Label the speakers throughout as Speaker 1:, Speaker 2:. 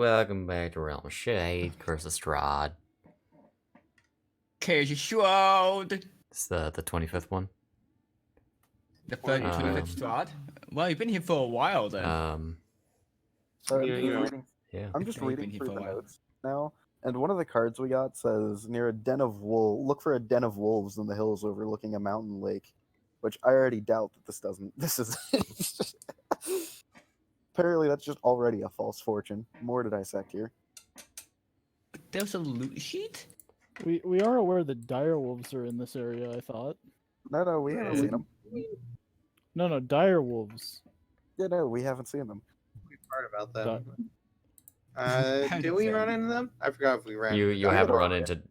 Speaker 1: Welcome back to Realm of Shade, Curse of Strahd.
Speaker 2: Cage Shroud.
Speaker 1: It's the 25th one.
Speaker 2: The 25th Strahd. Well, you've been here for a while then.
Speaker 1: Yeah.
Speaker 3: I'm just
Speaker 2: Okay, you've been
Speaker 3: reading
Speaker 2: here
Speaker 3: through
Speaker 2: for a
Speaker 3: the
Speaker 2: while.
Speaker 3: notes now, and one of the cards we got says near a den of look for a den of wolves in the hills overlooking a mountain lake, which I already doubt that this doesn't. This is apparently that's just already a false fortune. More to dissect here.
Speaker 2: There's a loot sheet?
Speaker 4: We are aware that direwolves are in this area, I thought.
Speaker 3: No, we haven't seen them.
Speaker 4: No, direwolves.
Speaker 3: Yeah, no, we haven't seen them.
Speaker 5: We've heard about them.
Speaker 2: Kind
Speaker 5: Did
Speaker 2: of
Speaker 5: we
Speaker 2: same.
Speaker 5: run into them? I forgot if we ran.
Speaker 1: You
Speaker 5: into them.
Speaker 1: haven't
Speaker 3: Theodore
Speaker 1: run
Speaker 3: did.
Speaker 1: into.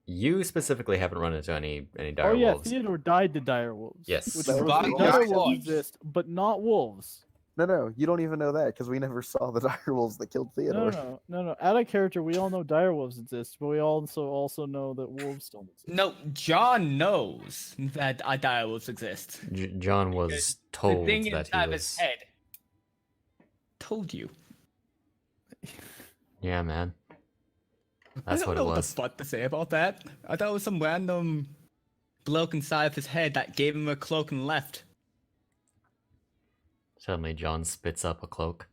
Speaker 1: You specifically haven't run into any dire
Speaker 4: Oh yeah,
Speaker 1: wolves.
Speaker 4: Theodore died to direwolves.
Speaker 1: Yes.
Speaker 4: Which
Speaker 3: That
Speaker 4: proves
Speaker 3: was
Speaker 4: that
Speaker 3: the
Speaker 4: direwolves
Speaker 2: last
Speaker 4: exist, but not wolves.
Speaker 3: No, you don't even know that because we never saw the direwolves that killed Theodore.
Speaker 4: No. Out of character, we all know direwolves exist, but we also know that wolves don't exist.
Speaker 2: No, John knows that direwolves exist.
Speaker 1: John was told
Speaker 2: the thing
Speaker 1: that
Speaker 2: inside
Speaker 1: he
Speaker 2: his
Speaker 1: was.
Speaker 2: head told you.
Speaker 1: Yeah, man.
Speaker 2: I
Speaker 1: That's
Speaker 2: don't
Speaker 1: what
Speaker 2: know
Speaker 1: it
Speaker 2: what the
Speaker 1: was.
Speaker 2: fuck to say about that. I thought it was some random bloke inside of his head that gave him a cloak and left.
Speaker 1: Suddenly, John spits up a cloak.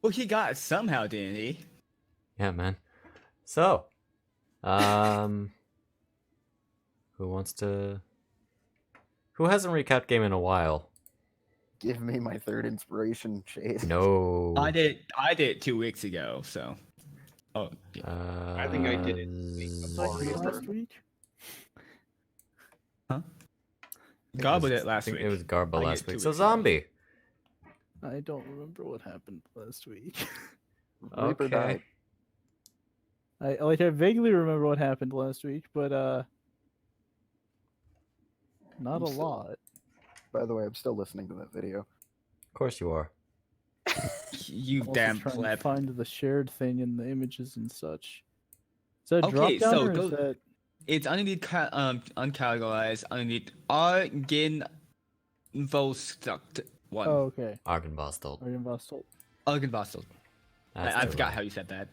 Speaker 2: Well, he got it somehow, didn't he?
Speaker 1: Yeah, man. So, who wants to? Who hasn't recapped game in a while?
Speaker 3: Give me my third inspiration, Shade.
Speaker 1: No.
Speaker 2: I did 2 weeks ago, so. Oh, yeah.
Speaker 5: I think I did it
Speaker 4: Last week?
Speaker 2: Garbo did it
Speaker 1: I
Speaker 2: last
Speaker 1: think
Speaker 2: week.
Speaker 1: it was Garbo
Speaker 2: I
Speaker 1: last
Speaker 2: did
Speaker 1: week.
Speaker 2: 2
Speaker 1: So
Speaker 2: weeks ago.
Speaker 1: zombie.
Speaker 4: I don't remember what happened last week.
Speaker 3: Reaper
Speaker 1: Okay.
Speaker 3: died.
Speaker 4: I vaguely remember what happened last week, but not
Speaker 3: I'm
Speaker 4: a
Speaker 3: still-
Speaker 4: lot.
Speaker 3: By the way, I'm still listening to that video.
Speaker 1: Of course you are.
Speaker 2: You
Speaker 4: I'm also
Speaker 2: damn
Speaker 4: trying to
Speaker 2: pleb.
Speaker 4: find the shared thing in the images and such. Is that
Speaker 2: Okay,
Speaker 4: drop down
Speaker 2: so
Speaker 4: or is
Speaker 2: go-
Speaker 4: that?
Speaker 2: It's underneath uncategorized, underneath Argin Vostuct one.
Speaker 4: Oh, okay.
Speaker 1: Argenbostel.
Speaker 4: Argenbostel.
Speaker 2: Argin Vostel.
Speaker 1: That's
Speaker 2: I
Speaker 1: the
Speaker 2: forgot
Speaker 1: one.
Speaker 2: how you said that.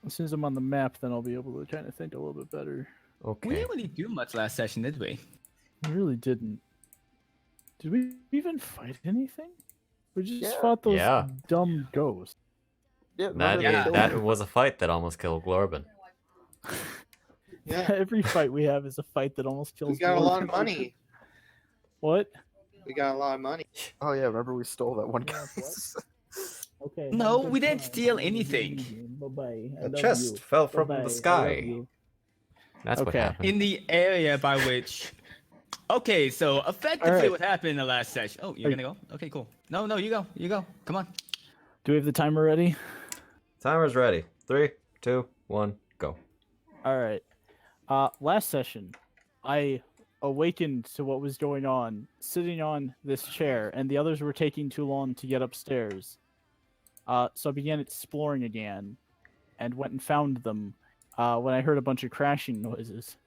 Speaker 4: As soon as I'm on the map, then I'll be able to kind of think a little bit better.
Speaker 2: We
Speaker 1: Okay.
Speaker 2: didn't really do much last session, did we?
Speaker 4: I really didn't. Did we even fight anything? We just
Speaker 3: Yeah.
Speaker 4: fought those
Speaker 1: Yeah.
Speaker 4: dumb ghosts.
Speaker 3: Yeah,
Speaker 1: That
Speaker 3: remember
Speaker 2: Yeah.
Speaker 3: they
Speaker 1: is,
Speaker 3: killed
Speaker 1: that
Speaker 3: him?
Speaker 1: was a fight that almost killed Glorben.
Speaker 5: Yeah,
Speaker 4: Every fight we have is a fight that almost kills.
Speaker 5: we got a lot of
Speaker 4: Gordon.
Speaker 5: money.
Speaker 4: What?
Speaker 5: We got a lot of money.
Speaker 3: Oh yeah, remember we stole that one guy.
Speaker 4: Okay.
Speaker 2: No, we didn't steal anything.
Speaker 4: Bye bye.
Speaker 1: A chest fell from the sky. That's what
Speaker 4: Okay.
Speaker 1: happened.
Speaker 2: In the area by which. Okay, so effectively
Speaker 4: Alright.
Speaker 2: what happened in the last session. Oh, you're
Speaker 4: Are-
Speaker 2: gonna go? Okay, cool. No, you go. You go. Come on.
Speaker 4: Do we have the timer ready?
Speaker 1: Timer's ready. 3, 2, 1, go.
Speaker 4: All right. Last session, I awakened to what was going on, sitting on this chair, and the others were taking too long to get upstairs. So I began exploring again, and went and found them. When I heard a bunch of crashing noises,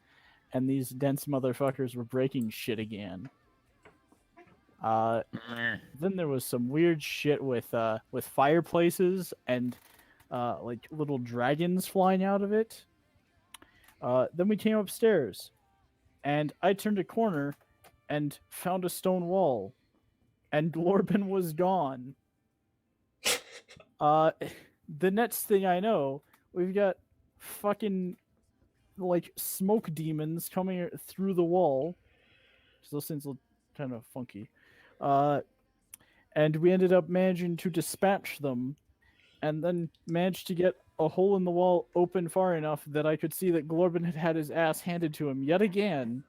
Speaker 4: and these dense motherfuckers were breaking shit again. Then there was some weird shit with fireplaces and like little dragons flying out of it. Then we came upstairs, and I turned a corner and found a stone wall, and Lorben was gone. The next thing I know, we've got fucking like smoke demons coming through the wall. 'Cause those things look kind of funky. And we ended up managing to dispatch them, and then managed to get a hole in the wall open far enough that I could see that Glorben had had his ass handed to him yet again,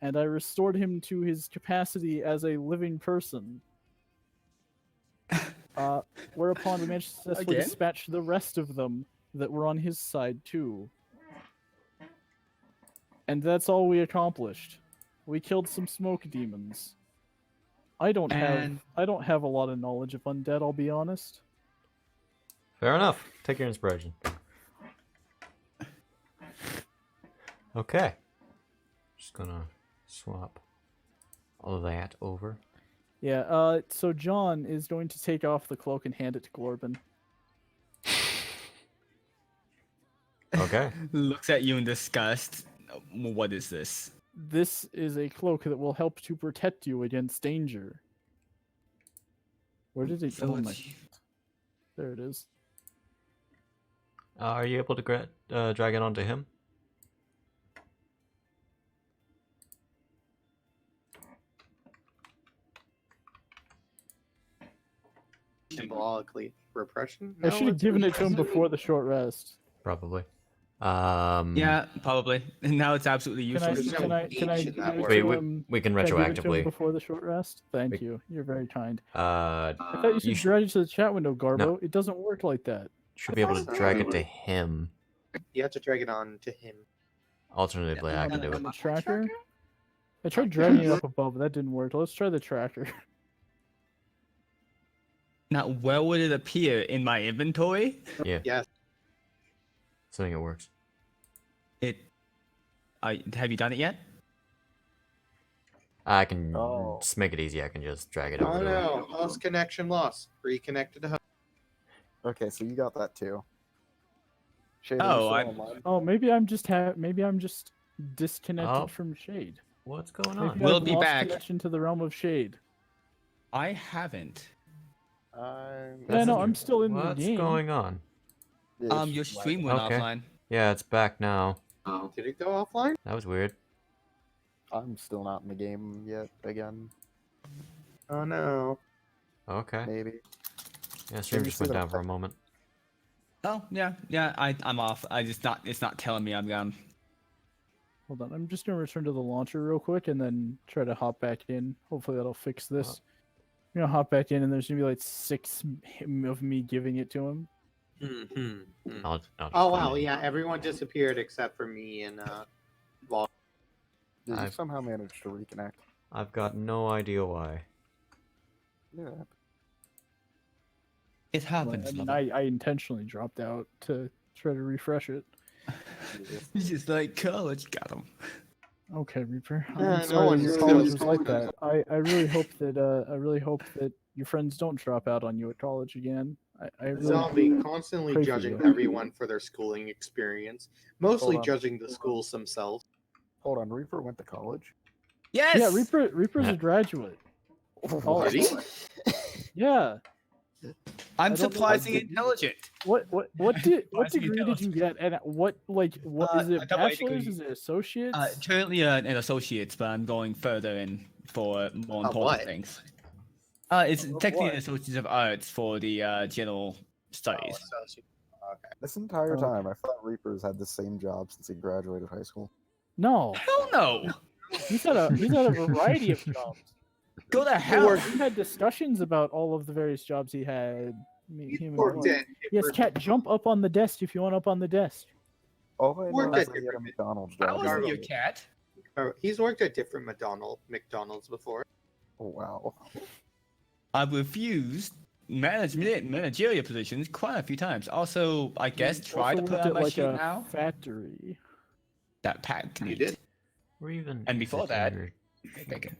Speaker 4: and I restored him to his capacity as a living person. Whereupon we managed to successfully
Speaker 2: Again?
Speaker 4: dispatch the rest of them that were on his side too. And that's all we accomplished. We killed some smoke demons. I don't
Speaker 2: And-
Speaker 4: have a lot of knowledge of undead, I'll be honest.
Speaker 1: Fair enough. Take your inspiration. Okay. Just gonna swap all of that over.
Speaker 4: Yeah. So John is going to take off the cloak and hand it to Glorbin.
Speaker 1: Okay.
Speaker 2: Looks at you in disgust. What is this?
Speaker 4: This is a cloak that will help to protect you against danger. Where did it
Speaker 2: So
Speaker 4: go?
Speaker 2: it's-
Speaker 4: There it is.
Speaker 1: Are you able to drag it onto him?
Speaker 5: Symbolically, repression.
Speaker 4: I
Speaker 5: No,
Speaker 4: should have
Speaker 5: it's
Speaker 4: given it to him
Speaker 5: repression.
Speaker 4: before the short rest.
Speaker 1: Probably.
Speaker 2: Yeah, probably. And now it's absolutely
Speaker 4: Can I?
Speaker 2: useless.
Speaker 5: There's
Speaker 4: Can
Speaker 5: no
Speaker 4: I? Can I
Speaker 5: H
Speaker 4: give
Speaker 5: in that
Speaker 4: it
Speaker 5: word.
Speaker 1: Wait,
Speaker 4: to
Speaker 1: we,
Speaker 4: him?
Speaker 1: we can
Speaker 4: Can I give it to him
Speaker 1: retroactively.
Speaker 4: before the short rest? Thank
Speaker 1: We-
Speaker 4: you. You're very kind.
Speaker 1: Uh,
Speaker 4: I thought you said
Speaker 1: you should,
Speaker 4: drag it to the chat window, Garbo. It doesn't work like that.
Speaker 1: should be able to drag it to him.
Speaker 5: You have to drag it on to him.
Speaker 1: Alternatively, I can do
Speaker 4: On
Speaker 1: it.
Speaker 4: the tracker. I tried dragging it up above, but that didn't work. Let's try the tracker.
Speaker 2: Now, where would it appear? In my inventory?
Speaker 1: Yeah.
Speaker 5: Yes.
Speaker 1: Assuming it works.
Speaker 2: Have you done it yet?
Speaker 1: I can
Speaker 3: Oh.
Speaker 1: just make it easy. I can just drag it
Speaker 5: Oh
Speaker 1: over to him.
Speaker 5: no, host connection lost. Reconnected to host.
Speaker 3: Okay, so you got that too. Shade,
Speaker 2: Oh,
Speaker 3: are
Speaker 2: I-
Speaker 3: you still online?
Speaker 4: Oh, maybe I'm just disconnected
Speaker 1: Oh.
Speaker 4: from Shade.
Speaker 1: What's going
Speaker 4: Maybe
Speaker 1: on?
Speaker 2: We'll
Speaker 4: I've
Speaker 2: be
Speaker 4: lost
Speaker 2: back.
Speaker 4: connection to the realm of Shade.
Speaker 2: I haven't.
Speaker 4: Yeah,
Speaker 1: That's
Speaker 4: no,
Speaker 1: it.
Speaker 4: I'm still in
Speaker 1: What's
Speaker 4: the game.
Speaker 1: going on?
Speaker 3: Yeah,
Speaker 2: Your
Speaker 3: it's
Speaker 2: stream
Speaker 3: lagging.
Speaker 2: went
Speaker 1: Okay.
Speaker 2: offline.
Speaker 1: Yeah, it's back now.
Speaker 5: Did it go offline?
Speaker 1: That was weird.
Speaker 3: I'm still not in the game yet. Again,
Speaker 5: Oh no.
Speaker 1: Okay.
Speaker 3: maybe.
Speaker 1: Yeah, stream
Speaker 3: you
Speaker 1: just
Speaker 3: see
Speaker 1: went
Speaker 3: the-
Speaker 1: down for a moment.
Speaker 2: Oh yeah. I'm off. It's not telling me I'm gone.
Speaker 4: Hold on, I'm just gonna return to the launcher real quick and then try to hop back in. Hopefully that'll fix this. I'm gonna hop back in and there's gonna be like 6 of me giving it to him.
Speaker 1: I'll just
Speaker 5: Oh
Speaker 1: come
Speaker 5: wow,
Speaker 1: in.
Speaker 5: yeah, everyone disappeared except for me and Vol.
Speaker 3: Did you
Speaker 1: I've-
Speaker 3: somehow manage to reconnect?
Speaker 1: I've got no idea why.
Speaker 3: Yeah.
Speaker 2: It
Speaker 4: But,
Speaker 2: happens.
Speaker 4: I mean,
Speaker 2: Lover.
Speaker 4: I intentionally dropped out to try to refresh it.
Speaker 2: He's just like college got him.
Speaker 4: Okay, Reaper.
Speaker 5: Yeah, no
Speaker 4: I'm sorry
Speaker 5: one's
Speaker 4: your
Speaker 5: gonna
Speaker 4: college was
Speaker 5: school
Speaker 4: like that. I really hope that your friends don't drop out on you at college again. I really
Speaker 5: Zombie constantly
Speaker 4: pray for
Speaker 5: judging
Speaker 4: you.
Speaker 5: everyone for their schooling experience, mostly
Speaker 3: Hold on.
Speaker 5: judging the schools themselves.
Speaker 3: Hold on, Reaper went to college.
Speaker 2: Yes.
Speaker 4: yeah, Reaper's a graduate.
Speaker 3: What?
Speaker 5: Did he?
Speaker 4: Yeah. I
Speaker 2: I'm
Speaker 4: don't know
Speaker 2: surprisingly
Speaker 3: what-
Speaker 2: intelligent.
Speaker 4: What
Speaker 2: Surprisingly
Speaker 4: degree did you get? And what is it?
Speaker 2: I got my
Speaker 4: Bachelor's?
Speaker 2: degree.
Speaker 4: Is it associates?
Speaker 2: Currently an associate, but I'm going further in for more important
Speaker 5: what?
Speaker 2: things. It's
Speaker 4: Of
Speaker 2: technically
Speaker 4: what?
Speaker 2: an associate of arts for the general studies.
Speaker 5: Okay.
Speaker 3: This entire
Speaker 4: Okay.
Speaker 3: time, I thought Reaper's had the same job since he graduated high school.
Speaker 4: No,
Speaker 2: Hell no!
Speaker 4: he's had a variety of jobs.
Speaker 2: Go to hell!
Speaker 4: We had discussions about all of the various jobs he had.
Speaker 5: He
Speaker 4: him and
Speaker 5: worked
Speaker 4: Mark.
Speaker 5: at
Speaker 4: Yes, cat, jump up on the desk if you want up on the desk.
Speaker 3: All I know
Speaker 5: Worked
Speaker 3: is
Speaker 5: at
Speaker 3: that he had a
Speaker 5: different-
Speaker 3: McDonald's
Speaker 2: I
Speaker 3: job.
Speaker 2: wasn't your cat.
Speaker 5: He's worked at different McDonald's before.
Speaker 3: Oh, wow.
Speaker 2: I've refused managerial positions quite a few times. Also, I guess
Speaker 4: He
Speaker 2: try to
Speaker 4: also
Speaker 2: put
Speaker 4: worked
Speaker 2: on
Speaker 4: at
Speaker 2: my
Speaker 4: like
Speaker 2: sheet
Speaker 4: a
Speaker 2: now.
Speaker 4: factory.
Speaker 2: That packed
Speaker 5: You
Speaker 2: meat.
Speaker 5: did?
Speaker 1: We're even.
Speaker 2: And before that-
Speaker 1: here.
Speaker 2: Bacon.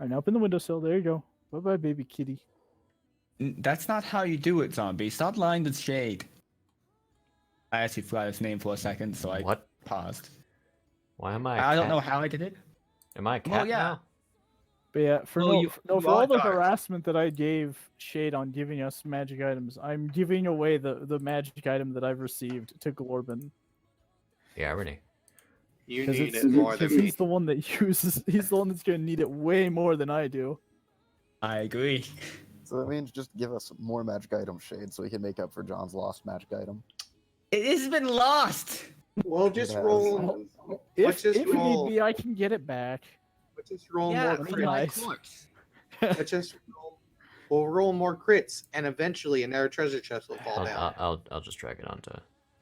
Speaker 4: All right, now up in the windowsill. There you go. Bye bye, baby kitty.
Speaker 2: That's not how you do it, zombie. Stop lying to Shade. I actually forgot his name for a second, so I
Speaker 1: What?
Speaker 2: paused.
Speaker 1: Why am I?
Speaker 2: I don't
Speaker 1: cat?
Speaker 2: know how I did it.
Speaker 1: Am I a cat
Speaker 2: Well, yeah.
Speaker 1: now?
Speaker 4: But yeah, for
Speaker 2: Well, you
Speaker 4: for
Speaker 2: are
Speaker 4: all the
Speaker 2: dark.
Speaker 4: harassment that I gave Shade on giving us magic items, I'm giving away the magic item that I've received to Glorbin.
Speaker 1: The irony.
Speaker 5: You
Speaker 4: Because
Speaker 5: need it more than me.
Speaker 4: he's the one that uses. He's the one that's gonna need it way more than I do.
Speaker 2: I agree.
Speaker 3: So that means just give us more magic item shade so we can make up for John's lost magic item.
Speaker 2: It has been lost.
Speaker 5: Well, just
Speaker 3: It has.
Speaker 5: roll.
Speaker 4: If
Speaker 5: just
Speaker 4: if need
Speaker 5: roll.
Speaker 4: be, I can get it back.
Speaker 5: Let's just roll
Speaker 2: Yeah,
Speaker 5: more
Speaker 2: from
Speaker 5: crits.
Speaker 2: my
Speaker 4: Nice.
Speaker 2: corpse.
Speaker 5: Let's just roll. We'll roll more crits, and eventually another treasure chest will fall down.
Speaker 1: I'll just drag it onto.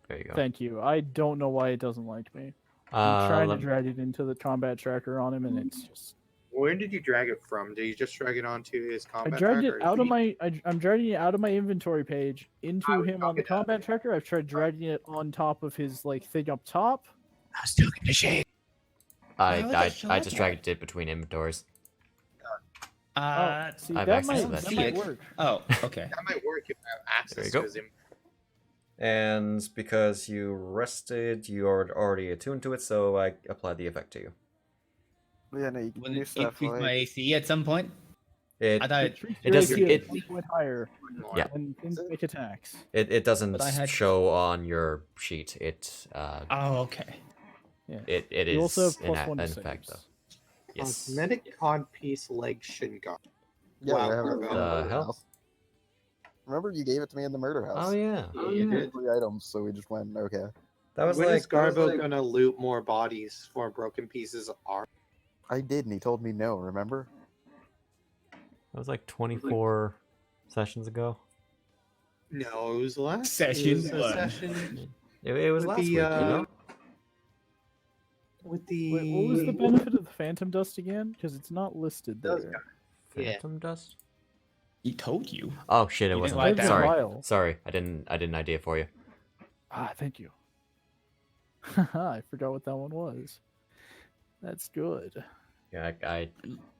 Speaker 1: There you go.
Speaker 4: Thank you. I don't know why it doesn't like me. I'm trying to
Speaker 1: let-
Speaker 4: drag it into the combat tracker on him, and it's just.
Speaker 5: Where did you drag it from? Did you just drag it onto his
Speaker 4: I
Speaker 5: combat
Speaker 4: dragged
Speaker 5: tracker,
Speaker 4: it
Speaker 5: or
Speaker 4: out
Speaker 5: did
Speaker 4: of
Speaker 5: you-
Speaker 4: my. I'm dragging it out of my inventory page into
Speaker 5: was
Speaker 4: him on the
Speaker 5: talking about-
Speaker 4: combat tracker. I've tried dragging it on top of his like thing up top.
Speaker 2: I was talking to Shade.
Speaker 1: I
Speaker 2: Why would
Speaker 1: I,
Speaker 2: they show
Speaker 1: I
Speaker 2: up
Speaker 1: just
Speaker 2: there?
Speaker 1: dragged it between inventories.
Speaker 4: See,
Speaker 1: I have
Speaker 4: that
Speaker 1: access
Speaker 4: might,
Speaker 1: to that
Speaker 4: that
Speaker 2: sheet.
Speaker 4: might work.
Speaker 2: Oh, okay.
Speaker 5: That might work if I have
Speaker 1: There you
Speaker 5: access
Speaker 1: go.
Speaker 5: to his inventory.
Speaker 1: And because you rested, you are already attuned to it, so I apply the effect to you.
Speaker 3: Yeah, no, you can
Speaker 2: Will
Speaker 3: do
Speaker 2: it
Speaker 3: stuff
Speaker 2: increase my
Speaker 3: like
Speaker 2: AC at some point?
Speaker 1: It
Speaker 2: I thought
Speaker 4: It treats
Speaker 1: it
Speaker 4: your
Speaker 1: does-
Speaker 4: AC at
Speaker 1: it-
Speaker 4: 1 point higher
Speaker 5: More.
Speaker 1: Yeah.
Speaker 4: when things make attacks.
Speaker 1: it doesn't
Speaker 2: But I had-
Speaker 1: show on your sheet.
Speaker 2: Oh, okay.
Speaker 4: Yeah.
Speaker 1: It
Speaker 4: You also
Speaker 1: is
Speaker 4: have plus
Speaker 1: an
Speaker 4: 1 to
Speaker 1: effect though.
Speaker 4: saves.
Speaker 1: Yes.
Speaker 5: Cosmetic codpiece leg shin guard.
Speaker 3: yeah,
Speaker 5: Wow,
Speaker 3: I have it
Speaker 5: Garbo.
Speaker 3: in
Speaker 1: The
Speaker 3: murder
Speaker 1: hell?
Speaker 3: house. Remember you gave it to me in the murder house.
Speaker 1: Oh yeah,
Speaker 5: You did.
Speaker 3: 3 items, so we just went okay.
Speaker 1: that was
Speaker 5: When is
Speaker 1: like
Speaker 5: Garbo gonna loot more bodies for broken pieces of art?
Speaker 3: I did, and he told me no. Remember?
Speaker 1: that was like 24 sessions ago.
Speaker 5: No, it was last.
Speaker 2: Session
Speaker 5: it was a
Speaker 2: one.
Speaker 5: session
Speaker 1: It was
Speaker 5: With
Speaker 1: last
Speaker 5: the,
Speaker 1: week, you know.
Speaker 5: with the.
Speaker 4: Wait, what was the benefit of the phantom dust again? Because it's not listed
Speaker 5: Those
Speaker 4: there.
Speaker 5: Yeah.
Speaker 1: Phantom dust.
Speaker 2: He told you.
Speaker 1: Oh shit! It
Speaker 2: You didn't
Speaker 1: wasn't.
Speaker 2: like
Speaker 1: that.
Speaker 2: that?
Speaker 1: Sorry,
Speaker 4: Vial.
Speaker 1: sorry. I didn't idea for you.
Speaker 4: Ah, thank you. I forgot what that one was. That's good.
Speaker 1: Yeah,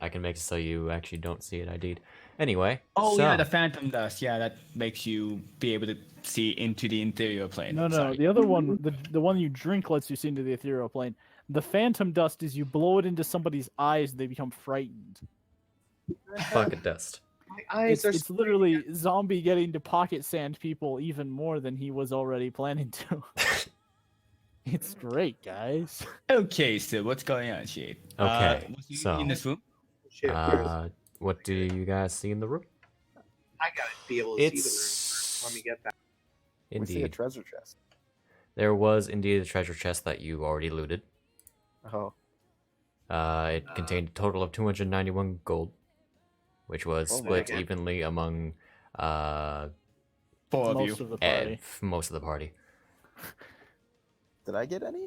Speaker 1: I can make it so you actually don't see it ID'd. Anyway.
Speaker 2: Oh
Speaker 1: so,
Speaker 2: yeah, the phantom dust. Yeah, that makes you be able to see into the interior plane.
Speaker 4: No,
Speaker 2: Sorry.
Speaker 4: the other one, the one you drink lets you see into the ethereal plane. The phantom dust is you blow it into somebody's eyes and they become frightened.
Speaker 1: bucket dust.
Speaker 5: My eyes
Speaker 4: It's literally zombie getting to pocket sand people even more than he was already planning to. It's great, guys.
Speaker 2: Okay, so what's going on, Shade?
Speaker 1: Okay,
Speaker 2: was he
Speaker 1: so-
Speaker 2: in this room?
Speaker 5: Shit,
Speaker 1: What do you guys see in the room?
Speaker 5: I gotta be able to see the room.
Speaker 1: It's
Speaker 5: Let me get that.
Speaker 3: We see a
Speaker 1: indeed.
Speaker 3: treasure chest.
Speaker 1: There was indeed a treasure chest that you already looted.
Speaker 3: Oh,
Speaker 1: It contained a total of 291 gold, which was
Speaker 3: Oh my
Speaker 1: split
Speaker 5: God.
Speaker 1: evenly among
Speaker 2: 4 of you.
Speaker 4: Most of the party.
Speaker 1: most of the party.
Speaker 3: did I get any?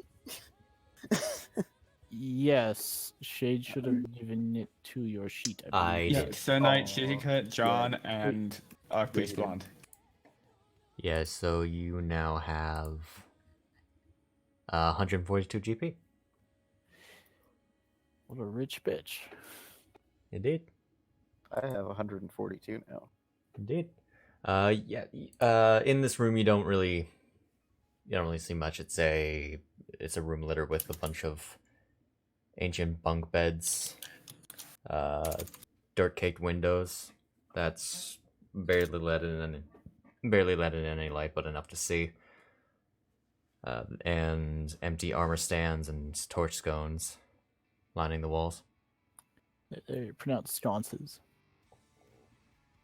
Speaker 4: Yes, Shade should have given it to your sheet.
Speaker 1: I
Speaker 4: believe.
Speaker 1: did.
Speaker 2: Yeah, Sir Knight,
Speaker 3: Oh,
Speaker 2: Shizika, John,
Speaker 3: yeah.
Speaker 2: and Archpriest
Speaker 3: Yeah.
Speaker 2: Blonde.
Speaker 1: Yeah, so you now have 142 GP.
Speaker 4: What a rich bitch.
Speaker 1: Indeed.
Speaker 3: I have 142 now.
Speaker 1: Indeed. In this room you don't really see much. It's a room littered with a bunch of ancient bunk beds, dirt caked windows that's barely let in any light, but enough to see. And empty armor stands and torch scones lining the walls.
Speaker 4: They're pronounced sconces.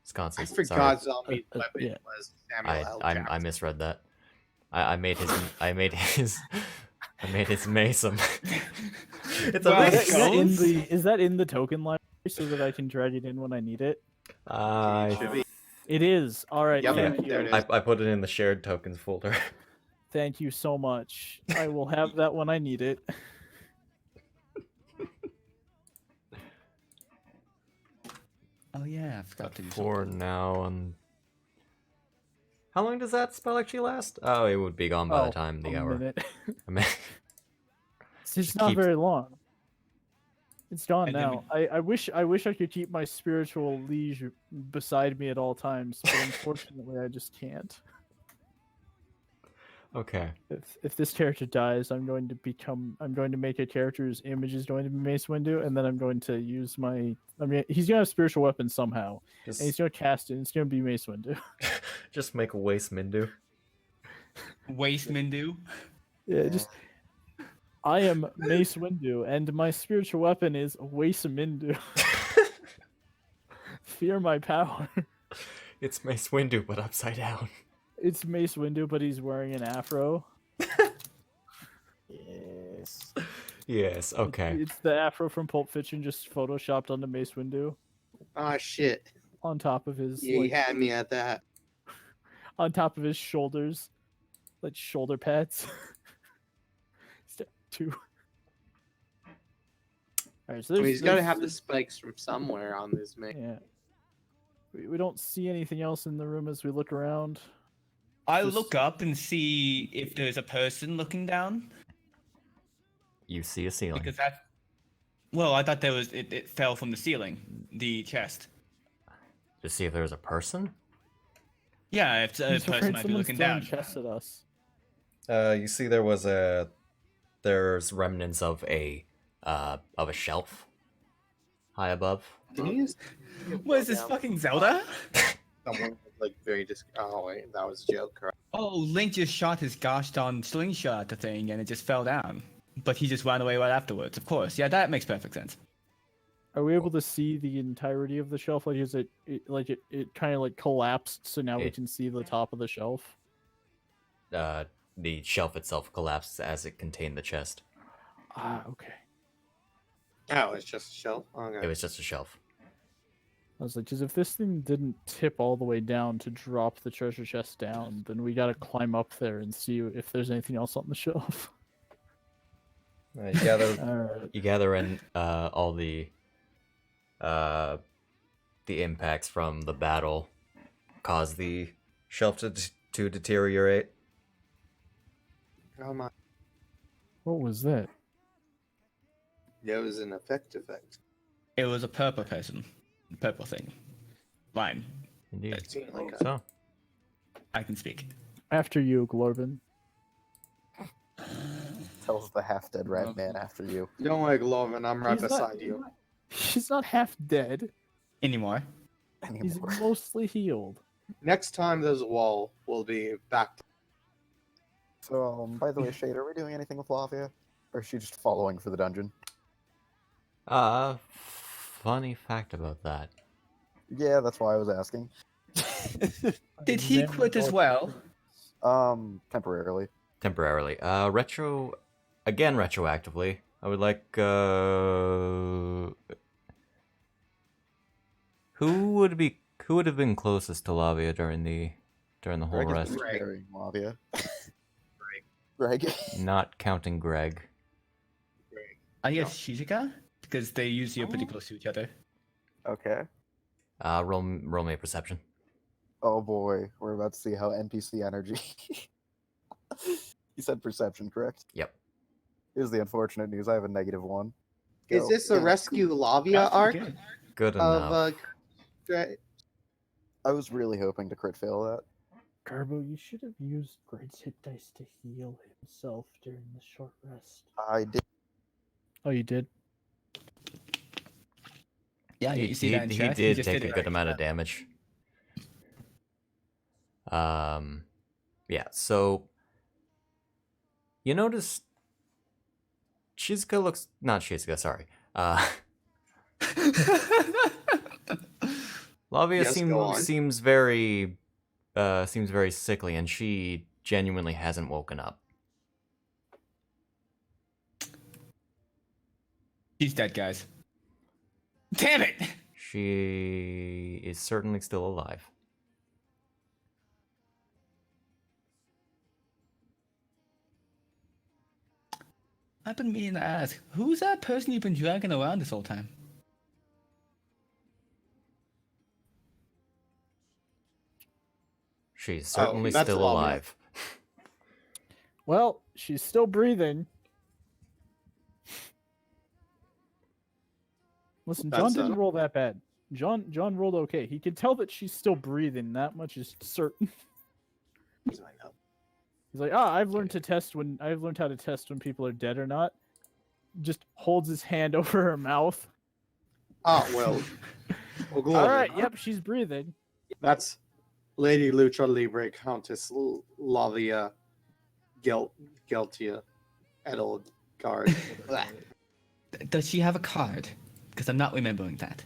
Speaker 1: Sconces.
Speaker 5: I forgot
Speaker 1: Sorry.
Speaker 5: zombie weapon
Speaker 4: yeah.
Speaker 5: was Samuel L.
Speaker 1: I
Speaker 5: Jackson.
Speaker 1: misread that. I made his mace. It's a
Speaker 2: Wow,
Speaker 1: mace.
Speaker 4: Is that in the token library so that I can drag it in when I need it?
Speaker 5: Should be.
Speaker 4: It is. All right.
Speaker 5: Yep,
Speaker 4: Thank
Speaker 5: there
Speaker 4: you.
Speaker 5: it is.
Speaker 1: I put it in the shared tokens folder.
Speaker 4: Thank you so much. I will have that when I need it.
Speaker 2: Oh yeah, I forgot to do
Speaker 1: For
Speaker 2: something.
Speaker 1: now, how long does that spell actually last? Oh, it would be gone by the time the
Speaker 4: a
Speaker 1: hour.
Speaker 4: minute.
Speaker 1: I mean,
Speaker 4: It's
Speaker 1: Just
Speaker 4: not
Speaker 1: keeps-
Speaker 4: very long. It's gone
Speaker 2: And then
Speaker 4: now. I wish I could keep my spiritual liege beside me at all times, but unfortunately I just can't.
Speaker 1: okay.
Speaker 4: If this character dies, I'm going to make a character whose image is going to be Mace Windu, and then I'm going to use he's gonna have spiritual weapons somehow. And he's
Speaker 1: Just,
Speaker 4: gonna cast it, and it's gonna be Mace Windu.
Speaker 1: just make a waste Mindu.
Speaker 2: Waste Mindu.
Speaker 4: Yeah, just I am Mace Windu, and my spiritual weapon is Wace Mindu. Fear my power.
Speaker 1: It's Mace Windu, but upside down.
Speaker 4: It's Mace Windu, but he's wearing an afro.
Speaker 3: Yes.
Speaker 1: Yes. Okay.
Speaker 4: It's the afro from Pulp Fiction, just photoshopped onto Mace Windu
Speaker 5: Ah, shit.
Speaker 4: on top of his
Speaker 5: You had me at that.
Speaker 4: on top of his shoulders, like shoulder pads. Step 2. All right, so
Speaker 5: I mean,
Speaker 4: there's,
Speaker 5: he's got to
Speaker 4: there's-
Speaker 5: have the spikes from somewhere on this man.
Speaker 4: Yeah. We don't see anything else in the room as we look around.
Speaker 2: I
Speaker 4: Just-
Speaker 2: look up and see if there's a person looking down
Speaker 1: You see a ceiling.
Speaker 2: because that's Well, I thought it fell from the ceiling, the chest.
Speaker 1: To see if there's a person.
Speaker 2: Yeah, if a
Speaker 4: He's
Speaker 2: person
Speaker 4: afraid
Speaker 2: might be
Speaker 4: someone's
Speaker 2: looking
Speaker 4: throwing
Speaker 2: down.
Speaker 4: chests at us.
Speaker 1: You see, there's remnants of a shelf high above.
Speaker 5: Can you use
Speaker 2: What is this fucking Zelda?
Speaker 5: someone like very Oh wait, that was a joke, correct?
Speaker 2: Oh, Link just shot his gosh darn slingshot at the thing and it just fell down. But he just ran away right afterwards, of course. Yeah, that makes perfect sense.
Speaker 4: Are we able to see the entirety of the shelf? Like, is it kind of like collapsed, so now we
Speaker 1: It-
Speaker 4: can see the top of the shelf?
Speaker 1: The shelf itself collapsed as it contained the chest.
Speaker 4: Ah, okay.
Speaker 5: Oh, it's just a shelf. Okay.
Speaker 1: It was just a shelf.
Speaker 4: I was like, because if this thing didn't tip all the way down to drop the treasure chest down, then we gotta climb up there and see if there's anything else on the shelf.
Speaker 1: You gather
Speaker 4: Alright.
Speaker 1: you gather in all the impacts from the battle cause the shelf to deteriorate.
Speaker 5: Oh my!
Speaker 4: What was that?
Speaker 5: It was an effect.
Speaker 2: It was a purple person. Purple thing. Fine.
Speaker 1: Indeed.
Speaker 5: It seemed like a...
Speaker 1: So,
Speaker 2: I can speak.
Speaker 4: After you, Glorvin.
Speaker 3: Tells the half-dead rat man after you.
Speaker 5: Don't worry, Gloven. I'm right
Speaker 4: He's not-
Speaker 5: beside you.
Speaker 4: He's not half dead.
Speaker 2: Anymore.
Speaker 4: He's
Speaker 3: Anymore.
Speaker 4: mostly healed.
Speaker 5: Next time there's a wall, we'll be back.
Speaker 3: So, by the way, Shade, are we doing anything with Lavia? Or is she just following for the dungeon?
Speaker 1: funny fact about that.
Speaker 3: Yeah, that's why I was asking.
Speaker 2: Did he
Speaker 4: Examine
Speaker 2: quit as
Speaker 4: all-
Speaker 3: well? Temporarily.
Speaker 1: Temporarily. Retroactively. I would like, who would have been closest to Lavia during the whole
Speaker 3: Greg
Speaker 1: rest?
Speaker 3: is
Speaker 5: Greg.
Speaker 3: carrying Lavia. Greg.
Speaker 1: Not counting Greg.
Speaker 2: I guess Shizuka? Because they usually are pretty close to each other.
Speaker 3: Okay.
Speaker 1: Roll me a perception.
Speaker 3: Oh boy, we're about to see how NPC energy. You said perception, correct?
Speaker 1: Yep.
Speaker 3: Here's the unfortunate news. I have a -1.
Speaker 5: Is
Speaker 3: Go.
Speaker 5: this a rescue Lavia
Speaker 2: That's
Speaker 5: arc
Speaker 2: good.
Speaker 1: Good
Speaker 5: of
Speaker 1: enough.
Speaker 3: I was really hoping to crit fail that.
Speaker 4: Garbo, you should have used Greg's hit dice to heal himself during the short rest.
Speaker 3: I did.
Speaker 4: Oh, you did?
Speaker 2: Yeah, you see that in
Speaker 1: he
Speaker 2: chat?
Speaker 1: did
Speaker 2: just
Speaker 1: take
Speaker 2: did
Speaker 1: a
Speaker 2: it
Speaker 1: good
Speaker 2: right.
Speaker 1: amount of damage. Yeah, so you notice Shizuka looks not Shizuka, sorry. Lavia
Speaker 5: Yes, go on.
Speaker 1: seems very sickly, and she genuinely hasn't woken up.
Speaker 2: He's dead, guys. Damn it!
Speaker 1: She is certainly still alive.
Speaker 2: I've been meaning to ask, who's that person you've been dragging around this whole time?
Speaker 1: She's certainly
Speaker 5: that's
Speaker 1: still
Speaker 5: Lavia.
Speaker 1: alive.
Speaker 4: Well, she's still breathing. Listen, John
Speaker 5: That's,
Speaker 4: didn't roll that bad. John rolled okay. He can tell that she's still breathing. That much is certain. He's like, I've learned how to test when people are dead or not. Just holds his hand over her mouth.
Speaker 5: Oh well. Well, Gloven,
Speaker 4: All right, yep, she's breathing.
Speaker 5: That's Lady Lucha Libre Countess Lavia Geltia Edelgard.
Speaker 2: Does she have a card? Because I'm not remembering that.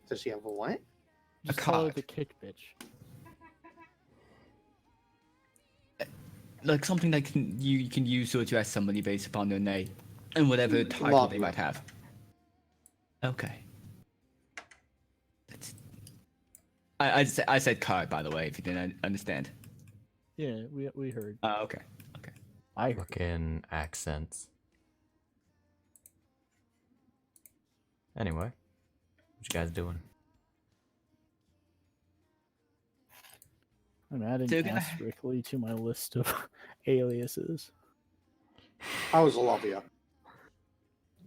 Speaker 5: Does she have a what?
Speaker 4: Just call her
Speaker 2: card.
Speaker 4: the kick bitch.
Speaker 2: Like something that you can use to address somebody based upon their name and whatever title they
Speaker 5: Lavia.
Speaker 2: might have. Okay. I said card, by the way, if you didn't understand.
Speaker 4: Yeah, we heard.
Speaker 2: Okay.
Speaker 4: I heard.
Speaker 1: Fucking accents. Anyway, what you guys doing?
Speaker 4: I'm adding
Speaker 2: They're gonna-
Speaker 4: asteriskly to my list of aliases.
Speaker 5: How is Lavia?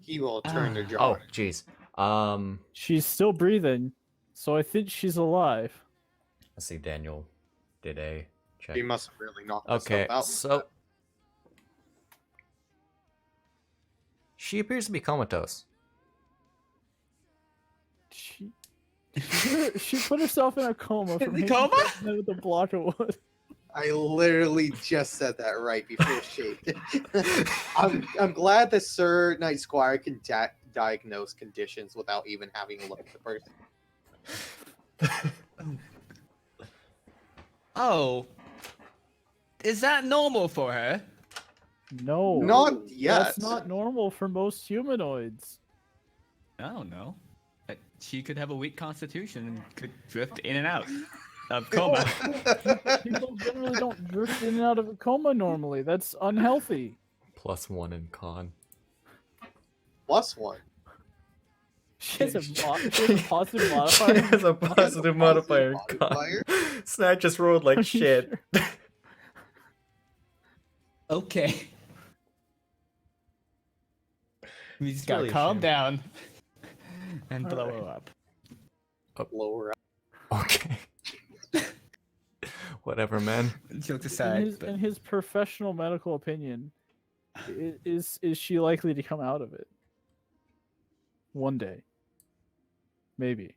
Speaker 5: He will turn the jar.
Speaker 1: Oh, jeez.
Speaker 4: She's still breathing, so I think she's alive.
Speaker 1: Let's see. Daniel did a check.
Speaker 5: He must have really knocked this
Speaker 1: Okay,
Speaker 5: stuff out.
Speaker 1: so she appears to be comatose.
Speaker 4: She put herself in a coma from
Speaker 2: the
Speaker 4: hitting
Speaker 2: coma?
Speaker 4: someone with a block of wood.
Speaker 5: I literally just said that right before Shade. I'm glad that Sir Knight Squire can diagnose conditions without even having to look at the person.
Speaker 2: Oh. Is that normal for her?
Speaker 4: No,
Speaker 5: Not yet.
Speaker 4: that's not normal for most humanoids.
Speaker 2: I don't know. She could have a weak constitution and could drift in and out of coma.
Speaker 4: People generally don't drift in and out of a coma normally. That's unhealthy.
Speaker 1: +1 in con.
Speaker 5: +1.
Speaker 4: She has a positive
Speaker 1: She
Speaker 4: modifier.
Speaker 1: has a positive modifier in con.
Speaker 5: modifier?
Speaker 1: Snag just rolled
Speaker 4: Are you
Speaker 1: like shit.
Speaker 4: sure?
Speaker 2: Okay. We just
Speaker 1: It's
Speaker 2: gotta
Speaker 1: really a
Speaker 2: calm
Speaker 1: shame.
Speaker 2: down and blow
Speaker 4: Alright.
Speaker 2: her up.
Speaker 5: Lower.
Speaker 1: Okay. Whatever, man.
Speaker 2: Jokes
Speaker 4: In
Speaker 2: aside,
Speaker 4: his,
Speaker 2: but
Speaker 4: in his professional medical opinion, is she likely to come out of it? One day, maybe.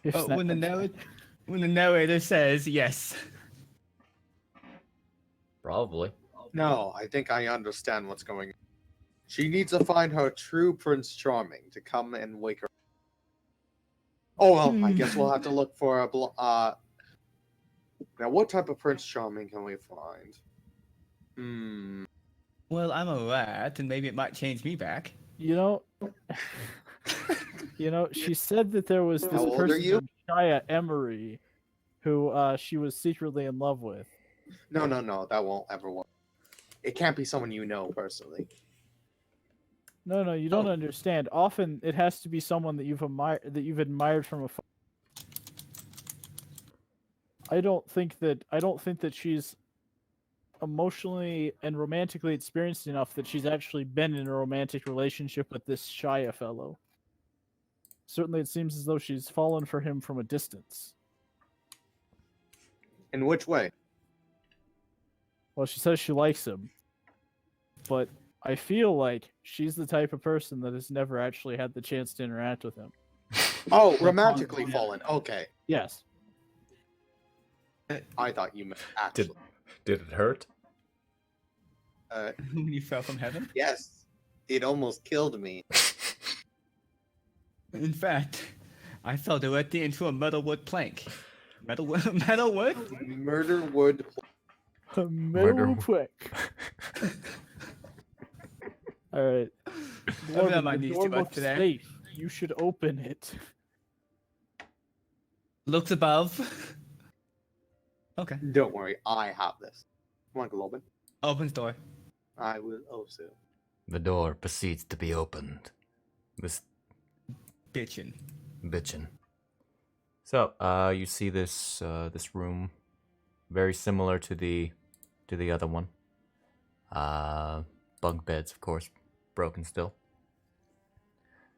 Speaker 4: If
Speaker 2: oh,
Speaker 4: Snap-
Speaker 2: when the narrator says yes.
Speaker 1: Probably.
Speaker 5: No, I think I understand what's going on. She needs to find her true Prince Charming to come and wake her. Oh well, I guess we'll have to look for a. Now, what type of Prince Charming can we find?
Speaker 2: Well, I'm a rat, and maybe it might change me back.
Speaker 4: you know, she said that there was
Speaker 5: How
Speaker 4: this
Speaker 5: old are
Speaker 4: person,
Speaker 5: you?
Speaker 4: named Shia Emery, who she was secretly in love with.
Speaker 5: No, that won't ever work. It can't be someone you know personally.
Speaker 4: No, you don't
Speaker 2: Oh.
Speaker 4: understand. Often it has to be someone that you've admired from afar. I don't think that she's emotionally and romantically experienced enough that she's actually been in a romantic relationship with this Shia fellow. Certainly, it seems as though she's fallen for him from a distance.
Speaker 5: In which way?
Speaker 4: Well, she says she likes him, but I feel like she's the type of person that has never actually had the chance to interact with him.
Speaker 5: Oh, romantically fallen. Okay,
Speaker 4: Yes.
Speaker 5: I thought you meant actually.
Speaker 1: Did it hurt?
Speaker 2: When you fell from heaven.
Speaker 5: Yes, it almost killed me.
Speaker 2: In fact, I fell directly into a metal wood plank. Metal wood?
Speaker 5: Murder wood.
Speaker 4: A
Speaker 1: Murder.
Speaker 4: middle quick. All right.
Speaker 2: that might
Speaker 4: the
Speaker 2: need
Speaker 4: door
Speaker 2: to go
Speaker 4: looks
Speaker 2: to there.
Speaker 4: safe. You should open it.
Speaker 2: Looks above. Okay.
Speaker 5: Don't worry, I have this. Come on, Globin.
Speaker 2: Opens door.
Speaker 5: I will also.
Speaker 1: The door proceeds to be opened. This
Speaker 2: Bitchin'.
Speaker 1: bitchin'. So, you see this this room, very similar to the other one. Bunk beds, of course, broken still.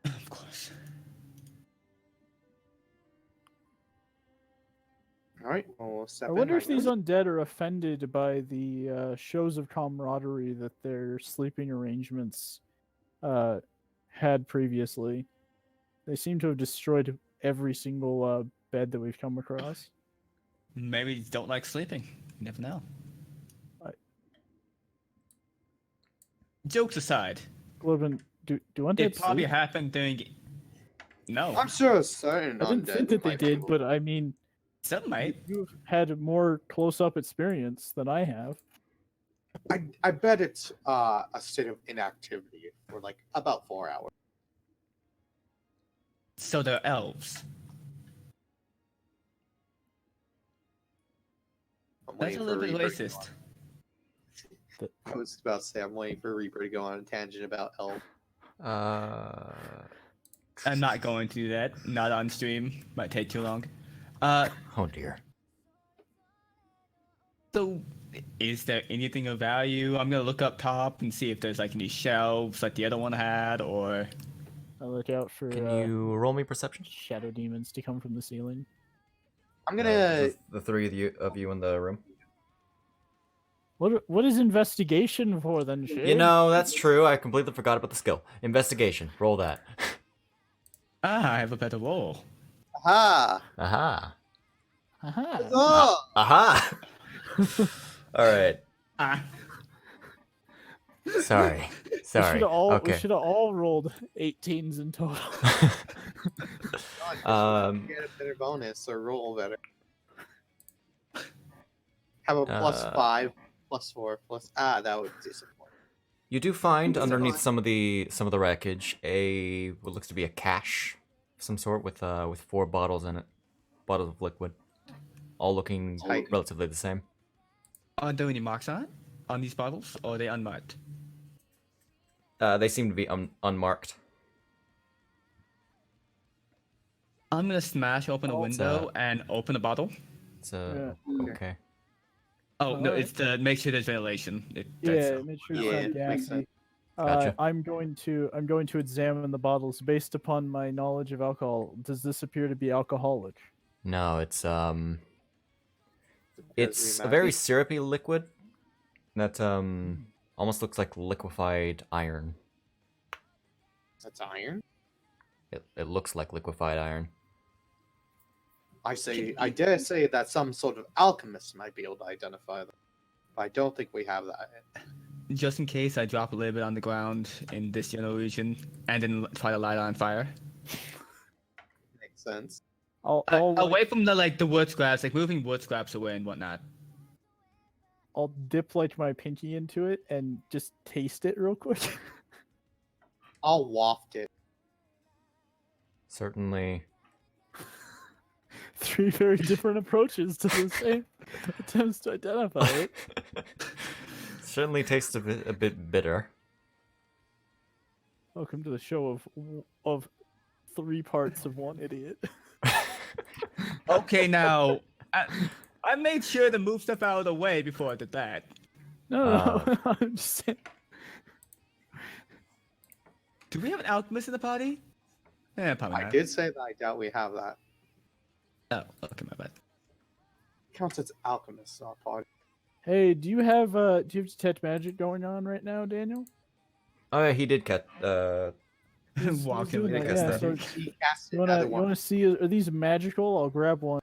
Speaker 2: Of course.
Speaker 5: All right, well, we'll step
Speaker 4: I
Speaker 5: in,
Speaker 4: wonder if these
Speaker 5: guess.
Speaker 4: undead are offended by the shows of camaraderie that their sleeping arrangements had previously. They seem to have destroyed every single bed that we've come across.
Speaker 2: Maybe you don't like sleeping. You never know. Jokes aside,
Speaker 4: Globin, do undead
Speaker 2: it probably
Speaker 4: sleep?
Speaker 2: happened during. No,
Speaker 5: I'm sure certain
Speaker 4: I didn't
Speaker 5: undead
Speaker 4: think that they
Speaker 5: might
Speaker 4: did,
Speaker 5: be-
Speaker 4: but I mean,
Speaker 2: some might.
Speaker 4: you've had more close-up experience than I have.
Speaker 5: I bet it's a state of inactivity for like about 4 hours.
Speaker 2: So they're elves.
Speaker 5: I'm
Speaker 2: That's
Speaker 5: waiting
Speaker 2: a
Speaker 5: for
Speaker 2: little bit
Speaker 5: Reaper to go
Speaker 2: racist.
Speaker 5: on. I was about to say I'm waiting for Reaper to go on a tangent about elf.
Speaker 2: I'm not going to do that. Not on stream. Might take too long.
Speaker 1: Oh dear.
Speaker 2: So is there anything of value? I'm gonna look up top and see if there's like any shelves like the other one had, or
Speaker 4: I look out for
Speaker 1: Can you roll me perception?
Speaker 4: shadow demons to come from the ceiling.
Speaker 5: I'm gonna.
Speaker 1: The three of you in the room.
Speaker 4: What is investigation for then, Shay?
Speaker 1: You know, that's true. I completely forgot about the skill. Investigation. Roll that.
Speaker 2: I have a better roll.
Speaker 5: Aha!
Speaker 1: Aha.
Speaker 4: Aha.
Speaker 5: Oh!
Speaker 1: Aha. All right.
Speaker 2: Ah,
Speaker 1: Sorry. Sorry.
Speaker 4: We
Speaker 1: Okay.
Speaker 4: should have all rolled 18s in total.
Speaker 5: Get a better bonus or roll better. Have a +5, +4, plus. That would disappoint.
Speaker 1: You do find underneath some of the wreckage what looks to be a cache of some sort with 4 bottles in it, bottles of liquid, all looking
Speaker 5: Tight.
Speaker 1: relatively the same.
Speaker 2: are there any marks on it? On these bottles, or are they unmarked?
Speaker 1: They seem to be unmarked.
Speaker 2: I'm gonna smash open a window and open a bottle.
Speaker 1: So okay.
Speaker 2: Oh no,
Speaker 4: Alright.
Speaker 2: it's to make sure there's ventilation.
Speaker 4: Yeah, make sure it's
Speaker 5: Yeah,
Speaker 4: not
Speaker 5: makes
Speaker 4: gassy.
Speaker 5: sense.
Speaker 1: Gotcha.
Speaker 4: I'm going to examine the bottles based upon my knowledge of alcohol. Does this appear to be alcoholic?
Speaker 1: No, it's a
Speaker 5: Imagine-
Speaker 1: very syrupy liquid that almost looks like liquefied iron.
Speaker 5: That's iron.
Speaker 1: It looks like liquefied iron.
Speaker 5: I dare say that some sort of alchemist might be able to identify them. But I don't think we have that.
Speaker 2: Just in case I drop a little bit on the ground in this general region and then try to light it on fire.
Speaker 5: Makes sense.
Speaker 2: Away from the wood scraps, like moving wood scraps away and whatnot.
Speaker 4: I'll dip like my pinky into it and just taste it real quick.
Speaker 5: I'll waft it.
Speaker 1: Certainly.
Speaker 4: 3 very different approaches to the same attempts to identify it.
Speaker 1: Certainly tastes a bit bitter.
Speaker 4: Welcome to the show of 3 parts of one idiot.
Speaker 2: Okay, now I made sure to move stuff out of the way before I did that.
Speaker 4: No, I'm just saying.
Speaker 2: Do we have an alchemist in the party? Yeah, probably
Speaker 5: I
Speaker 2: not.
Speaker 5: did say that I doubt we have that.
Speaker 2: Oh, okay, my bad.
Speaker 5: Counts as alchemists, not party.
Speaker 4: Hey, do you have detect magic going on right now, Daniel?
Speaker 1: Oh yeah, he did cut.
Speaker 4: He's
Speaker 2: Walking
Speaker 4: doing
Speaker 2: like
Speaker 4: that,
Speaker 1: guess
Speaker 4: yeah,
Speaker 1: that.
Speaker 4: so
Speaker 5: He cast it.
Speaker 4: you
Speaker 5: Another
Speaker 4: wanna
Speaker 5: one.
Speaker 4: see? Are these magical? I'll grab one.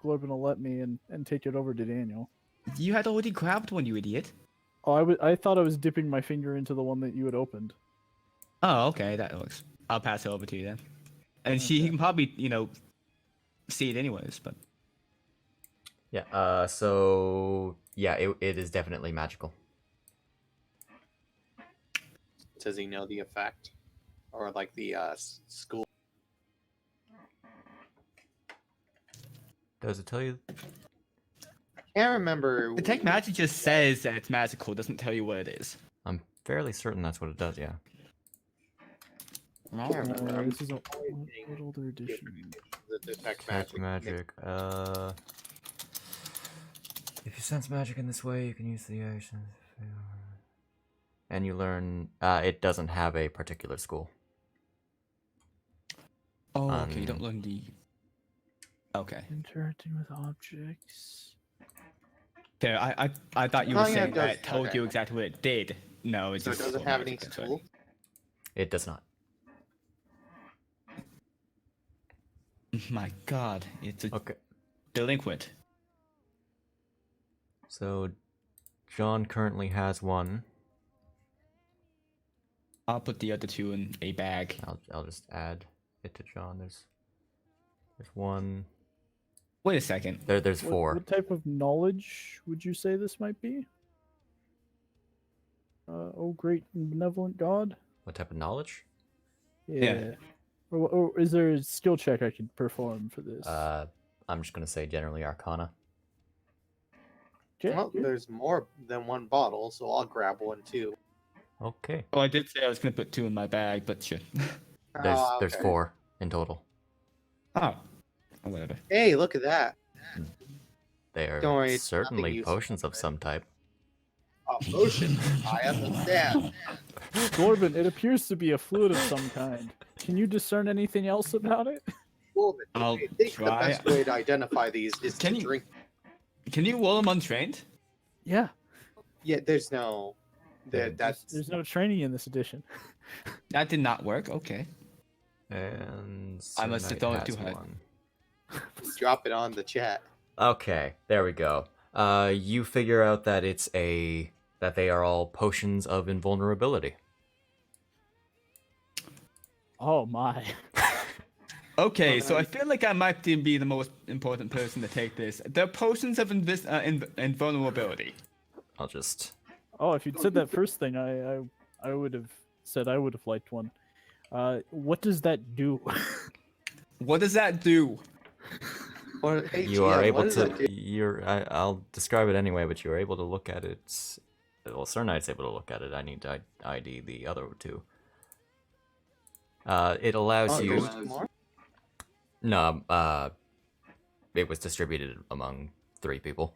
Speaker 4: Globin will let me and take it over to Daniel.
Speaker 2: You had already grabbed one, you idiot.
Speaker 4: Oh, I thought I was dipping my finger into the one that you had opened.
Speaker 2: Oh, okay, that works. I'll pass it over to you then. And she can probably, see it anyways, but
Speaker 1: Yeah. So yeah, it is definitely magical.
Speaker 5: Does he know the effect? Or like the school?
Speaker 1: Does it tell you?
Speaker 5: Can't remember.
Speaker 2: Detect Magic just says that it's magical, doesn't tell you what it is.
Speaker 1: I'm fairly certain that's what it does. Yeah.
Speaker 5: Can't remember.
Speaker 4: This is a what older edition.
Speaker 5: The detect
Speaker 1: Detect
Speaker 5: magic.
Speaker 1: magic. If you sense magic in this way, you can use the action. And you learn. It doesn't have a particular school.
Speaker 2: Oh, okay, you don't learn the... Okay.
Speaker 4: Interacting with objects.
Speaker 2: There, I thought you were
Speaker 5: Oh, yeah,
Speaker 2: saying
Speaker 5: it
Speaker 2: that
Speaker 5: does.
Speaker 2: it told
Speaker 5: Okay.
Speaker 2: you exactly what it did. No, it
Speaker 5: So it
Speaker 2: just...
Speaker 5: doesn't
Speaker 2: told
Speaker 5: have any
Speaker 2: magic, that's right.
Speaker 5: school?
Speaker 1: It does not.
Speaker 2: My god, it's a
Speaker 1: Okay.
Speaker 2: delinquent.
Speaker 1: So, John currently has one.
Speaker 2: I'll put the other 2 in a bag.
Speaker 1: I'll just add it to John. There's one.
Speaker 2: Wait a second.
Speaker 1: There's 4.
Speaker 4: What type of knowledge would you say this might be? Oh, great and benevolent God.
Speaker 1: What type of knowledge?
Speaker 2: Yeah.
Speaker 4: Or is there a skill check I could perform for this?
Speaker 1: I'm just gonna say generally Arcana.
Speaker 4: Okay,
Speaker 5: Well,
Speaker 4: good.
Speaker 5: there's more than one bottle, so I'll grab one too.
Speaker 1: Okay.
Speaker 2: Oh, I did say I was gonna put 2 in my bag, but sure.
Speaker 1: There's
Speaker 5: Okay.
Speaker 1: 4 in total.
Speaker 2: Oh. Whatever.
Speaker 5: Hey, look at that.
Speaker 1: They are
Speaker 5: Don't worry, it's nothing
Speaker 1: certainly
Speaker 5: useful,
Speaker 1: potions of
Speaker 5: but-
Speaker 1: some type.
Speaker 5: Potion. I understand.
Speaker 4: Corbin, it appears to be a fluid of some kind. Can you discern anything else about it?
Speaker 5: Corbin,
Speaker 2: I'll
Speaker 5: I think the
Speaker 2: try.
Speaker 5: best way to identify these is
Speaker 2: Can
Speaker 5: to
Speaker 2: you-
Speaker 5: drink.
Speaker 2: Can you roll them untrained?
Speaker 4: Yeah.
Speaker 5: Yeah, there's no. That's
Speaker 4: There's no training in this edition.
Speaker 2: That did not work. Okay.
Speaker 1: And
Speaker 2: I must have
Speaker 1: Sir
Speaker 2: thrown
Speaker 1: Knight
Speaker 2: it too
Speaker 1: has
Speaker 2: high.
Speaker 1: one.
Speaker 5: drop it on the chat.
Speaker 1: Okay, there we go. You figure out that that they are all potions of invulnerability.
Speaker 4: Oh my.
Speaker 2: Okay, so I feel like I might be the most important person to take this. They're potions of invulnerability.
Speaker 1: I'll just
Speaker 4: Oh, if you'd said that first thing, I would have said I would have liked one. What does that do?
Speaker 2: What does that do?
Speaker 5: Or, hey,
Speaker 1: you are
Speaker 5: GM,
Speaker 1: able
Speaker 5: what does that
Speaker 1: to.
Speaker 5: do?
Speaker 1: I'll describe it anyway, but you are able to look at it. Well, Sir Knight's able to look at it. I need to ID the other two. It allows
Speaker 5: Oh,
Speaker 1: you.
Speaker 5: there's more?
Speaker 1: No, it was distributed among 3 people.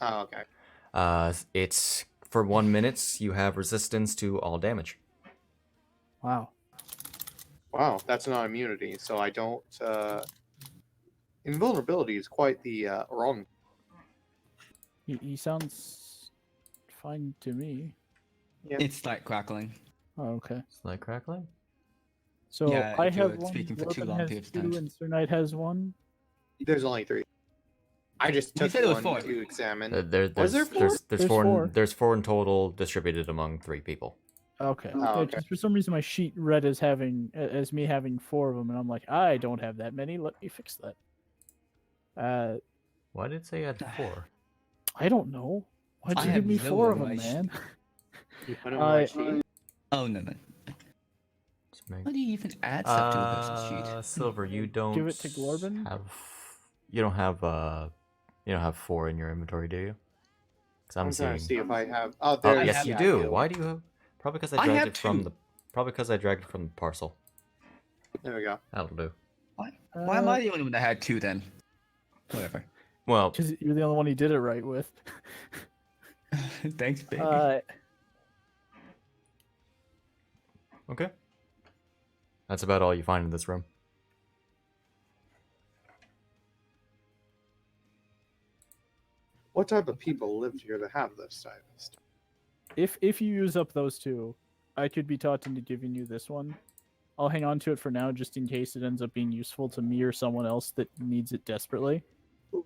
Speaker 5: Oh, okay.
Speaker 1: It's for 1 minute. You have resistance to all damage.
Speaker 4: Wow.
Speaker 5: Wow, that's not immunity, so I don't. Invulnerability is quite the wrong.
Speaker 4: He sounds fine to me.
Speaker 5: Yeah.
Speaker 2: It's like crackling.
Speaker 4: Oh, okay.
Speaker 1: Slight crackling.
Speaker 4: So
Speaker 2: Yeah,
Speaker 4: I
Speaker 2: if you're
Speaker 4: have one.
Speaker 2: speaking for too
Speaker 4: Corbin
Speaker 2: long
Speaker 4: has
Speaker 2: periods of
Speaker 4: 2,
Speaker 2: time.
Speaker 4: and Sir Knight has 1.
Speaker 5: There's only 3. I just
Speaker 2: You
Speaker 5: took
Speaker 2: said it was
Speaker 5: one
Speaker 2: 4.
Speaker 5: to examine.
Speaker 1: There's
Speaker 5: there 4?
Speaker 1: there's
Speaker 4: There's
Speaker 1: 4
Speaker 4: 4.
Speaker 1: there's 4 in total distributed among 3 people.
Speaker 4: Okay.
Speaker 5: Oh,
Speaker 4: Yeah,
Speaker 5: okay.
Speaker 4: just for some reason, my sheet read as as me having 4 of them, and I'm like, I don't have that many. Let me fix that.
Speaker 1: Why did it say you had 4?
Speaker 4: I don't know. Why'd
Speaker 2: I
Speaker 4: you give
Speaker 2: have
Speaker 4: me
Speaker 2: no
Speaker 4: 4 of
Speaker 2: idea
Speaker 4: them,
Speaker 2: why
Speaker 4: man?
Speaker 5: You put 'em on my
Speaker 4: I-
Speaker 5: sheet?
Speaker 2: Oh no.
Speaker 1: Just make-
Speaker 2: How do you even add stuff to a person's sheet?
Speaker 1: Silver, you don't
Speaker 4: Give it to Glorben?
Speaker 1: you don't have 4 in your inventory, do you? Because
Speaker 5: I'm
Speaker 1: I'm
Speaker 5: trying
Speaker 1: seeing.
Speaker 5: to see if I have. Oh,
Speaker 1: Oh,
Speaker 5: there.
Speaker 2: I
Speaker 1: yes,
Speaker 2: have-
Speaker 1: you
Speaker 5: yeah,
Speaker 1: do.
Speaker 5: I
Speaker 1: Why do you have? Probably because I
Speaker 2: I
Speaker 1: dragged
Speaker 2: have
Speaker 1: it from
Speaker 2: 2.
Speaker 1: the. Probably because I dragged it from the parcel.
Speaker 5: There we go.
Speaker 1: That'll do.
Speaker 2: Why am I the only one that had 2 then? Whatever.
Speaker 1: Well,
Speaker 4: Because you're the only one he did it right with.
Speaker 2: Thanks, baby.
Speaker 1: okay. That's about all you find in this room.
Speaker 5: What type of people lived here to have this type of stuff?
Speaker 4: If you use up those 2, I could be taught into giving you this one. I'll hang on to it for now, just in case it ends up being useful to me or someone else that needs it desperately. It'd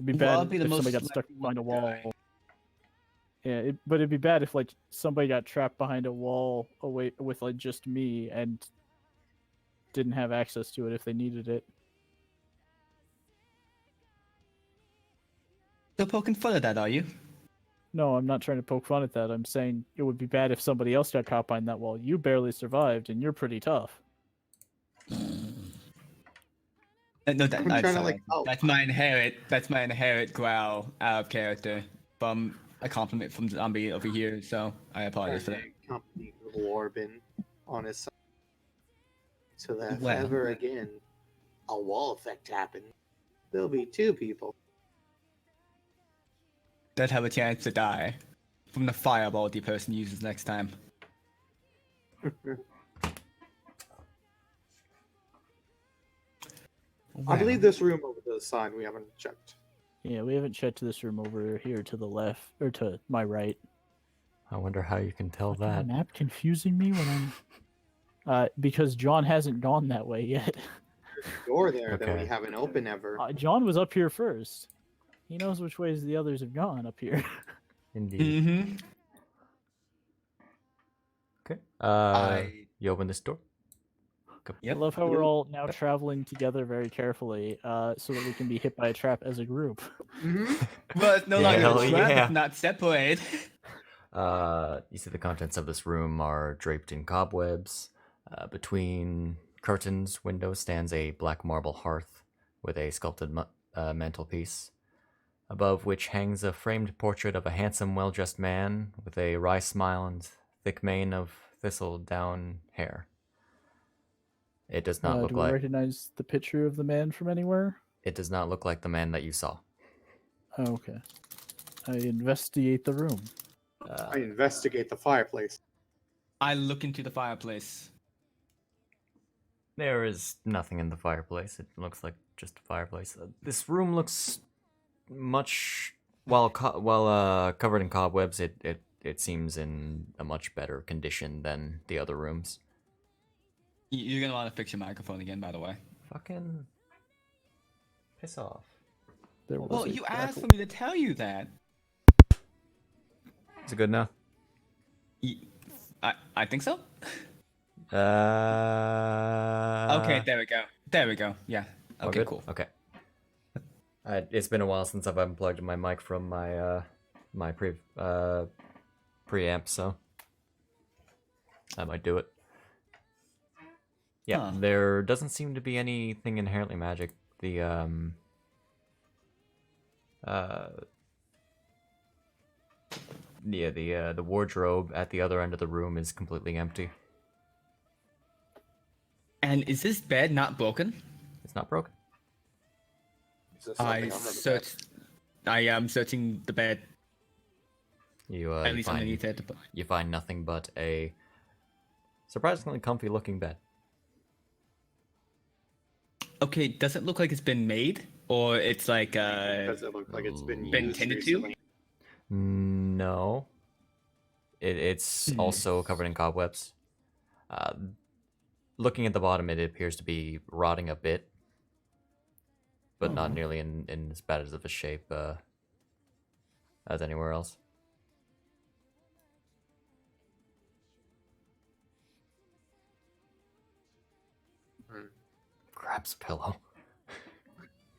Speaker 4: be
Speaker 2: Well, I'll
Speaker 4: bad
Speaker 2: be the
Speaker 4: if
Speaker 2: most
Speaker 4: somebody got stuck
Speaker 2: likely
Speaker 4: behind a
Speaker 2: one to
Speaker 4: wall.
Speaker 2: die.
Speaker 4: Yeah, but it'd be bad if like somebody got trapped behind a wall away with like just me and didn't have access to it if they needed it.
Speaker 2: Still poking fun at that, are you?
Speaker 4: No, I'm not trying to poke fun at that. I'm saying it would be bad if somebody else got caught behind that wall. You barely survived, and you're pretty tough.
Speaker 2: No,
Speaker 5: I'm trying to, like, oh.
Speaker 2: That's my inherent growl out of character from a compliment from Zombie over here. So I apologize for that.
Speaker 5: Company Glorben on his side. So that if
Speaker 2: Well.
Speaker 5: ever again a wall effect happens, there'll be 2 people.
Speaker 2: That have a chance to die from the fireball the person uses next time.
Speaker 5: I believe this room over to the side we haven't checked.
Speaker 4: Yeah, we haven't checked this room over here to the left or to my right.
Speaker 1: I wonder how you can tell
Speaker 4: Fucking
Speaker 1: that.
Speaker 4: map confusing me when I'm because John hasn't gone that way yet.
Speaker 5: Door there that
Speaker 1: Okay.
Speaker 5: we haven't opened ever.
Speaker 4: John was up here first. He knows which ways the others have gone up here.
Speaker 1: Indeed.
Speaker 2: Mm-hmm.
Speaker 1: Okay.
Speaker 2: I-
Speaker 1: You open this door.
Speaker 4: I love how we're all now traveling together very carefully, so that we can be hit by a trap as a group.
Speaker 2: But it's no
Speaker 1: Yeah,
Speaker 2: longer
Speaker 1: hell
Speaker 2: a trap,
Speaker 1: yeah.
Speaker 2: it's not separate.
Speaker 1: You see the contents of this room are draped in cobwebs. Between curtains, windows stands a black marble hearth with a sculpted mantelpiece, above which hangs a framed portrait of a handsome, well-dressed man with a wry smile and thick mane of thistle-down hair. It does not look
Speaker 4: do we
Speaker 1: like
Speaker 4: recognize the picture of the man from anywhere?
Speaker 1: It does not look like the man that you saw.
Speaker 4: Oh, okay. I investigate the room.
Speaker 5: I investigate the fireplace.
Speaker 2: I look into the fireplace.
Speaker 1: There is nothing in the fireplace. It looks like just a fireplace. This room looks much while covered in cobwebs. It seems in a much better condition than the other rooms.
Speaker 2: You're gonna want to fix your microphone again, by the way.
Speaker 1: Fucking piss off.
Speaker 4: There was
Speaker 2: Well,
Speaker 4: a
Speaker 2: you asked
Speaker 4: crackle.
Speaker 2: for me to tell you that.
Speaker 1: Is it good now?
Speaker 2: I think so.
Speaker 1: Okay,
Speaker 2: There we go. There we go. Yeah.
Speaker 1: all
Speaker 2: Okay,
Speaker 1: good?
Speaker 2: cool.
Speaker 1: Okay. It's been a while since I've unplugged my mic from my my preamp, so that might do it. Yeah,
Speaker 2: Huh.
Speaker 1: there doesn't seem to be anything inherently magic. The the wardrobe at the other end of the room is completely empty.
Speaker 2: And is this bed not broken?
Speaker 1: It's not broken.
Speaker 5: Is there something
Speaker 2: I
Speaker 5: under the bed?
Speaker 2: searched. I am searching the bed.
Speaker 1: You
Speaker 2: At
Speaker 1: you
Speaker 2: least
Speaker 1: find
Speaker 2: underneath it.
Speaker 1: you find nothing but a surprisingly comfy looking bed.
Speaker 2: Okay, does it look like it's been made, or it's like
Speaker 5: Does it look like it's been
Speaker 2: Been
Speaker 5: used
Speaker 2: tended to?
Speaker 5: recently?
Speaker 1: No. It's also covered in cobwebs. Looking at the bottom, it appears to be rotting a bit, but not nearly in as bad of a shape as anywhere else. Grabs a pillow.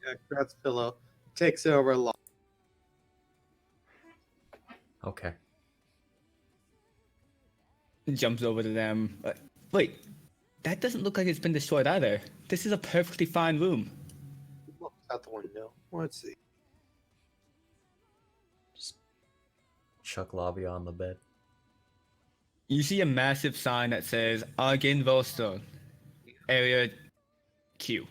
Speaker 5: Yeah, grabs pillow, takes it over a lot.
Speaker 1: Okay.
Speaker 2: jumps over to them. Wait, that doesn't look like it's been destroyed either. This is a perfectly fine room.
Speaker 5: Look out the window. Let's see.
Speaker 1: Chuck Lobby on the bed.
Speaker 2: You see a massive sign that says Argin Voston, Area Q.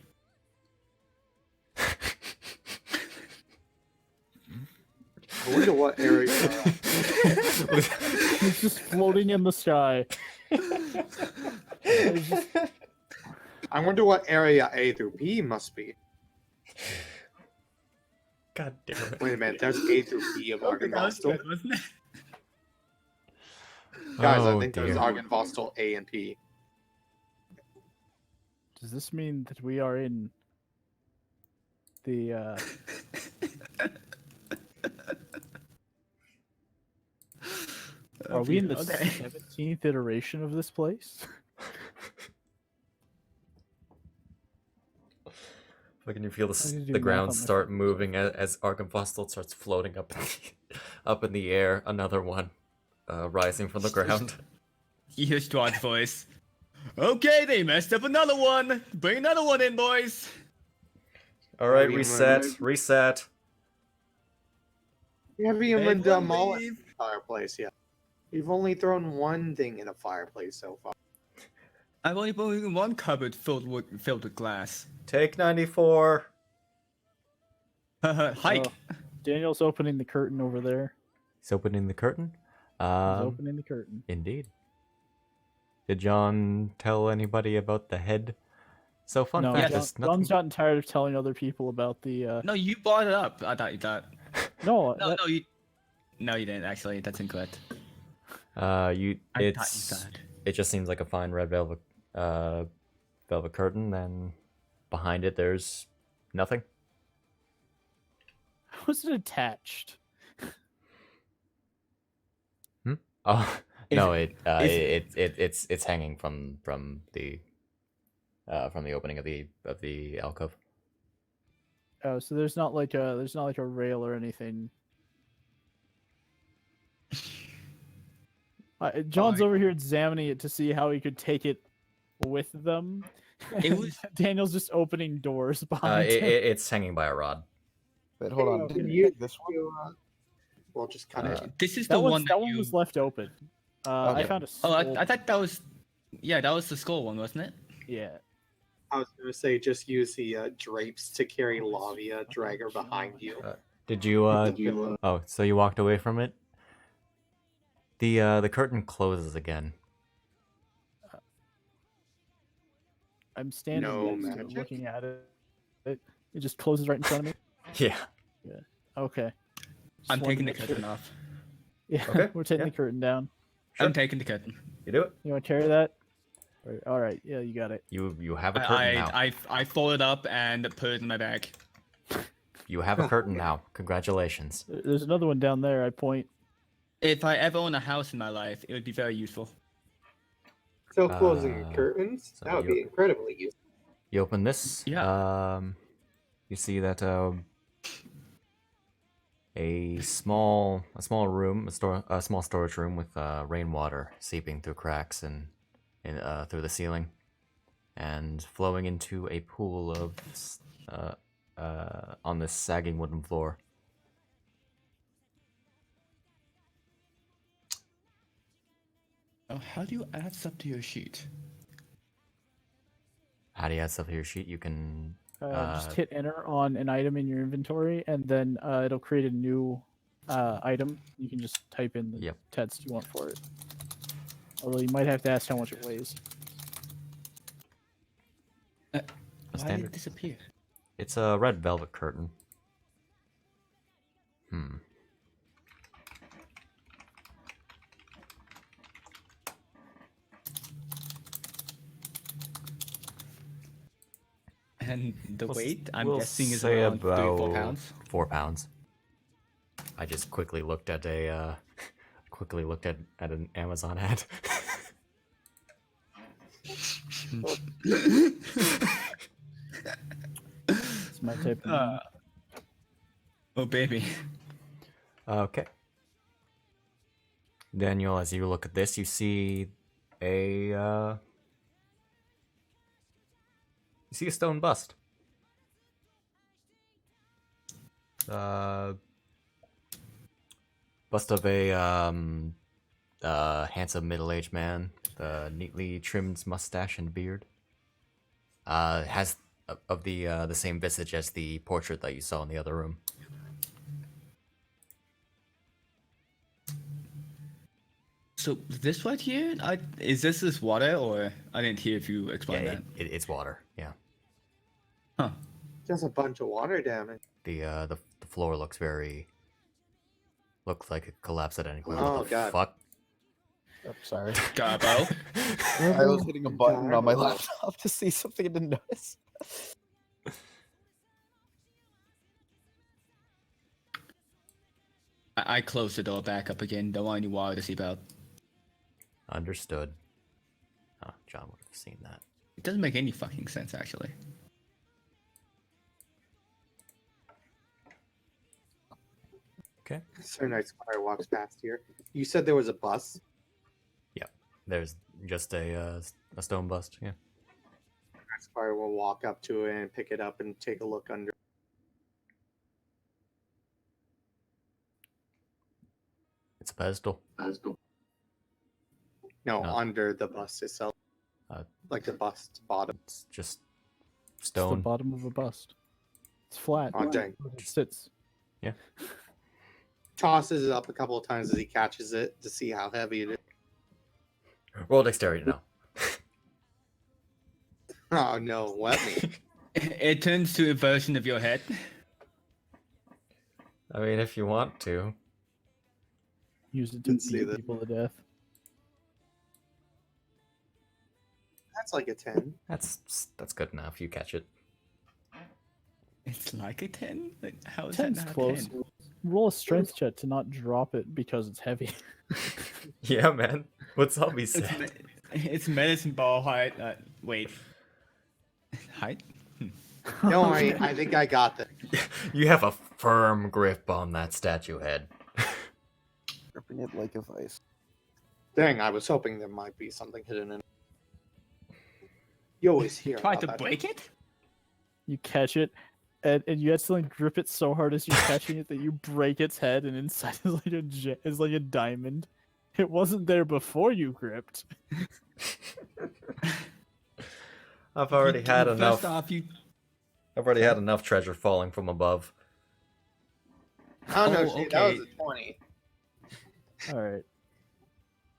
Speaker 5: I wonder what area.
Speaker 4: He's just floating in the sky. He's just-
Speaker 5: I wonder what area A through B must be.
Speaker 1: God damn it.
Speaker 5: Wait a minute, there's A through B of Argynvostal.
Speaker 2: wasn't it?
Speaker 5: Guys, I
Speaker 1: Oh,
Speaker 5: think there's
Speaker 1: dear.
Speaker 5: Argynvostal A and P.
Speaker 4: Does this mean that we are in the are we in the
Speaker 2: Okay.
Speaker 4: 17th iteration of this place?
Speaker 1: Can you feel
Speaker 4: I need to do
Speaker 1: the
Speaker 4: math
Speaker 1: ground
Speaker 4: on my
Speaker 1: start
Speaker 4: phone.
Speaker 1: moving as Argynvostal starts floating up in the air? Another one rising from the ground.
Speaker 2: You hear Strahd's voice. Okay, they messed up another one. Bring another one in, boys.
Speaker 1: All right,
Speaker 5: Maybe
Speaker 1: reset.
Speaker 5: We haven't even
Speaker 2: Everyone
Speaker 5: demolished
Speaker 2: leave.
Speaker 5: the fireplace yet. We've only thrown one thing in a fireplace so far.
Speaker 2: I've only broken one cupboard filled with glass.
Speaker 1: Take 94.
Speaker 2: Hike.
Speaker 4: Oh, Daniel's opening the curtain over there.
Speaker 1: He's opening the curtain.
Speaker 4: He's opening the curtain.
Speaker 1: Indeed. Did John tell anybody about the head? So fun
Speaker 4: No,
Speaker 1: fact
Speaker 2: John-
Speaker 1: is nothing.
Speaker 4: John's gotten tired of telling other people about the.
Speaker 2: No, you brought it up. I thought you thought.
Speaker 4: No,
Speaker 2: No,
Speaker 4: that-
Speaker 2: no, you. No, you didn't. Actually, that's incorrect.
Speaker 1: You
Speaker 2: I thought you
Speaker 1: it's
Speaker 2: thought.
Speaker 1: it just seems like a fine red velvet velvet curtain, and behind it there's nothing.
Speaker 4: how was it attached?
Speaker 1: Oh
Speaker 2: Is
Speaker 1: no,
Speaker 2: it-
Speaker 1: it's hanging from the opening of the alcove.
Speaker 4: Oh, so there's not like a rail or anything. John's over here examining it to see how he could take it with them.
Speaker 2: It
Speaker 4: and
Speaker 2: was-
Speaker 4: Daniel's just opening doors
Speaker 1: Uh,
Speaker 4: behind him.
Speaker 1: it's hanging by a rod.
Speaker 3: Wait, hold on.
Speaker 5: Can
Speaker 3: Didn't
Speaker 5: you
Speaker 3: you pick this one?
Speaker 5: Well, just kind of.
Speaker 2: This is
Speaker 4: That
Speaker 2: the
Speaker 4: one,
Speaker 2: one
Speaker 4: that one
Speaker 2: you.
Speaker 4: was left open. I
Speaker 3: Okay.
Speaker 4: found a
Speaker 2: Oh,
Speaker 4: skull.
Speaker 2: I thought that was. Yeah, that was the skull one, wasn't it?
Speaker 4: Yeah.
Speaker 5: I was gonna say just use the drapes to carry Lavia, drag her behind you.
Speaker 1: Did you? Oh, so you walked away from it? The curtain closes again.
Speaker 4: I'm standing
Speaker 5: No
Speaker 4: next to it,
Speaker 5: magic?
Speaker 4: looking at it. It just closes right in front of me.
Speaker 1: Yeah.
Speaker 4: Okay.
Speaker 2: I'm
Speaker 4: Just wanted to
Speaker 2: taking the
Speaker 4: make sure.
Speaker 2: curtain off.
Speaker 4: Yeah,
Speaker 1: Okay,
Speaker 4: we're taking
Speaker 1: yeah.
Speaker 4: the curtain down.
Speaker 1: Sure.
Speaker 2: I'm taking the curtain.
Speaker 1: You do it.
Speaker 4: You want to carry that? All right. Yeah, you got it.
Speaker 1: You have a curtain now.
Speaker 2: I fold it up and put it in my bag.
Speaker 1: You have a curtain now. Congratulations.
Speaker 4: There's another one down there. I point.
Speaker 2: If I ever own a house in my life, it would be very useful.
Speaker 5: So closing
Speaker 1: Uh,
Speaker 5: curtains?
Speaker 1: so
Speaker 5: That would
Speaker 1: you-
Speaker 5: be incredibly useful.
Speaker 1: You open this.
Speaker 2: Yeah.
Speaker 1: You see that a small room, a small storage room with rainwater seeping through cracks and through the ceiling, and flowing into a pool of on this sagging wooden floor.
Speaker 2: Oh, how do you add stuff to your sheet?
Speaker 1: How do you add stuff to your sheet? You can
Speaker 4: Just hit enter on an item in your inventory, and then it'll create a new item. You can just type in the
Speaker 1: Yep.
Speaker 4: text you want for it. Although you might have to ask how much it weighs.
Speaker 2: Why did
Speaker 1: standard.
Speaker 2: it disappear?
Speaker 1: It's a red velvet curtain.
Speaker 2: And the
Speaker 1: We'll
Speaker 2: weight, I'm
Speaker 1: we'll
Speaker 2: guessing, is
Speaker 1: say
Speaker 2: around 3 or 4
Speaker 1: about
Speaker 2: pounds.
Speaker 1: 4 pounds. I just quickly looked at an Amazon ad.
Speaker 4: It's my type of name.
Speaker 2: Oh, baby.
Speaker 1: Okay. Daniel, as you look at this, you see a stone bust. Bust of a handsome middle-aged man, neatly trimmed mustache and beard. Has of the same visage as the portrait that you saw in the other room.
Speaker 2: So this right here, is this water, or I didn't hear if you
Speaker 1: Yeah,
Speaker 2: explained that.
Speaker 1: it's water. Yeah.
Speaker 2: Huh.
Speaker 5: Just a bunch of water damage.
Speaker 1: The floor looks like it collapsed at any point.
Speaker 5: Oh,
Speaker 1: What the
Speaker 5: God.
Speaker 1: fuck?
Speaker 3: Oh, sorry.
Speaker 2: Garbo.
Speaker 3: I was hitting a button on my
Speaker 5: Garbo.
Speaker 3: laptop to see something I didn't notice.
Speaker 2: I closed the door back up again. Don't want any water to seep out.
Speaker 1: Understood. Oh, John would have seen that.
Speaker 2: It doesn't make any fucking sense, actually.
Speaker 1: Okay.
Speaker 5: Sir Night Squire walks past here. You said there was a bus.
Speaker 1: There's just a stone bust. Yeah.
Speaker 5: Night Squire will walk up to it and pick it up and take a look under.
Speaker 1: It's a pedestal.
Speaker 5: No,
Speaker 1: No.
Speaker 5: under the bust itself.
Speaker 1: Uh,
Speaker 5: Like the bust bottom.
Speaker 1: It's just
Speaker 4: It's the
Speaker 1: stone.
Speaker 4: bottom of a bust. It's flat.
Speaker 5: Oh, dang.
Speaker 4: It sits.
Speaker 5: Tosses it up a couple of times as he catches it to see how heavy it is.
Speaker 1: Roll dexterity now.
Speaker 5: Oh no, let me.
Speaker 2: It turns to a version of your head.
Speaker 1: I mean, if you want to.
Speaker 4: Use it to
Speaker 5: Let's see
Speaker 4: beat
Speaker 5: that.
Speaker 4: people to death.
Speaker 5: That's like a 10.
Speaker 1: That's good enough. You catch it.
Speaker 2: It's like a 10? Like, how is that
Speaker 4: 10's
Speaker 2: not
Speaker 4: close.
Speaker 2: a 10?
Speaker 4: Roll a strength check to not drop it because it's heavy.
Speaker 1: Yeah, man. What's Zombie
Speaker 2: It's,
Speaker 1: say?
Speaker 2: it's medicine ball height. Wait. Height?
Speaker 5: No, I think I got that.
Speaker 1: You have a firm grip on that statue head.
Speaker 3: Gripping it like a vice.
Speaker 5: Dang, I was hoping there might be something hidden in it. You always hear
Speaker 2: Try
Speaker 5: about
Speaker 2: to
Speaker 5: that.
Speaker 2: break it?
Speaker 4: You catch it, and you accidentally grip it so hard as you're catching it that you break its head, and inside is like a diamond. It wasn't there before you gripped.
Speaker 1: I've already had enough.
Speaker 2: First off, you.
Speaker 1: I've already had enough treasure falling from above.
Speaker 5: Oh no,
Speaker 2: Oh,
Speaker 5: Shade, that was
Speaker 2: okay.
Speaker 5: a 20.
Speaker 4: All right.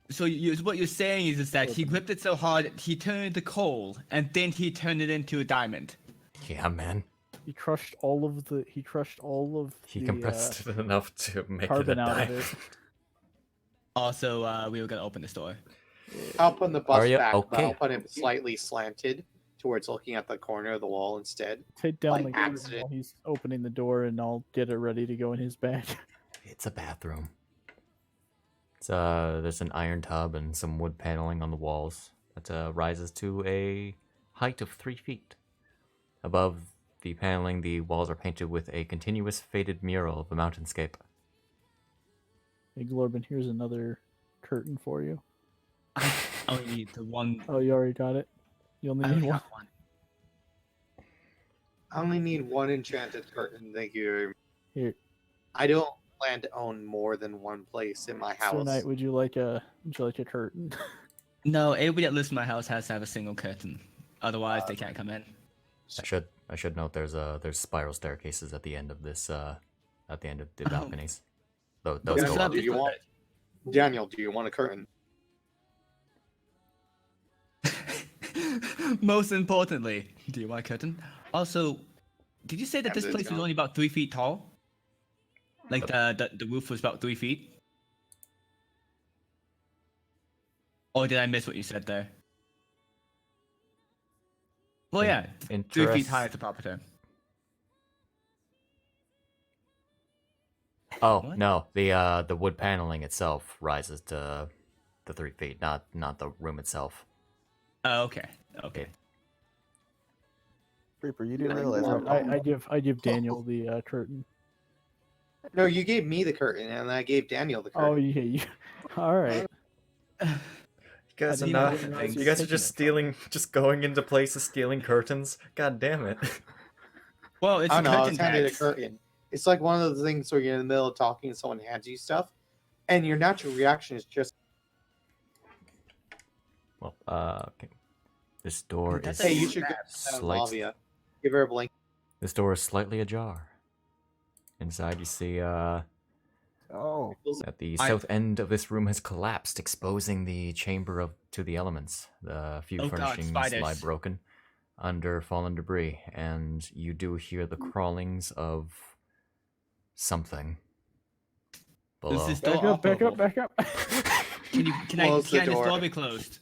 Speaker 2: So what you're saying is that he gripped it so hard he turned it to coal, and then he turned it into a diamond.
Speaker 1: Yeah, man.
Speaker 4: He crushed all of the. He crushed all of
Speaker 1: He
Speaker 4: the
Speaker 1: compressed it enough to make it a
Speaker 4: carbon out of
Speaker 1: diamond.
Speaker 4: it.
Speaker 2: Also, we were gonna open the store.
Speaker 5: I'll put the
Speaker 1: Are
Speaker 5: bus
Speaker 1: ya?
Speaker 5: back, but
Speaker 1: Okay.
Speaker 5: I'll put it slightly slanted towards looking at the corner of the wall instead.
Speaker 4: Take down
Speaker 5: Like
Speaker 4: the curtain
Speaker 5: accident.
Speaker 4: while he's opening the door, and I'll get it ready to go in his bag.
Speaker 1: It's a bathroom. There's an iron tub and some wood paneling on the walls that rises to a height of 3 feet. Above the paneling, the walls are painted with a continuous faded mural of a mountainscape.
Speaker 4: Hey, Glorbin, here's another curtain for you.
Speaker 2: I only need the one.
Speaker 4: Oh, you already got it? You only
Speaker 2: I
Speaker 4: need
Speaker 2: only
Speaker 4: one?
Speaker 2: got one.
Speaker 5: I only need one enchanted curtain, thank you very much.
Speaker 4: Here.
Speaker 5: I don't plan to own more than one place in my
Speaker 4: Sir
Speaker 5: house.
Speaker 4: Knight, would you like a curtain?
Speaker 2: No, everybody that lives in my house has to have a single curtain. Otherwise, they can't come in.
Speaker 1: I should note there's spiral staircases at the end of this at the end of the
Speaker 2: Oh.
Speaker 1: balconies. Those
Speaker 2: But
Speaker 1: go
Speaker 2: we still
Speaker 1: up.
Speaker 2: have
Speaker 5: Do you
Speaker 2: this
Speaker 5: want- Daniel, do you want a curtain?
Speaker 2: one. Most importantly, do you want a curtain? Also, did you say that
Speaker 5: Yeah,
Speaker 2: this
Speaker 5: but
Speaker 2: place
Speaker 5: it's
Speaker 2: was
Speaker 5: not-
Speaker 2: only about 3 feet tall? Like the roof was about 3 feet? Or did I miss what you said there? Well,
Speaker 1: In-
Speaker 2: yeah, 3 feet
Speaker 1: interest-
Speaker 2: high is the proper term.
Speaker 1: Oh
Speaker 2: What?
Speaker 1: no, the wood paneling itself rises to the 3 feet, not the room itself.
Speaker 2: Oh, okay. Okay.
Speaker 3: Reaper, you do
Speaker 5: Yeah,
Speaker 3: realize
Speaker 5: you
Speaker 3: how
Speaker 5: are.
Speaker 4: I give Daniel the curtain.
Speaker 5: No, you gave me the curtain, and I gave Daniel the curtain.
Speaker 4: Oh yeah, you. All right.
Speaker 1: You guys
Speaker 4: I
Speaker 1: are
Speaker 4: didn't
Speaker 1: not.
Speaker 4: realize
Speaker 1: You
Speaker 4: you
Speaker 1: guys are
Speaker 4: taking
Speaker 1: just
Speaker 4: it from
Speaker 1: stealing, just going into places stealing curtains. God damn it!
Speaker 2: Well, it's
Speaker 5: I
Speaker 2: a
Speaker 5: don't know, I was
Speaker 2: curtain
Speaker 5: handed a
Speaker 2: tax.
Speaker 5: curtain. It's like one of the things where you're in the middle of talking and someone hands you stuff, and your natural reaction is just,
Speaker 1: Well, okay. This door
Speaker 2: That's
Speaker 1: is
Speaker 5: hey, you should go to
Speaker 1: slight-
Speaker 5: Lavia. Give her a blink.
Speaker 1: This door is slightly ajar. Inside, you see
Speaker 3: oh,
Speaker 1: that the
Speaker 2: I-
Speaker 1: south end of this room has collapsed, exposing the chamber to the elements. The few
Speaker 2: Oh God,
Speaker 1: furnishings lie
Speaker 2: spiders.
Speaker 1: broken under fallen debris, and you do hear the crawlings of something below.
Speaker 2: this
Speaker 4: Back
Speaker 2: door
Speaker 4: up! Back up!
Speaker 2: operable?
Speaker 4: Back up!
Speaker 2: Can
Speaker 5: Close the
Speaker 2: this
Speaker 5: door.
Speaker 2: door be closed?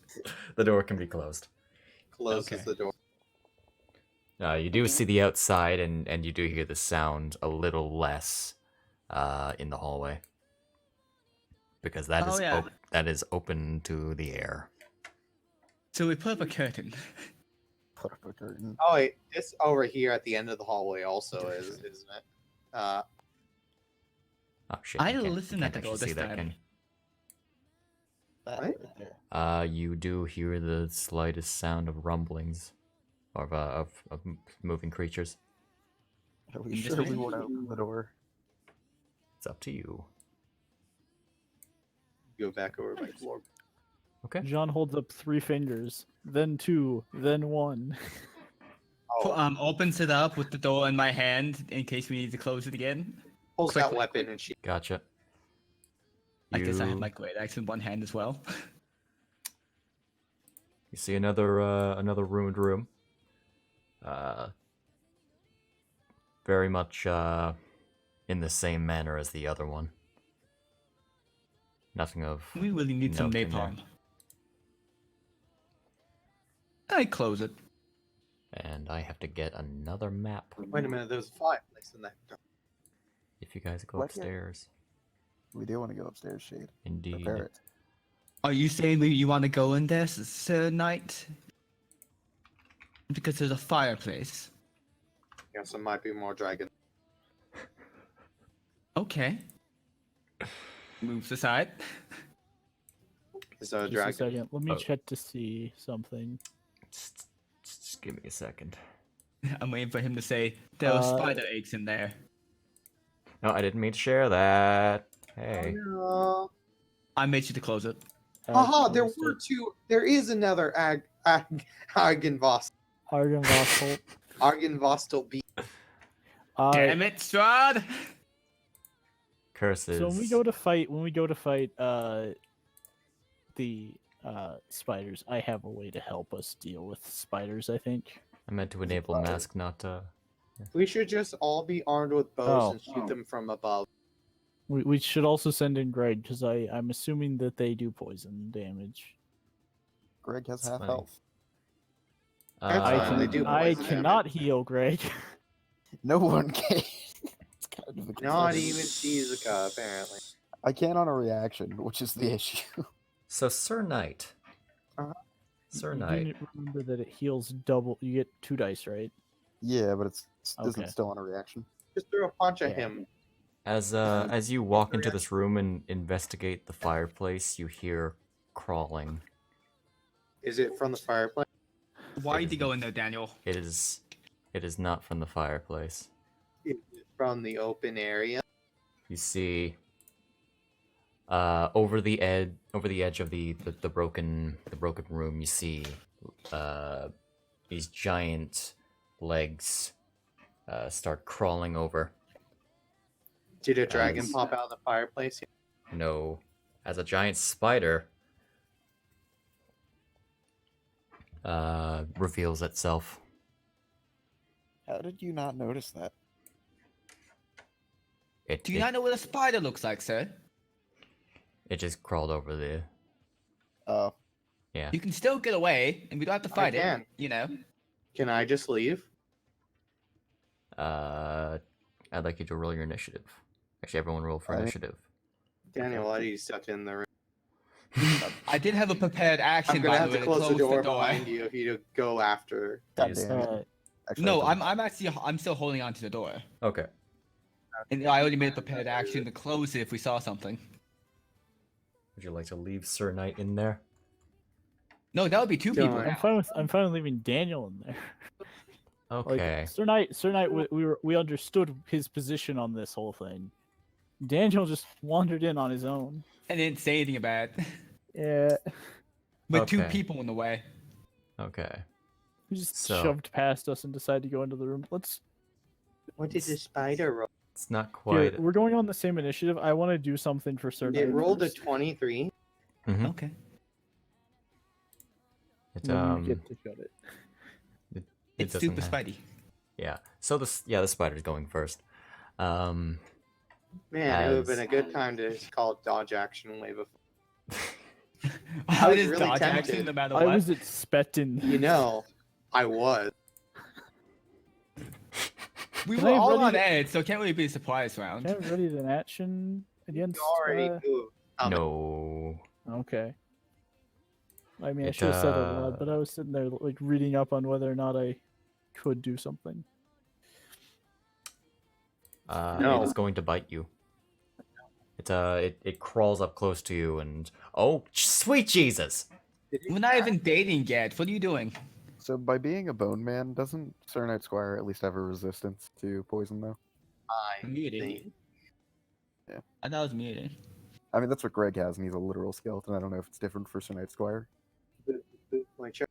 Speaker 1: The door can be closed.
Speaker 5: Closes
Speaker 2: Okay.
Speaker 5: the door.
Speaker 1: You do see the outside, and you do hear the sound a little less in the hallway. Because that
Speaker 2: Oh,
Speaker 1: is
Speaker 2: yeah.
Speaker 1: that is open to the air.
Speaker 2: So we put up a curtain.
Speaker 3: put up a curtain.
Speaker 5: Oh wait, this over here at the end of the hallway also is, isn't it?
Speaker 1: Oh shit!
Speaker 2: I
Speaker 1: you can't- you
Speaker 2: listened at
Speaker 1: can't
Speaker 2: the door
Speaker 1: actually see
Speaker 2: this
Speaker 1: that,
Speaker 2: time.
Speaker 1: can
Speaker 3: That
Speaker 5: Right?
Speaker 3: right there.
Speaker 1: you? You do hear the slightest sound of rumblings, of moving creatures.
Speaker 3: Are we
Speaker 2: In this
Speaker 3: sure we
Speaker 2: way?
Speaker 3: won't open the door?
Speaker 1: It's up to you.
Speaker 5: Go back over by floor.
Speaker 1: Okay.
Speaker 4: John holds up 3 fingers, then 2, then 1.
Speaker 5: Oh,
Speaker 2: Opens it up with the door in my hand in case we need to close it again.
Speaker 5: pulls that
Speaker 2: quickly.
Speaker 5: weapon and she.
Speaker 1: Gotcha.
Speaker 2: I guess I have
Speaker 1: You-
Speaker 2: my great axe in one hand as well.
Speaker 1: You see another ruined room. Very much in the same manner as the other one. Nothing of
Speaker 2: We really need some
Speaker 1: note in there.
Speaker 2: napalm. I close it.
Speaker 1: And I have to get another map.
Speaker 5: Wait a minute, there's a fireplace in there.
Speaker 1: If you guys go
Speaker 3: What? Yeah.
Speaker 1: upstairs.
Speaker 3: We do want to go upstairs, Shade.
Speaker 1: Indeed.
Speaker 3: Prepare it.
Speaker 2: Are you saying that you want to go in there, Sir Knight? Because there's a fireplace.
Speaker 5: Yes, there might be more dragon.
Speaker 2: Okay. Moves aside.
Speaker 5: Is there a
Speaker 4: Just a
Speaker 5: dragon?
Speaker 4: second. Let me
Speaker 1: Oh.
Speaker 4: check to see something.
Speaker 1: Just give me a second.
Speaker 2: I'm waiting for him to say there are
Speaker 4: Uh,
Speaker 2: spider eggs in there.
Speaker 1: No, I didn't mean to share that. Hey.
Speaker 5: No.
Speaker 2: I made you to close it.
Speaker 5: Haha, there
Speaker 4: closed
Speaker 5: were
Speaker 4: it.
Speaker 5: two. There is another Agenvoss.
Speaker 4: Argenvost.
Speaker 5: Argenvostel B.
Speaker 2: Damn it, Strahd!
Speaker 1: Curses.
Speaker 4: So when we go to fight the spiders, I have a way to help us deal with spiders, I think.
Speaker 1: I meant to enable mask, not
Speaker 5: We should just all be armed with bows and shoot them from above.
Speaker 4: We should also send in Greg, because I'm assuming that they do poison damage.
Speaker 3: Greg has
Speaker 1: It's
Speaker 3: half
Speaker 1: funny.
Speaker 3: health.
Speaker 5: That's fine, they do
Speaker 4: I
Speaker 5: poison
Speaker 4: cannot heal Greg.
Speaker 3: No one can. It's kind of a
Speaker 5: Not
Speaker 3: concern.
Speaker 5: even Shizuka, apparently.
Speaker 3: I can on a reaction, which is the issue.
Speaker 1: So Sir Knight.
Speaker 5: Uh-huh.
Speaker 1: Sir
Speaker 4: You do
Speaker 1: Knight.
Speaker 4: need to remember that it heals double. You get 2 dice, right?
Speaker 3: Yeah, but it's
Speaker 4: Okay.
Speaker 3: isn't still on a reaction.
Speaker 5: Just throw a punch at
Speaker 4: Yeah.
Speaker 5: him.
Speaker 1: As you walk into this room and investigate the fireplace, you hear crawling.
Speaker 5: Is it from the fireplace?
Speaker 2: Why did you go in there, Daniel?
Speaker 1: It is not from the fireplace.
Speaker 5: Is it from the open area?
Speaker 1: You see over the edge of the broken room, you see these giant legs start crawling over.
Speaker 5: Did a dragon
Speaker 1: As-
Speaker 5: pop out of the fireplace?
Speaker 1: No, as a giant spider reveals itself.
Speaker 3: How did you not notice that?
Speaker 2: Do you not know what a spider looks like, sir?
Speaker 1: It just crawled over the.
Speaker 3: Oh,
Speaker 1: Yeah.
Speaker 2: You can still get away, and we don't have to
Speaker 5: I
Speaker 2: fight it.
Speaker 5: can.
Speaker 2: You know.
Speaker 5: Can I just leave?
Speaker 1: I'd like you to roll your initiative. Actually, everyone roll for
Speaker 3: Alright.
Speaker 1: initiative.
Speaker 5: Daniel, why do you step in the room?
Speaker 2: I did have a prepared action.
Speaker 5: I'm gonna
Speaker 2: by
Speaker 5: have
Speaker 2: the
Speaker 5: to
Speaker 2: way,
Speaker 5: close the door behind you if you go after.
Speaker 3: God
Speaker 1: Yes.
Speaker 3: damn it.
Speaker 4: Uh,
Speaker 3: Actually,
Speaker 2: No,
Speaker 3: I don't-
Speaker 2: I'm still holding on to the door,
Speaker 1: Okay.
Speaker 2: and I already made a prepared action to close it if we saw something.
Speaker 1: Would you like to leave Sir Knight in there?
Speaker 2: No, that would be 2 people.
Speaker 5: Don't.
Speaker 4: I'm fine with leaving Daniel in there.
Speaker 1: Okay.
Speaker 4: Like, Sir Knight, we understood his position on this whole thing. Daniel just wandered in on his own.
Speaker 2: And didn't say anything about it.
Speaker 4: Yeah,
Speaker 2: With 2
Speaker 1: Okay.
Speaker 2: people in the way.
Speaker 1: Okay.
Speaker 4: he just
Speaker 1: So-
Speaker 4: shoved past us and decided to go into the room.
Speaker 5: What did the spider roll?
Speaker 1: It's not
Speaker 4: Here,
Speaker 1: quite.
Speaker 4: we're going on the same initiative. I want to do something for Sir Knight.
Speaker 5: It rolled a
Speaker 4: first,
Speaker 5: 23.
Speaker 1: Mhm.
Speaker 2: Okay.
Speaker 1: It,
Speaker 4: and then you get to shut it.
Speaker 1: it
Speaker 2: It's
Speaker 1: doesn't
Speaker 2: super
Speaker 1: have-
Speaker 2: Spidey.
Speaker 1: Yeah. So the spider's going first.
Speaker 5: Man, it would have been
Speaker 1: As-
Speaker 5: a good time to call it dodge action way before.
Speaker 2: I
Speaker 5: was
Speaker 2: was
Speaker 5: really
Speaker 2: dodge
Speaker 5: tempted.
Speaker 2: action no matter
Speaker 4: I
Speaker 2: what.
Speaker 4: was expecting.
Speaker 5: You know, I was.
Speaker 2: We
Speaker 4: Can
Speaker 2: were
Speaker 4: I
Speaker 2: all
Speaker 4: ready
Speaker 2: on
Speaker 4: to-
Speaker 2: edge, so it can't really be a surprise round.
Speaker 4: Can I ready an action against?
Speaker 5: Already moved.
Speaker 1: No.
Speaker 4: Okay. I mean, I
Speaker 1: It,
Speaker 4: should have said it loud, but I was sitting there like reading up on whether or not I could do something.
Speaker 5: No.
Speaker 1: It is going to bite you. It crawls up close to you and sweet Jesus!
Speaker 2: We're not even dating yet. What are you doing?
Speaker 3: So by being a bone man, doesn't Sir Knight Squire at least have a resistance to poison though?
Speaker 5: I
Speaker 2: Muting.
Speaker 5: think.
Speaker 2: I thought it was muting.
Speaker 3: I mean that's what Greg has, and he's a literal skeleton. I don't know if it's different for Sir Knight Squire.
Speaker 5: Like, sure.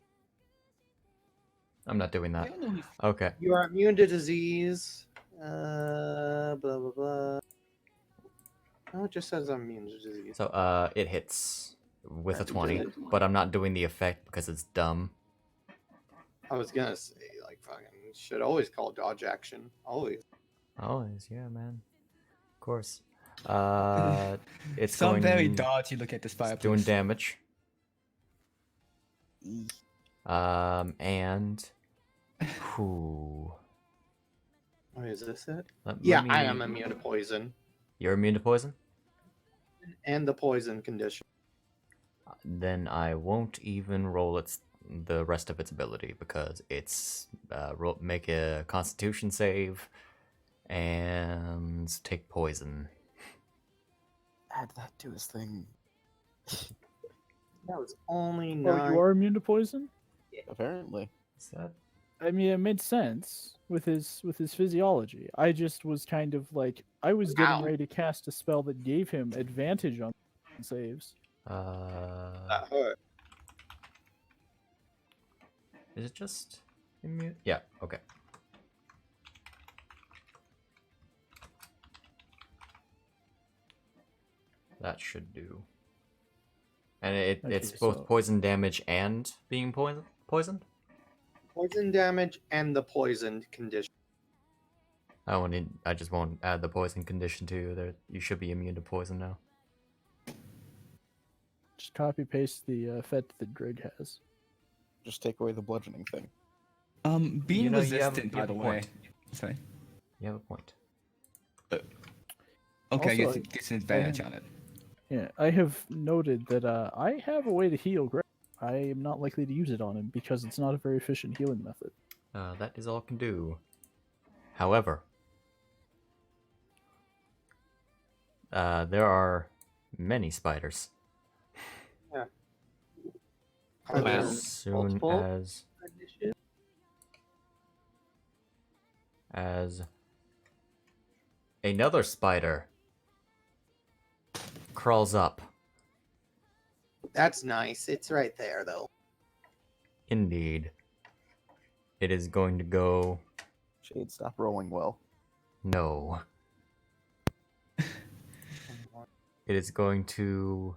Speaker 1: I'm not doing
Speaker 2: I
Speaker 1: that.
Speaker 2: don't know.
Speaker 1: Okay.
Speaker 5: You are immune to disease. Blah blah blah. No, it just says I'm immune to disease.
Speaker 1: So it hits with a
Speaker 5: Alright,
Speaker 1: 20,
Speaker 5: good.
Speaker 1: but I'm not doing the effect because it's dumb.
Speaker 5: I was gonna say, like, fucking, should always call dodge action. Always.
Speaker 1: Always, yeah, man. Of course. It's
Speaker 2: Some
Speaker 1: going
Speaker 2: very dodgy look at this
Speaker 1: it's
Speaker 2: fireplace.
Speaker 1: doing damage. And whew,
Speaker 5: Oh, is this it?
Speaker 1: let
Speaker 5: Yeah,
Speaker 1: me-
Speaker 5: I am immune to poison
Speaker 1: You're immune to poison?
Speaker 5: and the poison condition.
Speaker 1: Then I won't even roll the rest of its ability because it's make a Constitution save and take poison.
Speaker 3: Add that to his thing.
Speaker 5: That was only
Speaker 4: Oh,
Speaker 5: 9.
Speaker 4: you are immune to poison?
Speaker 3: Apparently.
Speaker 1: Is that?
Speaker 4: I mean, it made sense with his physiology. I just was kind of like I was getting
Speaker 5: Ow.
Speaker 4: ready to cast a spell that gave him advantage on saves.
Speaker 5: That hurt.
Speaker 1: Is it just? Immune? Yeah, okay. That should do. And it's
Speaker 4: Okay,
Speaker 1: both
Speaker 4: so-
Speaker 1: poison damage and being poisoned?
Speaker 5: Poison damage and the poisoned condition.
Speaker 1: I just won't add the poison condition to you. There, you should be immune to poison now.
Speaker 4: Just copy paste the effect that Greg has.
Speaker 3: Just take away the bludgeoning thing.
Speaker 2: Being
Speaker 1: You know, you
Speaker 2: resistant,
Speaker 1: have
Speaker 2: by
Speaker 1: a
Speaker 2: the way.
Speaker 1: point.
Speaker 2: Sorry.
Speaker 1: You have a point.
Speaker 2: Okay,
Speaker 4: Also,
Speaker 2: I guess it gets an advantage on it.
Speaker 4: Yeah, I have noted that I have a way to heal Greg. I am not likely to use it on him because it's not a very efficient healing method.
Speaker 1: That is all it can do. However, there are many spiders.
Speaker 5: Are there
Speaker 1: As soon
Speaker 5: multiple initiatives?
Speaker 1: as another spider crawls up.
Speaker 5: That's nice. It's right there, though.
Speaker 1: Indeed. It is going to go.
Speaker 3: Shade, stop rolling well.
Speaker 1: No. It is going to.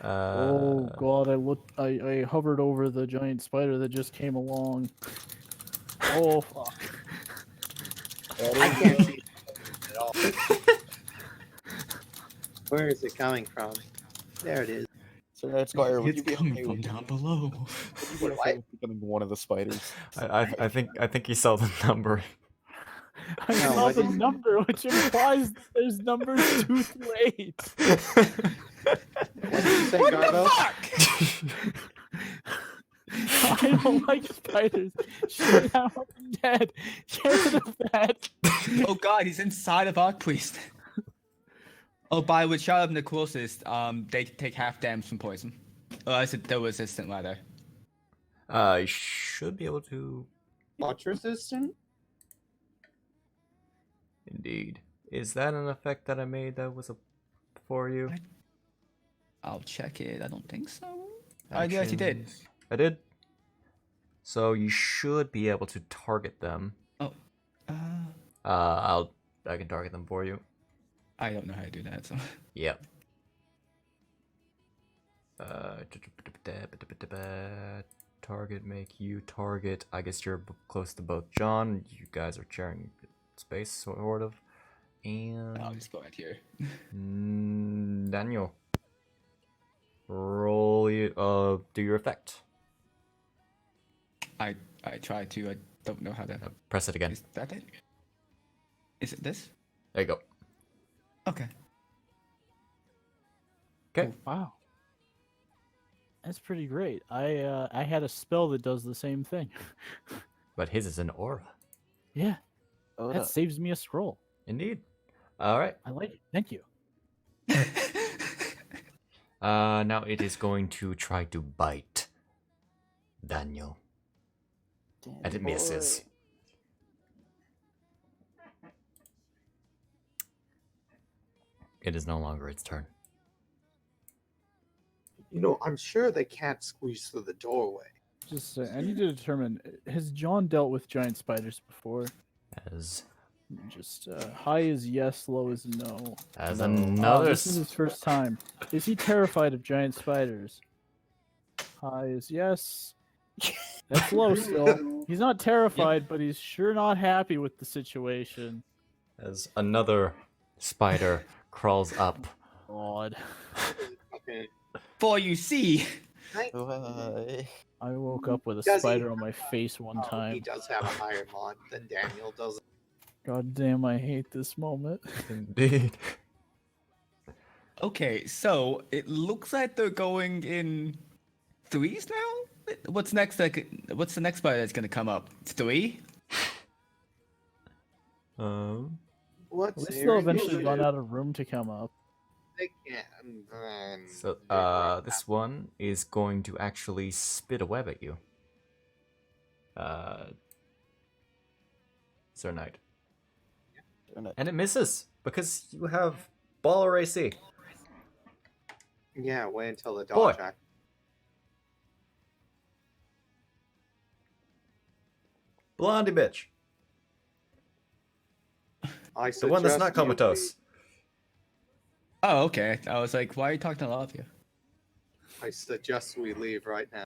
Speaker 4: Oh god, I hovered over the giant spider that just came along. Oh fuck.
Speaker 5: I can't see it at all. Where is it coming from? There it is.
Speaker 3: Sir Esquire, would
Speaker 2: It's
Speaker 3: you be
Speaker 2: coming
Speaker 3: okay
Speaker 2: from
Speaker 3: with,
Speaker 2: down below.
Speaker 3: would you be okay with becoming one of the spiders?
Speaker 1: I think you saw the number.
Speaker 4: I
Speaker 5: No,
Speaker 4: saw
Speaker 5: what
Speaker 4: the
Speaker 5: did-
Speaker 4: number, which implies there's numbers 2 through 8.
Speaker 5: What did you say, Garbo?
Speaker 4: I don't like spiders. Shit, I'm dead. Get rid of that.
Speaker 2: Oh god, he's inside of Archpriest. Oh, by which shout out the closest, they take half damage from poison. Oh, I said they're resistant rather.
Speaker 1: I should be able to.
Speaker 5: Much resistant?
Speaker 1: Indeed. Is that an effect that I made that was for you?
Speaker 2: I'll check it. I don't think so. I guess you did.
Speaker 1: Actions. I did. So you should be able to target them.
Speaker 2: Oh.
Speaker 1: I can target them for you.
Speaker 2: I don't know how to do that, so.
Speaker 1: Yep. Target, make you target. I guess you're close to both John. You guys are sharing space, sort of. And
Speaker 2: I'll just go right here.
Speaker 1: Daniel, roll you. Do your effect.
Speaker 2: I try to. I don't know how to.
Speaker 1: Press it again.
Speaker 2: Is that it? Is it this?
Speaker 1: There you go.
Speaker 2: Okay.
Speaker 1: Okay.
Speaker 4: Oh, wow. That's pretty great. I had a spell that does the same thing.
Speaker 1: But his is an aura.
Speaker 4: Yeah,
Speaker 3: Oh,
Speaker 4: that saves me a scroll.
Speaker 1: Indeed. All right.
Speaker 4: I like it. Thank you.
Speaker 1: Now it is going to try to bite Daniel, and it misses. It is no longer its turn.
Speaker 5: You know, I'm sure they can't squeeze through the doorway.
Speaker 4: Just I need to determine, has John dealt with giant spiders before?
Speaker 1: As
Speaker 4: Just high is yes, low is no.
Speaker 1: as
Speaker 4: Oh,
Speaker 1: another
Speaker 4: this is his first time. Is he terrified of giant spiders? High is yes. That's low still. He's not terrified, but he's sure not happy with the situation.
Speaker 1: as another spider crawls up.
Speaker 4: God.
Speaker 5: Okay.
Speaker 2: For you see.
Speaker 4: I woke up with a
Speaker 5: Does he-
Speaker 4: spider on my face one
Speaker 5: Oh, he
Speaker 4: time.
Speaker 5: does have a higher mod than Daniel does.
Speaker 4: God damn, I hate this moment.
Speaker 1: Indeed.
Speaker 2: Okay, so it looks like they're going in threes now. What's next? Like, what's the next spider that's gonna come up? It's 3.
Speaker 5: What's
Speaker 4: At least they'll eventually run out of room to come up.
Speaker 5: They can.
Speaker 1: So this one is going to actually spit a web at you. Sir Knight. And it misses because you have baller AC.
Speaker 5: Yeah, wait until the
Speaker 1: Boy.
Speaker 5: dodge act.
Speaker 1: Blondie bitch.
Speaker 5: I
Speaker 1: The one that's not
Speaker 5: suggest you
Speaker 1: comatose.
Speaker 2: Oh, okay. I was like, why are you talking to all of you?
Speaker 5: I suggest we leave right now.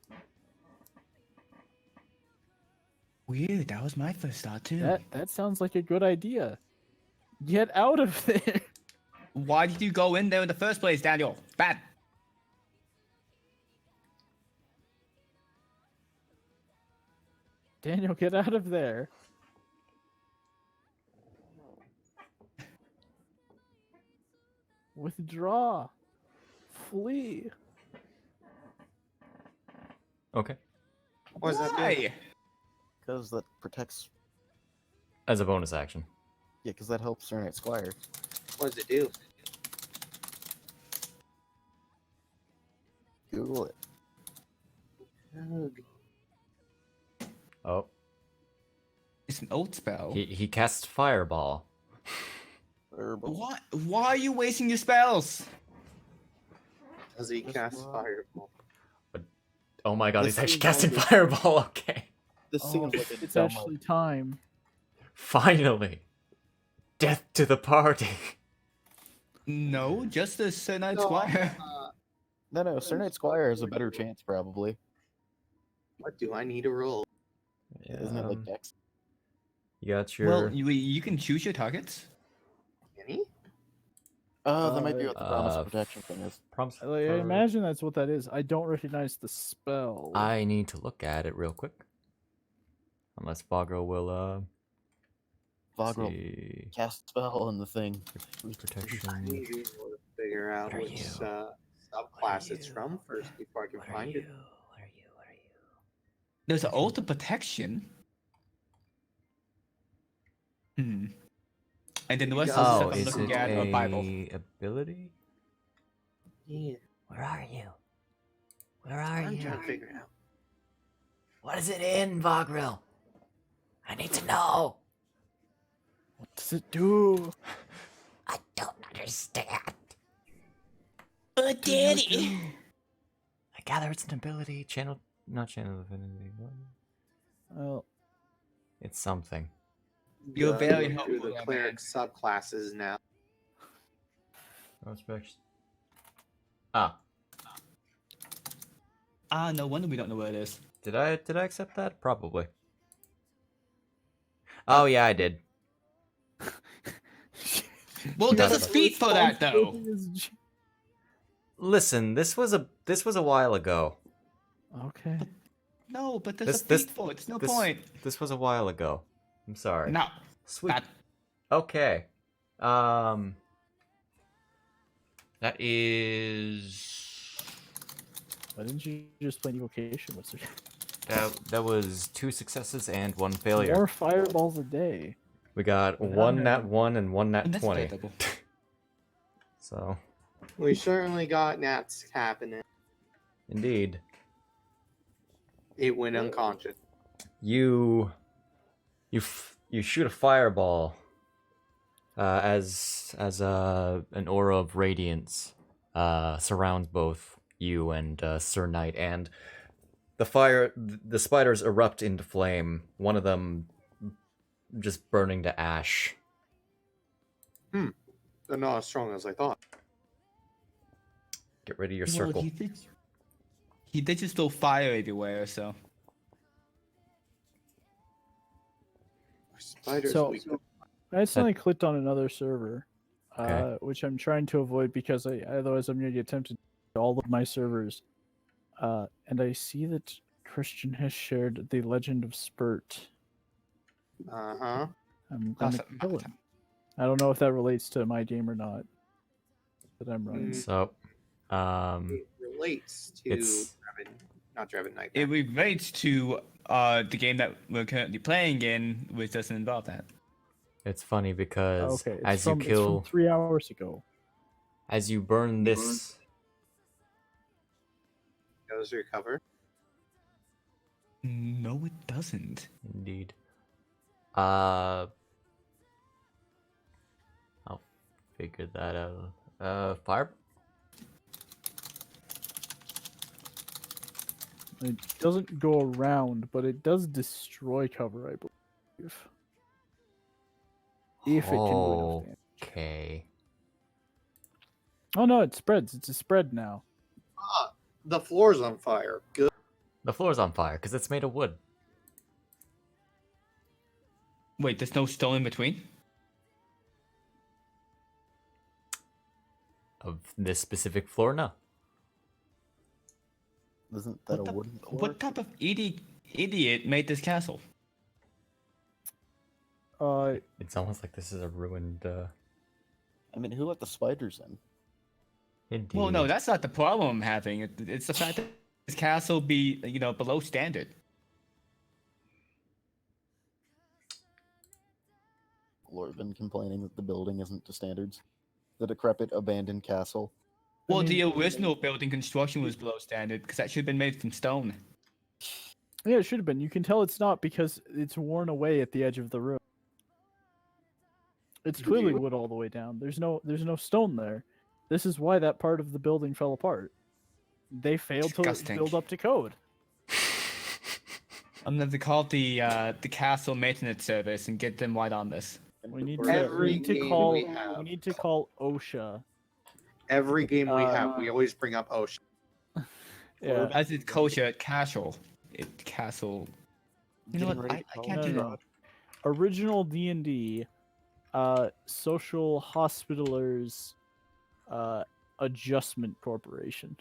Speaker 2: Weird. That was my first thought too.
Speaker 4: That sounds like a good idea. Get out of there.
Speaker 2: Why did you go in there in the first place, Daniel? Bad.
Speaker 4: Daniel, get out of there. Withdraw. Flee.
Speaker 1: Okay.
Speaker 5: What does that do?
Speaker 2: Why?
Speaker 3: Because that protects.
Speaker 1: As a bonus action.
Speaker 3: Yeah, because that helps Sir Knight Squire.
Speaker 5: What does it do?
Speaker 3: Google it.
Speaker 1: Oh.
Speaker 2: It's an old spell.
Speaker 1: He casts Fireball.
Speaker 3: Herbal.
Speaker 2: What? Why are you wasting your spells?
Speaker 5: Does he
Speaker 3: Just
Speaker 5: cast
Speaker 3: what?
Speaker 5: fireball?
Speaker 1: Oh my god,
Speaker 3: This
Speaker 1: he's actually
Speaker 3: seems
Speaker 1: casting
Speaker 3: like
Speaker 1: Fireball. Okay.
Speaker 3: This
Speaker 4: Oh,
Speaker 3: seems like a
Speaker 4: it's
Speaker 3: dumb
Speaker 4: actually time.
Speaker 1: Finally. Death to the party.
Speaker 2: No, just the Sir Knight
Speaker 5: No,
Speaker 2: Squire.
Speaker 3: No, Sir Knight Squire has a better chance, probably.
Speaker 5: What do I need to roll?
Speaker 3: Isn't it like Dex?
Speaker 1: You got your...
Speaker 2: Well, you can choose your targets.
Speaker 5: Any?
Speaker 3: That might be what the promise
Speaker 1: Uh,
Speaker 3: of protection thing is.
Speaker 1: prompts
Speaker 4: I
Speaker 1: for-
Speaker 4: imagine that's what that is. I don't recognize the spell.
Speaker 1: I need to look at it real quick. Unless Vogro will,
Speaker 3: Vogel
Speaker 1: see...
Speaker 3: cast spell on the thing.
Speaker 5: I
Speaker 1: Protection.
Speaker 5: need to figure out
Speaker 1: What are
Speaker 5: which
Speaker 1: you?
Speaker 5: subclass it's from first before I can find it.
Speaker 1: What are you? What are you?
Speaker 2: There's an oath of protection. Hmm. And then the rest of the
Speaker 5: Oh,
Speaker 2: stuff I'm
Speaker 1: is
Speaker 2: looking
Speaker 1: it
Speaker 2: at are Bible.
Speaker 1: a ability?
Speaker 5: Yeah,
Speaker 1: Where are you? Where are
Speaker 5: I'm
Speaker 1: you?
Speaker 5: trying to figure it out.
Speaker 1: What is it in, Vogril? I need to know.
Speaker 4: What does it do?
Speaker 1: I don't understand.
Speaker 2: Daddy!
Speaker 1: I gather it's an ability. Not channel divinity. What?
Speaker 4: Well,
Speaker 1: It's something.
Speaker 2: You're very
Speaker 5: Through
Speaker 2: helpful
Speaker 5: the
Speaker 2: there,
Speaker 5: cleric subclasses now.
Speaker 1: Ah,
Speaker 2: Ah, no wonder we don't know where it is.
Speaker 1: did I accept that? Probably. Oh yeah, I did.
Speaker 2: Well, there's a
Speaker 1: That's
Speaker 2: feat for that though.
Speaker 1: Listen, this was a while ago.
Speaker 4: Okay.
Speaker 2: No, but there's
Speaker 1: This-
Speaker 2: a
Speaker 1: this-
Speaker 2: feat for it. There's no
Speaker 1: this-
Speaker 2: point.
Speaker 1: This was a while ago. I'm sorry.
Speaker 2: No.
Speaker 1: Sweet.
Speaker 2: That,
Speaker 1: Okay. That is.
Speaker 4: Why didn't you just play evocation wizard?
Speaker 1: That was 2 successes and 1 failure.
Speaker 4: More fireballs a day.
Speaker 1: We got
Speaker 4: Well,
Speaker 1: 1
Speaker 4: now-
Speaker 1: nat 1 and 1 nat
Speaker 2: and that's
Speaker 1: 20.
Speaker 2: debatable.
Speaker 1: So,
Speaker 5: We certainly got Nats happening.
Speaker 1: indeed,
Speaker 5: It went unconscious.
Speaker 1: you shoot a fireball as an aura of radiance surrounds both you and Sir Knight, and the spiders erupt into flame. One of them just burning to ash.
Speaker 5: They're not as strong as I thought.
Speaker 1: Get rid of your
Speaker 2: Well,
Speaker 1: circle.
Speaker 2: he did just throw fire everywhere, so.
Speaker 5: Spiders
Speaker 4: So-
Speaker 5: weak.
Speaker 4: I accidentally clicked on another server,
Speaker 1: Okay.
Speaker 4: which I'm trying to avoid because otherwise I'm going to get tempted to all of my servers. And I see that Christian has shared the Legend of Spurt.
Speaker 5: Uh-huh.
Speaker 4: I'm going to
Speaker 2: Awesome.
Speaker 4: kill him. I don't know if that relates to my game or not. That I'm running.
Speaker 1: So,
Speaker 5: It relates to
Speaker 1: It's-
Speaker 5: not Draven Knight.
Speaker 2: It relates to the game that we're currently playing in, which doesn't involve that.
Speaker 1: it's funny because
Speaker 4: Okay, it's
Speaker 1: as
Speaker 4: from,
Speaker 1: you
Speaker 4: it's from
Speaker 1: kill,
Speaker 4: 3 hours ago.
Speaker 1: as you burn this,
Speaker 5: Does recover.
Speaker 2: No, it doesn't.
Speaker 1: indeed, I'll figure that out. Fire.
Speaker 4: It doesn't go around, but it does destroy cover, I believe. save. If it can do enough damage.
Speaker 1: Okay.
Speaker 4: Oh no, it spreads. It's a spread now.
Speaker 5: Ah, the floor's on fire. Good.
Speaker 1: The floor's on fire because it's made of wood.
Speaker 2: Wait, there's no stone in between?
Speaker 1: Of this specific floor, no.
Speaker 3: Isn't that
Speaker 2: What
Speaker 3: a
Speaker 2: the-
Speaker 3: wooden floor?
Speaker 2: What type of idiot made this castle?
Speaker 1: It's almost like this is a ruined.
Speaker 3: I mean, who let the spiders in?
Speaker 1: Indeed.
Speaker 2: Well, no, that's not the problem I'm having. It's the fact that this castle be, below standard.
Speaker 3: Lord, been complaining that the building isn't to standards. The decrepit, abandoned castle.
Speaker 2: Well,
Speaker 4: mean-
Speaker 2: the original building construction was below standard because that should have been made from stone.
Speaker 4: Yeah, it should have been. You can tell it's not because it's worn away at the edge of the room. It's clearly wood all the way down. There's no stone there. This is why that part of the building fell apart. They failed
Speaker 2: Disgusting.
Speaker 4: to build up to code.
Speaker 2: I'm gonna call the castle maintenance service and get them right on this.
Speaker 4: We need
Speaker 5: Every
Speaker 4: to
Speaker 5: game
Speaker 4: call
Speaker 5: we have.
Speaker 4: we need to call OSHA.
Speaker 5: Every game we have, we always bring up ocean.
Speaker 4: Yeah.
Speaker 2: As it's kosher at castle. Castle. You know
Speaker 3: Getting
Speaker 2: what?
Speaker 3: ready
Speaker 2: I
Speaker 3: to
Speaker 2: can't
Speaker 3: call
Speaker 2: do
Speaker 3: it.
Speaker 2: that.
Speaker 4: Original D&D Social Hospitalers Adjustment Corporation.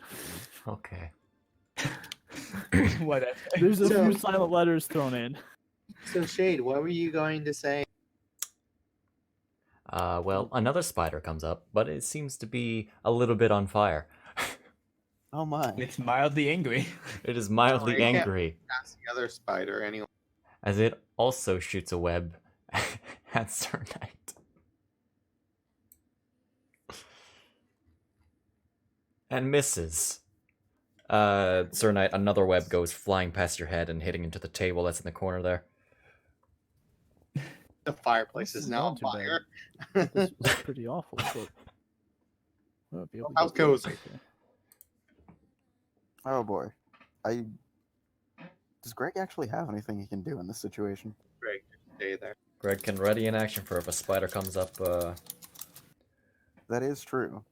Speaker 1: Okay.
Speaker 2: Whatever.
Speaker 4: There's a
Speaker 5: So-
Speaker 4: few silent letters thrown in.
Speaker 5: So Shade, what were you going to say?
Speaker 1: Well, another spider comes up, but it seems to be a little bit on fire.
Speaker 3: Oh my.
Speaker 2: It's mildly angry.
Speaker 1: It is mildly
Speaker 5: it can't-
Speaker 1: angry,
Speaker 5: Ask the other spider anyway.
Speaker 1: as it also shoots a web at Sir Knight. And misses. Sir Knight, another web goes flying past your head and hitting into the table that's in the corner there.
Speaker 5: The fireplace
Speaker 4: This
Speaker 5: is
Speaker 4: is
Speaker 5: now on
Speaker 4: not too bad.
Speaker 5: fire.
Speaker 4: This was pretty awful. But I'll be able to
Speaker 5: How's
Speaker 4: get through it.
Speaker 5: cozy?
Speaker 4: Okay.
Speaker 3: Oh boy. Does Greg actually have anything he can do in this situation?
Speaker 5: Great, stay there.
Speaker 1: Greg can ready in action for if a spider comes up.
Speaker 3: That is true.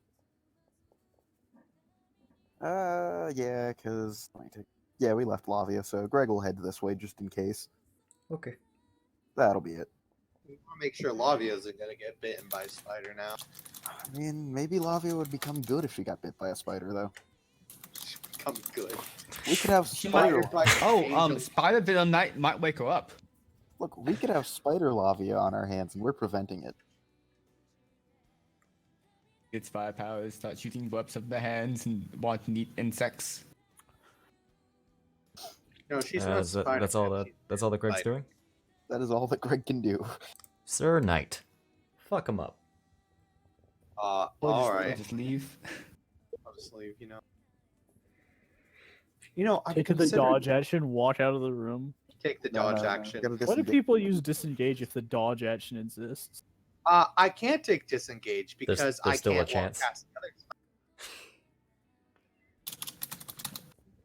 Speaker 3: Yeah, because yeah, we left Lavia, so Greg will head this way just in case.
Speaker 1: Okay.
Speaker 3: That'll be it.
Speaker 5: We want to make sure Lavia isn't gonna get bitten by a spider now.
Speaker 3: I mean, maybe Lavia would become good if she got bit by a spider, though.
Speaker 5: She becomes good.
Speaker 3: We could have
Speaker 2: She
Speaker 3: spider.
Speaker 2: might- Oh, Spider Villain Knight might wake her up.
Speaker 3: Look, we could have spider Lavia on our hands, and we're preventing it.
Speaker 2: Its firepower, start shooting webs of the hands and want to eat insects.
Speaker 5: No, she's not spider.
Speaker 1: that's all that Greg's
Speaker 5: spider.
Speaker 1: doing.
Speaker 3: That is all that Greg can do.
Speaker 1: Sir Knight, fuck him up.
Speaker 2: Or
Speaker 5: All
Speaker 2: just,
Speaker 5: right.
Speaker 2: just leave.
Speaker 5: I'll just leave. I've
Speaker 4: Take the
Speaker 5: considered-
Speaker 4: dodge action, walk out of the room.
Speaker 5: Take the
Speaker 3: No,
Speaker 5: dodge
Speaker 3: no, no,
Speaker 5: action.
Speaker 3: gotta
Speaker 4: Why do
Speaker 3: disengage.
Speaker 4: people use disengage if the dodge action exists?
Speaker 5: I can't take disengage because
Speaker 1: there's
Speaker 5: I
Speaker 1: still a
Speaker 5: can't
Speaker 1: chance.
Speaker 5: walk past the other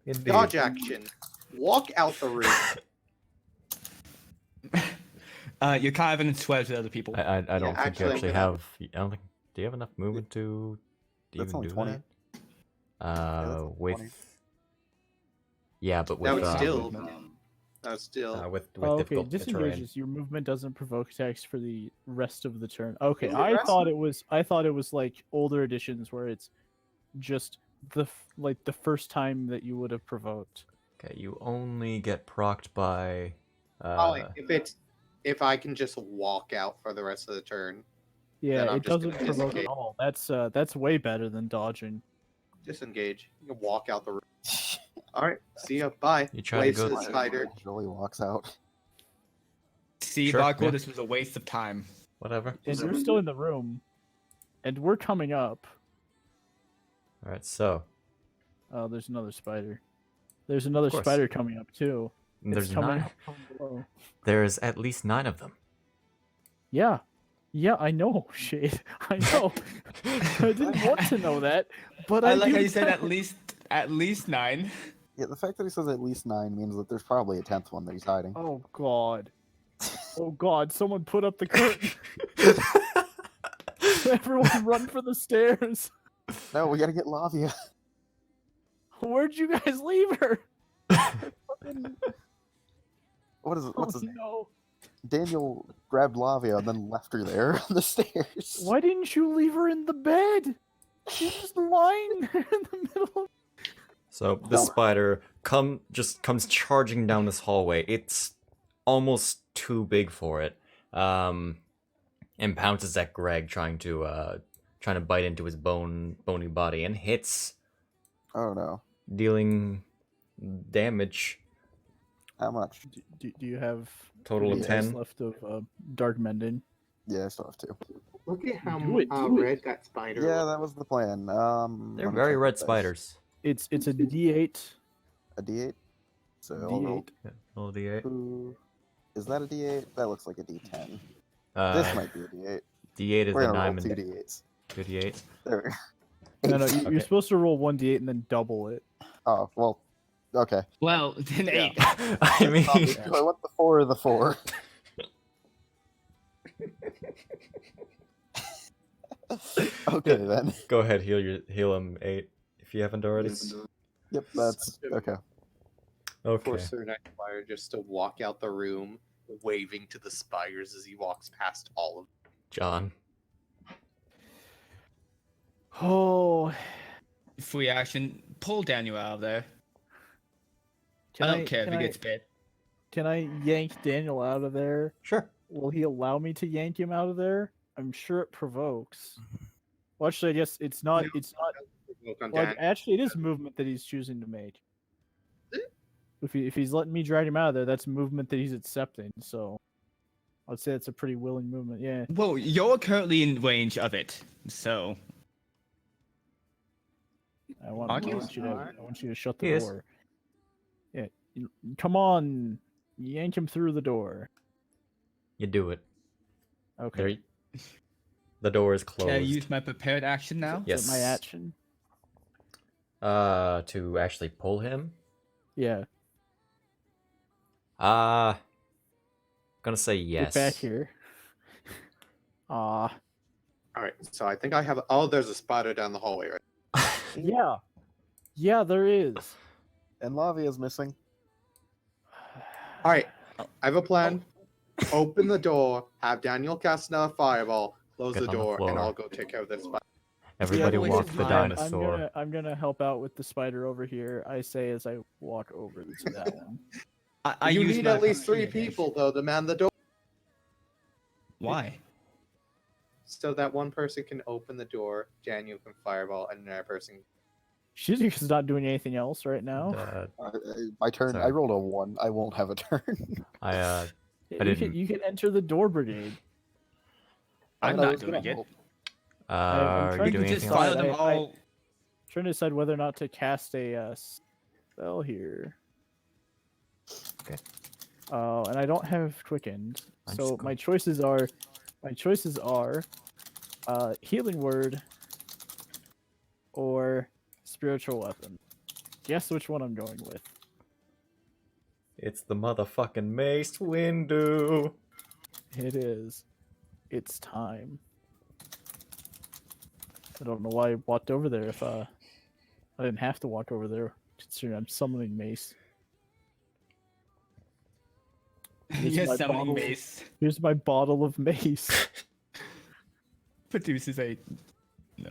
Speaker 1: Indeed.
Speaker 5: dodge action. Walk out the room.
Speaker 2: You're kind of in swears with other people.
Speaker 1: I don't think you
Speaker 5: actually,
Speaker 1: actually
Speaker 5: I'm
Speaker 1: have. I don't think. Do you have enough movement to
Speaker 3: That's
Speaker 1: even
Speaker 3: only
Speaker 1: do
Speaker 3: 20.
Speaker 1: that?
Speaker 3: that's only
Speaker 1: With.
Speaker 3: 20.
Speaker 1: Yeah, but with
Speaker 5: That would still.
Speaker 1: with
Speaker 4: Oh, okay,
Speaker 1: difficult terrain.
Speaker 4: disengages. Your movement doesn't provoke attacks for the rest of the turn. Okay,
Speaker 5: The
Speaker 4: I
Speaker 5: rest-
Speaker 4: thought it was like older editions where it's just the first time that you would have provoked.
Speaker 1: Okay, you only get procced by.
Speaker 5: Probably, if I can just walk out for the rest of the turn.
Speaker 4: Yeah,
Speaker 5: Then I'm
Speaker 4: it
Speaker 5: just
Speaker 4: doesn't
Speaker 5: gonna
Speaker 4: provoke at
Speaker 5: disengage.
Speaker 4: all. That's way better than dodging.
Speaker 5: Disengage. You can walk out the room. All right. See ya. Bye.
Speaker 1: You try to
Speaker 5: Waves
Speaker 1: go-
Speaker 5: to the spider.
Speaker 3: Joey walks out.
Speaker 2: See,
Speaker 1: Sure,
Speaker 2: Barco,
Speaker 1: yeah.
Speaker 2: this was a waste of time.
Speaker 1: Whatever.
Speaker 4: And you're still in the room, and we're coming up.
Speaker 1: All right, so
Speaker 4: Oh, there's another spider. There's another
Speaker 1: course.
Speaker 4: spider coming up too.
Speaker 1: there's
Speaker 4: It's coming
Speaker 1: 9.
Speaker 4: up from below.
Speaker 1: There's at least 9 of them.
Speaker 4: Yeah. Yeah, I know, Shade. I know. I didn't want to know that, but I
Speaker 2: I like
Speaker 4: do
Speaker 2: how you said
Speaker 4: now.
Speaker 2: at least 9.
Speaker 3: Yeah, the fact that he says at least 9 means that there's probably a 10th one that he's hiding.
Speaker 4: Oh God. Oh God! Someone put up the curtain. Everyone run for the stairs.
Speaker 3: No, we gotta get Lavia.
Speaker 4: Where'd you guys leave her? Fucking-
Speaker 3: What is it? What's
Speaker 4: oh
Speaker 3: his name?
Speaker 4: no!
Speaker 3: Daniel grabbed Lavia and then left her there on the stairs.
Speaker 4: Why didn't you leave her in the bed? She's just lying there in the middle of...
Speaker 1: So this spider just comes charging down this hallway. It's almost too big for it. And pounces at Greg, trying to bite into his bony body, and hits,
Speaker 3: Oh no.
Speaker 1: dealing damage.
Speaker 3: How much?
Speaker 4: Do you have
Speaker 1: Total of
Speaker 4: any
Speaker 1: 10.
Speaker 4: dice left of dark mending?
Speaker 3: Yeah, I still have 2.
Speaker 5: Look at how
Speaker 4: Do it, do it.
Speaker 5: red that spider
Speaker 3: Yeah,
Speaker 5: looks.
Speaker 3: that was the plan.
Speaker 1: They're
Speaker 3: let me
Speaker 1: very
Speaker 3: check
Speaker 1: red
Speaker 3: the dice.
Speaker 1: spiders.
Speaker 4: It's a D8.
Speaker 3: A D8. So I'll roll
Speaker 4: D8.
Speaker 1: Yeah, roll a d8.
Speaker 3: 2. Is that a D8? That looks like a D10.
Speaker 1: Uh,
Speaker 3: This might be a D8.
Speaker 1: d8 is
Speaker 3: We're
Speaker 1: the
Speaker 3: gonna roll
Speaker 1: diamond.
Speaker 3: 2 D8s.
Speaker 1: 2 d8.
Speaker 3: There.
Speaker 4: No,
Speaker 3: Eight.
Speaker 4: you're supposed to roll 1d8 and then double it.
Speaker 3: Oh well. Okay.
Speaker 2: Well, then
Speaker 3: Yeah.
Speaker 2: 8.
Speaker 1: I mean,
Speaker 3: Do I want the 4 or the 4? Okay then.
Speaker 1: go ahead, heal him 8 if you haven't already.
Speaker 3: Yep, that's okay.
Speaker 1: Okay.
Speaker 5: For Sir Night Spider just to walk out the room, waving to the spiders as he walks past all of them.
Speaker 1: John.
Speaker 4: Oh,
Speaker 2: Free action. Pull Daniel out of there.
Speaker 4: can
Speaker 2: I don't care if
Speaker 4: can
Speaker 2: he gets bit.
Speaker 4: Can I yank Daniel out of there?
Speaker 1: Sure.
Speaker 4: Will he allow me to yank him out of there? I'm sure it provokes. Well, actually, I guess it's not.
Speaker 5: No.
Speaker 4: It's not.
Speaker 5: Look on
Speaker 4: Like,
Speaker 5: Dan.
Speaker 4: actually, it is movement that he's choosing to make. If he's letting me drag him out of there, that's movement that he's accepting. So, I'd say it's a pretty willing movement. Yeah.
Speaker 2: Well, you're currently in range of it, so
Speaker 4: I want
Speaker 2: Argues?
Speaker 4: you to shut
Speaker 1: He
Speaker 4: the
Speaker 1: is.
Speaker 4: door. Yeah. Come on, yank him through the door.
Speaker 1: You do it.
Speaker 4: Okay.
Speaker 1: There. The door is closed.
Speaker 2: can I use my prepared action now?
Speaker 1: Yes.
Speaker 4: Is that my action?
Speaker 1: To actually pull him.
Speaker 4: Yeah.
Speaker 1: Gonna say yes.
Speaker 4: Get back here. Ah.
Speaker 5: Alright, so I think I have. Oh, there's a spider down the hallway, right?
Speaker 4: Yeah. Yeah, there is.
Speaker 3: And Lavia's missing.
Speaker 5: Alright, I have a plan. Open the door, have Daniel cast another fireball, close
Speaker 1: Get
Speaker 5: the
Speaker 1: on the
Speaker 5: door, and
Speaker 1: floor.
Speaker 5: I'll go take care of this spider.
Speaker 1: Everybody
Speaker 2: Yeah,
Speaker 1: walk
Speaker 2: wait,
Speaker 1: the
Speaker 2: I'm-
Speaker 1: dinosaur.
Speaker 4: I'm gonna help out with the spider over here. I say as I walk over to that one.
Speaker 2: I
Speaker 5: You
Speaker 2: use
Speaker 5: need
Speaker 2: my
Speaker 5: at least 3
Speaker 2: prepared
Speaker 5: people, though, to man the door.
Speaker 2: Why?
Speaker 5: So that one person can open the door, Daniel can fireball, and another person.
Speaker 4: She's not doing anything else right now.
Speaker 3: My turn.
Speaker 1: Sorry.
Speaker 3: I rolled a 1. I won't have a turn.
Speaker 1: I
Speaker 4: You
Speaker 1: didn't-
Speaker 4: can enter the door brigade.
Speaker 2: I'm
Speaker 3: I
Speaker 2: not
Speaker 3: was gonna
Speaker 2: doing it.
Speaker 3: help.
Speaker 4: I'm
Speaker 1: are
Speaker 4: trying
Speaker 1: you
Speaker 4: to
Speaker 1: doing
Speaker 2: just
Speaker 1: anything
Speaker 2: fire
Speaker 1: else?
Speaker 4: else?
Speaker 2: them
Speaker 4: I-
Speaker 2: all.
Speaker 4: Trying to decide whether or not to cast a spell here.
Speaker 1: Okay.
Speaker 4: And I don't have quickened,
Speaker 1: I'm
Speaker 4: so
Speaker 1: just
Speaker 4: my choices are healing word or spiritual weapon. Guess which one I'm going with.
Speaker 1: It's the motherfucking Mace Windu.
Speaker 4: It is. It's time. I don't know why I walked over there if I didn't have to walk over there, considering I'm summoning Mace.
Speaker 2: Yes,
Speaker 4: my
Speaker 2: summoning
Speaker 4: bottle.
Speaker 2: mace
Speaker 4: Here's my bottle of mace.
Speaker 2: produces a no.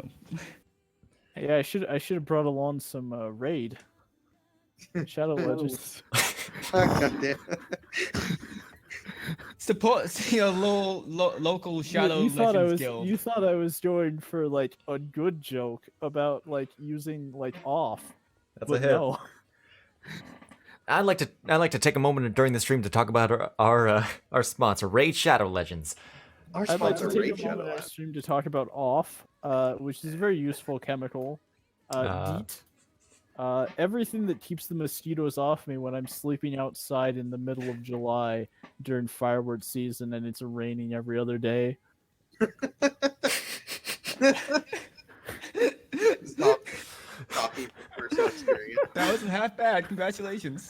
Speaker 4: Yeah, I should have brought along some raid. Shadow Legends.
Speaker 5: God damn.
Speaker 2: Support your local shadow
Speaker 4: you thought I
Speaker 2: legends
Speaker 4: was
Speaker 2: guild.
Speaker 4: you thought I was going for like a good joke about like using like off.
Speaker 1: That's
Speaker 4: but
Speaker 1: a hit.
Speaker 4: no.
Speaker 1: I'd like to take a moment during the stream to talk about our sponsor, Raid Shadow Legends.
Speaker 5: Our
Speaker 4: I'd like to
Speaker 5: sponsor,
Speaker 4: take
Speaker 5: Raid
Speaker 4: a moment
Speaker 5: Shadow.
Speaker 4: on our stream to talk about off, which is a very useful chemical. DEET. Everything that keeps the mosquitoes off me when I'm sleeping outside in the middle of July during fireworks season and it's raining every other day.
Speaker 5: Stop. Copy personal experience.
Speaker 2: That wasn't half bad. Congratulations.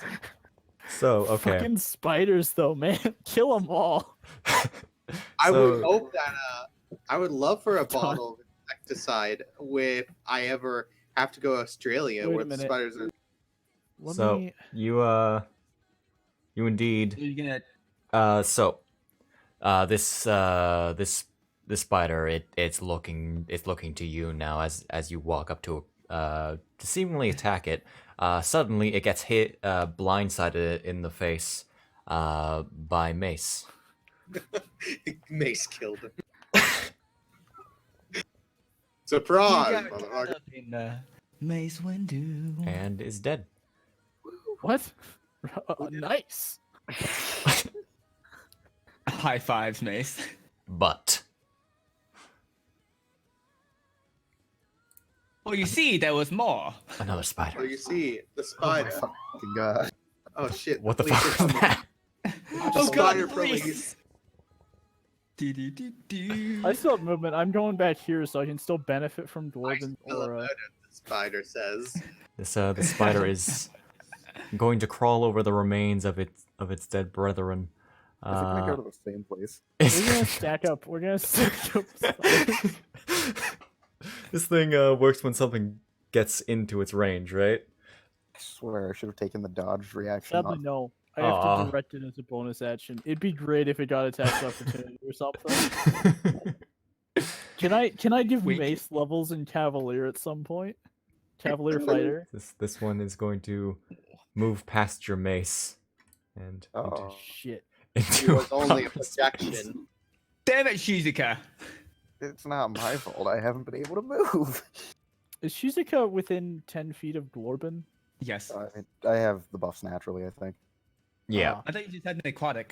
Speaker 1: So okay,
Speaker 4: Fucking spiders, though, man. Kill them all.
Speaker 5: I would
Speaker 1: So-
Speaker 5: hope that I would love for a bottle of insecticide if I ever have to go to Australia
Speaker 4: Wait a
Speaker 5: where the
Speaker 4: minute.
Speaker 5: spiders are.
Speaker 4: Let
Speaker 1: So
Speaker 4: me.
Speaker 1: you indeed.
Speaker 2: You're gonna
Speaker 1: This spider, it's looking to you now as you walk up to seemingly attack it. Suddenly it gets hit blindsided in the face by Mace
Speaker 5: Mace killed him.
Speaker 2: you
Speaker 5: Surprise,
Speaker 2: got
Speaker 5: motherfucker.
Speaker 2: caught up in the maze window.
Speaker 1: and is dead.
Speaker 4: What? Nice.
Speaker 2: High fives, Mace.
Speaker 1: But
Speaker 2: Well, you see, there was more.
Speaker 1: another
Speaker 5: So
Speaker 1: spider.
Speaker 5: you see the
Speaker 3: Oh my
Speaker 5: spider.
Speaker 3: fucking god.
Speaker 5: Oh shit!
Speaker 1: What the
Speaker 5: Please,
Speaker 1: fuck was that?
Speaker 2: Oh
Speaker 5: Spider
Speaker 2: god,
Speaker 5: police.
Speaker 2: please. Do-do-do-do.
Speaker 4: I still have movement. I'm going back here so I can still benefit from
Speaker 5: I
Speaker 4: Dwarven
Speaker 5: still
Speaker 4: aura.
Speaker 5: murdered the spider says.
Speaker 1: The spider is going to crawl over the remains of its dead brethren.
Speaker 3: Is it gonna go to the same place?
Speaker 4: We're gonna stack up. We're gonna stack up. spiders.
Speaker 1: This thing works when something gets into its range, right?
Speaker 3: I swear I should have taken the dodge reaction.
Speaker 4: Sadly,
Speaker 3: off.
Speaker 4: no. I have
Speaker 1: Aw.
Speaker 4: to direct it as a bonus action. It'd be great if it got attack of opportunity or something. Can I give
Speaker 2: Wait.
Speaker 4: Mace levels in Cavalier at some point? Cavalier fighter.
Speaker 1: This one is going to move past your mace and
Speaker 3: Oh,
Speaker 4: Shit.
Speaker 5: It
Speaker 1: into
Speaker 5: was only a
Speaker 1: proper space.
Speaker 5: projection.
Speaker 2: Damn it, Shizuka.
Speaker 3: it's not my fault. I haven't been able to move.
Speaker 4: Is Shizuka within 10 feet of Glorben?
Speaker 2: Yes.
Speaker 3: I have the buffs naturally, I think.
Speaker 1: Yeah.
Speaker 2: I thought you just had necrotic.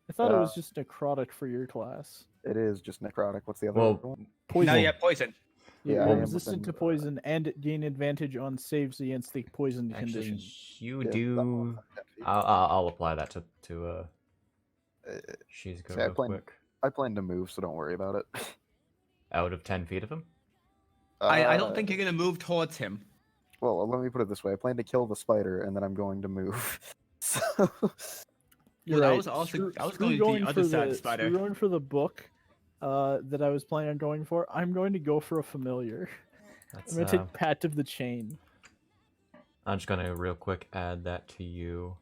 Speaker 4: I thought it was
Speaker 3: Uh,
Speaker 4: just necrotic for your class.
Speaker 3: It is just necrotic. What's the other
Speaker 1: Well,
Speaker 3: one?
Speaker 4: Poison.
Speaker 2: Now you have poison.
Speaker 4: Yeah,
Speaker 3: Yeah, I
Speaker 4: you're
Speaker 3: am
Speaker 4: resistant
Speaker 3: within,
Speaker 4: to poison and gain advantage on saves against the poison
Speaker 1: Actually,
Speaker 4: condition.
Speaker 1: you
Speaker 3: Yeah, that
Speaker 1: do.
Speaker 3: one's on 10 feet.
Speaker 1: I'll apply that to
Speaker 3: Uh,
Speaker 1: she's go
Speaker 3: see, I
Speaker 1: real
Speaker 3: plan-
Speaker 1: quick.
Speaker 3: I plan to move, so don't worry about it.
Speaker 1: Out of 10 feet of him.
Speaker 2: I don't think you're gonna move towards him.
Speaker 3: Well, let me put it this way: I plan to kill the spider, and then I'm going to move. So,
Speaker 4: You're
Speaker 2: Well, I
Speaker 4: right.
Speaker 2: was also-
Speaker 4: Screw-
Speaker 2: I was
Speaker 4: screw
Speaker 2: going to the other
Speaker 4: for
Speaker 2: side of the spider.
Speaker 4: Screw going for the book that I was planning on going for. I'm going to go for a familiar.
Speaker 1: That's,
Speaker 4: I'm going to take Pat of the Chain.
Speaker 1: I'm just gonna real quick add that to you.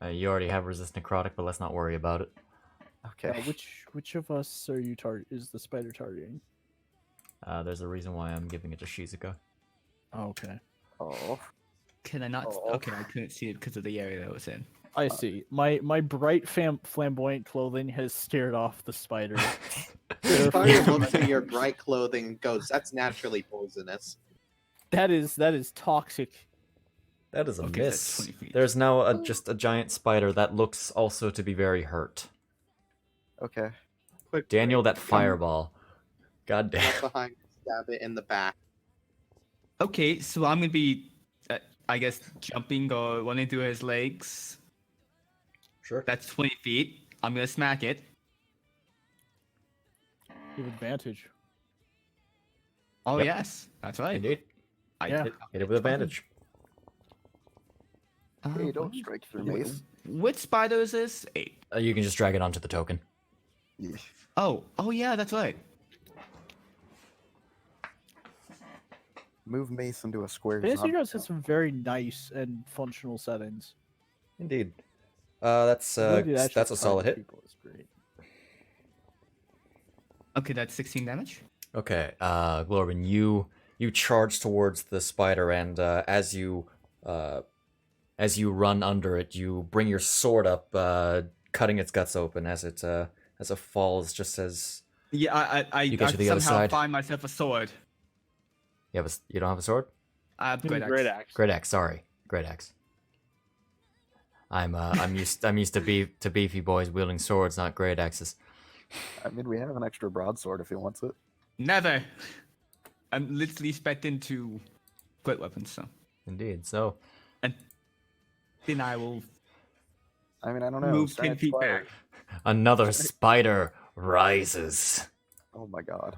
Speaker 1: You already have resist necrotic, but let's not worry about it.
Speaker 3: okay.
Speaker 4: Which of us are you is the spider targeting?
Speaker 1: There's a reason why I'm giving it to Shizuka.
Speaker 4: Oh, okay.
Speaker 3: Oh,
Speaker 2: Can I not?
Speaker 3: Oh.
Speaker 2: Okay, I couldn't see it because of the area that it was in.
Speaker 4: I see. My bright flamboyant clothing has scared off the spider.
Speaker 5: The
Speaker 4: Therefore-
Speaker 5: spider looks at your bright clothing and goes, "That's naturally poisonous."
Speaker 4: that is toxic.
Speaker 1: That is a
Speaker 2: Okay, that's
Speaker 1: miss.
Speaker 2: 20 feet.
Speaker 1: There's now just a giant spider that looks also to be very hurt.
Speaker 3: okay.
Speaker 5: Quick,
Speaker 1: Daniel, that
Speaker 5: come
Speaker 1: fireball. God
Speaker 5: up
Speaker 1: damn.
Speaker 5: behind, stab it in the back.
Speaker 2: Okay, so I'm gonna be, I guess, jumping or running through his legs.
Speaker 1: Sure.
Speaker 2: That's 20 feet. I'm gonna smack it.
Speaker 4: You have advantage.
Speaker 2: Oh
Speaker 1: Yep.
Speaker 2: yes, that's right.
Speaker 1: Indeed.
Speaker 2: I
Speaker 4: Yeah.
Speaker 2: did-
Speaker 1: Hit it with advantage.
Speaker 3: Hey, don't
Speaker 2: what-
Speaker 3: strike through
Speaker 2: wh-
Speaker 3: mace.
Speaker 2: Which spider is this? 8.
Speaker 1: You can just drag it onto the token.
Speaker 3: Yeah.
Speaker 2: Oh yeah, that's right.
Speaker 3: Move mace into a square.
Speaker 4: Fantasy
Speaker 3: zombie
Speaker 4: Grounds has
Speaker 3: town.
Speaker 4: some very nice and functional settings.
Speaker 1: Indeed. That's
Speaker 4: Ability to actually
Speaker 1: that's a solid
Speaker 4: target
Speaker 1: hit.
Speaker 4: people is great.
Speaker 2: Okay, that's 16 damage.
Speaker 1: Okay, Glorben, you charge towards the spider, and as you run under it, you bring your sword up, cutting its guts open as it falls. Just as
Speaker 2: Yeah, I
Speaker 1: You get
Speaker 2: I
Speaker 1: to the other
Speaker 2: somehow
Speaker 1: side.
Speaker 2: find myself a sword.
Speaker 1: you don't have a sword.
Speaker 2: I have
Speaker 4: Great
Speaker 2: great axe.
Speaker 4: axe.
Speaker 1: Great axe. Sorry, great axe. I'm used to beefy boys wielding swords, not great axes.
Speaker 3: I mean, we have an extra broadsword if he wants it.
Speaker 2: Never. I'm literally spec into great weapons, so.
Speaker 1: Indeed. So
Speaker 2: And then I will
Speaker 3: I mean, I don't know.
Speaker 2: move 10
Speaker 3: sad
Speaker 2: feet
Speaker 3: spider.
Speaker 2: back.
Speaker 1: another spider rises.
Speaker 3: Oh my god.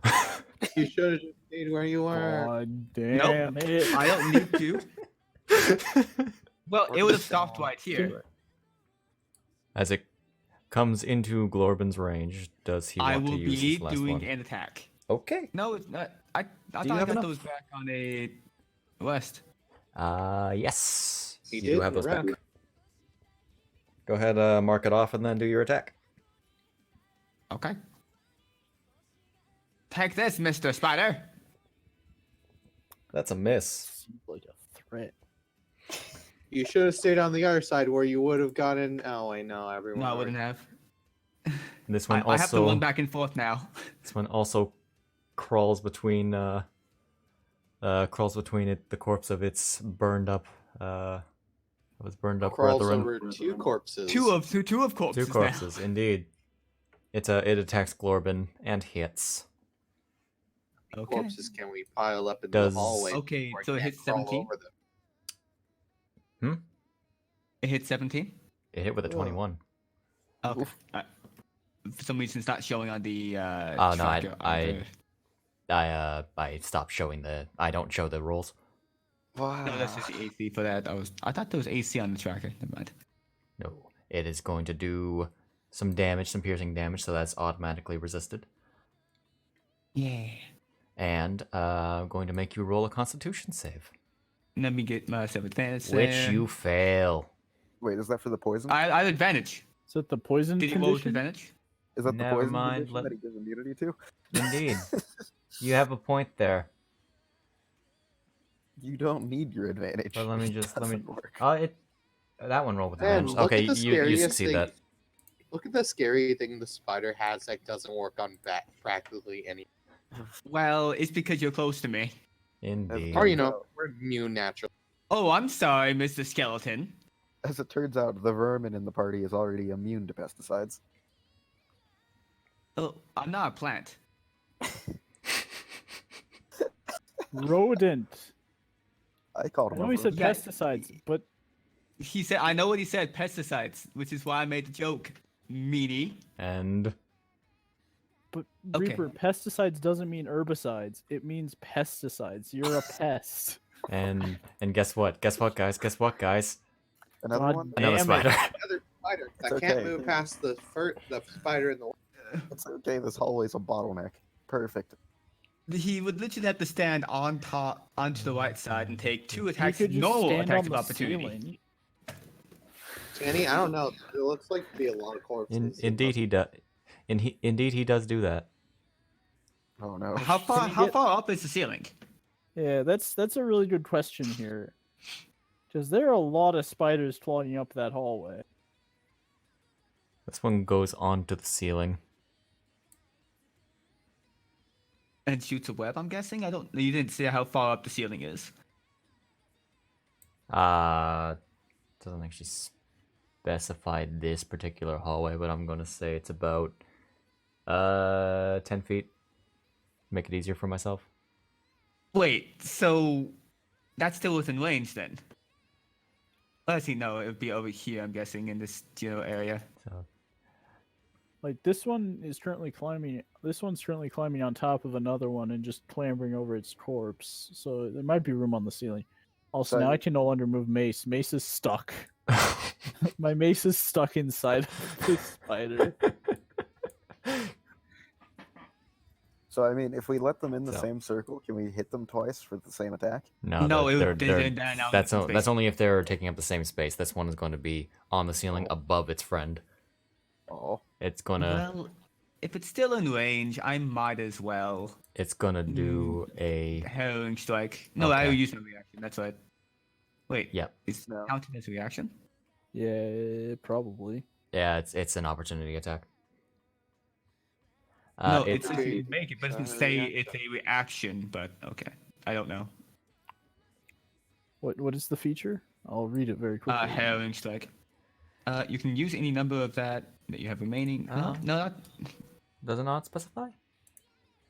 Speaker 5: You should have just stayed where you were.
Speaker 4: God damn it.
Speaker 2: I don't need to. Well, it would have stopped right here.
Speaker 1: As it comes into Glorbin's range. Does he
Speaker 2: I
Speaker 1: want to
Speaker 2: will
Speaker 1: use
Speaker 2: be
Speaker 1: his last
Speaker 2: doing
Speaker 1: one?
Speaker 2: an attack.
Speaker 1: Okay.
Speaker 2: No, it's not. I
Speaker 1: Do
Speaker 2: thought
Speaker 1: you
Speaker 2: I
Speaker 1: have
Speaker 2: got
Speaker 1: enough?
Speaker 2: those back on a west.
Speaker 1: Yes.
Speaker 5: He
Speaker 1: You
Speaker 5: did,
Speaker 1: do have those
Speaker 5: you're
Speaker 1: back.
Speaker 5: right.
Speaker 1: Go ahead, mark it off, and then do your attack.
Speaker 2: Okay. Take this, Mr. Spider.
Speaker 1: That's a miss.
Speaker 4: Seems like a threat.
Speaker 5: You should have stayed on the other side where you would have gotten. Oh, I know everyone.
Speaker 2: No, I
Speaker 5: already-
Speaker 2: wouldn't have.
Speaker 1: This one
Speaker 2: I have to run
Speaker 1: also.
Speaker 2: back and forth now.
Speaker 1: This one also crawls between. Crawls between it, the corpse of its burned up. It was burned up
Speaker 5: Crawls
Speaker 1: brethren.
Speaker 5: over two corpses.
Speaker 2: Two of corpses.
Speaker 1: Two corpses, indeed. It attacks Glorbin and hits.
Speaker 2: Now. Okay.
Speaker 5: Corpses can we pile up in
Speaker 1: Does-
Speaker 5: the hallway?
Speaker 2: Okay,
Speaker 5: before I
Speaker 2: so it
Speaker 5: can't
Speaker 2: hits
Speaker 5: crawl
Speaker 2: 17?
Speaker 5: over them?
Speaker 2: It hit 17.
Speaker 1: It hit with a
Speaker 3: Whoa.
Speaker 1: 21.
Speaker 2: Okay. For some reason, it's not showing on the.
Speaker 1: Oh, no,
Speaker 2: tracker on
Speaker 1: I stopped showing the. I don't show the rolls.
Speaker 3: Wow.
Speaker 2: No, that's just the AC for that. I thought there was AC on the tracker. Never mind.
Speaker 1: No, it is going to do some damage, some piercing damage, so that's automatically resisted.
Speaker 2: Yeah.
Speaker 1: And going to make you roll a Constitution save,
Speaker 2: Let me get myself advantage.
Speaker 1: which
Speaker 2: there.
Speaker 1: you fail.
Speaker 3: Wait, is that for the poison?
Speaker 2: I have advantage.
Speaker 4: Is that the poison
Speaker 2: Did you roll with
Speaker 4: condition?
Speaker 2: advantage?
Speaker 3: Is that the
Speaker 1: Never
Speaker 3: poison
Speaker 1: mind,
Speaker 3: condition
Speaker 1: let-
Speaker 3: that he gives immunity to?
Speaker 1: Indeed, you have a point there.
Speaker 3: You don't need your advantage.
Speaker 1: But let me
Speaker 3: It
Speaker 1: just let me.
Speaker 3: doesn't work.
Speaker 1: That one rolled with
Speaker 5: Man,
Speaker 1: advantage.
Speaker 5: look
Speaker 1: Okay,
Speaker 5: at the
Speaker 1: you
Speaker 5: scariest
Speaker 1: succeed
Speaker 5: thing.
Speaker 1: that.
Speaker 5: Look at the scary thing the spider has that doesn't work on practically any.
Speaker 2: Well, it's because you're close to me.
Speaker 1: Indeed.
Speaker 5: Or we're immune naturally.
Speaker 2: Oh, I'm sorry, Mr. Skeleton.
Speaker 3: As it turns out, the vermin in the party is already immune to pesticides.
Speaker 2: Oh, I'm not a plant.
Speaker 4: Rodent.
Speaker 3: I called
Speaker 4: I
Speaker 3: him.
Speaker 4: know
Speaker 3: a
Speaker 4: he said
Speaker 3: vermin.
Speaker 2: Yeah.
Speaker 4: pesticides, but
Speaker 2: He said, I know what he said, pesticides, which is why I made the joke. Meanie.
Speaker 1: And
Speaker 2: Okay.
Speaker 4: Reaper, pesticides doesn't mean herbicides. It means pesticides. You're a pest.
Speaker 1: and guess what? Guess what, guys? Guess what, guys?
Speaker 3: Another
Speaker 4: God
Speaker 3: one?
Speaker 1: Another
Speaker 4: Damn it.
Speaker 1: spider.
Speaker 5: Another spider that
Speaker 3: It's
Speaker 5: can't
Speaker 3: okay.
Speaker 5: move past the spider in the.
Speaker 3: It's okay, this hallway's a bottleneck. Perfect.
Speaker 2: He would literally have to stand on top, onto the right side, and take two
Speaker 4: You
Speaker 2: attacks,
Speaker 4: could just
Speaker 2: normal
Speaker 4: stand
Speaker 2: attacks
Speaker 4: on
Speaker 2: of
Speaker 4: the
Speaker 2: opportunity.
Speaker 4: ceiling.
Speaker 5: Danny, I don't know. It looks like to be a lot of corpses.
Speaker 1: Indeed, he does. Indeed, he does do that.
Speaker 3: Oh no.
Speaker 2: How far?
Speaker 4: Can you
Speaker 2: How
Speaker 4: get-
Speaker 2: far up is the ceiling?
Speaker 4: Yeah, that's a really good question here. Because there are a lot of spiders clogging up that hallway.
Speaker 1: This one goes onto the ceiling.
Speaker 2: And shoots a web. I'm guessing. I don't. You didn't say how far up the ceiling is.
Speaker 1: Doesn't actually specify this particular hallway, but I'm gonna say it's about 10 feet. Make it easier for myself.
Speaker 2: Wait. So that's still within range then. Let's see. No, it would be over here. I'm guessing in this general area.
Speaker 1: So
Speaker 4: Like this one is currently climbing. This one's currently climbing on top of another one and just clambering over its corpse. So there might be room on the ceiling. Also,
Speaker 3: So
Speaker 4: now I
Speaker 3: you-
Speaker 4: can no longer move Mace. Mace is stuck. My Mace is stuck inside of this spider.
Speaker 3: So I mean, if we let them in the
Speaker 1: So-
Speaker 3: same circle, can we hit them twice for the same attack?
Speaker 1: no,
Speaker 2: No, it
Speaker 1: they're,
Speaker 2: would.
Speaker 1: they're,
Speaker 2: Now
Speaker 1: that's
Speaker 2: it's in
Speaker 1: that's
Speaker 2: space.
Speaker 1: only if they're taking up the same space. This one is going to be on the ceiling above its friend.
Speaker 3: Oh,
Speaker 1: It's gonna
Speaker 2: Well, if it's still in range, I might as well.
Speaker 1: do a
Speaker 2: Harrowing strike. No, I
Speaker 1: Okay.
Speaker 2: will use my reaction. That's right. Wait.
Speaker 1: Yep.
Speaker 2: It's
Speaker 3: No.
Speaker 2: counted as a reaction.
Speaker 4: Yeah, probably.
Speaker 1: yeah. It's an opportunity attack.
Speaker 2: No,
Speaker 1: it-
Speaker 2: it's if you make it, but it doesn't say it's a reaction. But okay, I don't know.
Speaker 4: What is the feature? I'll read it very quickly.
Speaker 2: Harrowing strike. You can use any number of that you have remaining. No,
Speaker 1: Oh.
Speaker 2: no, not,
Speaker 1: does it not specify?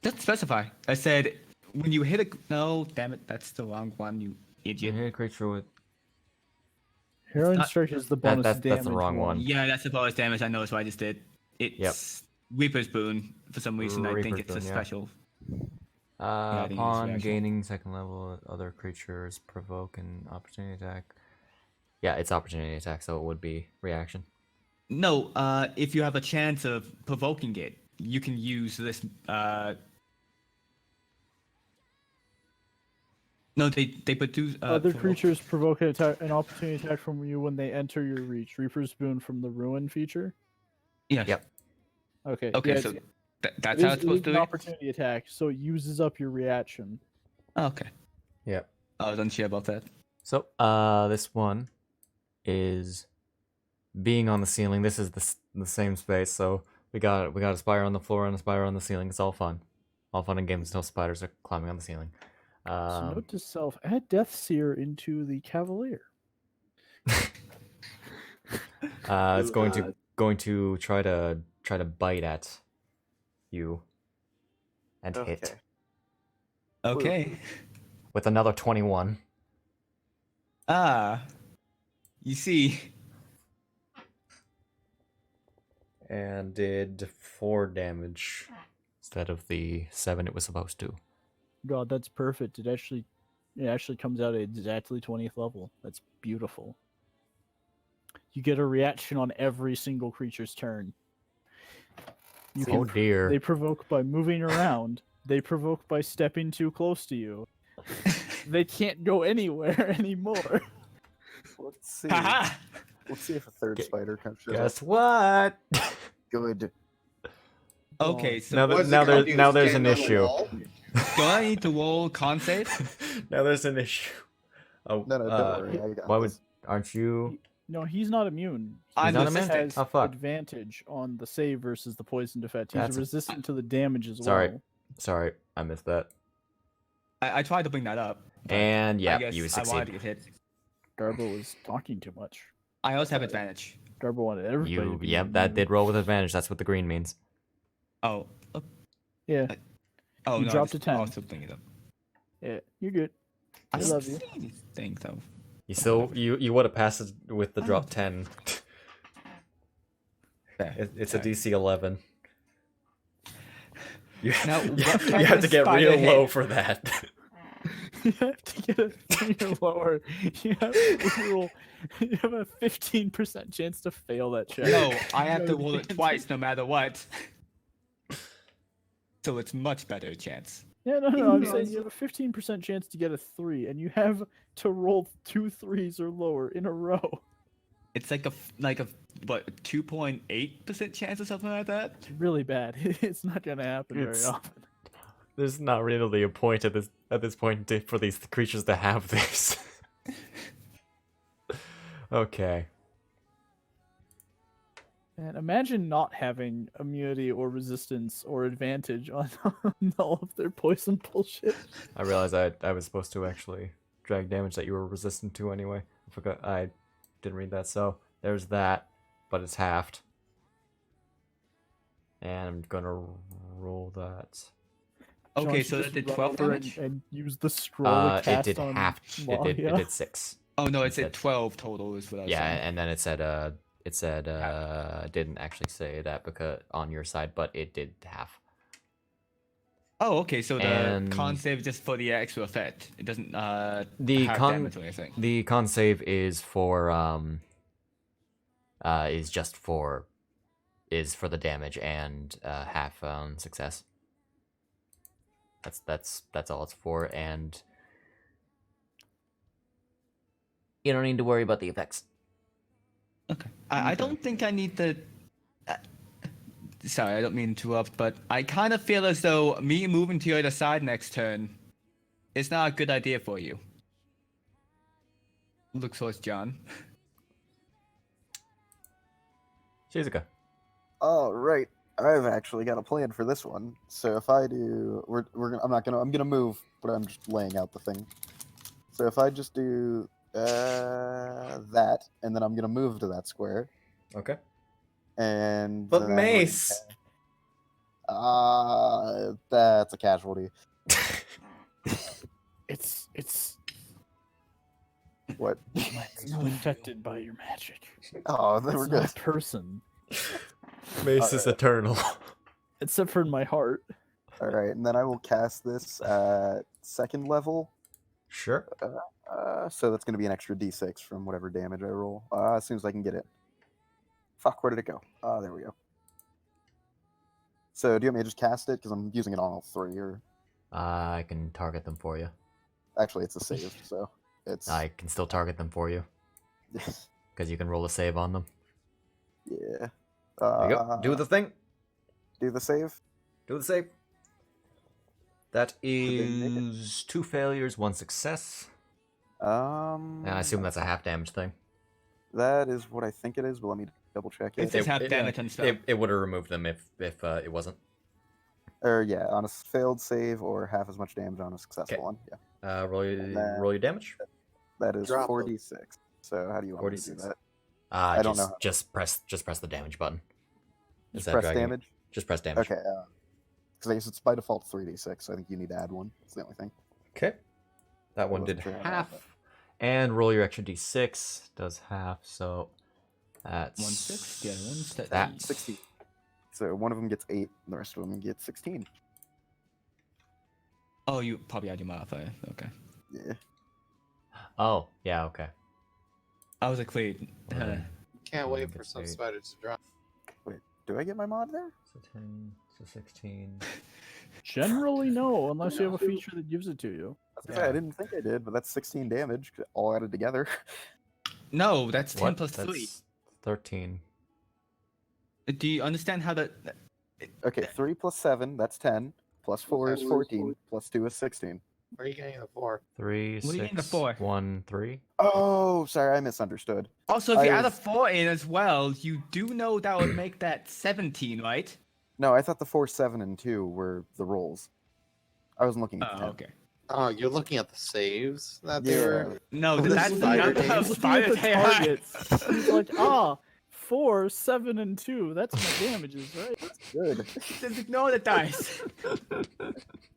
Speaker 2: doesn't specify. I said when you hit a. No, damn it, that's the wrong one. You
Speaker 1: You
Speaker 2: idiot.
Speaker 1: hit a creature with
Speaker 4: Heroin
Speaker 2: not-
Speaker 4: Strike is the bonus
Speaker 1: that's the
Speaker 4: damage
Speaker 1: wrong one.
Speaker 2: Yeah, that's the bonus damage. I know that's what I just did. It's Reaper's Boon. For some reason, I think
Speaker 1: Reaper's
Speaker 2: it's a
Speaker 1: Boon, yeah.
Speaker 2: special. I think it's
Speaker 1: upon
Speaker 2: reaction.
Speaker 1: gaining second level, other creatures provoke an opportunity attack. Yeah, it's opportunity attack, so it would be reaction.
Speaker 2: No, if you have a chance of provoking it, you can use this. No, they produce.
Speaker 4: Other
Speaker 2: provoke-
Speaker 4: creatures provoke an opportunity attack from you when they enter your reach. Reaper's Boon from the Ruin feature.
Speaker 2: Yes.
Speaker 1: Yep.
Speaker 4: Okay.
Speaker 2: Okay,
Speaker 4: yeah,
Speaker 2: so that's
Speaker 4: it
Speaker 2: how
Speaker 4: is,
Speaker 2: it's supposed to
Speaker 4: an
Speaker 2: be.
Speaker 4: opportunity attack, so it uses up your reaction.
Speaker 2: Okay.
Speaker 1: Yep.
Speaker 2: I was unsure about that.
Speaker 1: So, this one is being on the ceiling. This is the same space, so we got a spider on the floor and a spider on the ceiling. It's all fun and games until spiders are climbing on the ceiling.
Speaker 4: So note to self: add Death Seer into the Cavalier.
Speaker 1: It's going to try to bite at you and hit
Speaker 2: Okay.
Speaker 1: with another 21.
Speaker 2: Ah. You see.
Speaker 1: And did 4 damage instead of the 7 it was supposed to.
Speaker 4: God, that's perfect. It actually comes out at exactly 20th level. That's beautiful. You get a reaction on every single creature's turn.
Speaker 1: Oh dear.
Speaker 4: They provoke by moving around. They provoke by stepping too close to you. They can't go anywhere anymore.
Speaker 3: Let's see.
Speaker 2: Haha.
Speaker 3: Let's see if a third spider comes.
Speaker 1: Guess what?
Speaker 3: Good.
Speaker 2: Okay, so
Speaker 1: Now
Speaker 5: What's it
Speaker 1: now
Speaker 5: gonna
Speaker 1: there-
Speaker 5: do,
Speaker 1: now there's
Speaker 5: stand
Speaker 1: an
Speaker 5: on the
Speaker 1: issue.
Speaker 5: wall?
Speaker 2: do I need to roll con save?
Speaker 1: Now there's an issue. Oh,
Speaker 3: No, don't worry. I got
Speaker 1: why would
Speaker 3: this.
Speaker 1: aren't you?
Speaker 4: No, he's not immune.
Speaker 2: I'm
Speaker 1: not
Speaker 4: He
Speaker 1: immune?
Speaker 4: has
Speaker 1: Oh, fuck.
Speaker 4: advantage on the save versus the poison effect. He's
Speaker 1: That's-
Speaker 4: resistant to the damage as
Speaker 1: Sorry.
Speaker 4: well.
Speaker 1: Sorry, I missed that.
Speaker 2: I tried to bring that up. but
Speaker 1: And
Speaker 2: I
Speaker 1: yeah,
Speaker 2: guess
Speaker 1: you
Speaker 2: I wanted to
Speaker 1: succeed.
Speaker 2: get hit.
Speaker 4: Garbo was talking too much.
Speaker 2: I also have advantage.
Speaker 4: Garbo wanted everybody. to
Speaker 1: You
Speaker 4: be
Speaker 1: yep, that
Speaker 4: immune.
Speaker 1: did roll with advantage. That's what the green means.
Speaker 2: Oh.
Speaker 4: Yeah,
Speaker 2: Oh
Speaker 4: You
Speaker 2: no.
Speaker 4: dropped
Speaker 2: I just
Speaker 4: a 10.
Speaker 2: also bring it up.
Speaker 4: yeah, you're good. I
Speaker 2: I
Speaker 4: love you.
Speaker 2: think though.
Speaker 1: You still you would have passed it with the drop 10. It's a
Speaker 2: Sorry.
Speaker 1: DC 11. You,
Speaker 2: Now,
Speaker 1: you,
Speaker 2: what
Speaker 1: you
Speaker 2: kind
Speaker 1: have
Speaker 2: of
Speaker 1: to get
Speaker 2: spider
Speaker 1: real low
Speaker 2: hit?
Speaker 1: for that.
Speaker 4: You have to get a 3 or lower. You have to roll. You have a 15% chance to fail that check.
Speaker 2: No, I have to
Speaker 4: No
Speaker 2: roll it
Speaker 4: advantage.
Speaker 2: twice no matter what. So it's much better chance.
Speaker 4: Yeah, no. I'm saying you have a 15% chance to get a 3, and you have to roll 2 3s or lower in a row.
Speaker 2: It's like a 2.8% chance or something like that.
Speaker 4: It's really bad. It's not gonna happen very
Speaker 1: It's-
Speaker 4: often.
Speaker 1: There's not really a point at this point for these creatures to have this. Okay.
Speaker 4: And imagine not having immunity or resistance or advantage on all of their poison bullshit.
Speaker 1: I realized I was supposed to actually drag damage that you were resistant to anyway. I forgot I didn't read that, so there's that, but it's halved. And I'm gonna roll that.
Speaker 2: Okay,
Speaker 4: John
Speaker 2: so
Speaker 4: should
Speaker 2: that
Speaker 4: just
Speaker 2: did
Speaker 4: run
Speaker 2: 12
Speaker 4: over
Speaker 2: damage?
Speaker 4: and use the scroll to
Speaker 1: It
Speaker 4: cast
Speaker 1: did
Speaker 4: on
Speaker 1: half. It
Speaker 4: Malia.
Speaker 1: did 6.
Speaker 2: Oh no, it
Speaker 1: Instead.
Speaker 2: said 12 total is what I was
Speaker 1: Yeah,
Speaker 2: saying.
Speaker 1: and then it said didn't actually say that because on your side, but it did half.
Speaker 2: Oh, okay, so the
Speaker 1: And-
Speaker 2: con save is just for the extra effect. It doesn't
Speaker 1: The
Speaker 2: have
Speaker 1: con
Speaker 2: damage or anything.
Speaker 1: the con save is for is just for the damage and half on success. That's all it's for, and you don't need to worry about the effects.
Speaker 2: Okay. I don't think I need to. Sorry, I don't mean to interrupt, but I kind of feel as though me moving to your other side next turn is not a good idea for you. Look towards John.
Speaker 1: Shizuka.
Speaker 3: All right. I've actually got a plan for this one. So if I do, I'm gonna move, but I'm just laying out the thing. So if I just do that, and then I'm gonna move to that square,
Speaker 1: Okay.
Speaker 3: and
Speaker 1: But
Speaker 3: then
Speaker 1: mace.
Speaker 3: that's a casualty.
Speaker 4: It's
Speaker 3: What?
Speaker 4: it's not affected by your magic.
Speaker 3: Oh, they
Speaker 4: It's
Speaker 3: were
Speaker 4: not
Speaker 3: good.
Speaker 4: a person,
Speaker 1: Mace is eternal.
Speaker 4: except for in my heart.
Speaker 3: All right, and then I will cast this at 2nd level.
Speaker 1: Sure.
Speaker 3: So that's going to be an extra d6 from whatever damage I roll, as soon as I can get it. Fuck, where did it go? Ah, there we go. So do you want me to just cast it? Because I'm using it on all three, or
Speaker 1: I can target them for you.
Speaker 3: actually it's a save, so it's
Speaker 1: I can still target them for you because you can roll a save on them.
Speaker 3: yeah.
Speaker 1: There you go. Do the thing.
Speaker 3: Do the save.
Speaker 1: Do the save. That
Speaker 3: they make it?
Speaker 1: is 2 failures, 1 success. And I assume that's a half damage thing.
Speaker 3: that is what I think it is, but let me double check
Speaker 2: It
Speaker 3: it.
Speaker 2: says half damage and stuff.
Speaker 1: It would have removed them if it wasn't.
Speaker 3: Or yeah, on a failed save or half as much damage on a successful
Speaker 1: Okay.
Speaker 3: one. Yeah,
Speaker 1: Roll
Speaker 3: then-
Speaker 1: your damage.
Speaker 3: that is
Speaker 5: Drop
Speaker 3: 4d6. So how do you want me to do
Speaker 1: 46.
Speaker 3: that?
Speaker 1: I
Speaker 3: don't
Speaker 1: just
Speaker 3: know.
Speaker 1: just press the damage button.
Speaker 3: Just
Speaker 1: Instead of
Speaker 3: press
Speaker 1: dragging it.
Speaker 3: damage.
Speaker 1: Just press damage.
Speaker 3: Okay. Because I guess it's by default 3d6. So I think you need to add one. That's the only thing.
Speaker 1: Okay. That one
Speaker 3: wasn't
Speaker 1: did
Speaker 3: sure how to
Speaker 1: half.
Speaker 3: add
Speaker 1: And roll your extra d6. Does half. So that's
Speaker 2: 160 and 130.
Speaker 1: That's
Speaker 3: 60. So one of them gets 8, and the rest of them get 16.
Speaker 2: Oh, you probably add your modifier. Okay.
Speaker 3: Yeah.
Speaker 1: Oh, yeah, okay.
Speaker 2: I was like, wait.
Speaker 5: Can't wait for
Speaker 1: Gets
Speaker 5: some
Speaker 1: 8.
Speaker 5: spider to drop.
Speaker 3: Do I get my mod there?
Speaker 1: So 10, so 16.
Speaker 4: Generally, no, unless you have a feature that gives it to you.
Speaker 3: I was gonna say, I didn't think I did, but that's 16 damage all added together.
Speaker 2: No, that's 10
Speaker 1: What?
Speaker 2: plus 3.
Speaker 1: That's 13.
Speaker 2: Do you understand how that?
Speaker 3: Okay, 3 plus 7, that's 10. Plus 4 is 14. Plus 2 is 16.
Speaker 5: Where are you getting the 4?
Speaker 1: 3,
Speaker 2: What do you mean the
Speaker 1: 6,
Speaker 2: four?
Speaker 1: 1, 3.
Speaker 3: Oh, sorry, I misunderstood.
Speaker 2: Also, if you
Speaker 3: I
Speaker 2: add a
Speaker 3: was-
Speaker 2: 4 in as well, you do know that would make that 17, right?
Speaker 3: No, I thought the 4, 7, and 2 were the rolls. I wasn't looking at the 10.
Speaker 2: okay.
Speaker 5: Oh, you're looking at the saves that they
Speaker 3: Yeah.
Speaker 5: were.
Speaker 2: No,
Speaker 5: This
Speaker 2: that's
Speaker 5: is
Speaker 2: not
Speaker 5: spider
Speaker 2: how
Speaker 5: game.
Speaker 2: spider
Speaker 4: Looking at the
Speaker 2: AI.
Speaker 4: targets. He's like, 4, 7, and 2. That's my damages, right?
Speaker 3: Good.
Speaker 2: Just ignore the dice.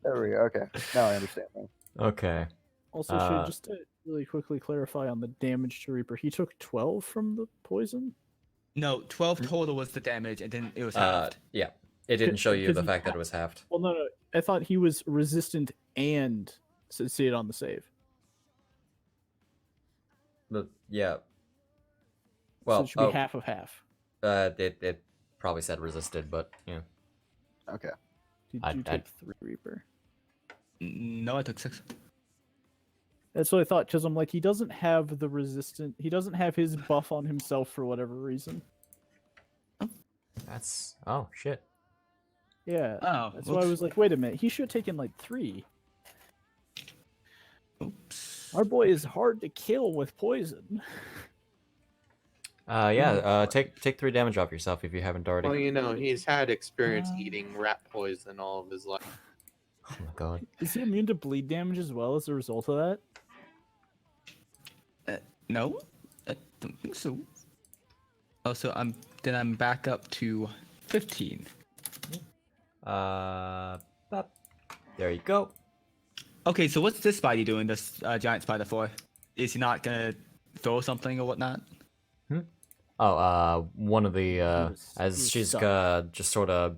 Speaker 3: There we go. Okay. Now I understand. Now.
Speaker 1: Okay.
Speaker 4: Also, just to really quickly clarify on the damage to Reaper, he took 12 from the poison.
Speaker 2: No, 12 total was the damage, and then it was halved.
Speaker 1: Yeah. It didn't show you
Speaker 4: Could
Speaker 1: the
Speaker 4: you-
Speaker 1: fact that it was halved.
Speaker 4: Well, no, I thought he was resistant and succeeded on the save.
Speaker 1: But yeah.
Speaker 4: So
Speaker 1: Well,
Speaker 4: it should be half of half.
Speaker 1: it probably said resisted, but yeah.
Speaker 3: Okay.
Speaker 4: Did
Speaker 1: I'd-
Speaker 4: you
Speaker 1: I'd-
Speaker 4: take 3 Reaper?
Speaker 2: No, I took 6.
Speaker 4: That's what I thought, because I'm like, he doesn't have the resistant. He doesn't have his buff on himself for whatever reason.
Speaker 1: That's shit.
Speaker 4: Yeah.
Speaker 2: Oh,
Speaker 4: That's why I was like, wait a minute, he should have taken like 3.
Speaker 2: Oops.
Speaker 4: Our boy is hard to kill with poison.
Speaker 1: Take 3 damage off yourself if you haven't already.
Speaker 5: Well, you know, he's had experience
Speaker 4: Uh,
Speaker 5: eating rat poison all of his life.
Speaker 1: Oh my god.
Speaker 4: Is he immune to bleed damage as well as a result of that?
Speaker 2: No, I don't think so. Oh, so I'm back up to 15.
Speaker 1: Bop. There you go.
Speaker 2: Okay, so what's this spider doing? This giant spider for? Is he not gonna throw something or whatnot?
Speaker 1: One of the
Speaker 4: He was
Speaker 1: as she's
Speaker 4: stuck.
Speaker 1: just sort of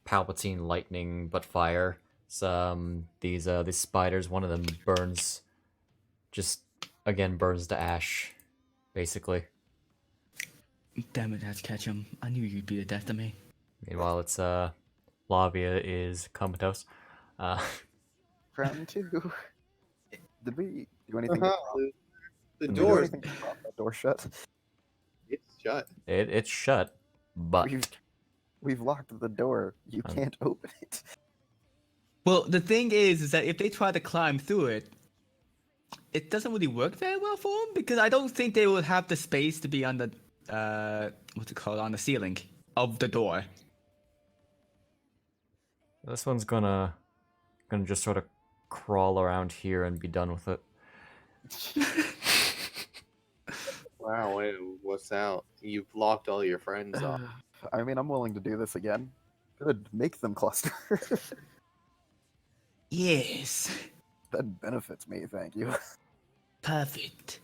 Speaker 1: Palpatine lightning but fire. These spiders, one of them burns to ash, basically.
Speaker 2: Damn it, that's catch him. I knew you'd be the death of me.
Speaker 1: Meanwhile, it's Lavia is comatose.
Speaker 3: Round 2. Did we do anything?
Speaker 5: The
Speaker 3: Did we do
Speaker 5: door
Speaker 3: anything to prop that door shut?
Speaker 5: it's shut.
Speaker 1: It's shut, but
Speaker 3: We've locked the door. You can't open it.
Speaker 2: Well, the thing is that if they try to climb through it, it doesn't really work very well for them because I don't think they will have the space to be on the what's it called, on the ceiling of the door.
Speaker 1: this one's gonna just sort of crawl around here and be done with it.
Speaker 5: Wow, wait, what's out? You've locked all your friends off.
Speaker 3: I mean, I'm willing to do this again. Good. Make them cluster.
Speaker 2: Yes,
Speaker 3: That benefits me, thank you.
Speaker 2: perfect.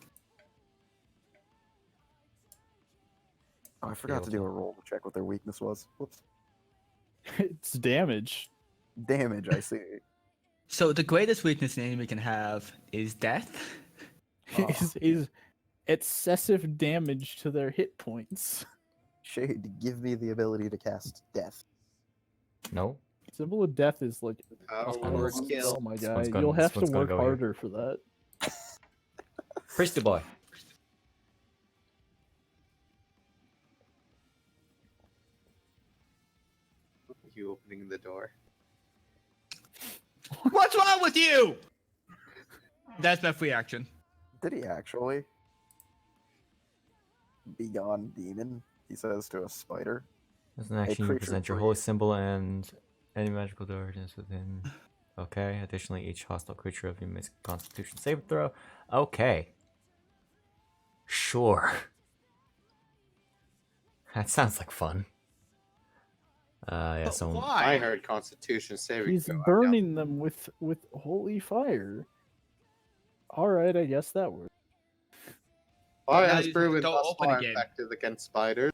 Speaker 3: Oh, I forgot to do a roll to check what their weakness was. Whoops.
Speaker 4: It's damage.
Speaker 3: Damage, I see.
Speaker 2: So the greatest weakness an enemy can have is death.
Speaker 4: Is excessive damage to their hit points.
Speaker 3: Shade, give me the ability to cast death.
Speaker 1: No.
Speaker 4: Symbol of death is like,
Speaker 5: Power
Speaker 1: Oh,
Speaker 5: word
Speaker 1: this
Speaker 5: kill.
Speaker 4: oh my
Speaker 1: This
Speaker 4: god,
Speaker 1: one's gonna-
Speaker 4: you'll
Speaker 1: this
Speaker 4: have to
Speaker 1: one's gonna
Speaker 4: work
Speaker 1: go here.
Speaker 4: harder for that.
Speaker 1: Priesty boy.
Speaker 5: You opening the door.
Speaker 2: What's wrong with you? That's my free action.
Speaker 3: Did he actually? Be gone, demon, he says to a spider.
Speaker 1: As an action, you
Speaker 3: creature
Speaker 1: present your
Speaker 3: breathe.
Speaker 1: holy symbol and any magical darkness within. Okay. Additionally, each hostile creature of you makes a Constitution saving throw. Okay. Sure. That sounds like fun. Yeah.
Speaker 2: But
Speaker 1: So
Speaker 5: I
Speaker 2: why?
Speaker 5: heard Constitution saving
Speaker 4: He's
Speaker 5: throw.
Speaker 4: burning them with holy fire. All right, I guess that works.
Speaker 5: Fire
Speaker 2: Now
Speaker 5: has
Speaker 2: you
Speaker 5: proven
Speaker 2: don't
Speaker 5: thus
Speaker 2: open
Speaker 5: far
Speaker 2: again.
Speaker 5: effective against spiders.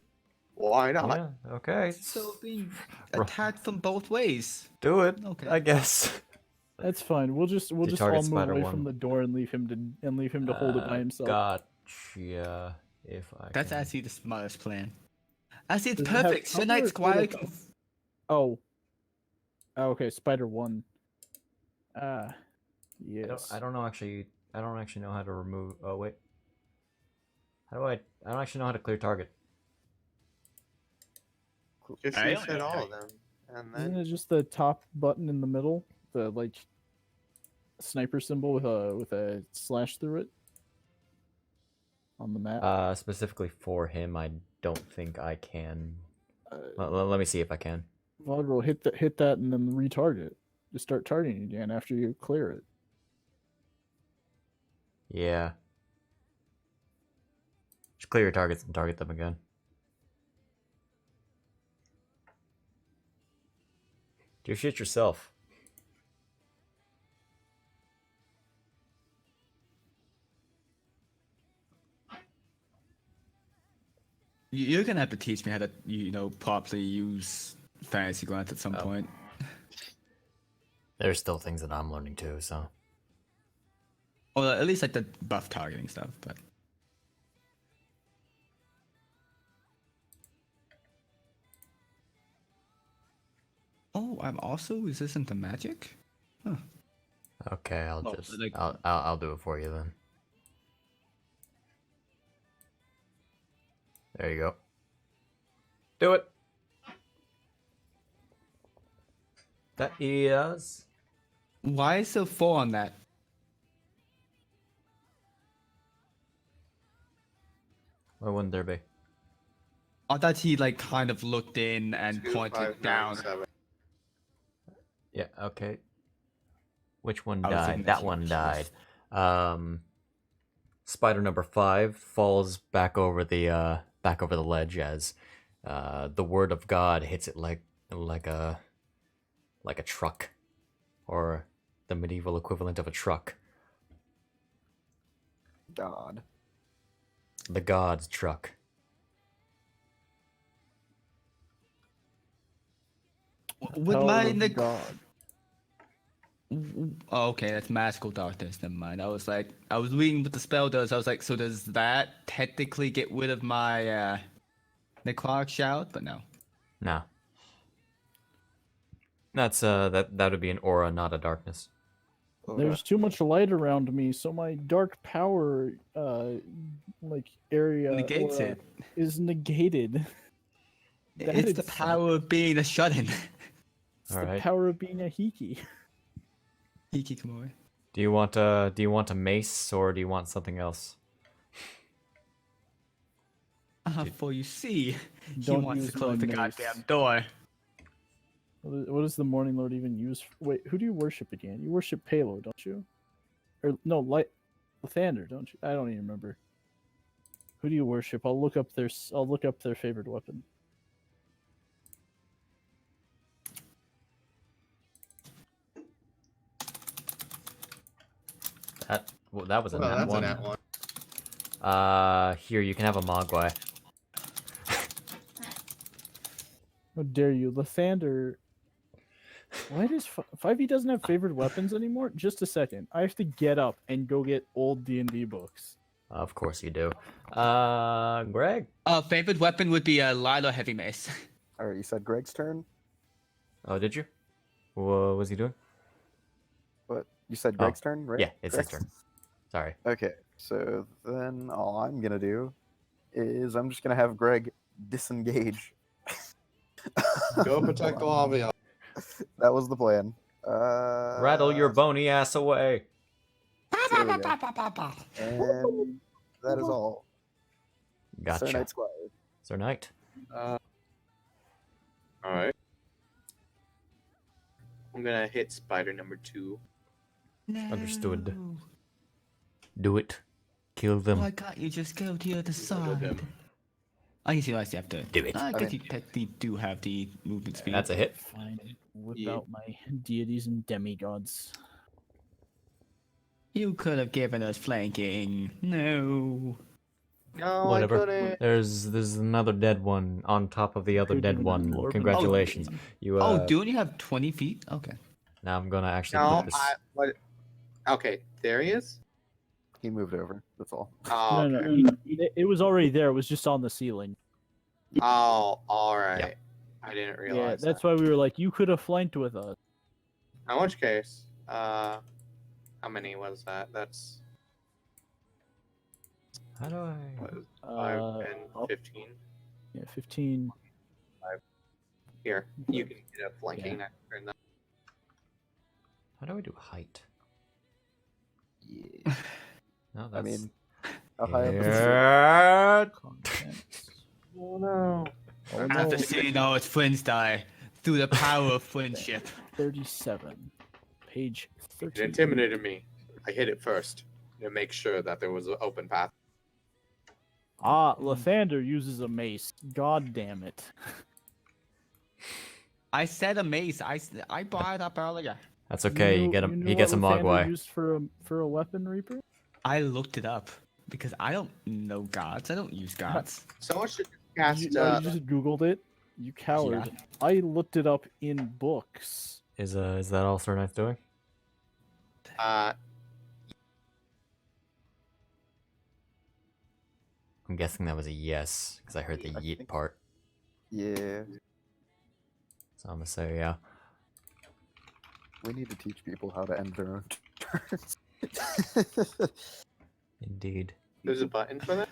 Speaker 5: Why not?
Speaker 1: yeah. Okay.
Speaker 2: So being
Speaker 1: Ro-
Speaker 2: attacked from both ways.
Speaker 1: Do it.
Speaker 2: Okay.
Speaker 1: I guess.
Speaker 4: That's fine. We'll just
Speaker 1: you
Speaker 4: all
Speaker 1: target
Speaker 4: move
Speaker 1: Spider
Speaker 4: away
Speaker 1: one?
Speaker 4: from the door and leave him to hold it by himself.
Speaker 1: Gotcha. If I.
Speaker 2: That's
Speaker 1: can.
Speaker 2: actually the smartest plan. I see it's
Speaker 4: Does it have
Speaker 2: perfect. Sir Knight
Speaker 4: cover or
Speaker 2: Squire
Speaker 4: cover?
Speaker 2: can
Speaker 4: Oh. Okay, Spider 1. Yes.
Speaker 1: I don't know actually. I don't actually know how to remove. Oh wait. How do I? I don't actually know how to clear target.
Speaker 5: Just
Speaker 2: I
Speaker 5: use
Speaker 2: only
Speaker 5: it
Speaker 2: know
Speaker 5: all
Speaker 2: how-
Speaker 5: then. And
Speaker 4: Isn't
Speaker 5: then
Speaker 4: it just the top button in the middle? The like sniper symbol with a slash through it on the map?
Speaker 1: Specifically for him, I don't think I can.
Speaker 4: Uh,
Speaker 1: Let me see if I can.
Speaker 4: Vaudril, hit that and then retarget. Just start targeting again after you clear it.
Speaker 1: Yeah. Just clear your targets and target them again. Do shit yourself.
Speaker 2: You're gonna have to teach me how to, properly use fantasy grounds at some
Speaker 1: Oh.
Speaker 2: point.
Speaker 1: There's still things that I'm learning too, so.
Speaker 2: Or at least like the buff targeting stuff, but oh, I'm also resistant to magic?
Speaker 1: Okay, I'll
Speaker 2: Oh,
Speaker 1: just
Speaker 2: like-
Speaker 1: I'll do it for you then. There you go. Do it. That is.
Speaker 2: Why is there 4 on that?
Speaker 1: Why wouldn't there be?
Speaker 2: I thought he like kind of looked in and
Speaker 5: 2,
Speaker 2: pointed
Speaker 5: 5, 9,
Speaker 2: down.
Speaker 5: 7.
Speaker 1: Yeah. Okay. Which one
Speaker 2: I was thinking
Speaker 1: died?
Speaker 2: that
Speaker 1: That
Speaker 2: he
Speaker 1: one
Speaker 2: was-
Speaker 1: died. Spider number 5 falls back over the ledge as the word of God hits it like a truck, or the medieval equivalent of a truck.
Speaker 3: God.
Speaker 1: The God's truck.
Speaker 2: With
Speaker 4: Power
Speaker 2: my
Speaker 4: of God.
Speaker 2: Oh, okay, that's magical darkness. Never mind. I was reading what the spell does. I was like, so does that technically get rid of my necrotic shout? But no.
Speaker 1: No. That's that would be an aura, not a darkness.
Speaker 4: There's too much light around me, so my dark power area
Speaker 2: Negates
Speaker 4: aura
Speaker 2: it.
Speaker 4: is negated. That
Speaker 2: It's the
Speaker 4: is-
Speaker 2: power of being a shut-in.
Speaker 4: It's
Speaker 1: All
Speaker 4: the
Speaker 1: right.
Speaker 4: power of being a hiki.
Speaker 2: Hikikomori.
Speaker 1: Do you want a mace or do you want something else?
Speaker 2: For you see, he
Speaker 4: Don't
Speaker 2: wants to
Speaker 4: use
Speaker 2: close
Speaker 4: my
Speaker 2: the
Speaker 4: mace.
Speaker 2: goddamn door.
Speaker 4: What does the Morning Lord even use? Wait, who do you worship again? You worship Palo, don't you? Or no, Lathander, don't you? I don't even remember. Who do you worship? I'll look up their favorite weapon.
Speaker 1: That was a
Speaker 5: Well,
Speaker 1: nat
Speaker 5: that's
Speaker 1: one.
Speaker 5: a nat one.
Speaker 1: Here you can have a Mogwai.
Speaker 4: How dare you, Lathander? Why does 5e doesn't have favorite weapons anymore? Just a second. I have to get up and go get old D&D books.
Speaker 1: Of course you do. Greg.
Speaker 2: Favorite weapon would be a light or heavy mace.
Speaker 3: All right, you said Greg's turn.
Speaker 1: Oh, did you? What was he doing?
Speaker 3: What you said
Speaker 1: Oh,
Speaker 3: Greg's turn, right?
Speaker 1: Yeah, it's his
Speaker 3: Correct?
Speaker 1: turn. Sorry.
Speaker 3: Okay, so then all I'm gonna do is I'm just gonna have Greg disengage.
Speaker 5: Go protect the lobby.
Speaker 3: That was the plan.
Speaker 1: Rattle your bony ass away.
Speaker 3: there we go. And that is all. Sir
Speaker 1: Gotcha.
Speaker 3: Knight Squire.
Speaker 1: Sir Knight.
Speaker 5: All right. I'm gonna hit spider number 2.
Speaker 1: Understood. Do it. Kill them.
Speaker 2: Why can't you just go to the other
Speaker 5: Kill
Speaker 2: side?
Speaker 5: them.
Speaker 2: I guess you actually have to.
Speaker 1: Do it.
Speaker 2: I guess
Speaker 3: Okay.
Speaker 2: you technically do have the movement speed.
Speaker 1: That's a hit.
Speaker 4: Fine. Whip
Speaker 5: Yeah.
Speaker 4: out my deities and demigods.
Speaker 2: You could have given us flanking. No.
Speaker 5: No,
Speaker 1: Whatever.
Speaker 5: I couldn't.
Speaker 1: There's another dead one on top of the other
Speaker 4: Could've
Speaker 1: dead
Speaker 4: been
Speaker 1: one.
Speaker 4: more, but-
Speaker 1: Congratulations. You
Speaker 2: Oh, do you have 20 feet? Okay.
Speaker 1: Now I'm gonna actually
Speaker 5: No,
Speaker 1: put this.
Speaker 5: what? Okay, there he is.
Speaker 3: He moved over. That's all.
Speaker 5: Oh,
Speaker 4: No,
Speaker 5: okay.
Speaker 4: no, it was already there. It was just on the ceiling.
Speaker 5: Oh, all right.
Speaker 1: Yeah.
Speaker 5: I didn't
Speaker 4: Yeah,
Speaker 5: realize.
Speaker 4: that's
Speaker 5: that.
Speaker 4: why we were like, you could have flanked with us.
Speaker 5: In which case, how many was that? That's
Speaker 1: How do I?
Speaker 5: what, 5,
Speaker 4: Uh,
Speaker 5: 10,
Speaker 4: up.
Speaker 5: 15.
Speaker 4: Yeah, 15.
Speaker 5: Here, you can get a flanking after that.
Speaker 1: How do I do height?
Speaker 3: Yeah.
Speaker 1: No, that's.
Speaker 3: I mean, how high up is the
Speaker 1: Yeah.
Speaker 4: Contents.
Speaker 5: Oh no.
Speaker 3: Oh,
Speaker 2: After
Speaker 3: no.
Speaker 2: seeing all its friends die through the power of friendship.
Speaker 4: 37. Page
Speaker 5: It
Speaker 4: 13.
Speaker 5: intimidated me. I hit it first to make sure that there was an open path.
Speaker 4: Ah, Lathander uses a mace. God damn it.
Speaker 2: I said a mace. I brought it up earlier.
Speaker 1: That's okay. You
Speaker 4: knew-
Speaker 1: get
Speaker 4: you
Speaker 1: him.
Speaker 4: knew
Speaker 1: He gets a
Speaker 4: what Lathander
Speaker 1: mogwai.
Speaker 4: used for a weapon, Reaper?
Speaker 2: I looked it up because I don't know gods. I don't use gods.
Speaker 5: Someone should
Speaker 4: You,
Speaker 5: cast.
Speaker 4: you just Googled it? You coward.
Speaker 2: Yeah.
Speaker 4: I looked it up in books.
Speaker 1: Is that all Sir Knight's doing? I'm guessing that was a yes because I heard the
Speaker 3: I
Speaker 1: yeet
Speaker 3: think-
Speaker 1: part.
Speaker 3: Yeah,
Speaker 1: So I'm gonna say yeah.
Speaker 3: we need to teach people how to end their own turns.
Speaker 1: Indeed.
Speaker 5: There's a button for that.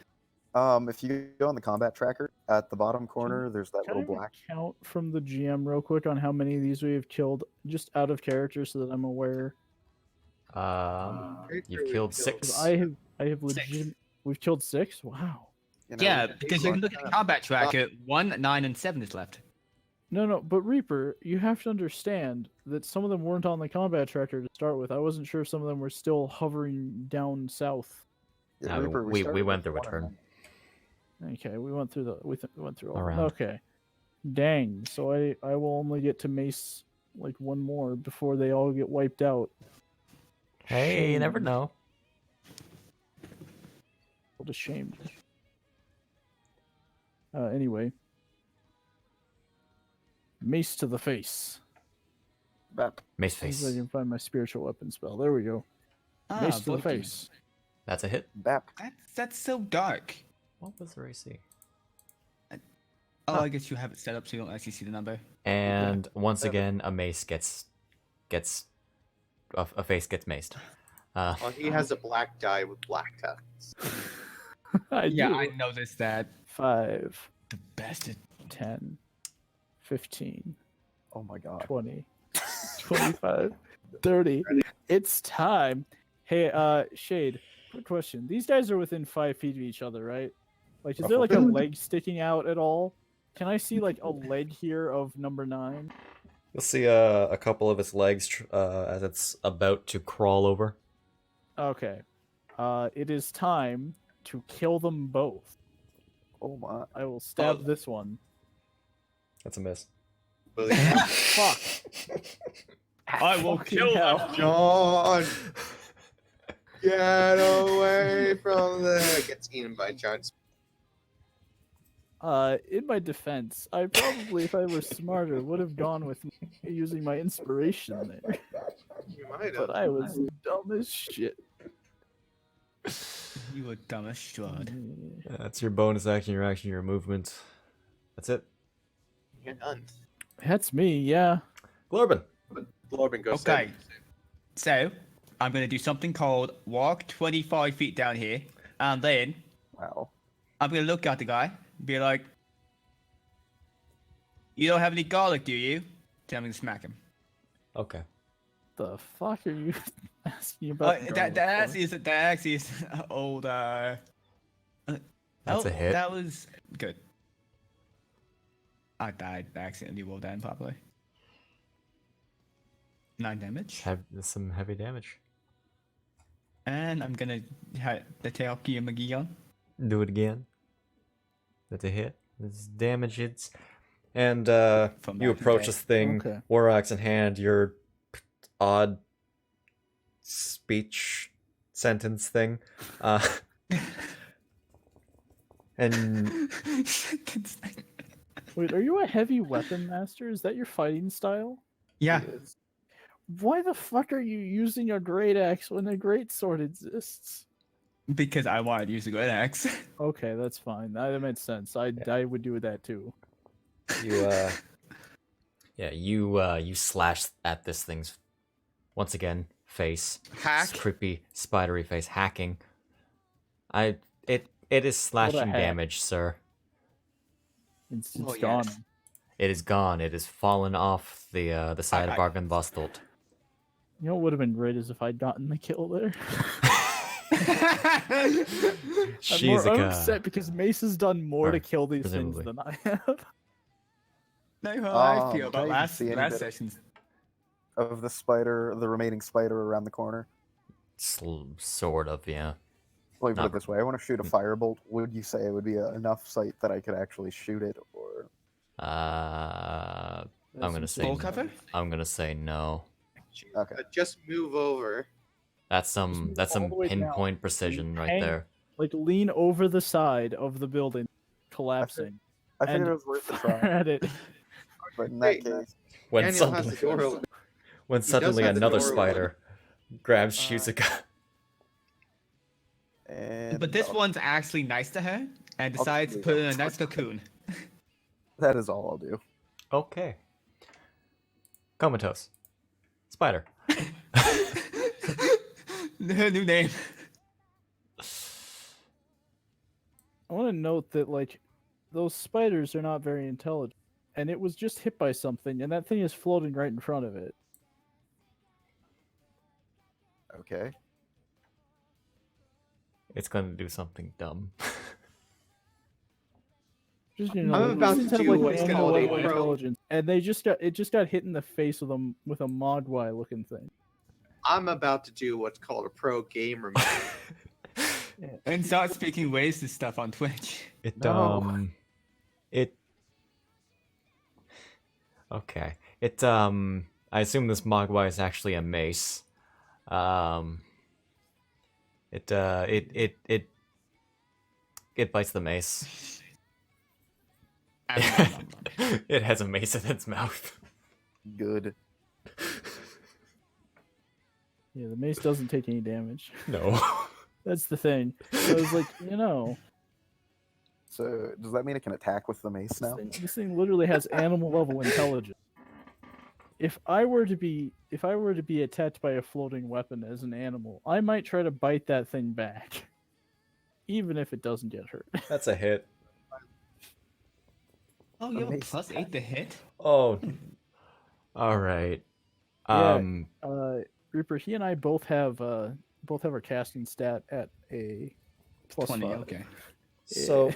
Speaker 3: If you go on the combat tracker at the bottom corner, there's that
Speaker 4: Can
Speaker 3: little
Speaker 4: I
Speaker 3: black.
Speaker 4: count from the GM real quick on how many of these we have killed, just out of character, so that I'm aware?
Speaker 1: You've killed
Speaker 4: 'Cause
Speaker 1: 6.
Speaker 4: I have
Speaker 2: Six.
Speaker 4: legit. We've killed 6. Wow.
Speaker 3: You know,
Speaker 2: Yeah, because you can look at the combat tracker. 1, 9, and 7 is left.
Speaker 4: No, but Reaper, you have to understand that some of them weren't on the combat tracker to start with. I wasn't sure some of them were still hovering down south.
Speaker 3: yeah,
Speaker 1: No,
Speaker 3: Reaper,
Speaker 1: we
Speaker 3: started
Speaker 1: went
Speaker 3: with
Speaker 1: through a
Speaker 3: one of
Speaker 1: turn.
Speaker 3: them.
Speaker 4: Okay, we went through all. of them.
Speaker 1: Around.
Speaker 4: Okay. Dang. So I will only get to mace like one more before they all get wiped out.
Speaker 1: Hey, you never
Speaker 4: Shame.
Speaker 1: know.
Speaker 4: What a shame. Anyway. Mace to the face.
Speaker 3: Bap.
Speaker 1: Mace
Speaker 4: See if I
Speaker 1: face.
Speaker 4: can find my spiritual weapon spell. There we go. Mace to the
Speaker 2: both of you.
Speaker 4: face.
Speaker 1: That's a hit.
Speaker 3: Bap.
Speaker 2: That's so dark.
Speaker 1: What was the AC?
Speaker 2: Oh, I guess you have it set up so you don't actually see the number.
Speaker 1: And once again, a mace gets a face gets maced.
Speaker 5: Well, he has a black die with black text.
Speaker 4: I
Speaker 2: Yeah,
Speaker 4: do.
Speaker 2: I noticed that.
Speaker 4: 5,
Speaker 2: The bastard.
Speaker 4: 10, 15,
Speaker 3: Oh my god.
Speaker 4: 20, 25, 30. It's time. Hey, Shade, quick question. These guys are within 5 feet of each other, right? Like, is there like a leg sticking out at all? Can I see like a leg here of number 9?
Speaker 1: You'll see a couple of its legs as it's about to crawl over.
Speaker 4: Okay. It is time to kill them both.
Speaker 3: Oh my.
Speaker 4: I will stab this one.
Speaker 1: That's a miss.
Speaker 4: Fuck.
Speaker 2: I will
Speaker 4: Fucking
Speaker 2: kill
Speaker 4: hell.
Speaker 2: them.
Speaker 5: John, get away from there! Gets eaten by giants.
Speaker 4: In my defense, I probably, if I were smarter, would have gone with using my inspiration there.
Speaker 5: You might have.
Speaker 4: But I was dumb as shit.
Speaker 2: You a dumb as Strahd.
Speaker 1: That's your bonus action, your action, your movement. That's it.
Speaker 5: You're done.
Speaker 4: That's me, yeah.
Speaker 1: Glorben.
Speaker 5: Glorben goes.
Speaker 2: Okay. So, I'm gonna do something called walk 25 feet down here, and then
Speaker 3: Wow.
Speaker 2: I'm gonna look at the guy, be like, "You don't have any garlic, do you?" Then I'm gonna smack him.
Speaker 1: Okay.
Speaker 4: The fuck are you asking about?
Speaker 2: That actually is old.
Speaker 1: That's a hit.
Speaker 2: That was good. I died accidentally. Well done, probably. 9 damage.
Speaker 1: Have some heavy damage.
Speaker 2: And I'm gonna hit the Taoki Magion.
Speaker 1: Do it again. That's a hit. This damage hits. And
Speaker 2: From
Speaker 1: you
Speaker 2: back in
Speaker 1: approach
Speaker 2: the
Speaker 1: this thing,
Speaker 4: Okay.
Speaker 1: war axe in hand, your odd speech sentence thing. And
Speaker 4: Wait, are you a heavy weapon master? Is that your fighting style?
Speaker 2: Yeah.
Speaker 4: Why the fuck are you using a great axe when a great sword exists?
Speaker 2: Because I wanted to use a good axe.
Speaker 4: Okay, that's fine. That makes sense. I would do that too.
Speaker 1: you you slash at this thing's once again face.
Speaker 2: Hack.
Speaker 1: Creepy spidery face hacking. It is slashing
Speaker 4: hack.
Speaker 1: damage, sir.
Speaker 4: It's
Speaker 2: Oh, yes.
Speaker 4: gone.
Speaker 1: It is gone. It has fallen off the side of
Speaker 2: I-
Speaker 1: Argynvostholt.
Speaker 4: You know what would have been great is if I'd gotten the kill there. I'm upset because Mace has done more to
Speaker 1: Or
Speaker 4: kill these
Speaker 1: presumably.
Speaker 4: things than I have.
Speaker 2: Know how I feel
Speaker 3: can I
Speaker 2: about
Speaker 3: even
Speaker 2: last
Speaker 3: see any bit
Speaker 2: sessions.
Speaker 3: of the spider, the remaining spider around the corner?
Speaker 1: Sort of, yeah.
Speaker 3: Let me put
Speaker 1: Not-
Speaker 3: it this way: I want to shoot a firebolt. Would you say it would be enough sight that I could actually shoot it, or
Speaker 1: I'm gonna say
Speaker 2: Full cover?
Speaker 1: I'm gonna say no.
Speaker 3: Okay.
Speaker 5: Just move over.
Speaker 1: That's some
Speaker 4: move all the way down.
Speaker 1: pinpoint precision right
Speaker 4: Hang-
Speaker 1: there.
Speaker 4: Like lean over the side of the building, collapsing,
Speaker 3: I figured
Speaker 4: and
Speaker 3: it was worth a
Speaker 4: fire
Speaker 3: try?
Speaker 4: at it.
Speaker 3: But in that
Speaker 5: Wait,
Speaker 3: case,
Speaker 1: When
Speaker 5: Daniel has
Speaker 1: suddenly,
Speaker 5: the door open.
Speaker 1: when
Speaker 5: does
Speaker 1: suddenly
Speaker 5: have the
Speaker 1: another
Speaker 5: door open.
Speaker 1: spider grabs Shizuka.
Speaker 3: and
Speaker 2: But this one's actually nice to her and decides to
Speaker 3: leave
Speaker 2: put
Speaker 3: it.
Speaker 2: in a nice cocoon.
Speaker 3: that is all I'll do.
Speaker 1: Okay. Comatose. Spider.
Speaker 2: Her new name.
Speaker 4: I want to note that like those spiders are not very intelligent, and it was just hit by something, and that thing is floating right in front of it.
Speaker 3: Okay.
Speaker 1: It's gonna do something dumb.
Speaker 4: Just you
Speaker 5: I'm
Speaker 4: know,
Speaker 5: about
Speaker 4: these
Speaker 5: to
Speaker 4: things have,
Speaker 5: do
Speaker 4: like
Speaker 5: what's
Speaker 4: animal
Speaker 5: called a
Speaker 4: level
Speaker 5: pro-
Speaker 4: intelligence, and they just got hit in the face with a mogwai looking thing.
Speaker 5: I'm about to do what's called a pro gamer move.
Speaker 2: And start speaking racist stuff on Twitch.
Speaker 1: It
Speaker 3: No.
Speaker 1: it okay. It I assume this Mogwai is actually a mace. It bites the mace. It has a mace in its mouth.
Speaker 3: Good.
Speaker 4: Yeah, the mace doesn't take any damage.
Speaker 1: No.
Speaker 4: That's the thing. So I was like,
Speaker 3: So does that mean it can attack with the mace now?
Speaker 4: this thing literally has animal level intelligence. If I were to be attacked by a floating weapon as an animal, I might try to bite that thing back, even if it doesn't get hurt.
Speaker 1: That's a hit.
Speaker 2: Oh, you have a
Speaker 3: Amazing.
Speaker 2: +8 to hit?
Speaker 1: Oh. All right.
Speaker 4: Yeah. Reaper, he and I both have our casting stat at a +5.
Speaker 2: Okay.
Speaker 1: So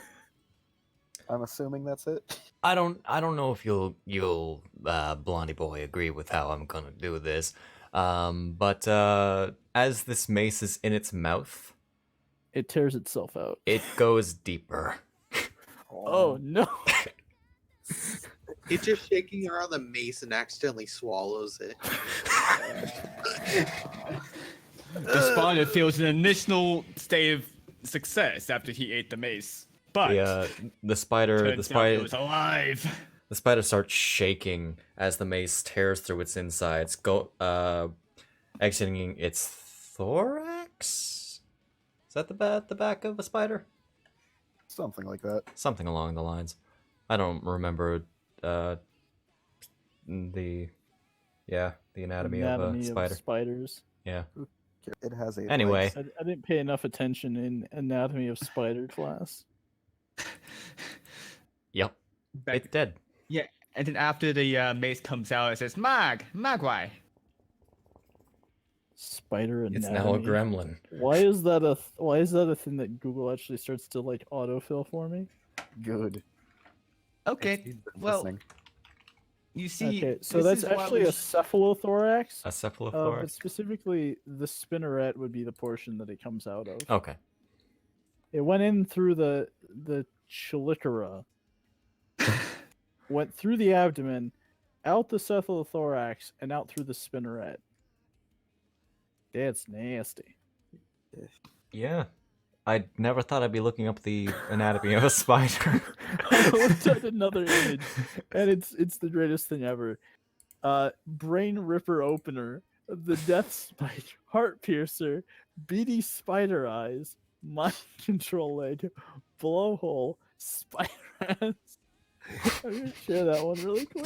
Speaker 3: I'm assuming that's it.
Speaker 1: I don't know if you'll Blondie boy agree with how I'm gonna do this. But as this mace is in its mouth,
Speaker 4: It tears itself out.
Speaker 1: it goes deeper.
Speaker 4: Oh no!
Speaker 5: It's just shaking around the mace and accidentally swallows it.
Speaker 2: The spider feels an initial state of success after he ate the mace. But
Speaker 1: The spider
Speaker 2: turns out it was alive.
Speaker 1: the spider starts shaking as the mace tears through its insides, exiting its thorax. Is that the back of a spider?
Speaker 3: Something like that.
Speaker 1: Something along the lines. I don't remember the anatomy of a spider.
Speaker 4: Spiders.
Speaker 1: Yeah.
Speaker 3: It has 8
Speaker 1: Anyway.
Speaker 3: legs.
Speaker 4: I didn't pay enough attention in anatomy of spider class.
Speaker 1: Yep. It's dead.
Speaker 2: Yeah, and then after the mace comes out, it says Magwai.
Speaker 4: Spider anatomy.
Speaker 1: It's now a gremlin.
Speaker 4: Why is that a thing that Google actually starts to like autofill for me?
Speaker 3: Good.
Speaker 2: Okay,
Speaker 3: It's been
Speaker 2: well,
Speaker 3: listening.
Speaker 2: you see,
Speaker 4: Okay, so
Speaker 2: this
Speaker 4: that's
Speaker 2: is why
Speaker 4: actually
Speaker 2: we
Speaker 4: a cephalothorax.
Speaker 1: A
Speaker 4: But
Speaker 1: cephalothorax.
Speaker 4: specifically, the spinneret would be the portion that it comes out of.
Speaker 1: Okay.
Speaker 4: It went in through the chelicera, went through the abdomen, out the cephalothorax, and out through the spinneret. That's nasty.
Speaker 1: Yeah. I never thought I'd be looking up the anatomy of a spider.
Speaker 4: I looked at another image, and it's the greatest thing ever. Brain ripper opener, the death spike, heart piercer, beady spider eyes, mind control leg, blowhole, spider ass. I'm gonna share that one really quick.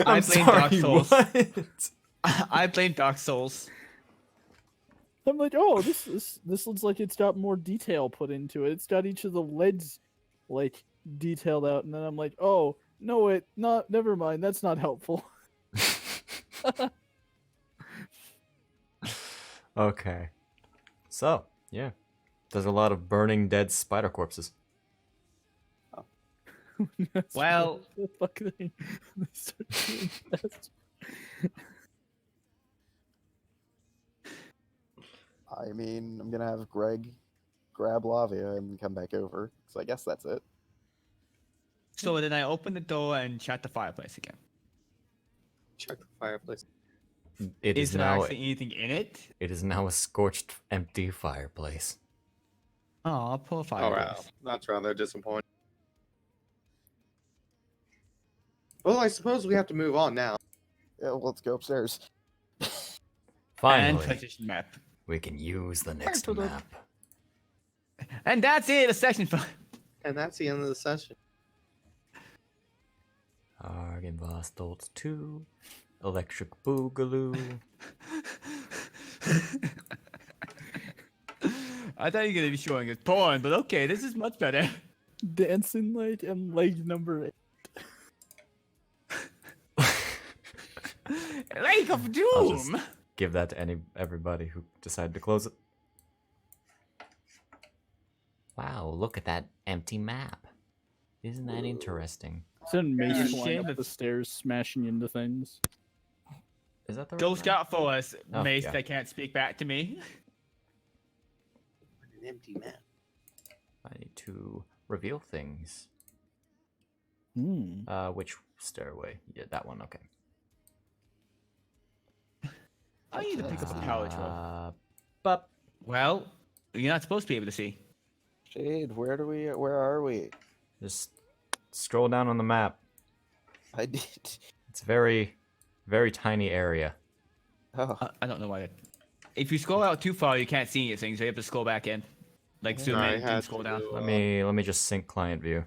Speaker 1: I'm
Speaker 2: blame Dark
Speaker 1: sorry,
Speaker 2: Souls.
Speaker 1: what?
Speaker 2: I blame Dark Souls.
Speaker 4: I'm like, oh, this looks like it's got more detail put into it. It's got each of the legs like detailed out, and then I'm like, oh no, never mind. That's not helpful.
Speaker 1: Okay. So, yeah. There's a lot of burning dead spider corpses.
Speaker 4: That's
Speaker 2: Well-
Speaker 4: the fucking thing. They start doing that.
Speaker 3: I mean, I'm gonna have Greg grab Lavia and come back over. So I guess that's it.
Speaker 2: So then I open the door and shut the fireplace again.
Speaker 5: Check the fireplace.
Speaker 1: It
Speaker 2: Is
Speaker 1: is
Speaker 2: there
Speaker 1: now
Speaker 2: actually anything in it?
Speaker 1: it is now a scorched, empty fireplace.
Speaker 2: Oh, poor
Speaker 5: Oh,
Speaker 2: fireplace.
Speaker 5: wow. That's rather disappointing. Well, I suppose we have to move on now.
Speaker 3: Yeah, well, let's go upstairs.
Speaker 2: And
Speaker 1: Finally,
Speaker 2: position map.
Speaker 1: we can use the next
Speaker 4: Pardon.
Speaker 1: map.
Speaker 2: And that's it, a section for
Speaker 5: And that's the end of the session.
Speaker 1: Argenvost 2, Electric Boogaloo.
Speaker 2: I thought you were gonna be showing us porn, but okay, this is much better.
Speaker 4: Dancing light and leg number 8.
Speaker 2: Lake of
Speaker 1: I'll just
Speaker 2: Doom.
Speaker 1: give that to everybody who decided to close it. Wow, look at that empty map. Isn't that interesting?
Speaker 4: It's an
Speaker 2: Yeah,
Speaker 4: mace flying
Speaker 2: shame
Speaker 4: up the
Speaker 2: it's-
Speaker 4: stairs, smashing into things.
Speaker 1: Is that the right
Speaker 2: Go
Speaker 1: map?
Speaker 2: scout for us,
Speaker 1: Oh,
Speaker 2: Mace
Speaker 1: yeah.
Speaker 2: that can't speak back to me.
Speaker 5: An empty map.
Speaker 1: I need to reveal things.
Speaker 4: Hmm.
Speaker 1: Which stairway? Yeah, that one, okay.
Speaker 2: I need to pick up a power drill.
Speaker 1: But
Speaker 2: Well, you're not supposed to be able to see.
Speaker 3: Shade, where are we?
Speaker 1: just scroll down on the map.
Speaker 3: I did.
Speaker 1: It's a very, very tiny area.
Speaker 3: Oh,
Speaker 2: I don't know why. If you scroll out too far, you can't see anything, so you have to scroll back in. Like zoom
Speaker 5: I
Speaker 2: in
Speaker 5: had
Speaker 2: and scroll down.
Speaker 5: to,
Speaker 1: Let me just sync client view.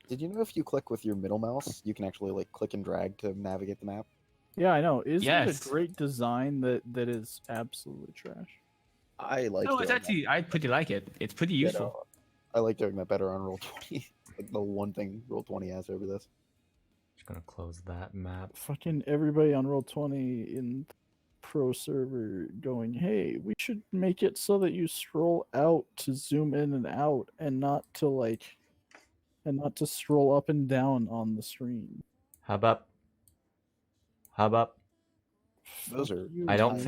Speaker 3: did you know if you click with your middle mouse, you can actually like click and drag to navigate the map?
Speaker 4: Yeah, I know. Isn't
Speaker 2: Yes.
Speaker 4: it a great design that is absolutely trash?
Speaker 3: I like.
Speaker 2: No, it's
Speaker 3: doing
Speaker 2: actually I pretty like it. It's pretty
Speaker 3: that.
Speaker 2: useful.
Speaker 3: I like doing that better on Roll20. Like the one thing Roll20 has over this.
Speaker 1: Just gonna close that map.
Speaker 4: Fucking everybody on Roll20 in pro server going, hey, we should make it so that you scroll out to zoom in and out and not to scroll up and down on the screen.
Speaker 1: Hub up. Hub up.
Speaker 3: Those
Speaker 4: Fuck
Speaker 3: are-
Speaker 4: you,
Speaker 1: I don't
Speaker 4: tiny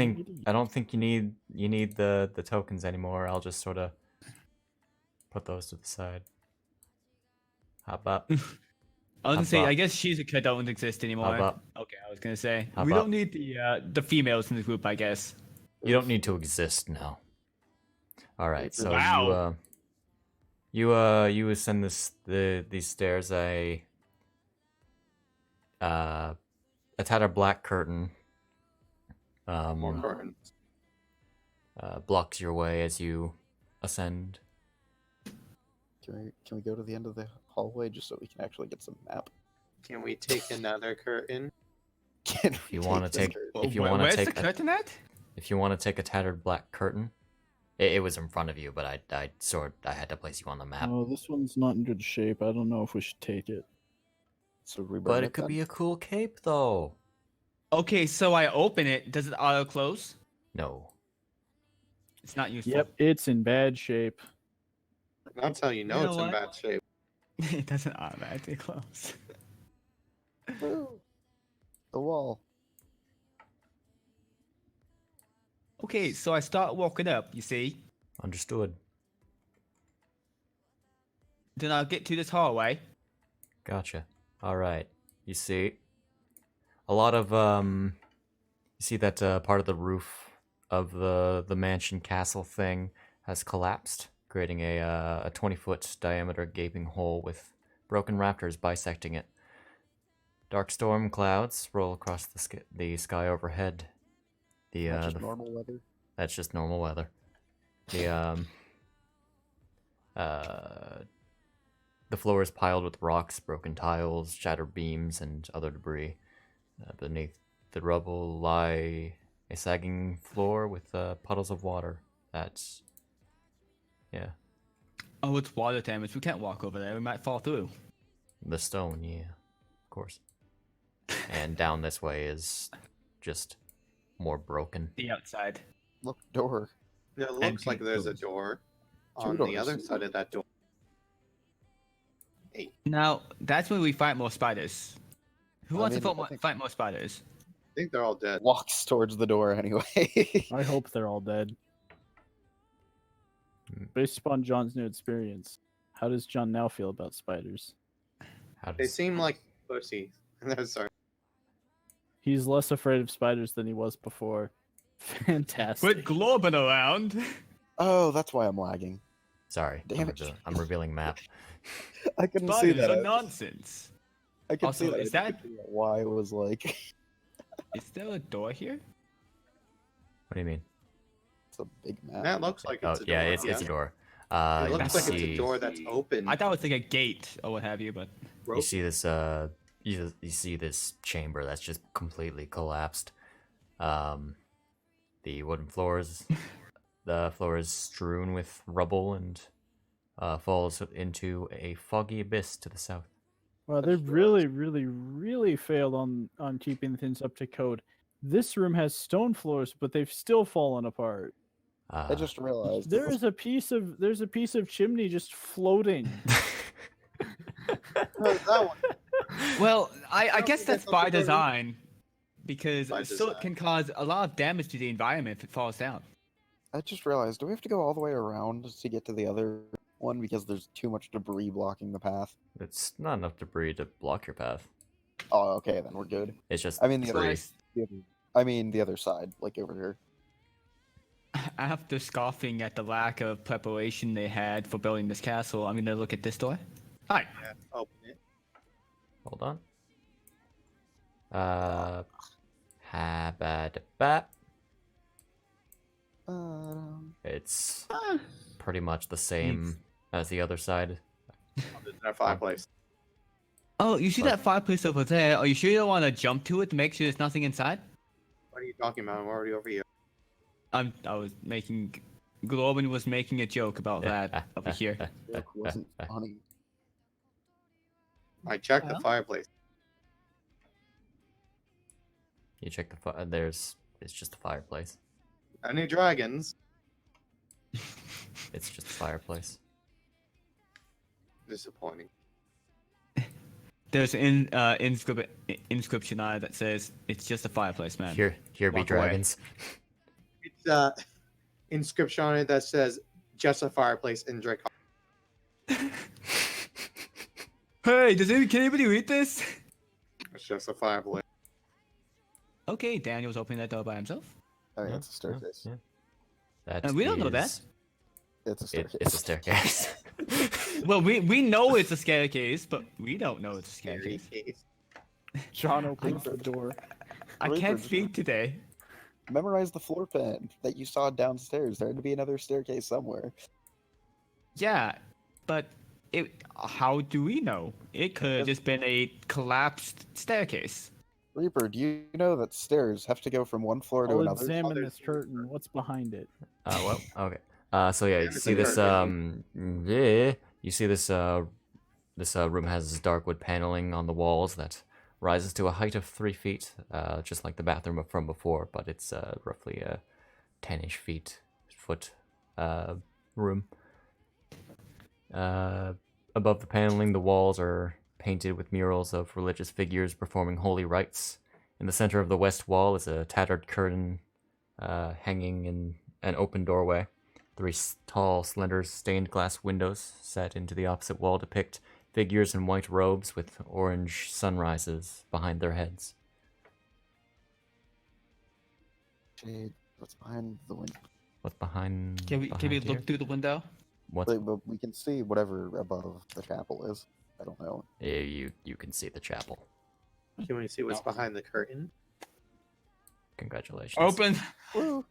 Speaker 1: think
Speaker 4: idiot.
Speaker 1: you need the tokens anymore. I'll just sort of put those to the side. Hop up.
Speaker 2: I was gonna say,
Speaker 1: Hub
Speaker 2: I
Speaker 1: up.
Speaker 2: guess Shizuka don't exist anymore.
Speaker 1: Hub up.
Speaker 2: Okay, I was gonna say
Speaker 1: Hub
Speaker 2: we
Speaker 1: up.
Speaker 2: don't need the females in the group, I guess.
Speaker 1: You don't need to exist now. All right, so
Speaker 2: Wow.
Speaker 1: you ascend these stairs a tattered black curtain
Speaker 5: More curtains.
Speaker 1: blocks your way as you ascend.
Speaker 3: Can we go to the end of the hallway just so we can actually get some map?
Speaker 5: Can we take another curtain?
Speaker 3: Can
Speaker 1: If you
Speaker 3: we
Speaker 1: want to
Speaker 3: this
Speaker 1: take,
Speaker 3: curtain?
Speaker 1: if you want to
Speaker 2: Where's
Speaker 1: take,
Speaker 2: the curtain at?
Speaker 1: if you want to take a tattered black curtain, it was in front of you, but I had to place you on the map.
Speaker 4: Oh, this one's not in good shape. I don't know if we should take it.
Speaker 3: So we burn
Speaker 1: But
Speaker 3: it
Speaker 1: it could
Speaker 3: then?
Speaker 1: be a cool cape, though.
Speaker 2: Okay, so I open it. Does it auto close?
Speaker 1: No.
Speaker 2: It's not useful.
Speaker 4: Yep, it's in bad shape.
Speaker 5: That's how you know,
Speaker 2: You know
Speaker 5: it's in
Speaker 2: what?
Speaker 5: bad shape.
Speaker 2: It doesn't automatically close.
Speaker 3: Woo! The wall.
Speaker 2: Okay, so I start walking up, you see.
Speaker 1: Understood.
Speaker 2: Then I'll get to this hallway.
Speaker 1: Gotcha. All right. You see, a lot of you see that part of the roof of the mansion castle thing has collapsed, creating a 20-foot diameter gaping hole with broken raptors bisecting it. Dark storm clouds roll across the sky overhead.
Speaker 3: Not just normal weather.
Speaker 1: That's just normal weather. The floor is piled with rocks, broken tiles, shattered beams, and other debris. Beneath the rubble lie a sagging floor with puddles of water. That's... yeah.
Speaker 2: Oh, it's water damage. We can't walk over there. We might fall through.
Speaker 1: The stone, yeah. Of course. And down this way is just more broken.
Speaker 2: The outside.
Speaker 3: Look, door.
Speaker 5: It looks like there's a door on the
Speaker 3: doors.
Speaker 5: other side of that door. Hey,
Speaker 2: Now, that's when we fight more spiders. Who
Speaker 3: I
Speaker 2: wants
Speaker 3: mean,
Speaker 2: to
Speaker 3: I think-
Speaker 2: fight more spiders?
Speaker 5: I think they're all dead.
Speaker 3: Walks towards the door anyway.
Speaker 4: I hope they're all dead.
Speaker 1: Hmm.
Speaker 4: Based upon John's new experience, how does John now feel about spiders?
Speaker 1: How
Speaker 5: They
Speaker 1: does...
Speaker 5: seem like pussy. No, sorry.
Speaker 4: He's less afraid of spiders than he was before. Fantastic.
Speaker 2: Quit globing around.
Speaker 3: Oh, that's why I'm lagging.
Speaker 1: Sorry,
Speaker 3: Damn it.
Speaker 1: I'm revealing map.
Speaker 3: I couldn't see
Speaker 2: Spiders
Speaker 3: that.
Speaker 2: are nonsense.
Speaker 3: I could
Speaker 2: Also,
Speaker 3: see that.
Speaker 2: is
Speaker 3: I
Speaker 2: that-
Speaker 3: couldn't figure out why it was like
Speaker 2: Is there a door here?
Speaker 1: What do you mean?
Speaker 3: it's a big map.
Speaker 5: That looks like
Speaker 1: Oh,
Speaker 5: it's a
Speaker 1: yeah,
Speaker 5: door.
Speaker 1: it's a door.
Speaker 5: It
Speaker 1: You
Speaker 5: looks like it's a
Speaker 1: see-
Speaker 5: door that's open.
Speaker 2: I thought it was like a gate or what have you, but
Speaker 1: You see this you see this chamber that's just completely collapsed. The wooden floors, the floor is strewn with rubble and falls into a foggy abyss to the south.
Speaker 4: Wow, they've really, really, really failed on keeping things up to code. This room has stone floors, but they've still fallen apart.
Speaker 3: I just realized
Speaker 4: There's a piece of chimney just floating.
Speaker 5: That one.
Speaker 2: well, I
Speaker 5: don't
Speaker 2: guess
Speaker 5: think
Speaker 2: that's
Speaker 5: that's
Speaker 2: by
Speaker 5: something to
Speaker 2: design because
Speaker 5: By
Speaker 2: silt
Speaker 5: design.
Speaker 2: can cause a lot of damage to the environment if it falls down.
Speaker 3: I just realized, do we have to go all the way around to get to the other one because there's too much debris blocking the path?
Speaker 1: It's not enough debris to block your path.
Speaker 3: Oh, okay, then we're good.
Speaker 1: It's just
Speaker 3: I mean, the
Speaker 2: So
Speaker 3: other,
Speaker 1: debris.
Speaker 3: the other side, like over here.
Speaker 2: After scoffing at the lack of preparation they had for building this castle, I'm gonna look at this door. Hi.
Speaker 5: Yeah, open it.
Speaker 1: Hold on. Habadaba. It's pretty much the same as the other side.
Speaker 5: There's our fireplace.
Speaker 2: Oh, you see that fireplace over there? Are you sure you don't want to jump to it to make sure there's nothing inside?
Speaker 5: What are you talking about? I'm already over here.
Speaker 2: I was making. Globin was making a joke about that over here.
Speaker 3: Joke wasn't funny.
Speaker 5: I checked the
Speaker 2: Well.
Speaker 5: fireplace.
Speaker 1: You check it's just a fireplace.
Speaker 5: Any dragons?
Speaker 1: It's just a fireplace.
Speaker 5: Disappointing.
Speaker 2: There's an inscription on it that says, "It's just a fireplace, man."
Speaker 1: Here be
Speaker 2: Walk away.
Speaker 1: dragons.
Speaker 5: It's inscription on it that says just a fireplace in Drake.
Speaker 2: Hey, can anybody read this?
Speaker 5: It's just a fireplace.
Speaker 2: Okay, Daniel's opening that door by himself.
Speaker 3: Oh, yeah,
Speaker 1: Yeah,
Speaker 3: it's a staircase.
Speaker 1: yeah. That
Speaker 2: And we don't know that.
Speaker 1: is-
Speaker 3: It's a staircase.
Speaker 1: It's a staircase.
Speaker 2: Well, we know it's a staircase, but we don't know it's a staircase.
Speaker 5: Staircase.
Speaker 4: John opens the door.
Speaker 2: I
Speaker 3: Wait
Speaker 2: can't
Speaker 3: for-
Speaker 2: speak today.
Speaker 3: Memorize the floor plan that you saw downstairs. There had to be another staircase somewhere.
Speaker 2: Yeah, but how do we know? It could have just been a collapsed staircase.
Speaker 3: Reaper, do you know that stairs have to go from one floor to
Speaker 4: I'll
Speaker 3: another?
Speaker 4: examine
Speaker 5: Other
Speaker 4: this curtain. What's behind it?
Speaker 1: Well, okay. So yeah, you
Speaker 5: It's
Speaker 1: see
Speaker 5: a
Speaker 1: this.
Speaker 5: curtain.
Speaker 1: Yeah, you see this. This room has dark wood paneling on the walls that rises to a height of 3 feet, just like the bathroom from before, but it's roughly a 10-ish foot room. Above the paneling, the walls are painted with murals of religious figures performing holy rites. In the center of the west wall is a tattered curtain hanging in an open doorway. Three tall, slender, stained glass windows set into the opposite wall depict figures in white robes with orange sunrises behind their heads.
Speaker 3: Jade, what's behind the window?
Speaker 1: What's behind?
Speaker 2: Can we
Speaker 1: behind
Speaker 2: look
Speaker 1: here?
Speaker 2: through the window?
Speaker 1: What's
Speaker 3: But we can see whatever above the chapel is. I don't know.
Speaker 1: yeah, you can see the chapel.
Speaker 5: Can we see what's
Speaker 2: No.
Speaker 5: behind the curtain?
Speaker 1: Congratulations.
Speaker 2: Open.
Speaker 3: Woo!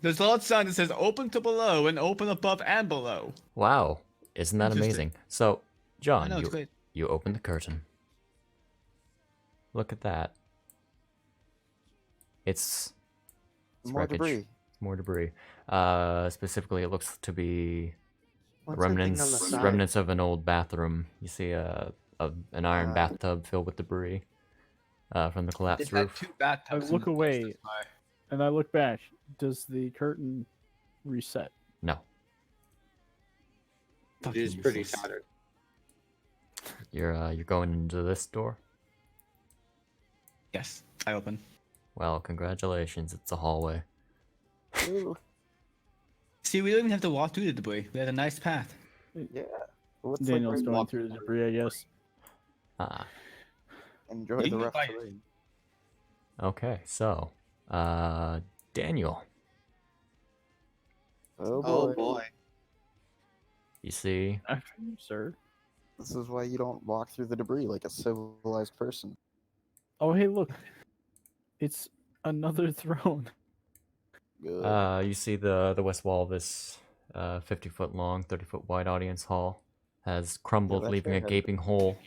Speaker 2: There's a large sign that says "Open to below" and "Open above and below."
Speaker 1: Wow, isn't that
Speaker 2: Interesting.
Speaker 1: amazing? So,
Speaker 2: I
Speaker 1: John,
Speaker 2: know it's great.
Speaker 1: you open the curtain. Look at that. It's
Speaker 3: More
Speaker 1: wreckage.
Speaker 3: debris.
Speaker 1: More debris. Specifically, it looks to be
Speaker 5: What's that thing on the
Speaker 1: remnants
Speaker 5: side?
Speaker 1: remnants of an old bathroom. You see an iron
Speaker 3: Uh,
Speaker 1: bathtub filled with debris from the
Speaker 2: It
Speaker 1: collapsed
Speaker 2: had
Speaker 1: roof.
Speaker 2: 2 bathtubs.
Speaker 4: I look
Speaker 2: in the
Speaker 4: away.
Speaker 2: place, that's why.
Speaker 4: And I look back. Does the curtain reset?
Speaker 1: No,
Speaker 5: It is
Speaker 2: Fucking
Speaker 5: pretty
Speaker 2: useless.
Speaker 5: tattered.
Speaker 1: you're going into this door.
Speaker 2: Yes, I open.
Speaker 1: Well, congratulations. It's a hallway.
Speaker 3: Ooh,
Speaker 2: See, we don't even have to walk through the debris. We had a nice path.
Speaker 3: yeah. What's
Speaker 4: Daniel's
Speaker 3: like,
Speaker 4: going through the debris, I guess.
Speaker 1: Ah,
Speaker 3: enjoy
Speaker 2: You
Speaker 3: the
Speaker 2: can
Speaker 3: rough
Speaker 2: buy it.
Speaker 3: terrain.
Speaker 1: okay. So, Daniel,
Speaker 3: Oh boy.
Speaker 5: Oh boy.
Speaker 1: you see
Speaker 4: After you, sir.
Speaker 3: This is why you don't walk through the debris like a civilized person.
Speaker 4: Oh, hey, look. It's another throne.
Speaker 3: Good.
Speaker 1: you see the west wall of this 50-foot long, 30-foot wide audience hall has crumbled,
Speaker 3: that
Speaker 1: leaving
Speaker 3: chair
Speaker 1: a
Speaker 3: has-
Speaker 1: gaping hole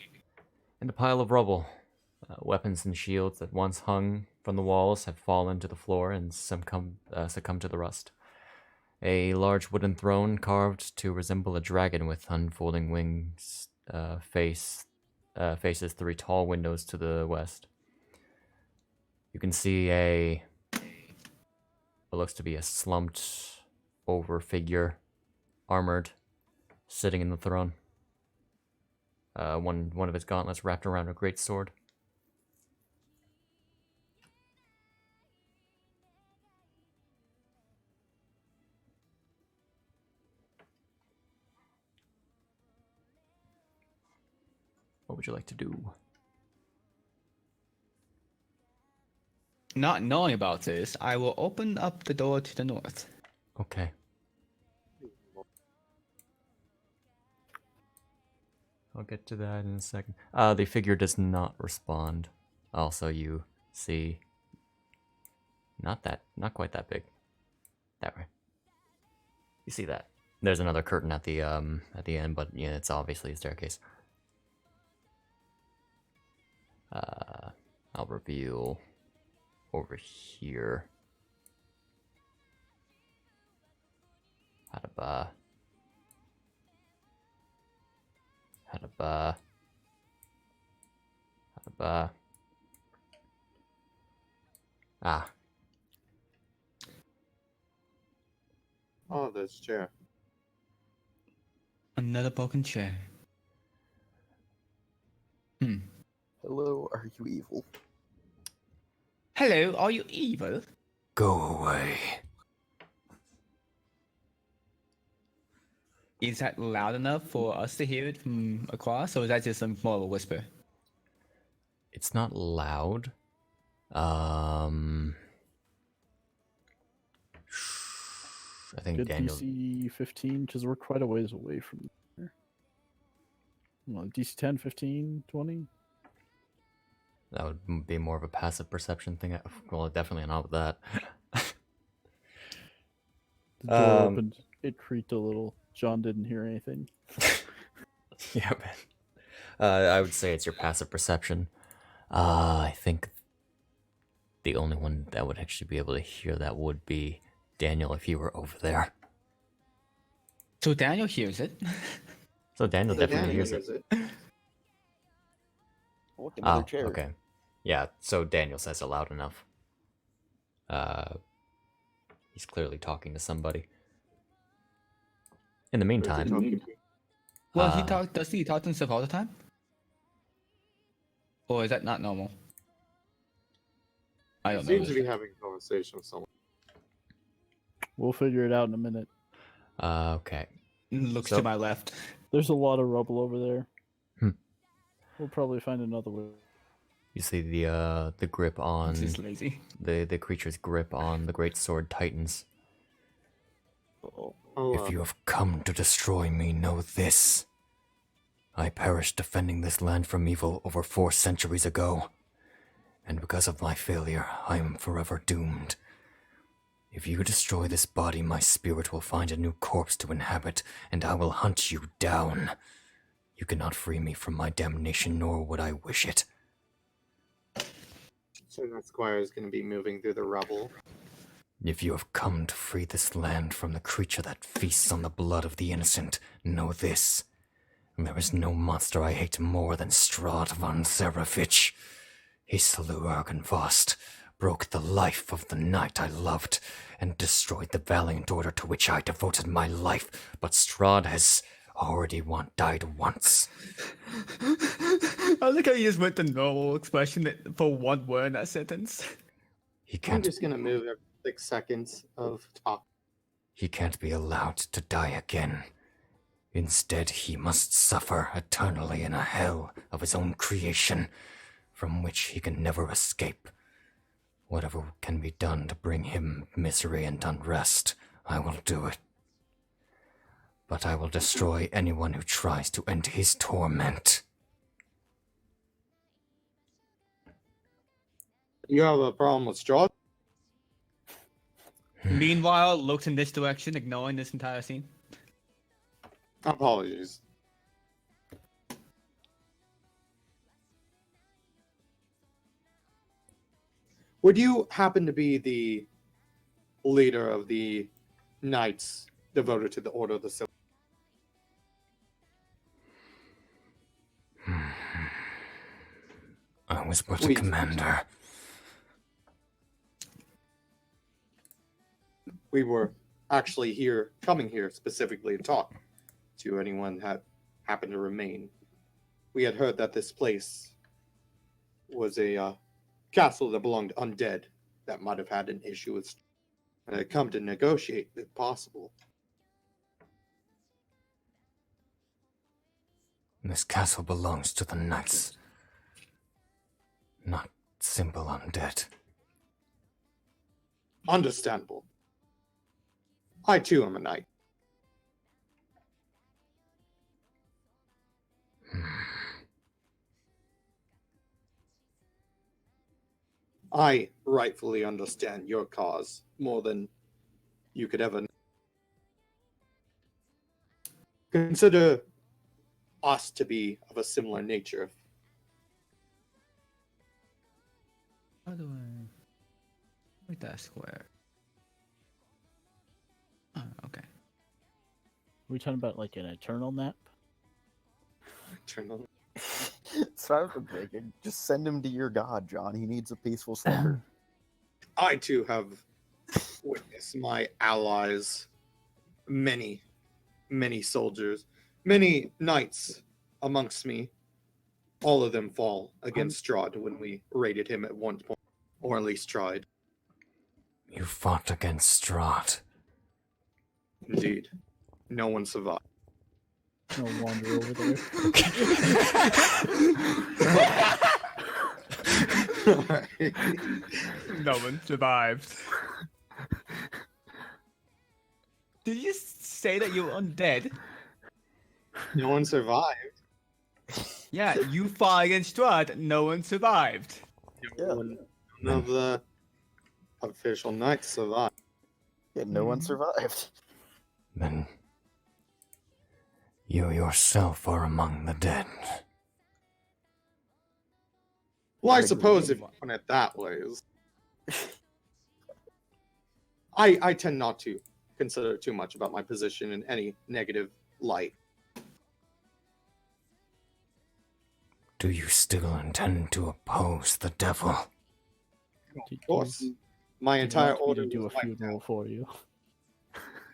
Speaker 1: in the pile of rubble. Weapons and shields that once hung from the walls have fallen to the floor and succumbed to the rust. A large wooden throne carved to resemble a dragon with unfolding wings faces 3 tall windows to the west. You can see what looks to be a slumped over figure, armored, sitting in the throne. One of its gauntlets wrapped around a great sword. What would you like to do?
Speaker 2: Not knowing about this, I will open up the door to the north.
Speaker 1: Okay. I'll get to that in a second. The figure does not respond. Also, you see, not quite that big. That way. You see that? There's another curtain at the end, but yeah, it's obviously a staircase. I'll reveal over here. Hadaba. Ah,
Speaker 5: Oh, there's a chair.
Speaker 2: Another broken chair.
Speaker 3: Hello, are you evil?
Speaker 2: Hello, are you evil?
Speaker 1: go away.
Speaker 2: Is that loud enough for us to hear it from across, or is that just some more of a whisper?
Speaker 1: It's not loud. I think
Speaker 4: Good
Speaker 1: Daniel.
Speaker 4: DC 15, because we're quite a ways away from there. Well, DC 10, 15, 20?
Speaker 1: That would be more of a passive perception thing. Well, definitely not with that.
Speaker 4: The door
Speaker 1: Um,
Speaker 4: opened. It creaked a little. John didn't hear anything.
Speaker 1: Yeah, man. I would say it's your passive perception. I think the only one that would actually be able to hear that would be Daniel if he were over there.
Speaker 2: So Daniel hears it.
Speaker 1: So Daniel
Speaker 5: So
Speaker 1: definitely
Speaker 5: Daniel
Speaker 1: hears it.
Speaker 3: Look, another
Speaker 1: Oh,
Speaker 3: chair.
Speaker 1: okay. Yeah, so Daniel says it loud enough. He's clearly talking to somebody. In the meantime,
Speaker 2: Well,
Speaker 1: Uh,
Speaker 2: does he talk to himself all the time? Or is that not normal? I don't know.
Speaker 5: Seems to be having a conversation with someone.
Speaker 4: We'll figure it out in a minute.
Speaker 2: Looks
Speaker 1: okay. So-
Speaker 2: to my left.
Speaker 4: There's a lot of rubble over there.
Speaker 1: Hmm.
Speaker 4: We'll probably find another way.
Speaker 1: You see the grip on
Speaker 2: Just lazy.
Speaker 1: the creature's grip on the great sword tightens.
Speaker 3: Oh,
Speaker 1: If you have come to destroy me, know this. I perished defending this land from evil over 4 centuries ago. And because of my failure, I am forever doomed. If you destroy this body, my spirit will find a new corpse to inhabit, and I will hunt you down. You cannot free me from my damnation, nor would I wish it.
Speaker 5: So that squire is going to be moving through the rubble.
Speaker 1: If you have come to free this land from the creature that feasts on the blood of the innocent, know this. There is no monster I hate more than Strahd von Zarevich. He slew Argynvost, broke the life of the knight I loved, and destroyed the valiant order to which I devoted my life. But Strahd has already died once.
Speaker 2: I like how you just went the normal expression for one word in that sentence.
Speaker 1: He
Speaker 5: I'm
Speaker 1: can't
Speaker 5: just going to move every 6 seconds of talk.
Speaker 1: He can't be allowed to die again. Instead, he must suffer eternally in a hell of his own creation, from which he can never escape. Whatever can be done to bring him misery and unrest, I will do it. But I will destroy anyone who tries to end his torment.
Speaker 5: You have a problem with Strahd?
Speaker 2: Meanwhile, looks in this direction, ignoring this entire scene.
Speaker 5: Apologies. Would you happen to be the leader of the knights devoted to the Order of the Silver?
Speaker 1: I was but a
Speaker 5: Please.
Speaker 1: commander.
Speaker 5: We were actually coming here specifically to talk to anyone that happened to remain. We had heard that this place was a castle that belonged to undead that might have had an issue with, and had come to negotiate if possible.
Speaker 1: This castle belongs to the knights, not simple undead.
Speaker 5: Understandable. I too am a knight. I rightfully understand your cause more than you could ever. Consider us to be of a similar nature.
Speaker 2: How do I make that square? Oh, okay.
Speaker 4: Are we talking about like an eternal nap?
Speaker 5: Eternal.
Speaker 3: so I was thinking, just send him to your god, John. He needs a peaceful slumber.
Speaker 5: I too have witnessed my allies, many soldiers, many knights amongst me. All of them fall against Strahd when we raided him at one point, or at least tried.
Speaker 1: You fought against Strahd.
Speaker 5: Indeed, no one survived.
Speaker 4: No wonder over there.
Speaker 2: No one survived. Did you say that you were undead?
Speaker 5: No one survived.
Speaker 2: Yeah, you fought against Strahd, no one survived.
Speaker 3: Yeah.
Speaker 5: None of the official knights survived.
Speaker 3: Yeah, no one survived.
Speaker 1: Then You yourself are among the dead.
Speaker 5: Well, I suppose if you put it that way. I tend not to consider too much about my position in any negative light.
Speaker 1: Do you still intend to oppose the devil?
Speaker 5: Of course. My
Speaker 4: Do you
Speaker 5: entire
Speaker 4: want me
Speaker 5: order
Speaker 4: to do a
Speaker 5: was wiped
Speaker 4: funeral
Speaker 5: out.
Speaker 4: for you.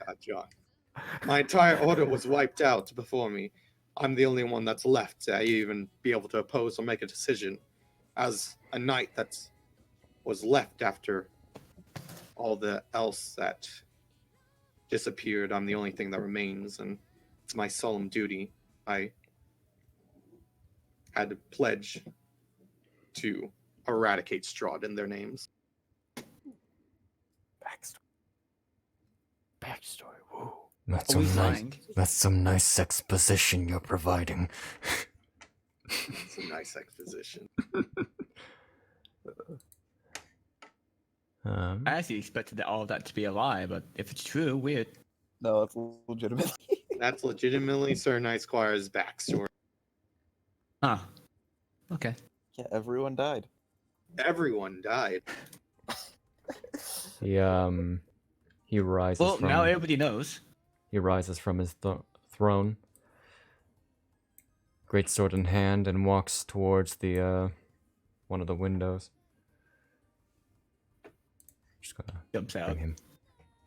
Speaker 5: God, John. My entire order was wiped out before me. I'm the only one that's left to even be able to oppose or make a decision. As a knight that was left after all the else that disappeared, I'm the only thing that remains, and it's my solemn duty. I had to pledge to eradicate Strahd in their names.
Speaker 4: Backstory. Woo.
Speaker 1: That's
Speaker 2: Are we
Speaker 1: some nice.
Speaker 2: flying?
Speaker 1: That's some nice exposition you're providing.
Speaker 5: It's a nice exposition.
Speaker 2: I actually expected all of that to be a lie, but if it's true, weird.
Speaker 3: No, it's legitimate.
Speaker 5: That's legitimately Sir Night Squire's backstory.
Speaker 2: Huh. Okay.
Speaker 3: Yeah, everyone died.
Speaker 5: Everyone died.
Speaker 1: He rises
Speaker 2: Well,
Speaker 1: from.
Speaker 2: now everybody knows.
Speaker 1: He rises from his throne, great sword in hand, and walks towards the one of the windows. Just gonna
Speaker 2: Jumps out.
Speaker 1: bring him.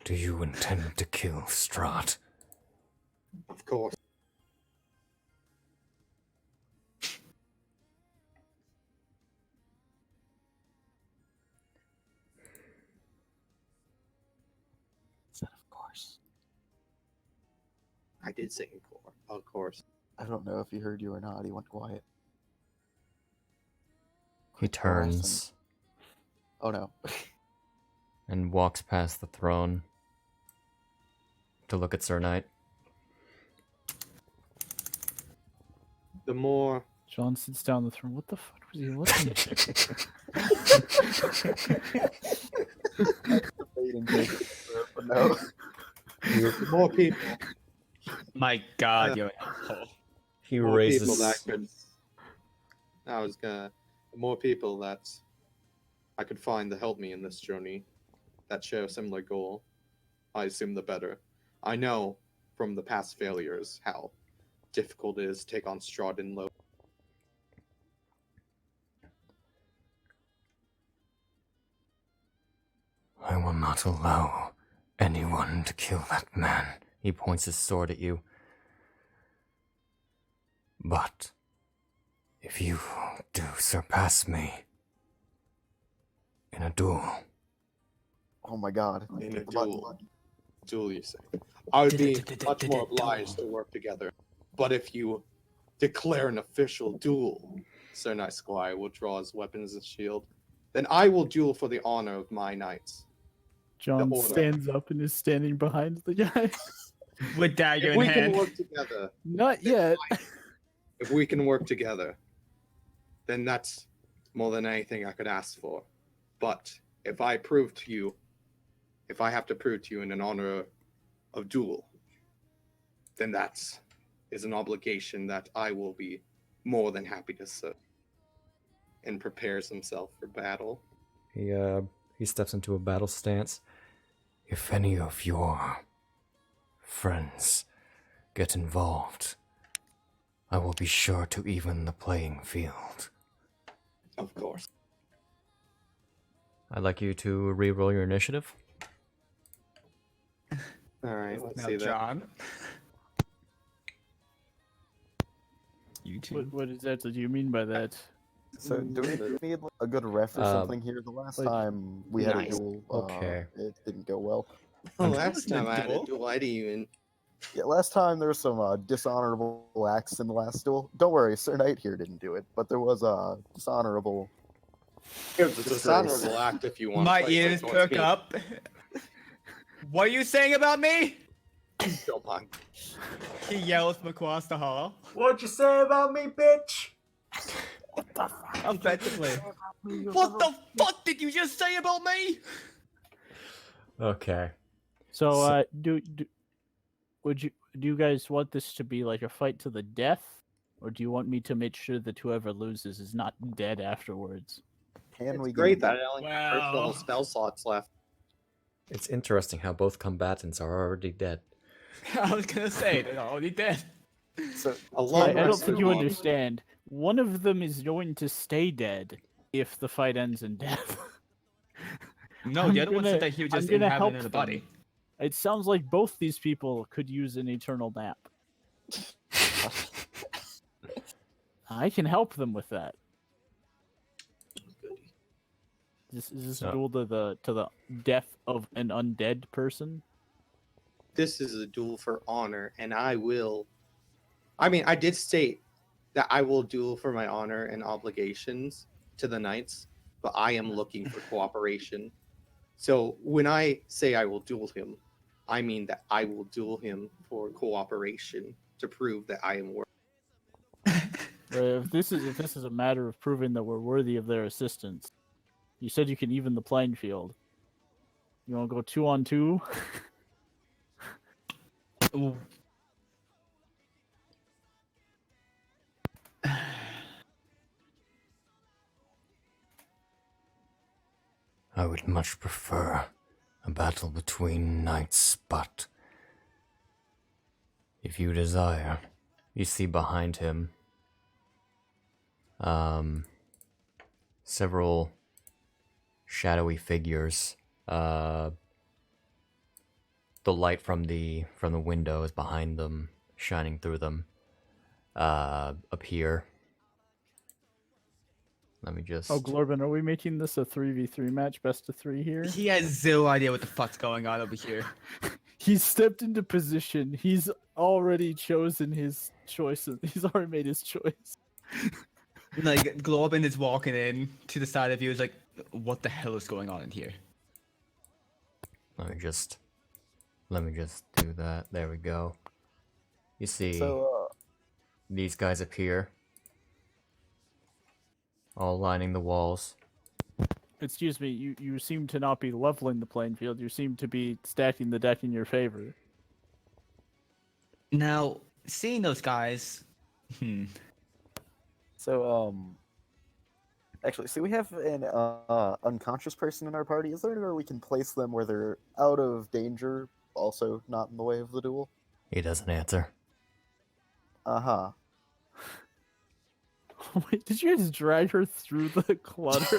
Speaker 1: Do you intend to kill Strahd?
Speaker 5: Of course.
Speaker 3: Said of course.
Speaker 5: I did say of course.
Speaker 3: I don't know if he heard you or not. He went quiet.
Speaker 1: He
Speaker 3: Quit harassing.
Speaker 1: turns
Speaker 3: Oh no.
Speaker 1: and walks past the throne to look at Sir Knight.
Speaker 5: The more
Speaker 4: John sits down on the throne. What the fuck was he looking at?
Speaker 3: Debating this, but no.
Speaker 5: the more people
Speaker 2: My God, you're an asshole.
Speaker 1: He
Speaker 5: more
Speaker 1: raises.
Speaker 5: people that could the more people that I could find to help me in this journey that share a similar goal, I assume the better. I know from the past failures how difficult it is to take on Strahd in low.
Speaker 1: I will not allow anyone to kill that man. He points his sword at you. But if you do surpass me in a duel,
Speaker 3: Oh my god.
Speaker 5: In
Speaker 3: Hit
Speaker 5: a
Speaker 3: the button.
Speaker 5: duel. Duel, you say? I would be much more obliged to work together. But if you declare an official duel, Sir Night Squire will draw his weapons and shield. Then I will duel for the honor of my knights.
Speaker 4: John
Speaker 5: order.
Speaker 4: stands up and is standing behind the guy.
Speaker 2: With dagger
Speaker 5: If
Speaker 2: in
Speaker 5: we can
Speaker 2: hand.
Speaker 5: work together,
Speaker 4: Not yet.
Speaker 5: if we can work together, then that's more than anything I could ask for. But if I prove to you, if I have to prove to you in an honor of duel, then that is an obligation that I will be more than happy to serve. And prepares himself for battle.
Speaker 1: He steps into a battle stance. If any of your friends get involved, I will be sure to even the playing field.
Speaker 5: Of course.
Speaker 1: I'd like you to re-roll your initiative.
Speaker 5: All right, let's
Speaker 2: Now,
Speaker 5: see that.
Speaker 2: John. You too.
Speaker 4: What is that? What do you mean by that?
Speaker 3: So do we need like, a good ref or something here? The last
Speaker 4: like-
Speaker 3: time we had
Speaker 5: Nice.
Speaker 3: a duel,
Speaker 1: Okay.
Speaker 3: it didn't go well.
Speaker 5: Oh, last time I had a
Speaker 2: duel?
Speaker 5: duel, I didn't even.
Speaker 3: Yeah, last time there was some dishonorable acts in the last duel. Don't worry, Sir Knight here didn't do it, but there was a dishonorable.
Speaker 5: It was a dishonorable act if you want.
Speaker 2: My
Speaker 5: to play
Speaker 2: ears
Speaker 5: towards
Speaker 2: perk
Speaker 5: me.
Speaker 2: up. What are you saying about me?
Speaker 5: Don't mind.
Speaker 2: He yells from across the hall.
Speaker 1: What'd you say about me, bitch?
Speaker 2: Effectively. What the fuck did you just say about me?
Speaker 1: Okay.
Speaker 4: So, do you guys want this to be like a fight to the death, or do you want me to make sure that whoever loses is not dead afterwards?
Speaker 3: Can
Speaker 5: It's
Speaker 3: we
Speaker 5: great
Speaker 3: get
Speaker 5: that I only have first level
Speaker 2: Wow.
Speaker 5: spell slots left.
Speaker 1: It's interesting how both combatants are already dead.
Speaker 2: I was gonna say they're already dead.
Speaker 3: so
Speaker 5: A
Speaker 4: I
Speaker 5: long
Speaker 4: don't
Speaker 5: rest
Speaker 4: think
Speaker 5: would
Speaker 4: you
Speaker 5: be-
Speaker 4: understand. One of them is going to stay dead if the fight ends in death.
Speaker 2: No,
Speaker 4: I'm
Speaker 2: the other one
Speaker 4: gonna-
Speaker 2: said that he was
Speaker 4: I'm
Speaker 2: just
Speaker 4: gonna
Speaker 2: inhabiting
Speaker 4: help
Speaker 2: another
Speaker 4: them.
Speaker 2: body.
Speaker 4: It sounds like both these people could use an eternal nap. I can help them with that. Is this a
Speaker 1: So-
Speaker 4: duel to the death of an undead person?
Speaker 5: This is a duel for honor, and I will. I mean, I did state that I will duel for my honor and obligations to the knights, but I am looking for cooperation. So when I say I will duel him, I mean that I will duel him for cooperation to prove that I am worth.
Speaker 4: If this is a matter of proving that we're worthy of their assistance, you said you can even the playing field. You want to go 2-on-2?
Speaker 2: Ooh.
Speaker 1: I would much prefer a battle between knights, but if you desire, you see behind him several shadowy figures. The light from the window is behind them, shining through them. Appear. Let me just.
Speaker 4: Oh, Glorben, are we making this a 3v3 match, best of 3 here?
Speaker 2: He has zero idea what the fuck's going on over here.
Speaker 4: He's stepped into position. He's already chosen his choice. He's already made his choice.
Speaker 2: Like Glorben is walking in to the side of you, is like, what the hell is going on in here?
Speaker 1: Let me just do that. There we go. You see
Speaker 3: so
Speaker 1: these guys appear, all lining the walls.
Speaker 4: Excuse me, you seem to not be leveling the playing field. You seem to be stacking the deck in your favor.
Speaker 2: Now, seeing those guys,
Speaker 3: actually, see, we have an unconscious person in our party. Is there anywhere we can place them where they're out of danger, also not in the way of the duel?
Speaker 1: He doesn't answer.
Speaker 3: Uh-huh.
Speaker 4: Wait, did you guys drag her through the clutter?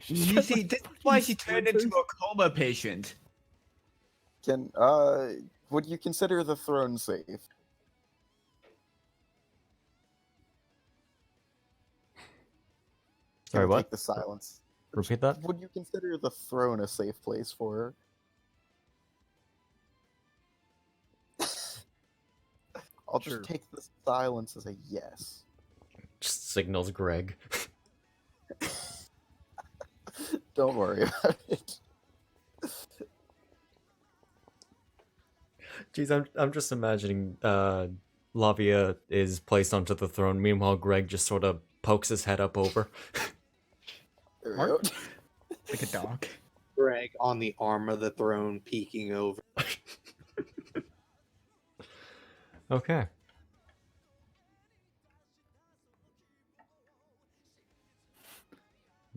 Speaker 2: you see, this is why she turned into a coma patient.
Speaker 3: Would you consider the throne safe?
Speaker 1: Sorry,
Speaker 3: Can we
Speaker 1: what?
Speaker 3: Take the silence.
Speaker 1: Repeat that?
Speaker 3: Would you consider the throne a safe place for her? I'll just
Speaker 5: Sure.
Speaker 3: take the silence as a yes.
Speaker 1: Just signals Greg.
Speaker 3: Don't worry about it.
Speaker 1: Jeez, I'm just imagining Lavia is placed onto the throne. Meanwhile, Greg just sort of pokes his head up over.
Speaker 3: There we go.
Speaker 2: Like a dog.
Speaker 5: Greg on the arm of the throne, peeking over.
Speaker 1: Okay.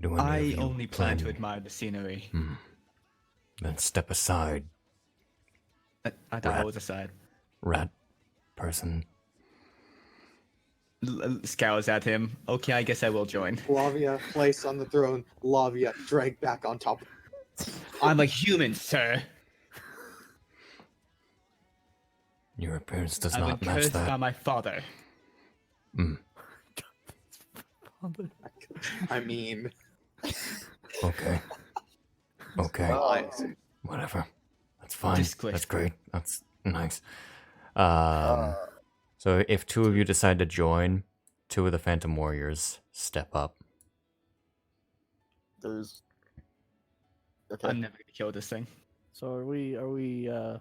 Speaker 1: Do any of
Speaker 2: I
Speaker 1: you
Speaker 2: only plan to admire the scenery.
Speaker 1: Then step aside,
Speaker 2: I thought I was aside.
Speaker 1: rat person.
Speaker 2: Scowls at him. Okay, I guess I will join.
Speaker 5: Lavia placed on the throne. Lavia dragged back on top.
Speaker 2: I'm a human, sir.
Speaker 1: Your appearance does
Speaker 2: I've
Speaker 1: not
Speaker 2: been
Speaker 1: match
Speaker 2: cursed by
Speaker 1: that.
Speaker 2: my father.
Speaker 5: I mean,
Speaker 1: Okay. Okay.
Speaker 5: lies.
Speaker 1: Whatever. That's fine.
Speaker 2: Disclaimer.
Speaker 1: That's great. That's nice. So if two of you decide to join, two of the Phantom Warriors step up.
Speaker 3: There's. Okay.
Speaker 2: I'm never gonna kill this thing.
Speaker 4: So are we
Speaker 3: Are you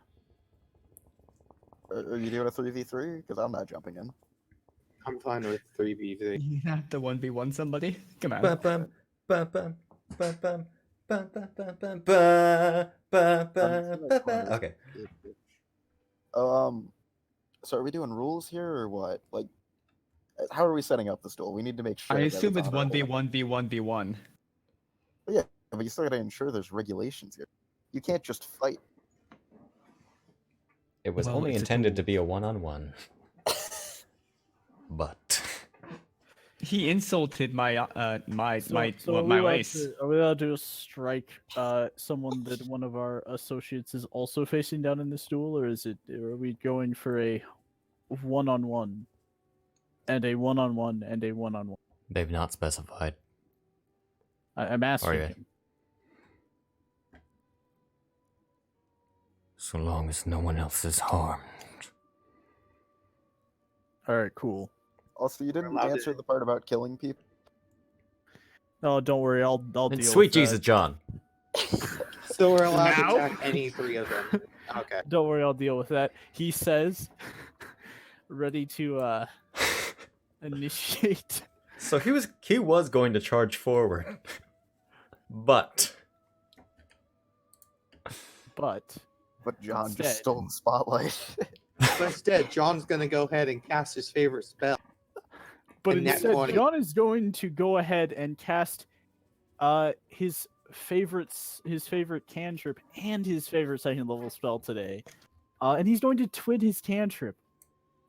Speaker 3: doing a 3v3? Because I'm not jumping in.
Speaker 5: I'm fine with 3v3.
Speaker 2: You have to 1v1 somebody? Come on.
Speaker 1: Bum, bum, bum, bum, bum, bum, Ba, ba, ba, ba, ba, ba,
Speaker 3: I'm
Speaker 1: ba, ba, ba. Okay.
Speaker 3: So are we doing rules here or what? Like, how are we setting up this duel? We need to make sure.
Speaker 2: I
Speaker 3: that
Speaker 2: assume it's
Speaker 3: honorable.
Speaker 2: 1v1v1v1.
Speaker 3: Yeah, but you still gotta ensure there's regulations here. You can't just fight.
Speaker 1: It was
Speaker 2: Well,
Speaker 1: only
Speaker 2: it's a
Speaker 1: intended to
Speaker 2: duel.
Speaker 1: be a one-on-one. But
Speaker 2: He insulted my my
Speaker 4: Are we
Speaker 2: my
Speaker 4: allowed
Speaker 2: race.
Speaker 4: are we allowed to strike someone that one of our associates is also facing down in this duel, or are we going for a one-on-one and a one-on-one and a one-on-one?
Speaker 1: they've not specified.
Speaker 4: I'm asking
Speaker 1: yeah.
Speaker 4: him.
Speaker 1: So long as no one else is harmed.
Speaker 4: All right, cool.
Speaker 3: Also, you didn't
Speaker 5: allowed to-
Speaker 3: answer the part about killing people.
Speaker 4: No, don't worry. I'll deal
Speaker 1: And
Speaker 4: with
Speaker 1: sweet
Speaker 4: that.
Speaker 1: Jesus, John.
Speaker 5: So we're allowed
Speaker 2: Now?
Speaker 5: to attack any three of them. Okay.
Speaker 4: Don't worry, I'll deal with that. He says, ready to initiate.
Speaker 1: So he was going to charge forward. But
Speaker 4: But
Speaker 3: John
Speaker 4: Instead-
Speaker 3: just stole the spotlight.
Speaker 5: But instead, John's gonna go ahead and cast his favorite spell.
Speaker 4: But
Speaker 5: And nat
Speaker 4: instead,
Speaker 5: 20.
Speaker 4: John is going to go ahead and cast his favorite cantrip and his favorite second level spell today. And he's going to twin his cantrip,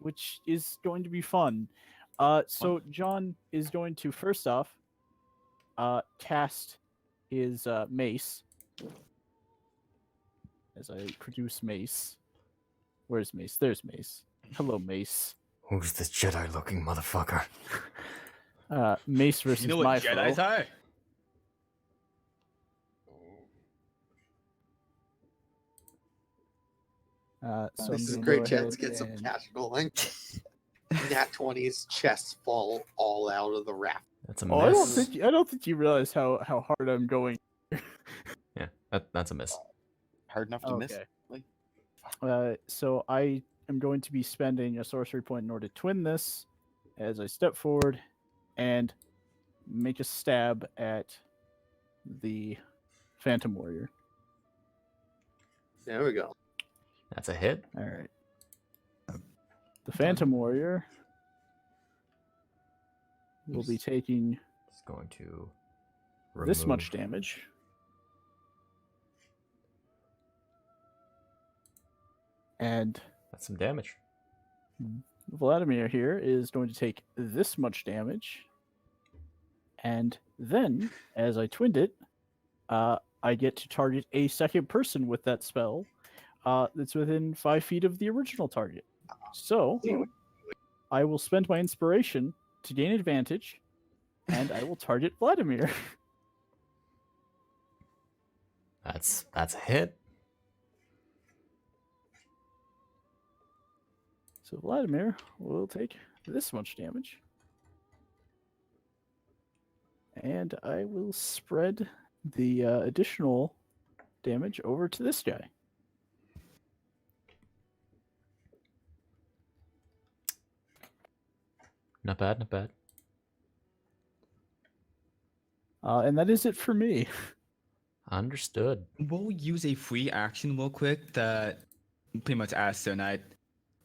Speaker 4: which is going to be fun. So John is going to first off cast his mace. As I produce mace. Where's mace? There's mace. Hello, mace.
Speaker 1: who's this Jedi-looking motherfucker?
Speaker 4: Mace versus
Speaker 2: You know what
Speaker 4: my
Speaker 2: Jedi's
Speaker 4: foe.
Speaker 2: are?
Speaker 4: So
Speaker 5: This
Speaker 4: I'm
Speaker 5: is a
Speaker 4: gonna
Speaker 5: great
Speaker 4: go
Speaker 5: chance to
Speaker 4: ahead
Speaker 5: get some
Speaker 4: and-
Speaker 5: cash going. Nat 20's chests fall all out of the raft.
Speaker 1: That's a
Speaker 4: Oh, I don't
Speaker 1: miss.
Speaker 4: think you realize how hard I'm going.
Speaker 1: Yeah, that's a miss.
Speaker 3: Hard enough to miss.
Speaker 4: Okay. So I am going to be spending a sorcery point in order to twin this as I step forward and make a stab at the Phantom Warrior.
Speaker 5: There we go.
Speaker 1: That's a hit.
Speaker 4: All right. The Phantom Warrior will be taking
Speaker 1: It's going to
Speaker 4: this much
Speaker 1: remove-
Speaker 4: damage. And
Speaker 1: That's some damage.
Speaker 4: Vladimir here is going to take this much damage. And then, as I twinned it, I get to target a second person with that spell that's within 5 feet of the original target. So, I will spend my inspiration to gain advantage, and I will target Vladimir.
Speaker 1: That's a hit.
Speaker 4: So Vladimir will take this much damage. And I will spread the additional damage over to this guy.
Speaker 1: Not bad, not bad.
Speaker 4: And that is it for me.
Speaker 1: Understood.
Speaker 2: We'll use a free action real quick that pretty much asks Sir Knight,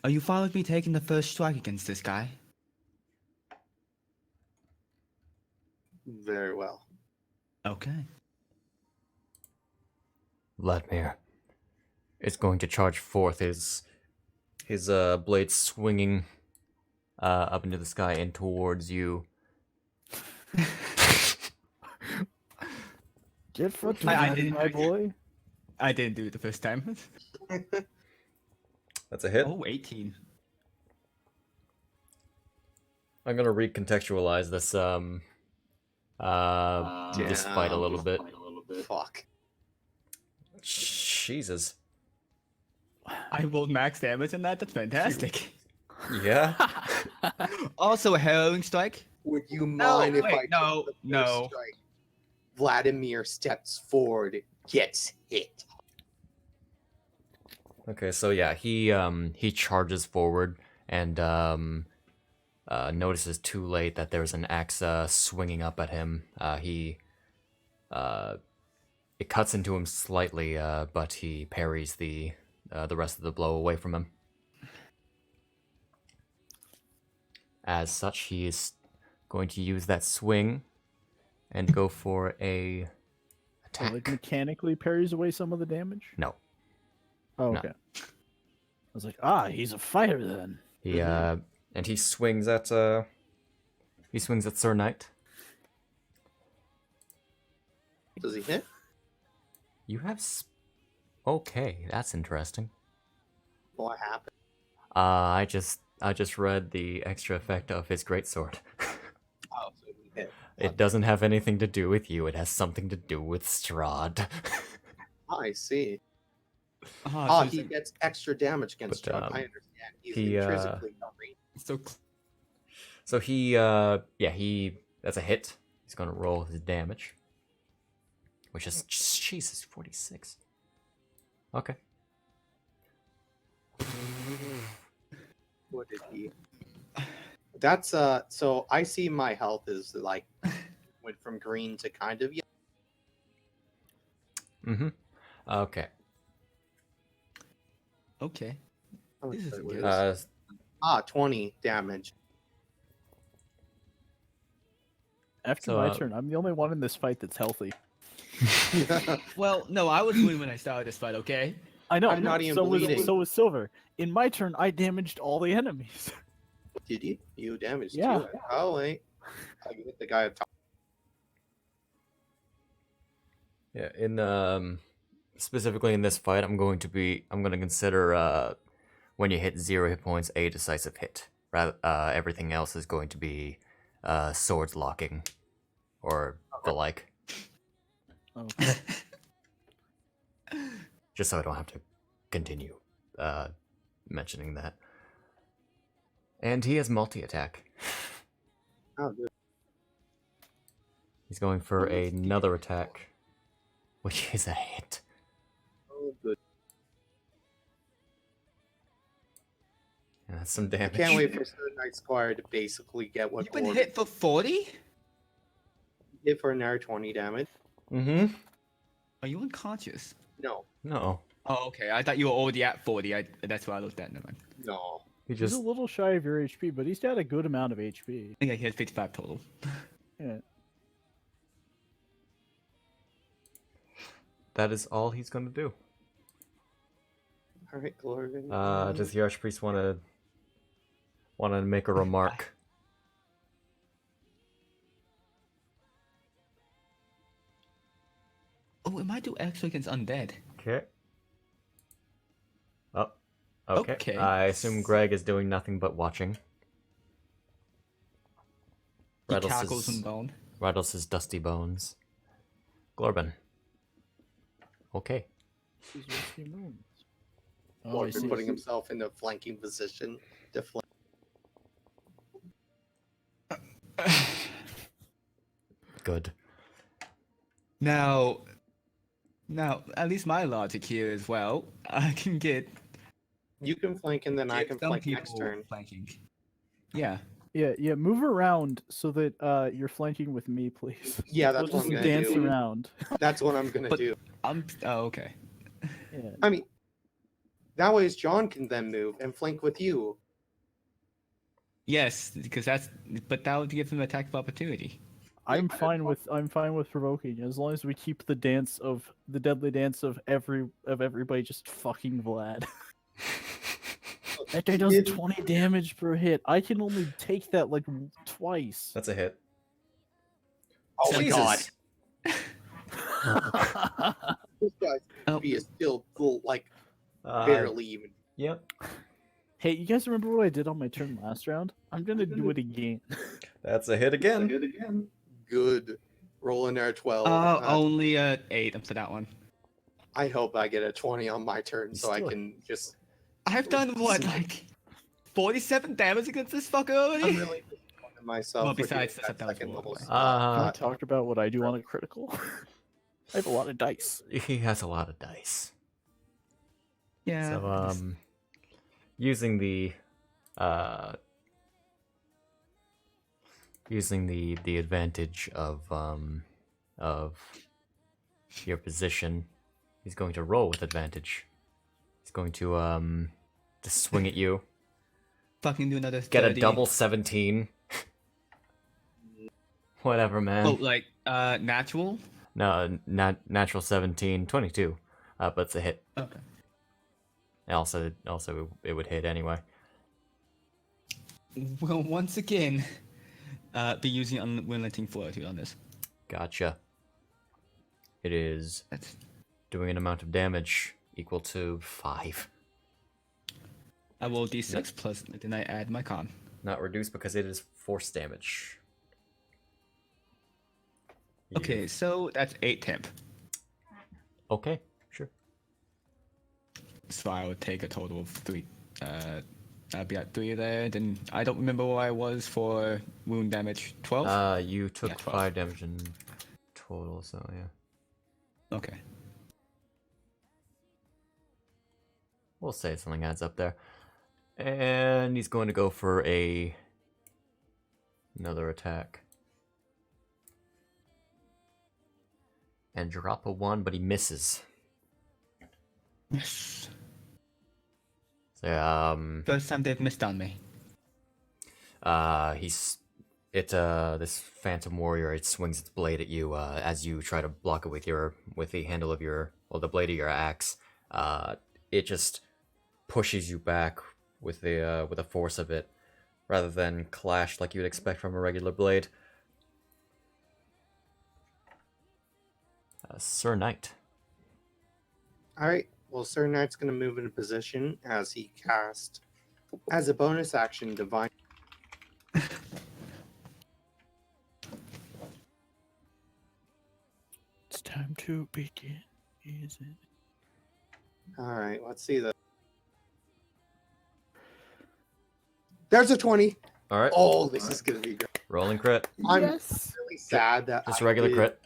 Speaker 2: are you fine with me taking the first strike against this guy?
Speaker 5: Very well.
Speaker 2: Okay.
Speaker 1: Vladimir is going to charge forth his blade swinging up into the sky and towards you.
Speaker 4: Get fucked,
Speaker 2: I didn't
Speaker 4: my
Speaker 2: do it.
Speaker 4: boy.
Speaker 2: I didn't do it the first time.
Speaker 1: That's a hit.
Speaker 2: Oh, 18.
Speaker 1: I'm gonna recontextualize this this fight a little bit.
Speaker 5: Fuck.
Speaker 1: Jesus.
Speaker 2: I rolled max damage on that. That's fantastic.
Speaker 1: Yeah.
Speaker 2: Also a harrowing strike.
Speaker 5: Would you mind if
Speaker 2: wait,
Speaker 5: I
Speaker 2: no,
Speaker 5: took the first
Speaker 2: no.
Speaker 5: strike? Vladimir steps forward, gets hit.
Speaker 1: Okay, so yeah, he charges forward and notices too late that there's an axe swinging up at him. He it cuts into him slightly, but he parries the rest of the blow away from him. As such, he is going to use that swing and go for a
Speaker 4: So,
Speaker 1: attack.
Speaker 4: like mechanically parries away some of the damage.
Speaker 1: No,
Speaker 4: Oh,
Speaker 1: No.
Speaker 4: okay. I was like, he's a fighter then.
Speaker 1: he and he swings at Sir Knight.
Speaker 5: Does he hit?
Speaker 1: You have okay, that's interesting.
Speaker 5: What happened?
Speaker 1: I just read the extra effect of his greatsword.
Speaker 5: Oh, so he hit.
Speaker 1: It doesn't have anything to do with you. It has something to do with Strahd.
Speaker 5: I see.
Speaker 2: Ah,
Speaker 5: He gets extra damage against
Speaker 1: But,
Speaker 5: Strahd. I understand. He's
Speaker 1: he,
Speaker 5: intrinsically not read.
Speaker 2: so
Speaker 1: he that's a hit. He's gonna roll his damage, which is Jesus 46. Okay.
Speaker 5: What did he? That's so I see my health is like went from green to kind of yellow.
Speaker 1: Mm-hmm. Okay.
Speaker 2: Okay.
Speaker 5: Oh,
Speaker 2: This is
Speaker 5: so it
Speaker 2: good.
Speaker 5: was- 20 damage.
Speaker 4: After
Speaker 1: So,
Speaker 4: my turn, I'm the only one in this fight that's healthy.
Speaker 2: Well, no, I was winning when I started this fight. Okay.
Speaker 4: I know.
Speaker 5: I'm not even
Speaker 4: so was
Speaker 5: bleeding.
Speaker 4: so was Silver. In my turn, I damaged all the enemies.
Speaker 5: Did you? You damaged
Speaker 4: Yeah.
Speaker 5: too. Oh wait. I hit the guy at top.
Speaker 1: Yeah. In specifically in this fight, I'm gonna consider when you hit 0 hit points a decisive hit. Rather, everything else is going to be swords locking, or the like.
Speaker 4: Okay.
Speaker 1: Just so I don't have to continue mentioning that. And he has multi-attack.
Speaker 5: Oh, good.
Speaker 1: He's going for another attack, which is a hit.
Speaker 5: Oh, good.
Speaker 1: And that's some
Speaker 5: I
Speaker 1: damage.
Speaker 5: can't wait for Sir Knight Squire to basically get what
Speaker 2: You've been
Speaker 5: Gordon
Speaker 2: hit for 40?
Speaker 5: hit for another 20 damage.
Speaker 1: Mm-hmm.
Speaker 2: Are you unconscious?
Speaker 5: No,
Speaker 1: No.
Speaker 2: Oh, okay. I thought you were already at 40. That's why I looked at. Never mind.
Speaker 5: no.
Speaker 1: He
Speaker 4: He's
Speaker 1: just
Speaker 4: a little shy of your HP, but he's got a good amount of HP.
Speaker 2: I think he has 55 total.
Speaker 4: Yeah.
Speaker 1: that is all he's gonna do.
Speaker 5: All right, Gordon.
Speaker 1: Does the Archpriest wanna make a remark?
Speaker 2: Oh, it might do extra against undead.
Speaker 1: Okay. Oh. Okay.
Speaker 2: Okay.
Speaker 1: I assume Greg is doing nothing but watching.
Speaker 2: He
Speaker 1: Rattles
Speaker 2: cackles
Speaker 1: his-
Speaker 2: and bone.
Speaker 1: Rattles his dusty bones. Glorben. Okay.
Speaker 4: He's risky moves. Oh, I
Speaker 5: Gordon
Speaker 4: see.
Speaker 5: putting himself in a flanking position to flank.
Speaker 1: Good.
Speaker 2: Now, at least my logic here as well. I can get.
Speaker 5: You can flank and then I can
Speaker 2: some
Speaker 5: flank
Speaker 2: people
Speaker 5: next turn.
Speaker 2: flanking. Yeah.
Speaker 4: Yeah. Move around so that you're flanking with me, please.
Speaker 5: Yeah, that's
Speaker 4: We'll
Speaker 5: what I'm
Speaker 4: just
Speaker 5: gonna
Speaker 4: dance
Speaker 5: do.
Speaker 4: around.
Speaker 5: That's what I'm gonna
Speaker 2: But-
Speaker 5: do.
Speaker 2: Oh, okay.
Speaker 4: Yeah.
Speaker 5: I mean, that way John can then move and flank with you.
Speaker 2: Yes, because but that would give him an attack of opportunity.
Speaker 4: I'm fine with provoking as long as we keep the deadly dance of everybody just fucking Vlad. That guy does 20 damage per hit. I can only take that like twice.
Speaker 1: That's a hit.
Speaker 5: Oh
Speaker 2: my
Speaker 1: Jesus.
Speaker 5: This guy's
Speaker 2: Oh.
Speaker 5: HP is still full, like
Speaker 1: Uh,
Speaker 5: barely even.
Speaker 1: Yep.
Speaker 4: Hey, you guys remember what I did on my turn last round? I'm gonna do it again.
Speaker 1: That's a hit again.
Speaker 5: Good. Roll in there 12.
Speaker 2: Only 8 for that one.
Speaker 5: I hope I get a 20 on my turn so I
Speaker 1: Still-
Speaker 5: can just.
Speaker 2: I've done what, like 47 damage against this fucker already?
Speaker 5: I'm really disappointed in myself.
Speaker 2: Well,
Speaker 5: for
Speaker 2: besides
Speaker 5: getting
Speaker 2: the stuff that was
Speaker 5: second level
Speaker 2: rolled away.
Speaker 5: spot.
Speaker 4: Can I talk about what I do on a critical? I have a lot of dice.
Speaker 1: He has a lot of dice.
Speaker 2: Yeah.
Speaker 1: So using the advantage of your position. He's going to roll with advantage. He's going to swing at you.
Speaker 2: Fucking do another 30.
Speaker 1: Get a double 17. Whatever, man.
Speaker 2: Oh, like natural.
Speaker 1: No, natural 17, 22. But it's a hit.
Speaker 2: Okay.
Speaker 1: And also, it would hit anyway.
Speaker 2: Well, once again, be using unrelenting fortitude on this.
Speaker 1: Gotcha. It is
Speaker 2: That's...
Speaker 1: doing an amount of damage equal to 5.
Speaker 2: I roll d6 plus, then I add my con.
Speaker 1: Not reduced because it is force damage.
Speaker 2: Okay, so that's 8 temp.
Speaker 1: Okay, sure.
Speaker 2: So I would take a total of 3. I'd be at 3 there. Then I don't remember where I was for wound damage. 12.
Speaker 1: You took
Speaker 2: Yeah, 12.
Speaker 1: 5 damage in total, so yeah.
Speaker 2: Okay.
Speaker 1: We'll say something adds up there. And he's going to go for another attack. And drop a 1, but he misses.
Speaker 2: Yes.
Speaker 1: So,
Speaker 2: First time they've missed on me.
Speaker 1: this phantom warrior, it swings its blade at you, as you try to block it with the handle of the blade of your axe. It just pushes you back with the force of it, rather than clash like you'd expect from a regular blade. Sir Knight.
Speaker 5: All right. Well, Sir Knight's going to move into position as he cast, as a bonus action, Divine.
Speaker 4: It's time to begin. Is it?
Speaker 5: All right. Let's see that. There's a 20.
Speaker 1: All right.
Speaker 5: Oh, this is going to be great.
Speaker 1: Rolling crit.
Speaker 5: I'm
Speaker 4: Yes.
Speaker 5: really sad that
Speaker 1: Just
Speaker 5: I
Speaker 1: regular
Speaker 5: did-
Speaker 1: crit.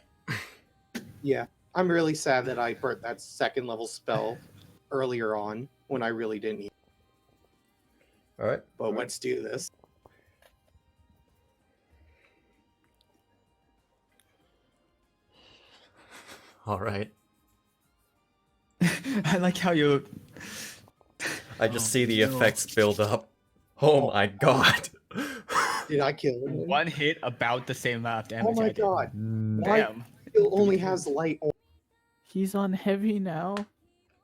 Speaker 5: Yeah, I'm really sad that I burnt that second level spell earlier on when I really didn't need.
Speaker 1: All right.
Speaker 5: But let's do this.
Speaker 1: All right.
Speaker 2: I like how you.
Speaker 1: I just see the
Speaker 2: no.
Speaker 1: effects build up. Oh my god.
Speaker 5: Did I kill him?
Speaker 2: One hit about the same amount of damage.
Speaker 5: Oh my
Speaker 2: I did.
Speaker 5: god! Why-
Speaker 2: Damn.
Speaker 5: It only has light on.
Speaker 4: He's on heavy now.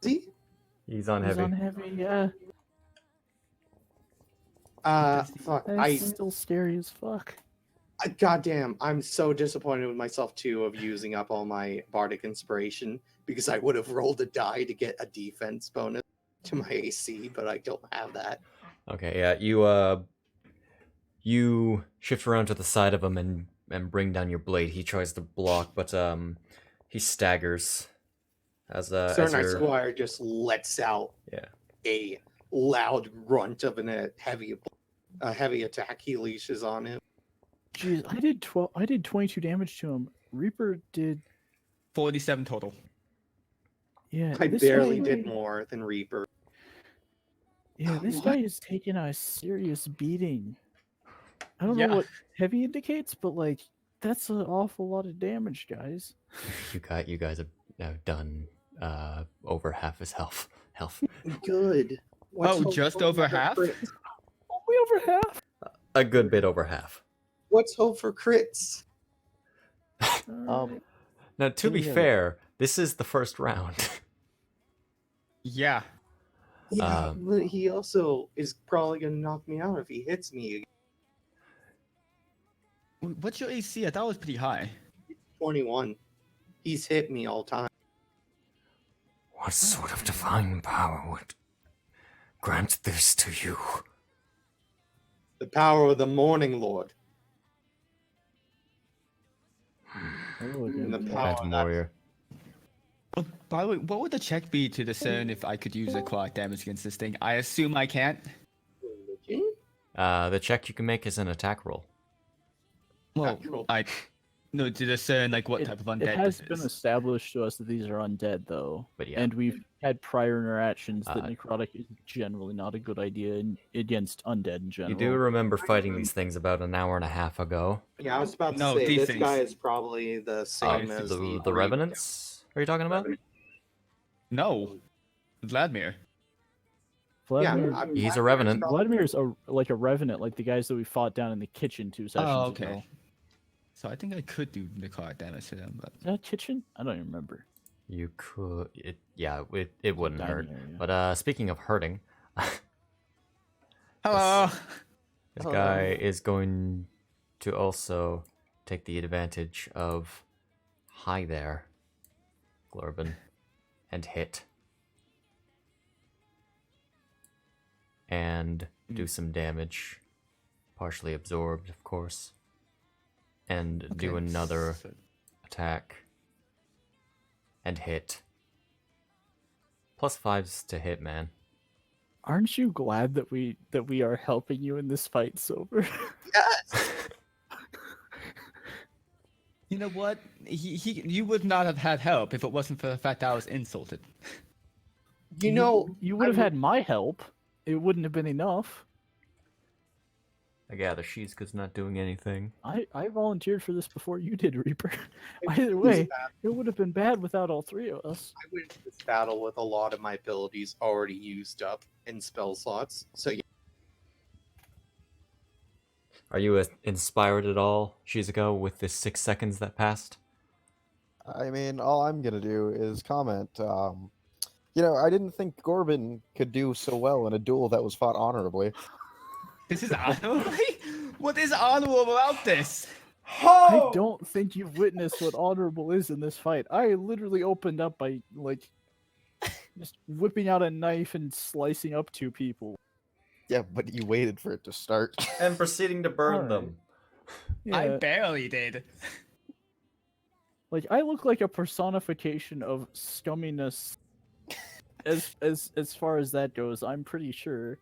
Speaker 5: See?
Speaker 1: He's on
Speaker 4: He's
Speaker 1: heavy.
Speaker 4: on heavy, yeah.
Speaker 5: Fuck.
Speaker 4: That's still scary as fuck.
Speaker 5: Goddamn, I'm so disappointed with myself too of using up all my bardic inspiration because I would have rolled a die to get a defense bonus to my AC, but I don't have that.
Speaker 1: Okay, yeah, you shift around to the side of him and bring down your blade. He tries to block, but he staggers as
Speaker 5: Sir Knight
Speaker 1: your-
Speaker 5: Squire just lets out
Speaker 1: Yeah.
Speaker 5: a loud grunt of a heavy attack he leashes on him.
Speaker 4: Jeez, I did 22 damage to him. Reaper did
Speaker 2: 47 total.
Speaker 4: yeah.
Speaker 5: I
Speaker 4: this
Speaker 5: barely
Speaker 4: guy-
Speaker 5: did more than Reaper.
Speaker 4: Yeah, this
Speaker 5: What?
Speaker 4: guy is taking a serious beating. I don't
Speaker 2: Yeah.
Speaker 4: know what heavy indicates, but like that's an awful lot of damage, guys.
Speaker 1: You guys have done over half his health.
Speaker 5: Good.
Speaker 2: Oh, just
Speaker 5: hope
Speaker 2: over
Speaker 5: for
Speaker 2: half?
Speaker 5: crits?
Speaker 4: Only over half.
Speaker 1: A good bit over half.
Speaker 5: Let's hope for crits.
Speaker 4: Alright.
Speaker 1: Now, to be
Speaker 4: Yeah.
Speaker 1: fair, this is the first round.
Speaker 2: Yeah.
Speaker 5: Yeah, but he also is probably gonna knock me out if he hits me.
Speaker 2: What's your AC? I thought it was pretty high.
Speaker 5: 21. He's hit me all time.
Speaker 1: What sort of divine power would grant this to you?
Speaker 5: The power of the Morning Lord.
Speaker 4: Oh,
Speaker 5: And the
Speaker 4: okay.
Speaker 5: power
Speaker 1: Phantom
Speaker 5: that-
Speaker 1: Warrior.
Speaker 2: Oh, by the way, what would the check be to discern if I could use aquatic damage against this thing? I assume I can't.
Speaker 5: Religion?
Speaker 1: The check you can make is an attack roll.
Speaker 2: Well,
Speaker 5: Natural.
Speaker 2: no, to discern like what
Speaker 4: It-
Speaker 2: type of
Speaker 4: It
Speaker 2: undead
Speaker 4: has
Speaker 2: this
Speaker 4: been
Speaker 2: is.
Speaker 4: established to us that these are undead, though,
Speaker 1: But yeah,
Speaker 4: and we've had prior interactions that
Speaker 1: Uh,
Speaker 4: necrotic is generally not a good idea against undead in
Speaker 1: you
Speaker 4: general.
Speaker 1: do remember fighting these things about an hour and a half ago.
Speaker 5: Yeah, I was about to
Speaker 2: No,
Speaker 5: say
Speaker 2: these
Speaker 5: this
Speaker 2: things.
Speaker 5: guy is probably the same as
Speaker 1: the
Speaker 5: Greek
Speaker 1: Revenants? Are you talking about?
Speaker 2: No, Vladimir.
Speaker 4: Vladimir,
Speaker 1: He's a revenant.
Speaker 4: Vladimir's like a revenant, like the guys that we fought down in the kitchen 2 sessions
Speaker 2: Oh, okay.
Speaker 4: ago.
Speaker 2: So I think I could do necrotic damage to them, but
Speaker 4: Is that kitchen? I don't even remember.
Speaker 1: You could. It wouldn't hurt.
Speaker 4: Dining area.
Speaker 1: But speaking of hurting,
Speaker 2: hello.
Speaker 1: this guy is going to also take the advantage of hi there, Glorben, and hit. And do some damage. Partially absorbed, of course. And do
Speaker 2: Okay,
Speaker 1: another
Speaker 2: so-
Speaker 1: attack. And hit. +5s to hit, man.
Speaker 4: Aren't you glad that we are helping you in this fight, Silver?
Speaker 5: Yes.
Speaker 2: You know what? You would not have had help if it wasn't for the fact that I was insulted.
Speaker 5: You know,
Speaker 4: you would have had my help. It wouldn't have been enough.
Speaker 1: I gather Shizuka's not doing anything.
Speaker 4: I volunteered for this before you did, Reaper. Either way, it would have been bad without all 3 of us.
Speaker 5: I went into this battle with a lot of my abilities already used up in spell slots. So yeah,
Speaker 1: Are you inspired at all, Shizuka, with the 6 seconds that passed?
Speaker 3: I mean, all I'm gonna do is comment. I didn't think Gorbin could do so well in a duel that was fought honorably.
Speaker 2: This is honorable? What is honorable about this?
Speaker 4: I don't think you've witnessed what honorable is in this fight. I literally opened up by, like, just whipping out a knife and slicing up 2 people.
Speaker 3: Yeah, but you waited for it to start.
Speaker 1: And proceeding to burn
Speaker 4: Alright.
Speaker 1: them.
Speaker 2: I
Speaker 4: Yeah,
Speaker 2: barely did.
Speaker 4: like, I look like a personification of scumminess. As far as that goes, I'm pretty sure.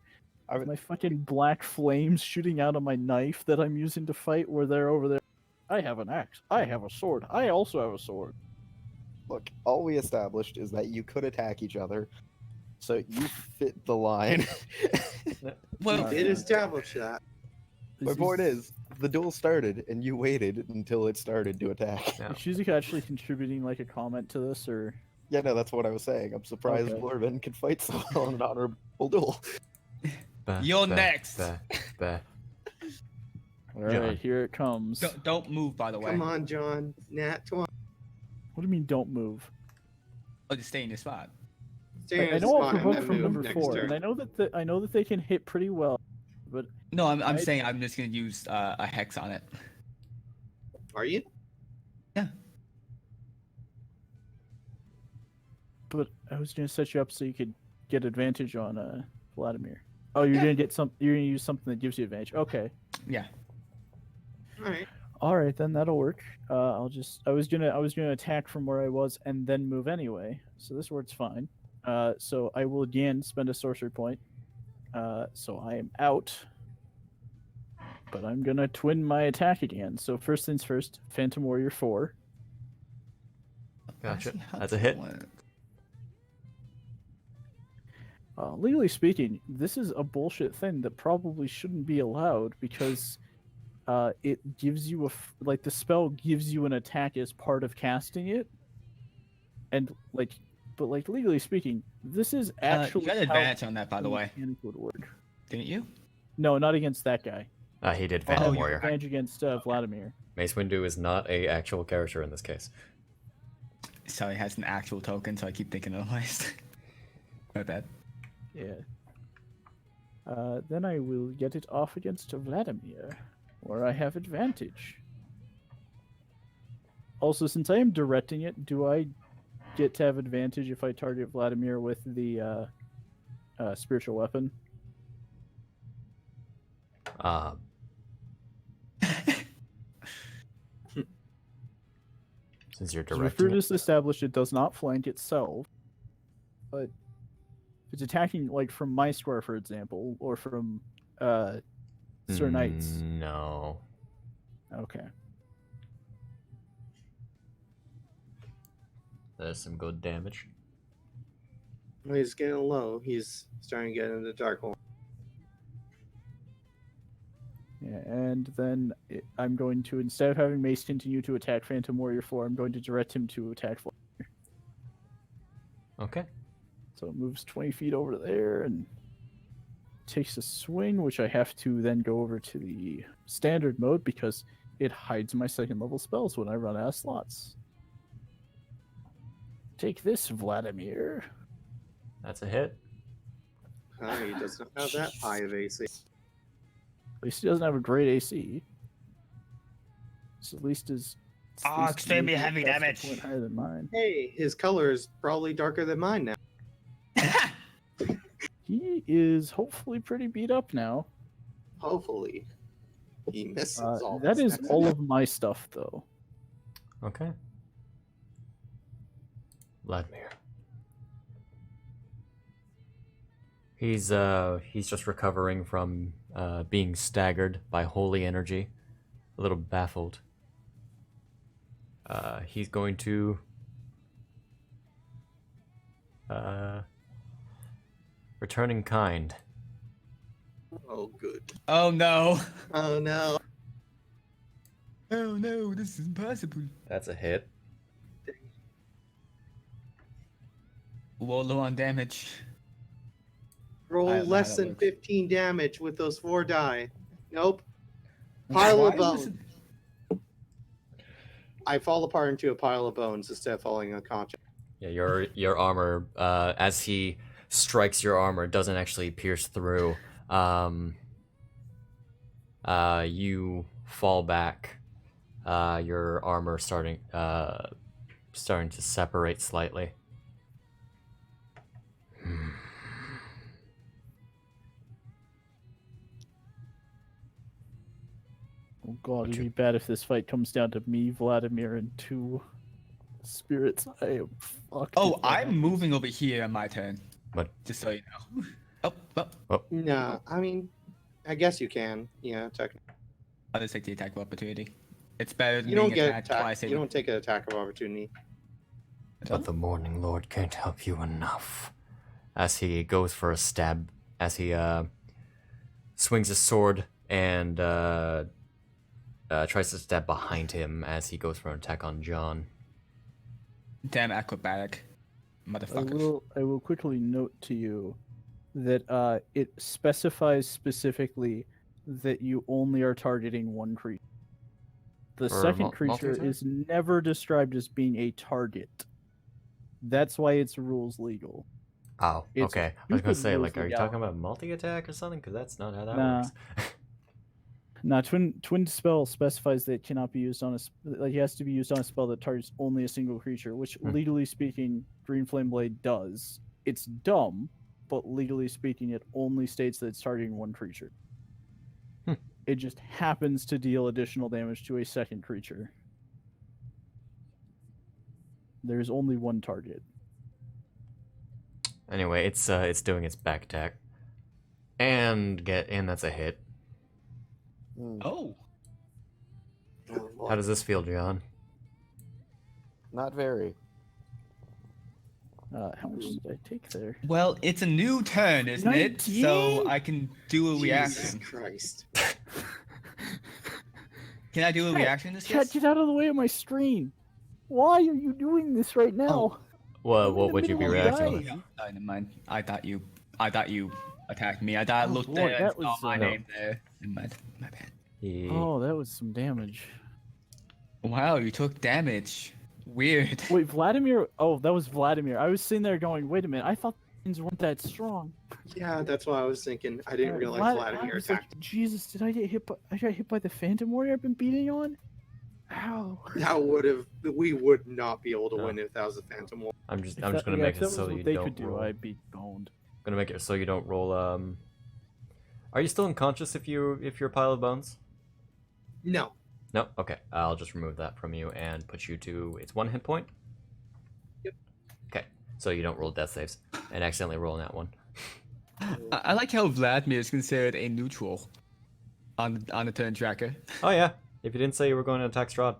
Speaker 3: I would-
Speaker 4: My fucking black flames shooting out of my knife that I'm using to fight, where they're over there. I have an axe. I have a sword. I also have a sword.
Speaker 3: Look, all we established is that you could attack each other, so you fit the line.
Speaker 2: Well,
Speaker 4: Alright.
Speaker 5: did establish that.
Speaker 3: My point is, the duel started, and you waited until it started to attack.
Speaker 1: Yeah.
Speaker 4: Is Shizuka actually contributing like a comment to this, or?
Speaker 3: Yeah, no, that's what I was saying. I'm surprised
Speaker 4: Okay.
Speaker 3: Blorvin could fight so well in an honorable duel.
Speaker 2: You're next.
Speaker 4: All
Speaker 1: John.
Speaker 4: right, here it comes.
Speaker 2: don't move, by the way.
Speaker 5: Come on, John. Nat 20.
Speaker 4: What do you mean, don't move?
Speaker 2: Oh, just stay in your spot.
Speaker 5: Stay in
Speaker 4: I
Speaker 5: his
Speaker 4: know I'll
Speaker 5: spot and
Speaker 4: provoke
Speaker 5: then
Speaker 4: from
Speaker 5: move
Speaker 4: number
Speaker 5: next
Speaker 4: 4,
Speaker 5: turn.
Speaker 4: and I know that they can hit pretty well, but
Speaker 2: No, I'm
Speaker 4: I-
Speaker 2: saying I'm just gonna use a hex on it.
Speaker 5: Are you?
Speaker 4: I was gonna set you up so you could get advantage on Vladimir. Oh, you're gonna get You're gonna use something that gives you advantage. Okay.
Speaker 2: Yeah.
Speaker 5: All right.
Speaker 4: All right, then that'll work. I was gonna attack from where I was and then move anyway, so this works fine. So I will again spend a sorcery point. So I am out, but I'm gonna twin my attack again. So first things first, Phantom Warrior 4.
Speaker 1: Gotcha.
Speaker 2: I see how
Speaker 1: That's a
Speaker 2: that
Speaker 1: hit.
Speaker 2: went.
Speaker 4: Legally speaking, this is a bullshit thing that probably shouldn't be allowed because it gives you the spell gives you an attack as part of casting it, and but legally speaking, this is actually
Speaker 2: You got
Speaker 4: how
Speaker 2: advantage on that, by the way,
Speaker 4: mechanic would work.
Speaker 2: didn't you?
Speaker 4: No, not against that guy.
Speaker 1: He did
Speaker 2: Oh,
Speaker 1: Phantom
Speaker 2: you-
Speaker 1: Warrior.
Speaker 4: Advantage against Vladimir.
Speaker 1: Mace Windu is not a actual character in this case.
Speaker 2: So he has an actual token, so I keep thinking otherwise. My bad.
Speaker 4: Yeah. Then I will get it off against Vladimir, where I have advantage. Also, since I am directing it, do I get to have advantage if I target Vladimir with the spiritual weapon?
Speaker 1: Since you're
Speaker 4: So
Speaker 1: directing
Speaker 4: Fruit
Speaker 1: it.
Speaker 4: is established it does not flank itself, but if it's attacking from my square, for example, or from Sir Knight's.
Speaker 1: No.
Speaker 4: Okay.
Speaker 1: There's some good damage.
Speaker 5: Well, he's getting low. He's starting to get into the dark hole.
Speaker 4: Yeah, and then I'm going to, instead of having Mace continue to attack Phantom Warrior 4, I'm going to direct him to attack Vladimir.
Speaker 1: Okay.
Speaker 4: So it moves 20 feet over there and takes a swing, which I have to then go over to the standard mode because it hides my second level spells when I run out of slots. Take this, Vladimir.
Speaker 1: That's a hit.
Speaker 5: He doesn't have that high of AC.
Speaker 4: At least he doesn't have a great AC. So at least his.
Speaker 2: Oh, extremely heavy damage.
Speaker 4: Point higher than mine.
Speaker 5: Hey, his color is probably darker than mine now.
Speaker 4: He is hopefully pretty beat up now.
Speaker 5: Hopefully. He misses all
Speaker 4: That
Speaker 5: his
Speaker 4: is
Speaker 5: next
Speaker 4: all
Speaker 5: attack.
Speaker 4: of my stuff, though.
Speaker 1: Okay. Vladimir. He's just recovering from being staggered by holy energy, a little baffled. He's going to return in kind.
Speaker 5: Oh, good.
Speaker 2: Oh no.
Speaker 5: Oh, no.
Speaker 2: Oh no, this is impossible.
Speaker 1: That's a hit.
Speaker 2: Well, low on damage.
Speaker 5: Roll
Speaker 2: I don't know how
Speaker 5: less
Speaker 2: that
Speaker 5: than
Speaker 2: works.
Speaker 5: 15 damage with those 4 die. Nope. Pile
Speaker 2: Why
Speaker 5: of
Speaker 2: is
Speaker 5: bones.
Speaker 2: this-
Speaker 5: I fall apart into a pile of bones instead of falling unconscious.
Speaker 1: Yeah, your armor, as he strikes your armor, doesn't actually pierce through. You fall back. Your armor starting to separate slightly.
Speaker 4: Oh god, it'd be bad if this fight comes down to me, Vladimir, and 2 spirits. I am fucked.
Speaker 2: Oh,
Speaker 4: if that
Speaker 2: I'm moving over here on my turn.
Speaker 1: What?
Speaker 2: Just so you know. Oh.
Speaker 5: Nah, I mean, I guess you can. Yeah, technically.
Speaker 2: I'll just take the attack of opportunity. It's better than
Speaker 5: You don't
Speaker 2: being
Speaker 5: get
Speaker 2: attacked
Speaker 5: attack.
Speaker 2: twice.
Speaker 5: You don't take an attack of opportunity.
Speaker 1: But the Morning Lord can't help you enough. As he goes for a stab, as he swings his sword and tries to stab behind him as he goes for an attack on John.
Speaker 2: Damn acrobatic. Motherfuckers.
Speaker 4: I will quickly note to you that it specifies specifically that you only are targeting one creature. The
Speaker 1: For
Speaker 4: second creature
Speaker 1: multi-attack?
Speaker 4: is never described as being a target. That's why it's rules legal.
Speaker 1: Oh,
Speaker 4: It's
Speaker 1: okay. I was gonna
Speaker 4: stupid
Speaker 1: say,
Speaker 4: rules
Speaker 1: like, are you
Speaker 4: legality.
Speaker 1: talking about multi-attack or something? Because that's not how that
Speaker 4: Nah.
Speaker 1: works.
Speaker 4: Now, twin spell specifies that it cannot be used on like it has to be used on a spell that targets only a single creature, which legally speaking, Green Flame Blade does. It's dumb, but legally speaking, it only states that it's targeting one creature. It just happens to deal additional damage to a second creature. There's only one target.
Speaker 1: Anyway, it's doing its back attack, and that's a hit.
Speaker 2: Oh.
Speaker 1: How does this feel, John?
Speaker 3: Not very.
Speaker 4: How much did I take there?
Speaker 2: Well, it's a new turn, isn't it? So
Speaker 4: 19?
Speaker 2: I can do a
Speaker 5: Jesus
Speaker 2: reaction.
Speaker 5: Christ.
Speaker 2: Can I do a reaction this
Speaker 4: Chat,
Speaker 2: case?
Speaker 4: get out of the way of my screen. Why are you doing this right now?
Speaker 1: Well,
Speaker 4: I'm in
Speaker 1: what
Speaker 4: the
Speaker 1: would you be
Speaker 4: middle of
Speaker 1: reacting
Speaker 4: dying.
Speaker 1: like?
Speaker 2: Oh, never mind. I thought you attacked me. I thought I
Speaker 4: Oh,
Speaker 2: looked
Speaker 4: boy,
Speaker 2: there and
Speaker 4: that
Speaker 2: saw
Speaker 4: was,
Speaker 2: my
Speaker 1: No.
Speaker 2: name there. Never mind. My bad.
Speaker 1: He,
Speaker 4: Oh, that was some damage.
Speaker 2: Wow, you took damage. Weird.
Speaker 4: Wait, Vladimir? Oh, that was Vladimir. I was sitting there going, wait a minute, I thought things weren't that strong.
Speaker 5: Yeah, that's what I was thinking. I didn't realize
Speaker 4: I
Speaker 5: Vladimir
Speaker 4: was like,
Speaker 5: attacked.
Speaker 4: Jesus, did I get hit by? I got hit by the Phantom Warrior I've been beating on? Ow.
Speaker 5: We would not be able to
Speaker 1: No.
Speaker 5: win if that was a Phantom War.
Speaker 1: I'm just
Speaker 4: If
Speaker 1: gonna
Speaker 4: that-
Speaker 1: make
Speaker 4: if
Speaker 1: it
Speaker 4: that was
Speaker 1: so
Speaker 4: what
Speaker 1: you
Speaker 4: they
Speaker 1: don't
Speaker 4: could do,
Speaker 1: roll.
Speaker 4: I'd be boned.
Speaker 1: Gonna make it so you don't roll. Are you still unconscious if you're a pile of bones?
Speaker 5: No.
Speaker 1: No. Okay. I'll just remove that from you and put you to it's 1 hit point.
Speaker 5: Yep.
Speaker 1: Okay. So you don't roll death saves and accidentally roll that one.
Speaker 2: I like how Vladimir is considered a neutral on the turn tracker.
Speaker 1: Oh yeah. If you didn't say you were going to attack Strahd.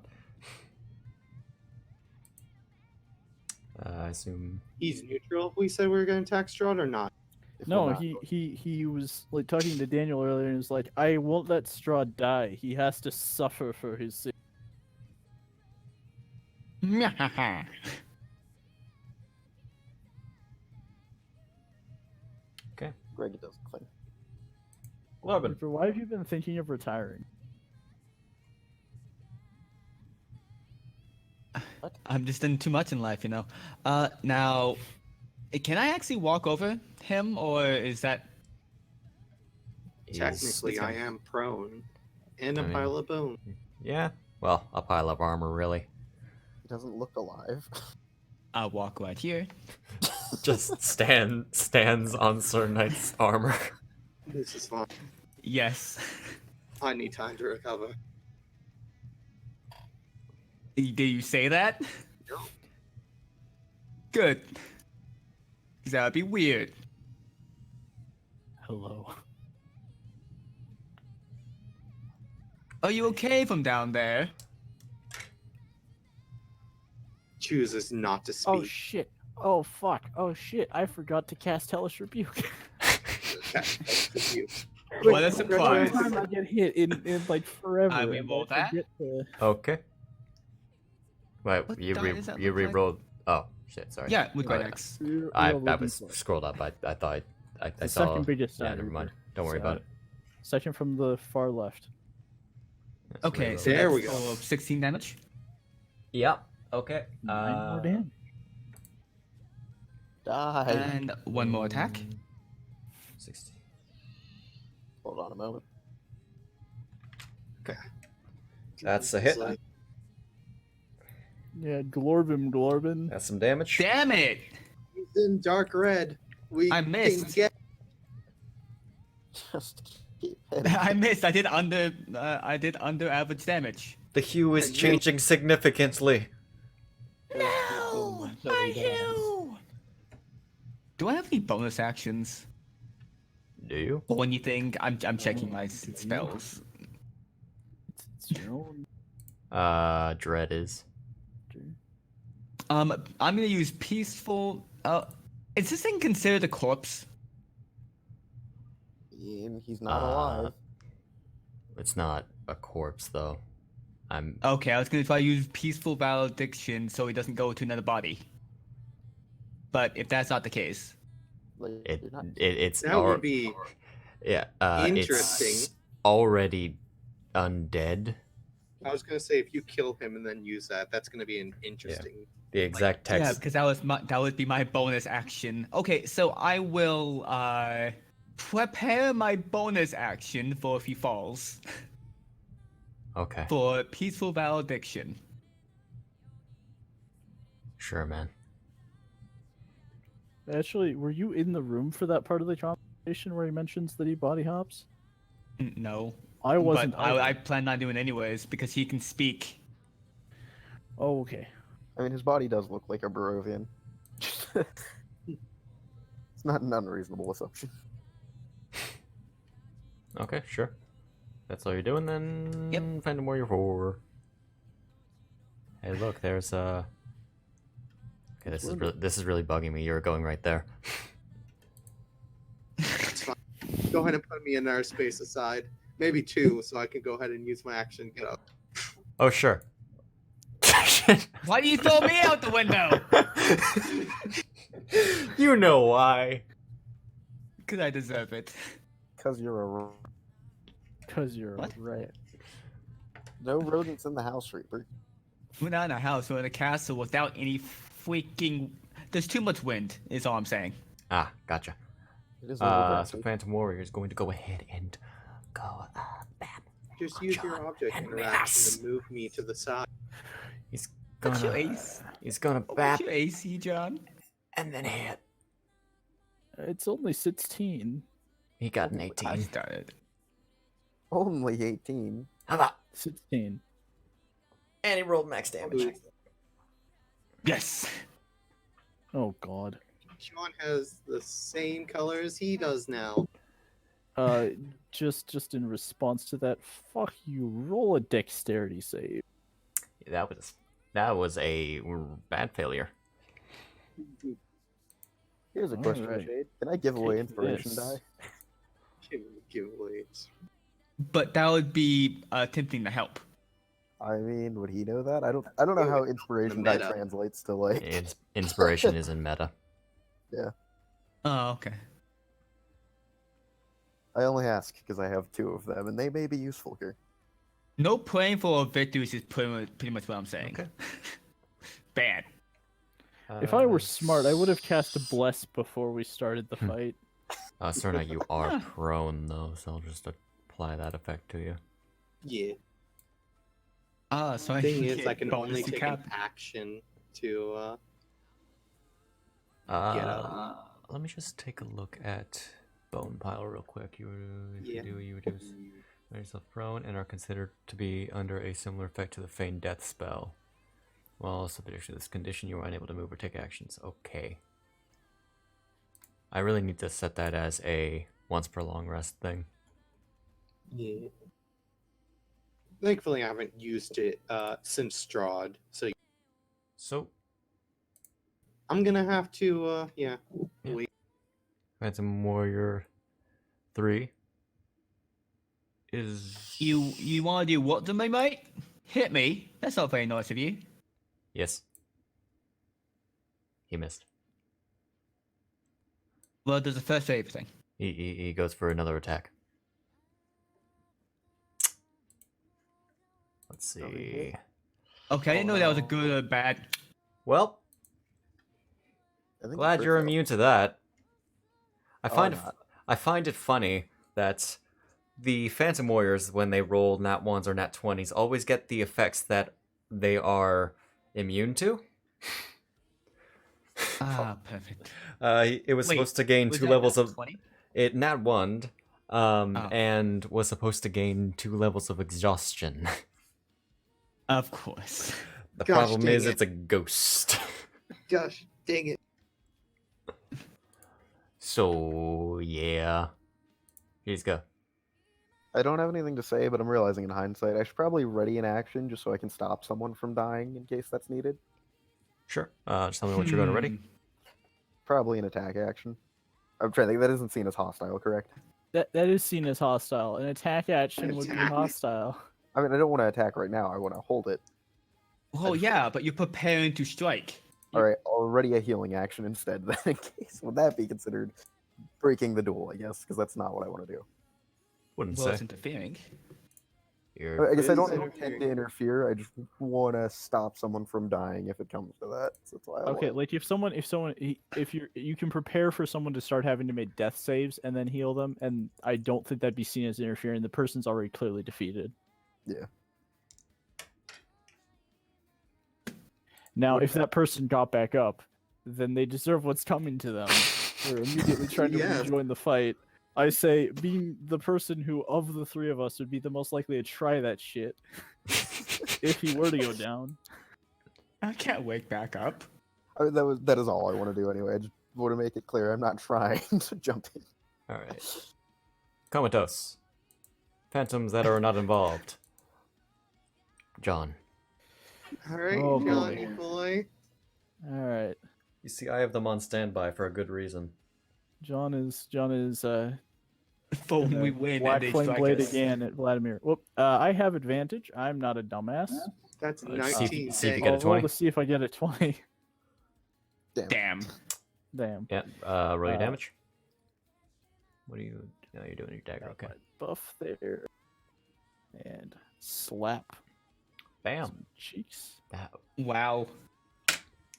Speaker 1: I assume.
Speaker 5: He's neutral if we said we were going to attack Strahd or not.
Speaker 3: If we're
Speaker 4: No,
Speaker 3: not-
Speaker 4: he was like talking to Daniel earlier and was like, I won't let Strahd die. He has to suffer for his sin.
Speaker 3: Greg does the thing.
Speaker 1: Glorvin.
Speaker 4: Reaper, why have you been thinking of retiring?
Speaker 2: I'm just in too much in life, you know. Now, can I actually walk over him, or is that?
Speaker 5: Technically, I am prone. And a
Speaker 1: I mean-
Speaker 5: pile of bone.
Speaker 1: Yeah. Well, a pile of armor, really.
Speaker 3: He doesn't look alive.
Speaker 2: I'll walk right here.
Speaker 1: Just stands on Sir Knight's armor.
Speaker 5: This is fine.
Speaker 2: Yes.
Speaker 5: I need time to recover.
Speaker 2: Did you say that?
Speaker 5: No.
Speaker 2: Good. 'Cause that would be weird.
Speaker 4: Hello.
Speaker 2: Are you okay from down there?
Speaker 5: Chooses not to speak.
Speaker 4: Oh shit. Oh fuck. Oh shit. I forgot to cast Hellish Rebuke.
Speaker 5: That's you.
Speaker 2: What a
Speaker 4: Every
Speaker 2: surprise.
Speaker 4: time I get hit in like forever.
Speaker 2: I
Speaker 4: and
Speaker 2: re-roll that.
Speaker 4: forget to-
Speaker 1: Okay. Wait,
Speaker 2: What
Speaker 1: you
Speaker 2: die does that
Speaker 1: you
Speaker 2: look like?
Speaker 1: re-rolled. Oh shit! Sorry.
Speaker 2: Yeah, with
Speaker 1: Oh,
Speaker 2: Red X.
Speaker 1: I
Speaker 4: Reroll the
Speaker 1: was
Speaker 4: D4.
Speaker 1: scrolled up. I thought I
Speaker 4: The
Speaker 1: saw.
Speaker 4: second biggest
Speaker 1: Yeah,
Speaker 4: side,
Speaker 1: never mind.
Speaker 4: Reaper.
Speaker 1: Don't worry about it.
Speaker 4: Second from the far left.
Speaker 1: Let's
Speaker 2: Okay,
Speaker 1: re-roll.
Speaker 2: so
Speaker 5: There
Speaker 2: that's
Speaker 5: we go.
Speaker 2: for 16 damage.
Speaker 1: Yep. Okay.
Speaker 4: 9 more damage.
Speaker 3: Die.
Speaker 2: And one more attack.
Speaker 1: 60.
Speaker 3: Hold on a moment.
Speaker 1: That's a hit.
Speaker 5: Like,
Speaker 4: Yeah, Glorvin.
Speaker 1: That's some damage.
Speaker 2: Damn it!
Speaker 5: he's in dark red. We
Speaker 2: I missed.
Speaker 5: can get
Speaker 3: Just keep hitting.
Speaker 2: I missed. I did under average damage.
Speaker 1: The hue is
Speaker 5: You-
Speaker 1: changing significantly.
Speaker 2: No, my hue. Do I have any bonus actions
Speaker 1: Do you?
Speaker 2: or anything? I'm checking my spells.
Speaker 4: It's your own.
Speaker 1: Dread is.
Speaker 2: I'm gonna use peaceful. Is this thing considered a corpse?
Speaker 3: He's not alive.
Speaker 1: It's not a corpse though. I'm.
Speaker 2: Okay, I was gonna try to use peaceful valediction so he doesn't go to another body. But if that's not the case,
Speaker 3: Like,
Speaker 1: It
Speaker 3: you're not-
Speaker 1: it's
Speaker 5: that
Speaker 1: al-
Speaker 5: would be
Speaker 1: yeah.
Speaker 5: interesting.
Speaker 1: It's already undead.
Speaker 5: I was gonna say if you kill him and then use that, that's gonna be an interesting.
Speaker 1: The exact text.
Speaker 2: yeah, because that would be my bonus action. Okay, so I will prepare my bonus action for if he falls
Speaker 1: Okay.
Speaker 2: for peaceful valediction.
Speaker 1: Sure, man.
Speaker 4: Actually, were you in the room for that part of the conversation where he mentions that he body hops?
Speaker 2: No,
Speaker 4: I wasn't.
Speaker 2: but I plan on doing it anyways because he can speak.
Speaker 4: Oh, okay.
Speaker 3: I mean, his body does look like a Barovian. It's not an unreasonable assumption.
Speaker 1: Okay, sure. That's all you're doing then.
Speaker 2: Yep.
Speaker 1: Phantom Warrior 4. Hey, look, there's Okay, this is really bugging me. You're going right there.
Speaker 5: It's fine. Go ahead and put me in our space aside. Maybe 2, so I can go ahead and use my action to get up.
Speaker 1: Oh, sure.
Speaker 2: Why do you throw me out the window?
Speaker 1: You know why.
Speaker 2: Because I deserve it.
Speaker 3: Because you're a.
Speaker 4: Because you're
Speaker 2: What?
Speaker 4: right.
Speaker 3: No rodents in the house, Reaper.
Speaker 2: We're not in a house. We're in a castle without any freaking. There's too much wind. Is all I'm saying.
Speaker 1: Ah, gotcha.
Speaker 3: It is a little
Speaker 1: So
Speaker 3: bit.
Speaker 1: Phantom Warrior is going to go ahead and go bam.
Speaker 5: Just use your
Speaker 1: John
Speaker 5: object
Speaker 1: and
Speaker 5: interaction
Speaker 1: miss.
Speaker 5: to move me to the side.
Speaker 1: He's
Speaker 2: What's your
Speaker 1: gonna
Speaker 2: ace?
Speaker 1: he's gonna
Speaker 2: What's
Speaker 1: bap
Speaker 2: your AC, John?
Speaker 1: and then hit.
Speaker 4: It's only 16.
Speaker 1: He got an
Speaker 2: I
Speaker 1: 18.
Speaker 2: started.
Speaker 3: Only 18.
Speaker 1: How about?
Speaker 4: 16.
Speaker 1: And he rolled max damage.
Speaker 2: Yes.
Speaker 4: Oh god.
Speaker 5: Sean has the same color as he does now.
Speaker 4: Just in response to that, fuck you. Roll a dexterity save.
Speaker 1: That was a bad failure.
Speaker 3: Here's a question,
Speaker 4: Alright.
Speaker 3: Shade. Can I give away
Speaker 4: Take
Speaker 3: inspiration
Speaker 4: this.
Speaker 3: die?
Speaker 5: Giveaways.
Speaker 2: But that would be attempting to help.
Speaker 3: I mean, would he know that? I don't know how inspiration die
Speaker 5: meta.
Speaker 3: translates to like.
Speaker 1: Inspiration is in meta.
Speaker 2: Oh, okay.
Speaker 3: I only ask because I have 2 of them, and they may be useful here.
Speaker 2: No praying for victories is pretty much what I'm saying.
Speaker 1: Okay.
Speaker 2: Bad.
Speaker 4: If I were smart, I would have cast a bless before we started the fight.
Speaker 1: Cerna, you are prone though, so I'll just apply that effect to you.
Speaker 5: Yeah.
Speaker 2: Ah, so I
Speaker 5: Thing is,
Speaker 2: get
Speaker 5: I can
Speaker 2: bonus
Speaker 5: only
Speaker 2: to
Speaker 5: take
Speaker 2: cap.
Speaker 5: an action to
Speaker 1: Let me just take a look at Bone Pile real quick.
Speaker 5: Yeah.
Speaker 1: You reduce yourself prone and are considered to be under a similar effect to the Feigned Death spell. Well, subject to this condition, you are unable to move or take actions. Okay. I really need to set that as a once per long rest thing.
Speaker 5: Yeah. Thankfully, I haven't used it since Strahd, so I'm gonna have to wait.
Speaker 1: Phantom Warrior 3 is...
Speaker 2: You want to do what to me, mate? Hit me? That's not very nice of you.
Speaker 1: Yes. He missed.
Speaker 2: Well, there's a first save thing.
Speaker 1: He goes for another attack. Let's see.
Speaker 2: Okay, I didn't know that was a good or bad.
Speaker 1: Well,
Speaker 3: I think
Speaker 1: glad
Speaker 3: it's
Speaker 1: you're
Speaker 3: crit fail.
Speaker 1: immune to that.
Speaker 3: Oh, not.
Speaker 1: I find it funny that the Phantom Warriors, when they roll nat 1s or nat 20s, always get the effects that they are immune to.
Speaker 2: Ah, perfect.
Speaker 1: It was
Speaker 2: Wait,
Speaker 1: supposed to gain
Speaker 2: Was
Speaker 1: 2
Speaker 2: that
Speaker 1: levels
Speaker 2: nat
Speaker 1: of...
Speaker 2: 20?
Speaker 1: It nat 1'd, and was supposed to gain 2 levels of exhaustion.
Speaker 2: Of course.
Speaker 1: The
Speaker 5: Gosh,
Speaker 1: problem
Speaker 5: dang
Speaker 1: is
Speaker 5: it.
Speaker 1: it's a ghost.
Speaker 5: Gosh, dang it!
Speaker 1: So, yeah. Please go.
Speaker 3: I don't have anything to say, but I'm realizing in hindsight I should probably ready an action just so I can stop someone from dying in case that's needed.
Speaker 1: Sure. Just tell me what you're going to ready.
Speaker 3: Probably an attack action. I'm trying to think. That isn't seen as hostile, correct?
Speaker 4: That is seen as hostile. An attack action would be
Speaker 5: Attack?
Speaker 4: hostile.
Speaker 3: I mean, I don't want to attack right now. I want to hold it.
Speaker 2: Well, yeah, but you're preparing to strike.
Speaker 3: All right, I'll ready a healing action instead. Then, in case would that be considered breaking the duel? I guess because that's not what I want to do.
Speaker 1: Wouldn't
Speaker 2: Well,
Speaker 1: say.
Speaker 2: it's interfering.
Speaker 3: I guess I don't
Speaker 5: Is
Speaker 3: intend to
Speaker 5: interfering.
Speaker 3: interfere. I just want to stop someone from dying if it comes to that. So that's why.
Speaker 4: Okay, like if you can prepare for someone to start having to make death saves and then heal them, and I don't think that'd be seen as interfering. The person's already clearly defeated.
Speaker 3: Yeah.
Speaker 4: Now, if that person got back up, then they deserve what's coming to them. They're immediately trying to
Speaker 5: Yes.
Speaker 4: rejoin the fight. I say, being the person who, of the 3 of us, would be the most likely to try that shit if he were to go down.
Speaker 2: I can't wake back up.
Speaker 3: I mean, that is all I want to do anyway. I just want to make it clear I'm not trying to jump in.
Speaker 1: Alright. Comatose. Phantoms that are not involved. John.
Speaker 5: All right,
Speaker 4: Oh,
Speaker 5: Johnny
Speaker 4: boy.
Speaker 5: boy.
Speaker 4: All right,
Speaker 1: You see, I have them on standby for a good reason.
Speaker 4: John is
Speaker 2: Phone
Speaker 4: gonna
Speaker 2: we win
Speaker 4: Black
Speaker 2: and they
Speaker 4: Flame
Speaker 2: strike
Speaker 4: Blade
Speaker 2: us.
Speaker 4: again at Vladimir. Whoop! I have advantage. I'm not a dumbass.
Speaker 5: That's
Speaker 1: See if
Speaker 5: 19.
Speaker 1: see if you
Speaker 5: dang.
Speaker 1: get a
Speaker 4: I'll roll
Speaker 1: 20.
Speaker 4: to see if I get a 20.
Speaker 2: Damn.
Speaker 4: Damn.
Speaker 1: Yeah, roll your
Speaker 4: Uh,
Speaker 1: damage. What are you... No, you're doing your dagger,
Speaker 4: Got
Speaker 1: okay.
Speaker 4: my buff there. And slap
Speaker 1: Bam.
Speaker 4: some cheeks.
Speaker 1: That-
Speaker 2: Wow.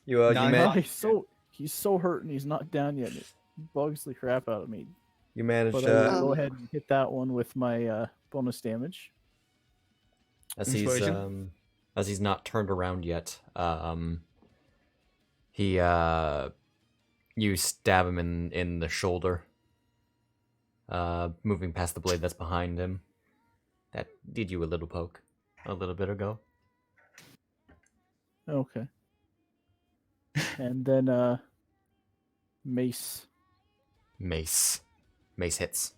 Speaker 1: You, you,
Speaker 2: Nine
Speaker 1: man-
Speaker 2: bucks.
Speaker 4: He's so hurt and he's not down yet. It bugs the crap out of me.
Speaker 1: you managed,
Speaker 4: But I will
Speaker 5: Um,
Speaker 4: go ahead and hit that one with my bonus damage.
Speaker 2: Inspiration?
Speaker 1: as he's not turned around yet, he, you stab him in the shoulder, moving past the blade that's behind him. That did you a little poke a little bit ago.
Speaker 4: Okay. And then mace.
Speaker 1: Mace hits.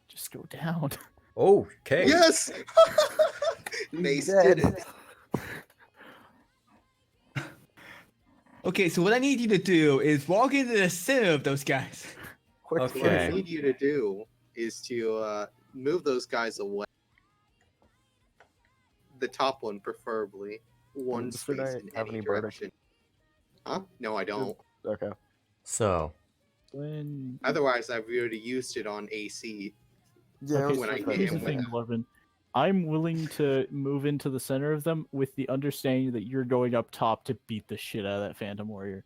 Speaker 4: Just go down.
Speaker 1: Okay.
Speaker 5: Yes! Mace
Speaker 3: dead.
Speaker 5: did it.
Speaker 2: Okay, so what I need you to do is walk into the center of those guys.
Speaker 3: Quick
Speaker 1: Okay.
Speaker 5: What I
Speaker 3: fire.
Speaker 5: need you to do is to move those guys away. The top one, preferably. One
Speaker 3: Should
Speaker 5: space
Speaker 3: I
Speaker 5: in
Speaker 3: have
Speaker 5: any
Speaker 3: any bardic?
Speaker 5: direction. Huh? No, I don't.
Speaker 3: Okay.
Speaker 1: So,
Speaker 4: When
Speaker 5: Otherwise, I've already used it on AC.
Speaker 3: Yeah,
Speaker 4: okay,
Speaker 5: when I
Speaker 4: so
Speaker 5: get
Speaker 4: here's
Speaker 5: him
Speaker 4: the
Speaker 5: with
Speaker 4: thing,
Speaker 5: that.
Speaker 4: Levin. I'm willing to move into the center of them with the understanding that you're going up top to beat the shit out of that Phantom Warrior.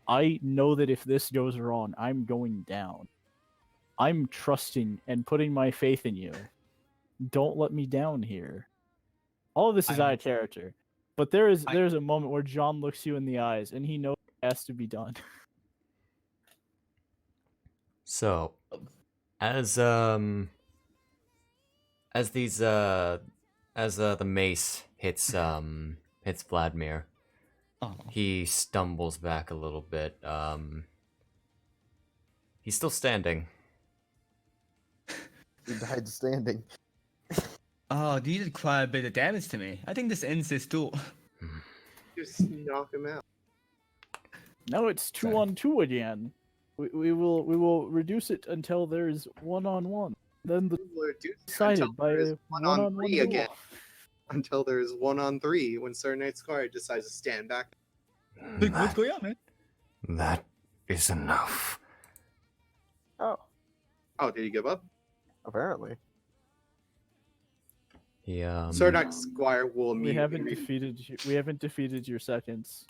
Speaker 4: I know that if this goes wrong, I'm going down. I'm trusting and putting my faith in you. Don't let me down here. All of this is out of character. But there's a moment where John looks you in the eyes and he knows it has to be done.
Speaker 1: So, as these as the mace hits Vladimir,
Speaker 2: Oh.
Speaker 1: he stumbles back a little bit. He's still standing.
Speaker 3: He died standing.
Speaker 2: Oh, you did quite a bit of damage to me. I think this ends this duel.
Speaker 5: Just knock him out.
Speaker 4: Now it's 2-on-2 again. We will reduce it until there's 1-on-1. Then the
Speaker 5: We'll reduce it
Speaker 4: decided
Speaker 5: until
Speaker 4: by
Speaker 5: there's
Speaker 4: a
Speaker 5: 1-on-3
Speaker 4: 1-on-1 duel.
Speaker 5: again. Until there's 1-on-3 when Sir Knight Squire decides to stand back.
Speaker 2: Like, what's going on, man?
Speaker 1: That is enough.
Speaker 3: Oh,
Speaker 5: Oh, did he give up?
Speaker 3: apparently.
Speaker 1: He
Speaker 5: Sir Knight Squire will
Speaker 4: We
Speaker 5: immediately
Speaker 4: haven't defeated your seconds.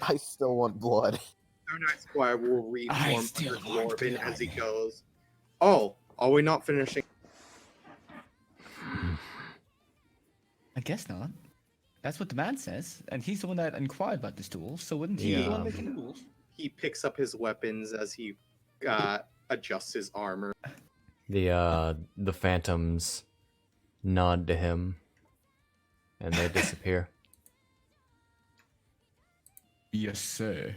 Speaker 3: I still want blood.
Speaker 5: Sir Knight Squire will
Speaker 2: I
Speaker 5: reform
Speaker 2: still
Speaker 5: under
Speaker 2: want
Speaker 5: Morbin as he
Speaker 2: blood.
Speaker 5: goes. Oh, are we not finishing?
Speaker 2: I guess not. That's what the man says, and he's the one that inquired about this duel, so wouldn't he be the one making the rules?
Speaker 5: He picks up his weapons as he adjusts his armor.
Speaker 1: the phantoms nod to him, and they disappear.
Speaker 2: Yes, sir.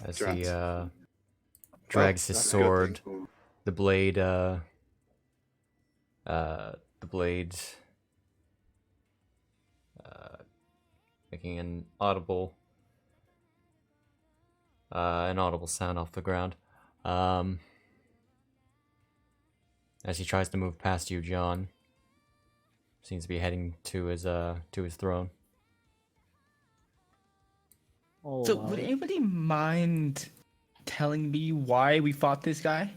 Speaker 1: As
Speaker 5: Drats.
Speaker 1: he
Speaker 5: Well,
Speaker 1: drags his
Speaker 5: that's a good
Speaker 1: sword,
Speaker 5: thing.
Speaker 1: the blade making an audible sound off the ground. As he tries to move past you, John seems to be heading to his throne.
Speaker 4: Oh,
Speaker 2: So,
Speaker 4: wow.
Speaker 2: would anybody mind telling me why we fought this guy?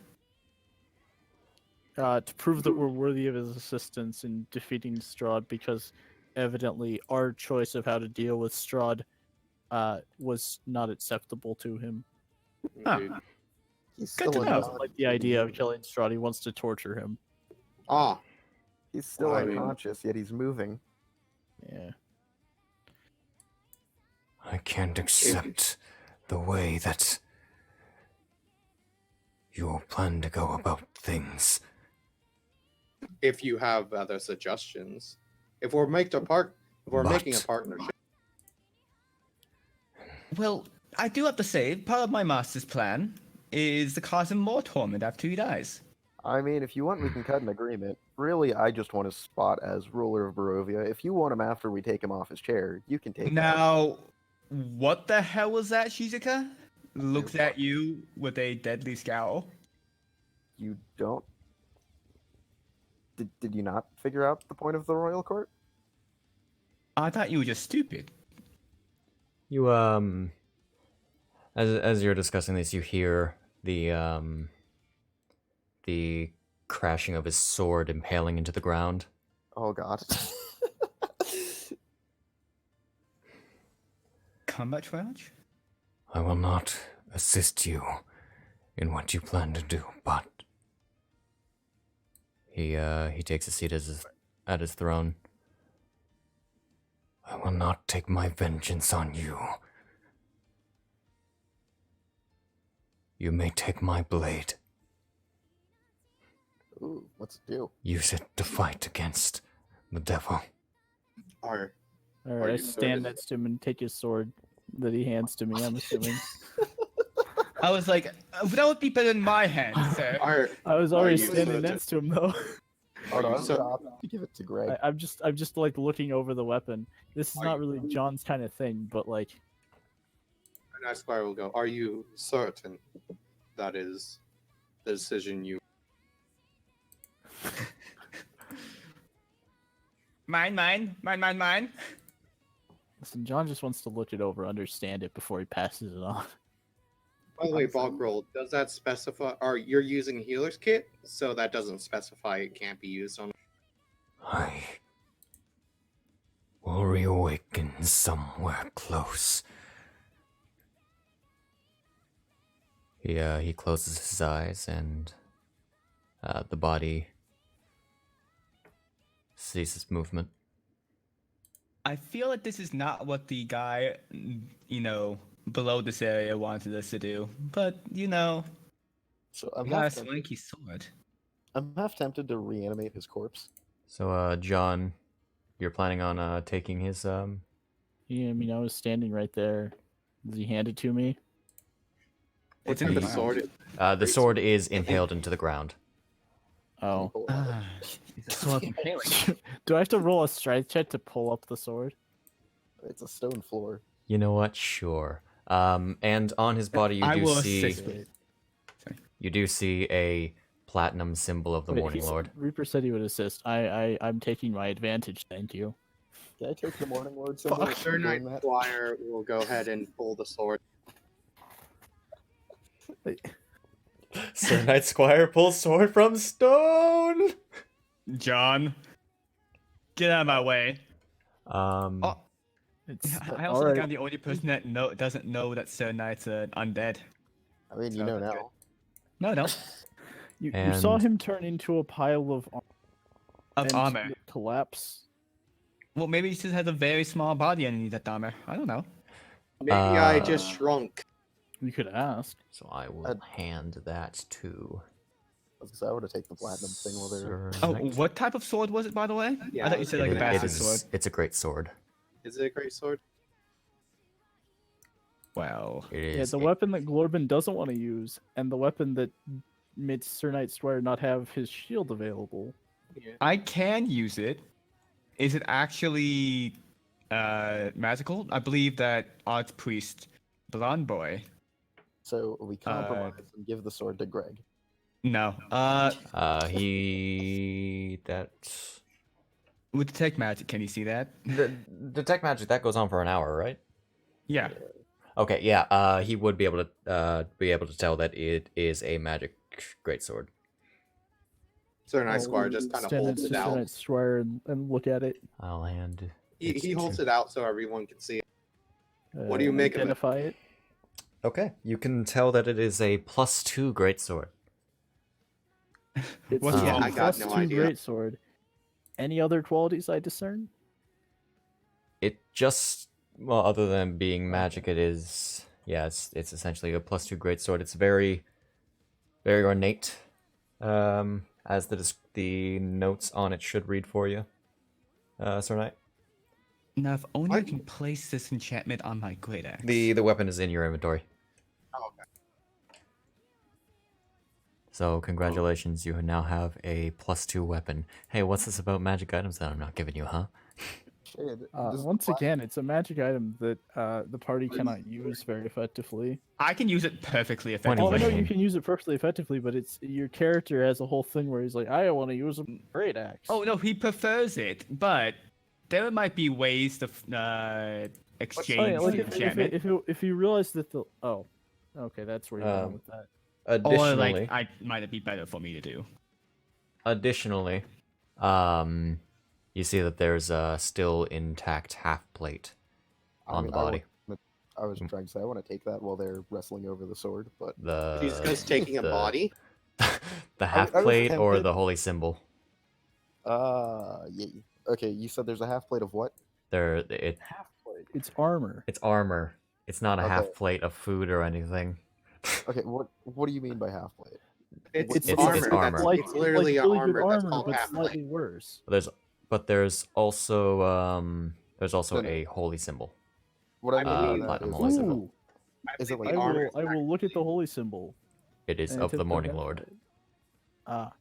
Speaker 4: To prove that we're worthy of his assistance in defeating Strahd, because evidently our choice of how to deal with Strahd was not acceptable to him.
Speaker 5: Indeed.
Speaker 3: He's
Speaker 2: Good
Speaker 3: still
Speaker 2: to know.
Speaker 3: a
Speaker 4: Doesn't like the idea of killing Strahd. He wants to torture him.
Speaker 5: Ah,
Speaker 3: He's still
Speaker 5: I mean-
Speaker 3: unconscious, yet he's moving.
Speaker 4: Yeah.
Speaker 1: I can't accept the way that you plan to go about things.
Speaker 5: if you have other suggestions. If we're making a partnership,
Speaker 2: Well, I do have to say, part of my master's plan is to cause him more torment after he dies.
Speaker 3: I mean, if you want, we can cut an agreement. Really, I just want his spot as ruler of Barovia. If you want him after we take him off his chair, you can take him.
Speaker 2: Now, what the hell was that, Shizuka? Looks at you with a deadly scowl.
Speaker 3: You don't? Did you not figure out the point of the royal court?
Speaker 2: I thought you were just stupid.
Speaker 1: You as you're discussing this, you hear the crashing of his sword impaling into the ground.
Speaker 3: Oh god.
Speaker 2: Combat triage?
Speaker 1: I will not assist you in what you plan to do, but he takes a seat at his throne. I will not take my vengeance on you. You may take my blade.
Speaker 3: Ooh, what's it do?
Speaker 1: Use it to fight against the devil.
Speaker 5: are
Speaker 4: All right, I
Speaker 5: you
Speaker 4: stand
Speaker 5: certain?
Speaker 4: next to him and take his sword that he hands to me. I'm assuming.
Speaker 2: I was like, that would be better in my hand, sir.
Speaker 5: are
Speaker 4: I was already
Speaker 5: you
Speaker 4: standing
Speaker 5: certain?
Speaker 4: next to him though.
Speaker 3: Oh no,
Speaker 5: you
Speaker 3: I'm
Speaker 5: so-
Speaker 3: stopped. Give it to Greg.
Speaker 4: I'm just like looking over the weapon. This is
Speaker 5: Are
Speaker 4: not
Speaker 5: you-
Speaker 4: really John's kind of thing, but like,
Speaker 5: and Squire will go. Are you certain that is the decision you?
Speaker 2: Mine.
Speaker 4: Listen, John just wants to look it over, understand it before he passes it on.
Speaker 5: By the way, Bogrel, does that specify? Or you're using a healer's kit, so that doesn't specify it can't be used on.
Speaker 1: I will reawaken somewhere close. He closes his eyes and the body ceases movement.
Speaker 2: I feel like this is not what the guy, below this area wanted us to do. But,
Speaker 3: So I'm
Speaker 2: we got a
Speaker 3: half tempted,
Speaker 2: swanky sword.
Speaker 3: I'm half tempted to reanimate his corpse.
Speaker 1: So, John, you're planning on taking his
Speaker 4: Yeah, I mean, I was standing right there. Does he hand it to me?
Speaker 2: It's
Speaker 5: And
Speaker 2: in
Speaker 5: the
Speaker 2: the
Speaker 5: sword.
Speaker 1: the sword is impaled into the ground.
Speaker 4: Oh.
Speaker 3: Pull it out.
Speaker 2: Ah, it's a sword from Haley.
Speaker 4: Do I have to roll a strength check to pull up the sword?
Speaker 3: It's a stone floor.
Speaker 1: You know what? Sure. And on his body, you
Speaker 2: I
Speaker 1: do
Speaker 2: will
Speaker 1: see
Speaker 2: assist with it.
Speaker 1: a platinum symbol of the
Speaker 4: Wait,
Speaker 1: Morning Lord.
Speaker 4: Reaper said he would assist. I'm taking my advantage. Thank you.
Speaker 3: Can I take the Morning Lord symbol?
Speaker 4: Fuck.
Speaker 5: Sir
Speaker 3: for
Speaker 5: Knight
Speaker 3: doing that?
Speaker 5: Squire will go ahead and pull the sword.
Speaker 1: Sir Knight Squire pulls sword from stone.
Speaker 2: John, get out of my way.
Speaker 1: Oh,
Speaker 4: It's
Speaker 2: I
Speaker 4: all
Speaker 2: also think
Speaker 4: right.
Speaker 2: I'm the only person that doesn't know that Sir Knight's undead.
Speaker 3: I mean, you
Speaker 2: So
Speaker 3: know
Speaker 2: that's
Speaker 3: now.
Speaker 2: No, no.
Speaker 4: You saw
Speaker 1: And-
Speaker 4: him turn into a pile of and
Speaker 2: Armor.
Speaker 4: collapse.
Speaker 2: Well, maybe he just has a very small body underneath that armor. I don't know.
Speaker 5: Maybe I
Speaker 1: Uh,
Speaker 5: just shrunk.
Speaker 4: You could ask.
Speaker 1: so I will
Speaker 3: I'd-
Speaker 1: hand that to
Speaker 3: I would have taken the platinum thing while they're.
Speaker 1: Sir
Speaker 2: Oh,
Speaker 1: Knight.
Speaker 2: what type of sword was it, by the way?
Speaker 5: Yeah,
Speaker 2: I thought you said like a
Speaker 1: It
Speaker 2: bastard
Speaker 1: is-
Speaker 2: sword.
Speaker 1: It's a great sword.
Speaker 5: Is it a great sword?
Speaker 2: Wow.
Speaker 1: It
Speaker 4: Yeah,
Speaker 1: is.
Speaker 4: the weapon that Glorbin doesn't want to use, and the weapon that made Sir Knight Squire not have his shield available.
Speaker 5: Yeah.
Speaker 2: I can use it. Is it actually magical? I believe that Archpriest Blonde Boy.
Speaker 3: So we compromise and give the sword to Greg.
Speaker 2: No.
Speaker 1: That
Speaker 2: With detect magic, can you see that?
Speaker 1: the detect magic that goes on for an hour, right?
Speaker 2: Yeah.
Speaker 1: Okay, yeah. He would be able to tell that it is a magic greatsword.
Speaker 5: Sir Knight
Speaker 4: I'll
Speaker 5: Squire just kind of
Speaker 4: stand
Speaker 5: holds
Speaker 4: next
Speaker 5: it
Speaker 4: to Sir
Speaker 5: out.
Speaker 4: Knight Squire and look at it.
Speaker 1: I'll hand.
Speaker 5: He holds it out so everyone can see it. What do you
Speaker 4: and
Speaker 5: make of it?
Speaker 4: identify it?
Speaker 1: Okay, you can tell that it is a +2 greatsword.
Speaker 4: It's
Speaker 2: What's
Speaker 4: a
Speaker 2: wrong?
Speaker 5: I got
Speaker 4: plus
Speaker 5: no
Speaker 4: 2
Speaker 5: idea.
Speaker 4: great sword. Any other qualities I discern?
Speaker 1: It just other than being magic, it is it's essentially a +2 greatsword. It's very, very ornate. As the notes on it should read for you, Sir Knight.
Speaker 2: Now, if only I
Speaker 5: What?
Speaker 2: can place this enchantment on my great axe.
Speaker 1: The weapon is in your inventory.
Speaker 5: Oh, okay.
Speaker 1: So congratulations, you now have a +2 weapon. Hey, what's this about magic items that I'm not giving you, huh?
Speaker 3: Shit,
Speaker 4: Once again, it's a magic item that the party cannot use very effectively.
Speaker 2: I can use it perfectly
Speaker 1: Funny
Speaker 4: Oh, I
Speaker 2: effectively.
Speaker 4: know
Speaker 1: thing.
Speaker 4: you can use it perfectly effectively, but it's your character has a whole thing where he's like, I want to use a great axe.
Speaker 2: Oh no, he prefers it, but there might be ways to
Speaker 4: Oh,
Speaker 2: exchange
Speaker 4: yeah, like
Speaker 2: the enchantment.
Speaker 4: if you realize that the okay, that's where you're going
Speaker 1: Um,
Speaker 4: with that.
Speaker 2: Or
Speaker 1: Additionally,
Speaker 2: like, might it be better for me to do?
Speaker 1: Additionally, you see that there's a still intact half plate on the body.
Speaker 3: I was trying to say I want to take that while they're wrestling over the sword, but
Speaker 5: He's just taking a
Speaker 1: the-
Speaker 5: body.
Speaker 1: the half
Speaker 3: I was
Speaker 1: plate or
Speaker 3: tempted.
Speaker 1: the holy symbol.
Speaker 3: yeah. Okay, you said there's a half plate of what?
Speaker 4: Half plate. It's armor.
Speaker 1: It's armor. It's not a half
Speaker 3: Okay.
Speaker 1: plate of food or anything.
Speaker 3: Okay, what do you mean by half plate?
Speaker 5: It's,
Speaker 1: It's
Speaker 5: armor.
Speaker 1: armor.
Speaker 5: That's, it's literally
Speaker 4: like really
Speaker 5: armor
Speaker 4: good
Speaker 5: that's
Speaker 4: armor,
Speaker 5: called
Speaker 4: but
Speaker 5: half
Speaker 4: slightly
Speaker 5: plate.
Speaker 4: worse.
Speaker 1: There's also
Speaker 3: No, no.
Speaker 1: a holy symbol.
Speaker 3: What I
Speaker 5: I
Speaker 3: mean
Speaker 5: mean,
Speaker 3: by that
Speaker 1: platinum
Speaker 3: is,
Speaker 1: holy symbol.
Speaker 4: Ooh,
Speaker 3: is it
Speaker 5: The
Speaker 3: like
Speaker 5: armor
Speaker 4: I will look at the holy symbol.
Speaker 1: It is
Speaker 4: and
Speaker 1: of the
Speaker 4: attempt to
Speaker 1: Morning
Speaker 4: identify
Speaker 1: Lord.
Speaker 4: it. Ah,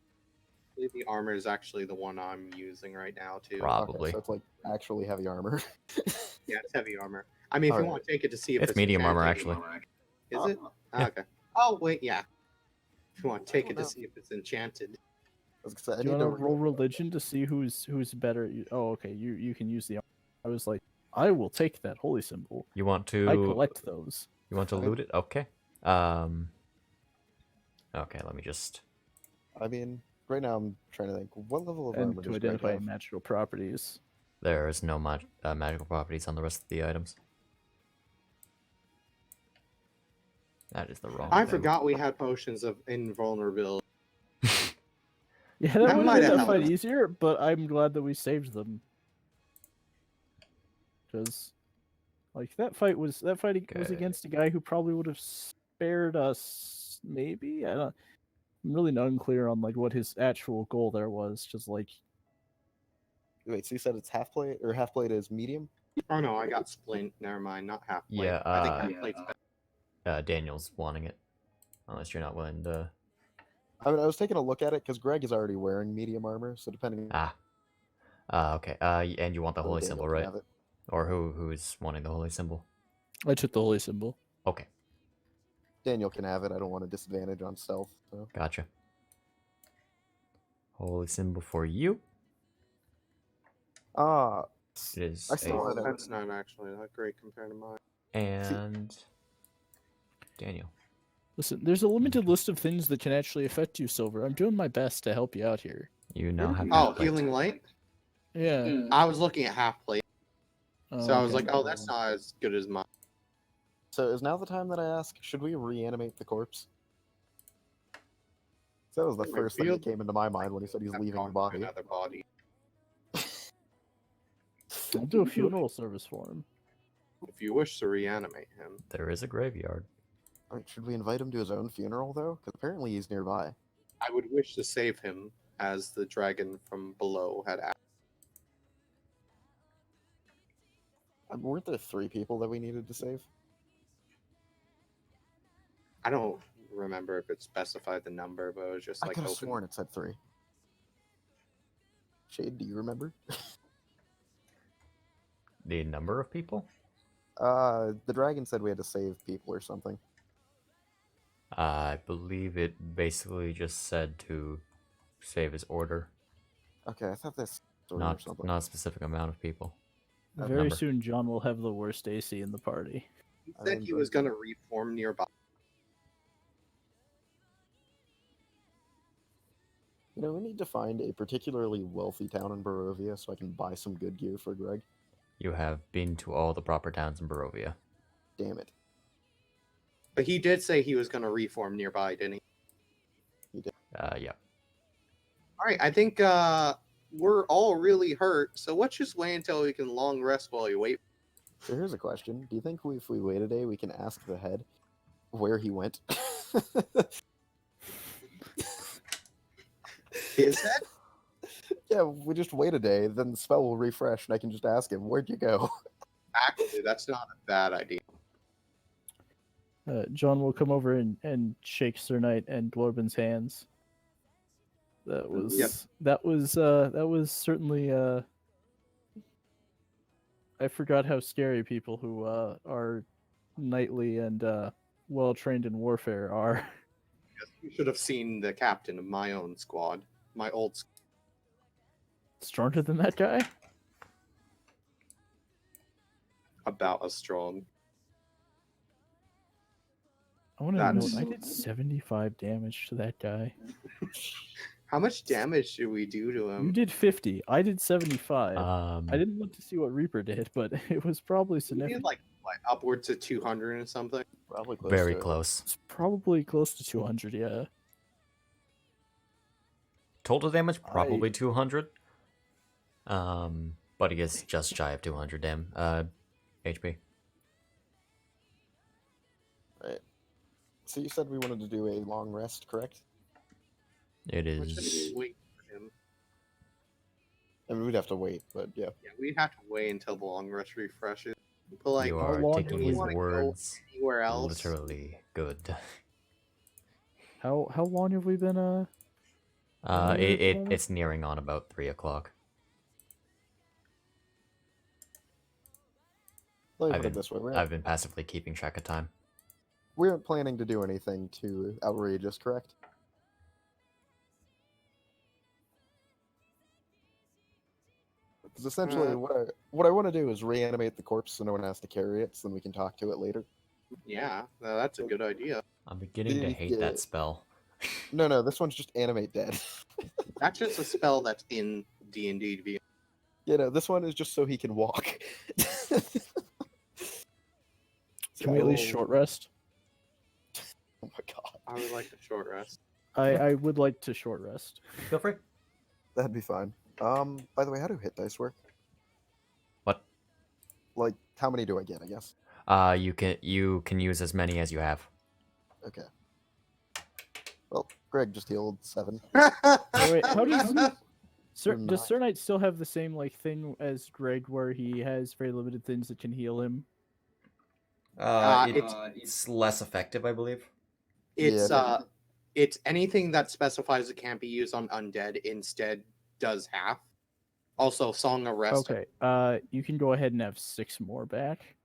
Speaker 5: The armor is actually the one I'm using right now too.
Speaker 1: Probably.
Speaker 3: Okay, so it's like actually heavy armor.
Speaker 5: Yeah, it's heavy armor. I mean, if you
Speaker 3: Alright.
Speaker 5: want to take it to see if
Speaker 1: It's medium armor,
Speaker 5: enchanted. Is it?
Speaker 1: Yeah.
Speaker 5: Okay. Oh wait, yeah. If you want to take
Speaker 3: don't
Speaker 5: it to
Speaker 3: know.
Speaker 5: see if it's enchanted.
Speaker 3: I was gonna say, I
Speaker 4: do you
Speaker 3: need
Speaker 4: want
Speaker 3: to
Speaker 4: to roll religion to see who's better? Oh, okay. You can use the. I was like, I will take that holy symbol.
Speaker 1: You want
Speaker 4: I
Speaker 1: to
Speaker 4: collect those.
Speaker 1: loot it? Okay. Okay, let me just.
Speaker 3: I mean, right now I'm trying to think. What level of
Speaker 4: And
Speaker 3: armor
Speaker 4: to
Speaker 3: does Greg
Speaker 4: identify
Speaker 3: have?
Speaker 4: magical properties.
Speaker 1: There is no magical properties on the rest of the items. That is the wrong.
Speaker 5: I
Speaker 1: thing.
Speaker 5: forgot we had potions of invulnerability.
Speaker 4: Yeah, that
Speaker 5: That
Speaker 4: would have
Speaker 5: might
Speaker 4: made
Speaker 5: have
Speaker 4: that fight
Speaker 5: helped.
Speaker 4: easier, but I'm glad that we saved them. Because, like, that fight was
Speaker 1: Okay.
Speaker 4: against a guy who probably would have spared us. Maybe I'm really not unclear on like what his actual goal there was. Just like,
Speaker 3: Wait, so you said it's half plate, or half plate is medium?
Speaker 5: Oh no, I got splint. Never mind, not half plate.
Speaker 1: Yeah,
Speaker 5: I think half plate's better.
Speaker 1: Daniel's wanting it, unless you're not willing to.
Speaker 3: I mean, I was taking a look at it because Greg is already wearing medium armor, so depending.
Speaker 1: Okay. And you want the
Speaker 3: on
Speaker 1: holy
Speaker 3: Daniel
Speaker 1: symbol,
Speaker 3: can
Speaker 1: right?
Speaker 3: have it.
Speaker 1: Or who is wanting the holy symbol?
Speaker 4: I took the holy symbol.
Speaker 1: Okay,
Speaker 3: Daniel can have it. I don't want a disadvantage on stealth. So.
Speaker 1: gotcha. Holy symbol for you.
Speaker 3: Ah,
Speaker 1: It is
Speaker 3: I still
Speaker 5: Oh,
Speaker 3: had a-
Speaker 5: that's not actually that great compared to mine.
Speaker 1: and Daniel.
Speaker 4: Listen, there's a limited list of things that can actually affect you, Silver. I'm doing my best to help you out here.
Speaker 1: You now have.
Speaker 5: Oh,
Speaker 1: half plate.
Speaker 5: healing light?
Speaker 4: Yeah.
Speaker 5: I was looking at half plate, so I was
Speaker 4: okay.
Speaker 5: like, oh, that's not as good as mine.
Speaker 3: So is now the time that I ask, should we reanimate the corpse? So that was the
Speaker 5: I
Speaker 3: first thing
Speaker 5: feel-
Speaker 3: that came into my mind when he said he's leaving the body.
Speaker 5: Another body.
Speaker 4: I'll do a funeral service for him.
Speaker 5: If you wish to reanimate him,
Speaker 1: There is a graveyard.
Speaker 3: I mean, should we invite him to his own funeral, though? Because apparently he's nearby.
Speaker 5: I would wish to save him, as the dragon from below had asked.
Speaker 3: Weren't there 3 people that we needed to save?
Speaker 5: I don't remember if it specified the number, but it was just
Speaker 3: I
Speaker 5: like
Speaker 3: could have
Speaker 5: open.
Speaker 3: sworn it said 3. Shade, do you remember?
Speaker 1: The number of people?
Speaker 3: The dragon said we had to save people or something.
Speaker 1: I believe it basically just said to save his order,
Speaker 3: Okay, I thought this story or
Speaker 1: not
Speaker 3: something.
Speaker 1: not a specific amount of people.
Speaker 4: Very
Speaker 1: number.
Speaker 4: soon, John will have the worst AC in the party.
Speaker 5: He
Speaker 3: I
Speaker 5: said he was going to reform nearby.
Speaker 3: You know, we need to find a particularly wealthy town in Barovia so I can buy some good gear for Greg.
Speaker 1: You have been to all the proper towns in Barovia.
Speaker 3: Damn it.
Speaker 5: But he did say he was going to reform nearby, didn't he?
Speaker 1: Yeah.
Speaker 5: All right, I think we're all really hurt, so let's just wait until we can long rest while you wait.
Speaker 3: So here's a question. Do you think if we wait a day, we can ask the head where he went?
Speaker 5: Is that?
Speaker 3: Yeah, we just wait a day, then the spell will refresh, and I can just ask him, where'd you go?
Speaker 5: Actually, that's not a bad idea.
Speaker 4: John will come over and shake Sir Knight and Dwarben's hands. That was
Speaker 5: Yep.
Speaker 4: that was certainly I forgot how scary people who are knightly and well trained in warfare are.
Speaker 5: You should have seen the captain of my own squad, my old squad.
Speaker 4: Stronger than that guy?
Speaker 5: About as strong.
Speaker 4: I want to know.
Speaker 5: That's-
Speaker 4: I did 75 damage to that guy.
Speaker 5: How much damage did we do to
Speaker 4: You
Speaker 5: him?
Speaker 4: did 50. I did 75. I
Speaker 1: Um,
Speaker 4: didn't look to see what Reaper did, but it was probably
Speaker 5: We
Speaker 4: significant.
Speaker 5: did like upwards of 200 and something.
Speaker 3: Probably close
Speaker 1: very
Speaker 3: to it.
Speaker 1: close.
Speaker 4: It's probably close to 200. Yeah.
Speaker 1: Total damage probably 200. But he is just shy of 200 HP.
Speaker 3: Right. So you said we wanted to do a long rest, correct?
Speaker 1: It
Speaker 5: Let's just
Speaker 1: is.
Speaker 5: wait for him.
Speaker 3: I mean, we'd have to wait, but yeah.
Speaker 5: Yeah, we'd have to wait until the long rest refreshes. But like,
Speaker 1: You
Speaker 4: how
Speaker 1: are
Speaker 4: long do
Speaker 1: taking
Speaker 4: we
Speaker 1: his
Speaker 5: wanna go
Speaker 1: words
Speaker 5: anywhere else?
Speaker 1: literally good.
Speaker 4: How long have we been
Speaker 1: It's nearing on about 3 o'clock.
Speaker 3: Let me
Speaker 1: I've
Speaker 3: put it
Speaker 1: been-
Speaker 3: this way.
Speaker 1: I've been passively keeping track of time.
Speaker 3: We aren't planning to do anything too outrageous, correct? Because essentially, what I want to do is reanimate the corpse so no one has to carry it, so then we can talk to it later.
Speaker 5: Yeah, that's a good idea.
Speaker 1: I'm beginning to hate that spell.
Speaker 3: No, this one's just animate dead.
Speaker 5: That's just a spell that's in D&D to be.
Speaker 3: This one is just so he can walk.
Speaker 4: Can we at least
Speaker 5: Oh.
Speaker 4: short rest?
Speaker 3: Oh my god,
Speaker 5: I would like a short rest.
Speaker 4: I would like to short rest.
Speaker 1: Feel free.
Speaker 3: that'd be fine. By the way, how do hit dice work?
Speaker 1: What?
Speaker 3: Like, how many do I get? I guess.
Speaker 1: You can use as many as you have.
Speaker 3: Okay. Well, Greg just healed 7.
Speaker 4: Oh, wait, how does
Speaker 3: Or
Speaker 4: Does Sir Knight still have the same like thing as Greg, where he has very limited things that can heal him?
Speaker 1: It's less effective, I believe.
Speaker 5: It's
Speaker 3: Yeah.
Speaker 5: It's anything that specifies it can't be used on undead instead does half. Also, Song of Rest.
Speaker 4: Okay. You can go ahead and have 6 more back.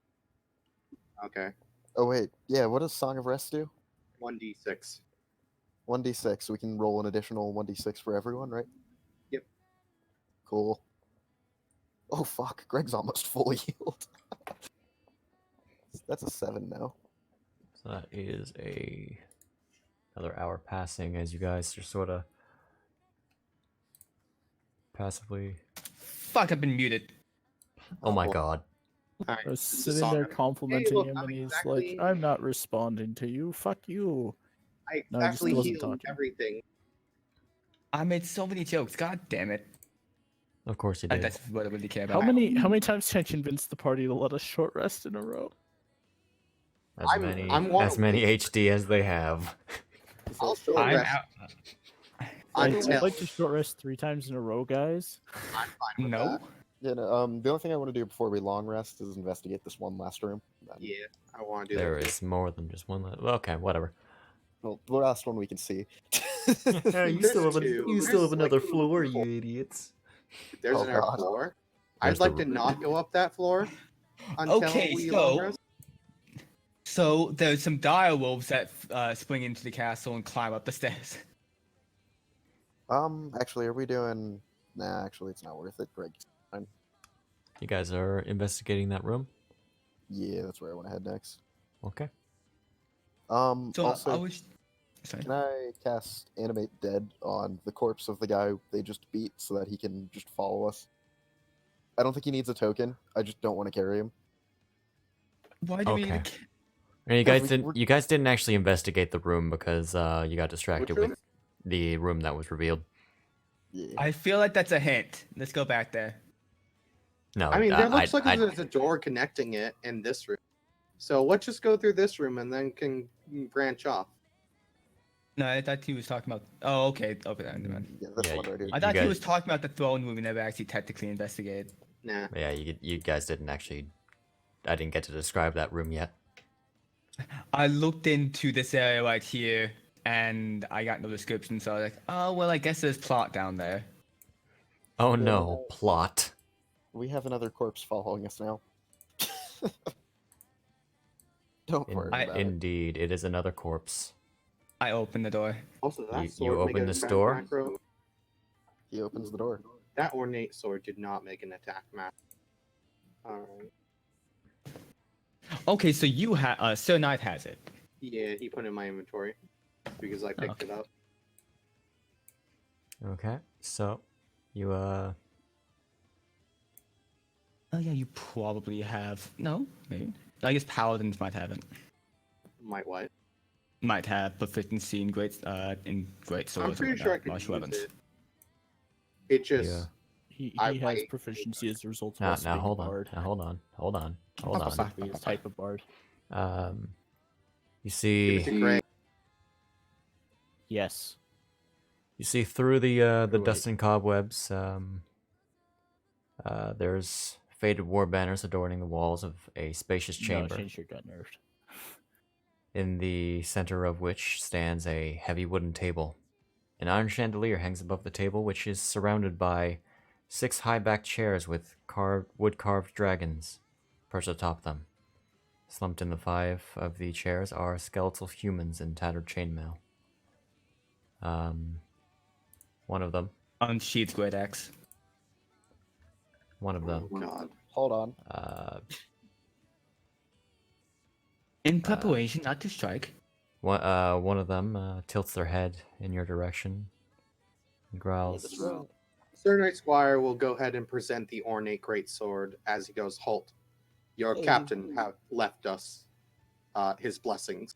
Speaker 5: Okay.
Speaker 3: Oh wait, yeah. What does Song of Rest do?
Speaker 5: 1d6.
Speaker 3: 1d6. So we can roll an additional 1d6 for everyone, right?
Speaker 5: Yep.
Speaker 3: Cool. Oh fuck, Greg's almost fully healed. That's a 7 now.
Speaker 1: So that is another hour passing as you guys are sort of passively.
Speaker 2: Fuck, I've been muted.
Speaker 1: Oh my
Speaker 3: Oh.
Speaker 1: god.
Speaker 5: All right.
Speaker 4: I was
Speaker 5: this is
Speaker 4: sitting
Speaker 5: Song
Speaker 4: there
Speaker 5: of-
Speaker 4: complimenting
Speaker 5: look,
Speaker 4: him,
Speaker 5: I'm
Speaker 4: and he's
Speaker 5: exactly-
Speaker 4: like, "I'm not responding to you. Fuck you."
Speaker 5: I
Speaker 4: No, he
Speaker 5: exactly
Speaker 4: still wasn't
Speaker 5: healed
Speaker 4: talking.
Speaker 5: everything.
Speaker 2: I made so many jokes. God damn it.
Speaker 1: Of course you did.
Speaker 2: That's what I really care
Speaker 4: How
Speaker 2: about.
Speaker 4: many times can I convince the party to let us short rest in a row?
Speaker 1: As
Speaker 5: I'm one
Speaker 1: as
Speaker 5: of
Speaker 1: many HD as they have.
Speaker 5: I'll short
Speaker 2: I'm
Speaker 5: rest.
Speaker 2: out.
Speaker 4: I'd
Speaker 5: Until
Speaker 4: like to short rest 3 times in a row, guys.
Speaker 5: I'm fine with
Speaker 2: No.
Speaker 5: that.
Speaker 3: Yeah, no, the only thing I want to do before we long rest is investigate this one last room. Then,
Speaker 5: Yeah, I want to do
Speaker 1: There
Speaker 5: that.
Speaker 1: is more than just one. Okay, whatever.
Speaker 3: well, the last one we can see.
Speaker 1: you
Speaker 5: There's
Speaker 1: still have
Speaker 5: two.
Speaker 1: you still have
Speaker 5: There's
Speaker 1: another
Speaker 5: like
Speaker 1: floor,
Speaker 5: 4.
Speaker 1: you idiots.
Speaker 5: There's
Speaker 3: Oh,
Speaker 5: another
Speaker 3: God.
Speaker 5: floor.
Speaker 1: There's
Speaker 5: I'd like
Speaker 1: the-
Speaker 5: to not go up that floor until
Speaker 2: Okay,
Speaker 5: we
Speaker 2: so-
Speaker 5: long rest.
Speaker 2: So there's some dire wolves that spring into the castle and climb up the stairs.
Speaker 3: Actually, are we doing? Nah, actually, it's not worth it. Greg.
Speaker 1: You guys are investigating that room?
Speaker 3: Yeah, that's where I want to head next.
Speaker 1: Okay.
Speaker 2: So
Speaker 3: Also,
Speaker 2: I was. Sorry.
Speaker 3: can I cast Animate Dead on the corpse of the guy they just beat so that he can just follow us? I don't think he needs a token. I just don't want to carry him.
Speaker 2: Why do we?
Speaker 1: Okay.
Speaker 2: Need to...
Speaker 1: And you
Speaker 3: Yeah,
Speaker 1: guys
Speaker 3: we're-
Speaker 1: you guys didn't actually investigate the room because you got distracted
Speaker 5: room?
Speaker 1: with the room that was revealed.
Speaker 3: Yeah.
Speaker 2: I feel like that's a hint. Let's go back there.
Speaker 1: No,
Speaker 5: I mean, there looks
Speaker 1: I-
Speaker 5: like
Speaker 1: I-
Speaker 5: there's a door connecting it in this room. So let's just go through this room and then can branch off.
Speaker 2: No, I thought he was talking about. Oh, okay. Okay, never mind.
Speaker 3: Yeah, that's
Speaker 1: Yeah,
Speaker 3: what I do.
Speaker 2: I thought he
Speaker 1: guys-
Speaker 2: was talking about the throne room we never actually technically investigated.
Speaker 5: Nah.
Speaker 1: Yeah, you guys didn't actually. I didn't get to describe that room yet.
Speaker 2: I looked into this area right here, and I got no description, so I was like, oh, well, I guess there's plot down there.
Speaker 1: Oh no, plot.
Speaker 3: We have another corpse following us now. Don't worry about it.
Speaker 1: Indeed, it is another corpse.
Speaker 2: I opened the door.
Speaker 5: Also, that
Speaker 1: You
Speaker 5: sword
Speaker 1: open
Speaker 5: make an
Speaker 1: this
Speaker 5: attack
Speaker 1: door?
Speaker 5: macro.
Speaker 3: He opens the door.
Speaker 5: That ornate sword did not make an attack map. Alright.
Speaker 2: Okay, so you have, Sir Knight has it.
Speaker 5: Yeah, he put it in my inventory because I picked it up.
Speaker 1: Okay, so you
Speaker 2: Oh yeah, you probably have. No, maybe. I guess paladins might have it.
Speaker 5: Might what?
Speaker 2: Might have proficiency in great swords.
Speaker 5: I'm pretty
Speaker 2: or
Speaker 5: sure I could
Speaker 2: martial
Speaker 5: use
Speaker 2: weapons.
Speaker 5: it. It just
Speaker 1: Yeah.
Speaker 4: He
Speaker 5: I
Speaker 4: has
Speaker 5: might-
Speaker 4: proficiency as a result of
Speaker 1: now,
Speaker 4: us
Speaker 1: now
Speaker 4: being
Speaker 1: hold
Speaker 4: a
Speaker 1: on.
Speaker 4: bard.
Speaker 1: Now hold on.
Speaker 4: Specifically his type of bard.
Speaker 1: You
Speaker 5: give
Speaker 1: see
Speaker 5: it to Greg.
Speaker 4: Yes.
Speaker 1: you see through the
Speaker 5: Wait.
Speaker 1: dust and cobwebs. There's faded war banners adorning the walls of a spacious chamber,
Speaker 4: No, change your got nerfed.
Speaker 1: in the center of which stands a heavy wooden table. An iron chandelier hangs above the table, which is surrounded by 6 high-backed chairs with wood-carved dragons perched atop them. Slumped in the 5 of the chairs are skeletal humans in tattered chainmail. One of them,
Speaker 2: Unsheathed great axe.
Speaker 1: One of them.
Speaker 5: Oh, God.
Speaker 3: Hold on.
Speaker 2: In preparation not to strike.
Speaker 1: One of them tilts their head in your direction and growls.
Speaker 3: That's right.
Speaker 5: Sir Knight Squire will go ahead and present the ornate greatsword as he goes, "Halt. Your
Speaker 3: Hey.
Speaker 5: captain have left us his blessings.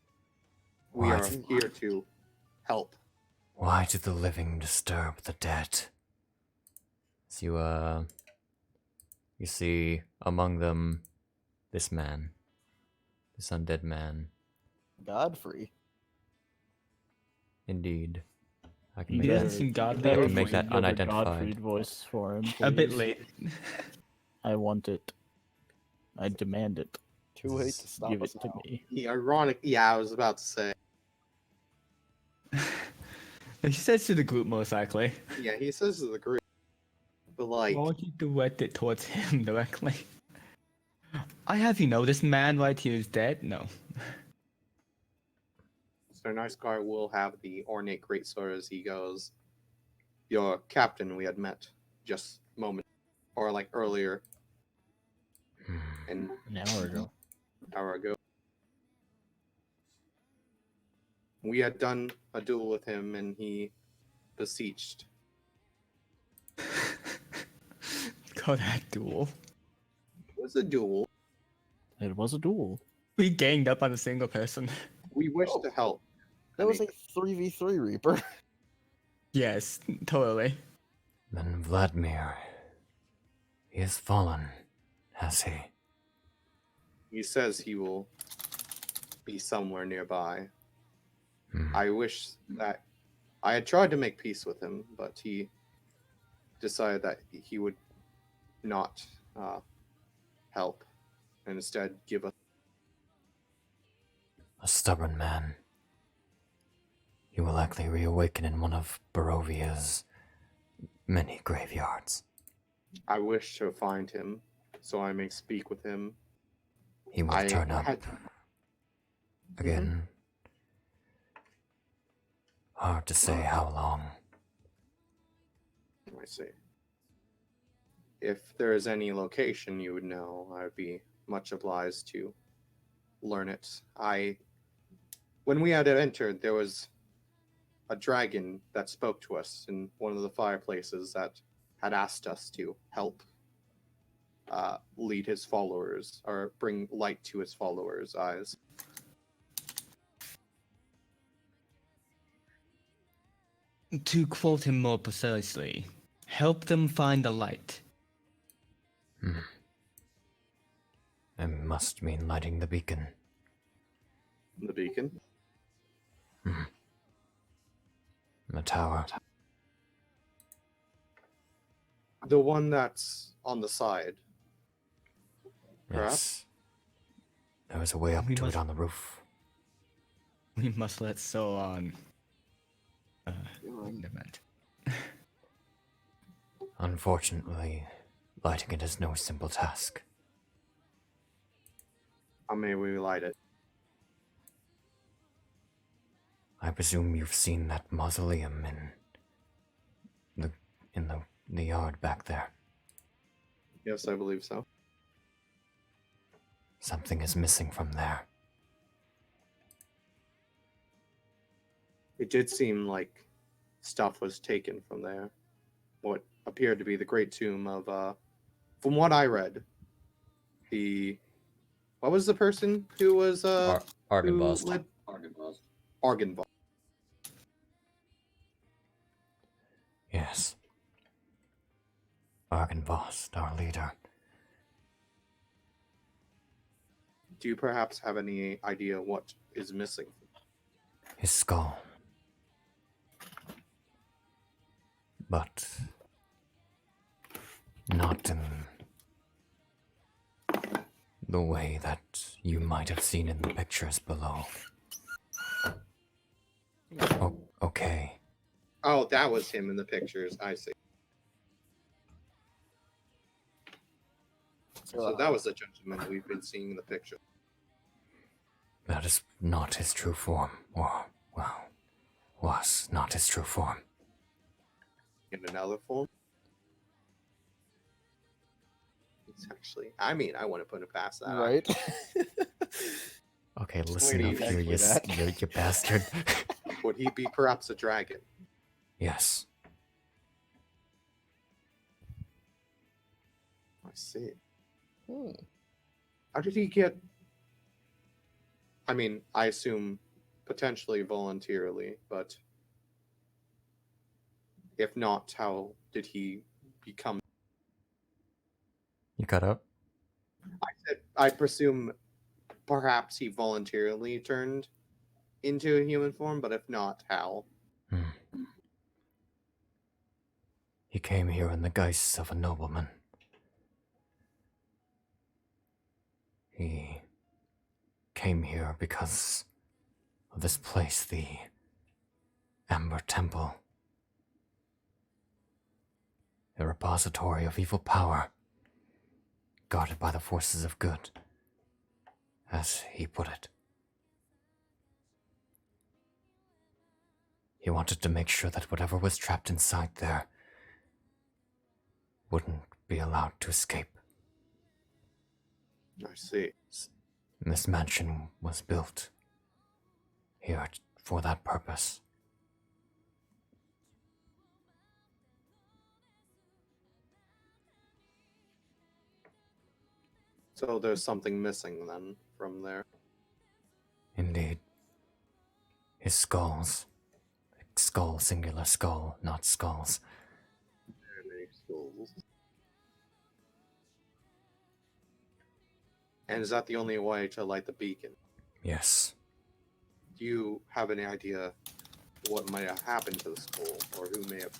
Speaker 5: We
Speaker 1: What?
Speaker 5: are here to help."
Speaker 1: Why do the living disturb the dead? So you see among them this man, this undead man.
Speaker 3: Godfrey.
Speaker 1: Indeed, I can
Speaker 2: He
Speaker 1: make
Speaker 2: doesn't
Speaker 1: that.
Speaker 2: seem
Speaker 1: I
Speaker 2: godly.
Speaker 1: can
Speaker 2: or
Speaker 1: make that
Speaker 2: free.
Speaker 4: Build a
Speaker 1: unidentified.
Speaker 4: Godfried voice for him.
Speaker 2: A bit
Speaker 4: please.
Speaker 2: late.
Speaker 4: I want it. I demand it.
Speaker 3: Too late to stop
Speaker 4: Give
Speaker 3: us
Speaker 4: it to
Speaker 3: now.
Speaker 4: me.
Speaker 5: He ironic. Yeah, I was about to say.
Speaker 2: He says to the group most likely.
Speaker 5: Yeah, he says to the group, but like,
Speaker 2: Why don't you direct it towards him directly? I have you know this man right here is dead? No.
Speaker 5: Sir Knight Squire will have the ornate greatsword as he goes. Your captain we had met just moment or like earlier an
Speaker 4: An hour ago.
Speaker 5: hour ago. We had done a duel with him and he beseeched.
Speaker 2: Call that duel.
Speaker 5: It was a duel.
Speaker 4: It was a duel.
Speaker 2: We ganged up on a single person.
Speaker 5: We wished
Speaker 3: Oh.
Speaker 5: to help.
Speaker 3: That was a 3v3 Reaper.
Speaker 2: Yes, totally.
Speaker 1: Then Vladimir, he has fallen, has he?
Speaker 5: He says he will be somewhere nearby.
Speaker 1: Hmm.
Speaker 5: I wish that I had tried to make peace with him, but he decided that he would not help and instead give us.
Speaker 1: A stubborn man. He will likely reawaken in one of Barovia's many graveyards.
Speaker 5: I wish to find him so I may speak with him.
Speaker 1: He will
Speaker 5: I
Speaker 1: turn up
Speaker 5: had-
Speaker 1: again. Hard to say how long.
Speaker 5: I see. If there is any location you would know, I would be much obliged to learn it. When we had entered, there was a dragon that spoke to us in one of the fireplaces that had asked us to help lead his followers or bring light to his followers' eyes.
Speaker 2: To quote him more precisely, help them find the light.
Speaker 1: It must mean lighting the beacon.
Speaker 5: The beacon?
Speaker 1: The tower.
Speaker 5: The one that's on the side. Perhaps?
Speaker 1: Yes. There was a way up
Speaker 2: We
Speaker 1: to
Speaker 2: must-
Speaker 1: it on the roof.
Speaker 2: We must let Solon implement.
Speaker 1: Unfortunately, lighting it is no simple task.
Speaker 5: How may we light it?
Speaker 1: I presume you've seen that mausoleum in the yard back there.
Speaker 5: Yes, I believe so.
Speaker 1: Something is missing from there.
Speaker 5: It did seem like stuff was taken from there. What appeared to be the great tomb of, from what I read, what was the person who was,
Speaker 1: Argenvost.
Speaker 5: who led- Argenvost.
Speaker 1: Yes. Argenvost, our leader.
Speaker 5: Do you perhaps have any idea what is missing?
Speaker 1: His skull. But not in the way that you might have seen in the pictures below. Oh, okay.
Speaker 5: Oh, that was him in the pictures. I see. So that was the gentleman we've been seeing in the picture.
Speaker 1: That is not his true form, or, well, was not his true form.
Speaker 5: In another form? Actually, I mean, I wouldn't put it past that.
Speaker 3: Right?
Speaker 1: Okay,
Speaker 5: Where
Speaker 1: listen
Speaker 5: do
Speaker 1: up
Speaker 5: you
Speaker 1: here, you,
Speaker 3: exactly that?
Speaker 1: you bastard.
Speaker 5: Would he be perhaps a dragon?
Speaker 1: Yes.
Speaker 5: I see.
Speaker 3: Hmm.
Speaker 5: How did he get? I mean, I assume potentially voluntarily, but if not, how did he become?
Speaker 1: You cut up?
Speaker 5: I presume perhaps he voluntarily turned into a human form, but if not, how?
Speaker 1: Hmm. He came here in the guise of a nobleman. He came here because of this place, the Amber Temple. A repository of evil power, guarded by the forces of good, as he put it. He wanted to make sure that whatever was trapped inside there wouldn't be allowed to escape.
Speaker 5: I see.
Speaker 1: This mansion was built here for that purpose.
Speaker 5: So there's something missing then from there.
Speaker 1: Indeed. His skulls. Skull, singular skull, not skulls.
Speaker 5: Very many skulls. And is that the only way to light the beacon?
Speaker 1: Yes.
Speaker 5: Do you have any idea what might have happened to the skull, or who may have?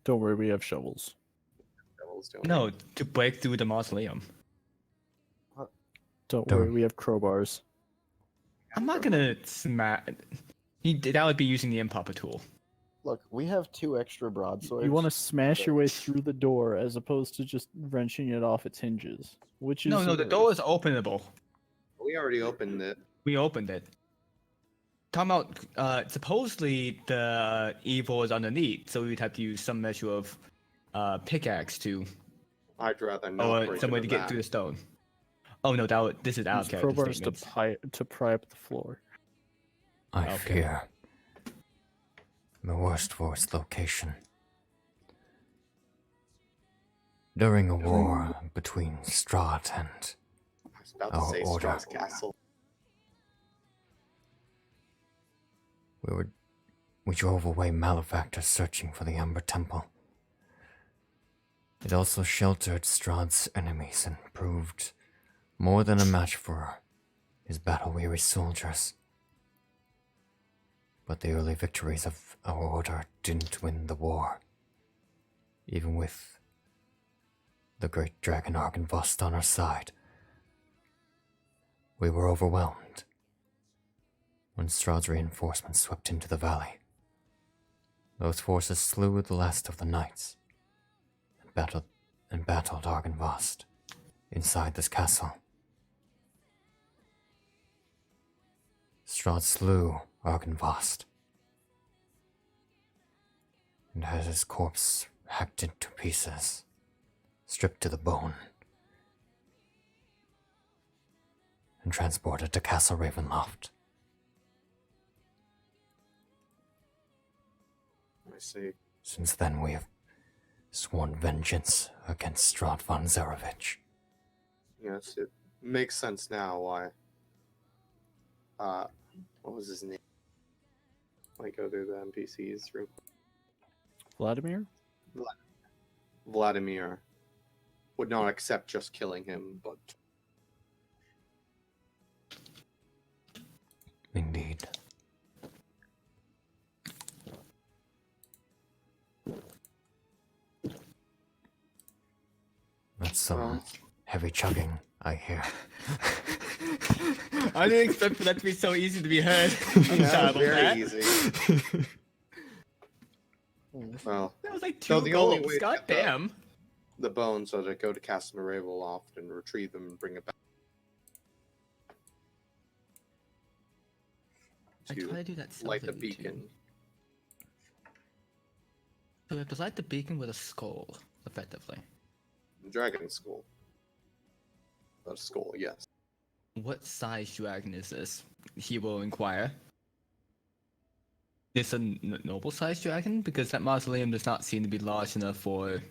Speaker 4: Don't worry, we have shovels.
Speaker 5: Devils doing
Speaker 2: No, to break through the mausoleum.
Speaker 4: Don't
Speaker 1: Don't-
Speaker 4: worry, we have crowbars.
Speaker 2: I'm not gonna smack. That would be using the improper tool.
Speaker 3: Look, we have 2 extra broadswords.
Speaker 4: You want to smash your way through the door as opposed to just wrenching it off its hinges. Which is
Speaker 2: No, the door is openable.
Speaker 5: We already opened it.
Speaker 2: We opened it. Talking about, supposedly the evil is underneath, so we'd have to use some measure of pickaxe to,
Speaker 5: I'd rather not.
Speaker 2: or
Speaker 5: break
Speaker 2: some way to
Speaker 5: into
Speaker 2: get
Speaker 5: that.
Speaker 2: through the stone. Oh no, this is out
Speaker 4: use
Speaker 2: of character
Speaker 4: crowbars
Speaker 2: statements.
Speaker 4: to pry up the floor.
Speaker 1: I
Speaker 2: Okay.
Speaker 1: fear the worst for its location. During a war between Strahd and
Speaker 5: I was about to
Speaker 1: Our
Speaker 5: say
Speaker 1: order.
Speaker 5: Strahd's castle.
Speaker 1: we drove away malefactors searching for the Amber Temple. It also sheltered Strahd's enemies and proved more than a match for his battle-weary soldiers. But the early victories of our order didn't win the war, even with the great dragon Argynvost on our side. We were overwhelmed when Strahd's reinforcements swept into the valley. Those forces slew the last of the knights and battled Argynvost inside this castle. Strahd slew Argynvost and had his corpse hacked into pieces, stripped to the bone, and transported to Castle Ravenloft.
Speaker 5: I see.
Speaker 1: Since then, we have sworn vengeance against Strahd von Zarevich.
Speaker 5: Yes, it makes sense now why. What was his name? Let me go through the NPCs real quick.
Speaker 4: Vladimir?
Speaker 5: Vladimir would not accept just killing him, but
Speaker 1: Indeed. That's some heavy chugging, I hear.
Speaker 2: I didn't expect for that to be so easy to be heard. I'm
Speaker 5: that
Speaker 2: sorry
Speaker 5: was
Speaker 2: about
Speaker 5: very
Speaker 2: that.
Speaker 5: easy. Well,
Speaker 2: That was like
Speaker 5: So
Speaker 2: 2
Speaker 5: the only
Speaker 2: gulps.
Speaker 5: way to
Speaker 2: God
Speaker 5: get the-
Speaker 2: damn.
Speaker 5: the bones are to go to Castle Ravenloft and retrieve them and bring it back.
Speaker 2: I try
Speaker 5: to
Speaker 2: to do that
Speaker 5: light the
Speaker 2: stealthily, too.
Speaker 5: beacon.
Speaker 2: So we have to light the beacon with a skull, effectively.
Speaker 5: Dragon skull. A skull, yes.
Speaker 2: What size dragon is this? He will inquire. Is a noble sized dragon? Because that mausoleum does not seem to be large enough for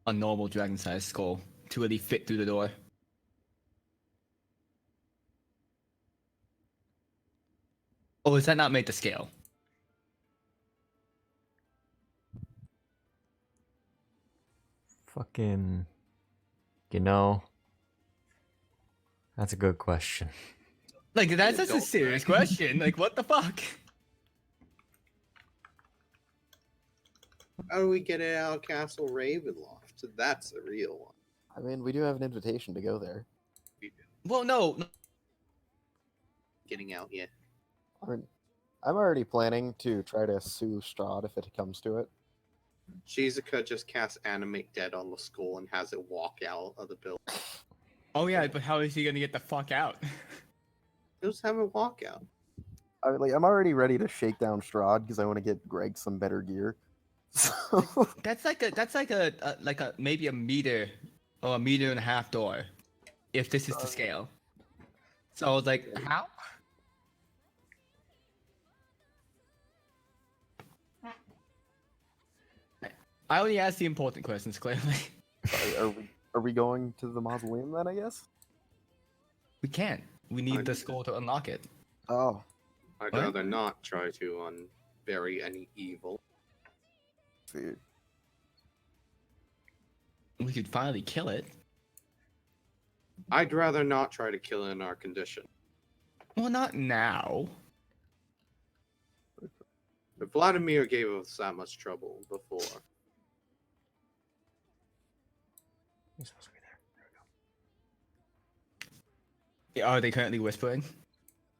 Speaker 2: a normal dragon sized skull to really fit through the door. Or is that not made to scale?
Speaker 1: Fucking. You know. That's a good question.
Speaker 2: Like, that's a
Speaker 5: Don't-
Speaker 2: serious question. Like, what the fuck?
Speaker 5: How do we get it out of Castle Ravenloft? That's a real one.
Speaker 3: I mean, we do have an invitation to go there.
Speaker 2: Well, no.
Speaker 5: Getting out yet?
Speaker 3: I mean, I'm already planning to try to sue Strahd if it comes to it.
Speaker 5: Shizuka just casts Animate Dead on the skull and has it walk out of the building.
Speaker 2: Oh, yeah, but how is he gonna get the fuck out?
Speaker 5: Just have it walk out.
Speaker 3: I'm already ready to shake down Strahd because I want to get Greg some better gear. So,
Speaker 2: That's like a maybe a meter or a meter and a half door, if this is to scale. So I was like, how? I only asked the important questions, clearly.
Speaker 3: are we going to the mausoleum then? I guess.
Speaker 2: We can't. We need the skull to unlock it.
Speaker 3: Oh,
Speaker 5: I'd
Speaker 2: What?
Speaker 5: rather not try to unbury any evil.
Speaker 3: see.
Speaker 2: We could finally kill it.
Speaker 5: I'd rather not try to kill it in our condition.
Speaker 2: Well, not now.
Speaker 5: But Vladimir gave us that much trouble before.
Speaker 1: You're supposed to be there. There we go.
Speaker 2: Are they currently whispering?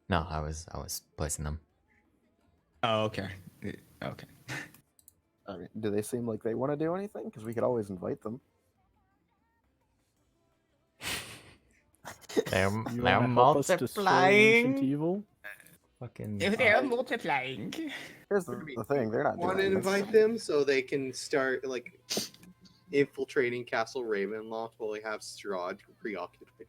Speaker 1: No, I was placing them.
Speaker 2: Oh, okay. Okay.
Speaker 3: I mean, do they seem like they want to do anything? Because we could always invite them.
Speaker 1: They're,
Speaker 4: You
Speaker 1: they're
Speaker 4: wanna help us destroy ancient
Speaker 1: multiplying.
Speaker 4: evil?
Speaker 1: Fucking.
Speaker 2: They're multiplying.
Speaker 3: Here's the thing: they're not
Speaker 5: Want to
Speaker 3: doing this.
Speaker 5: invite them so they can start like infiltrating Castle Ravenloft while they have Strahd preoccupied.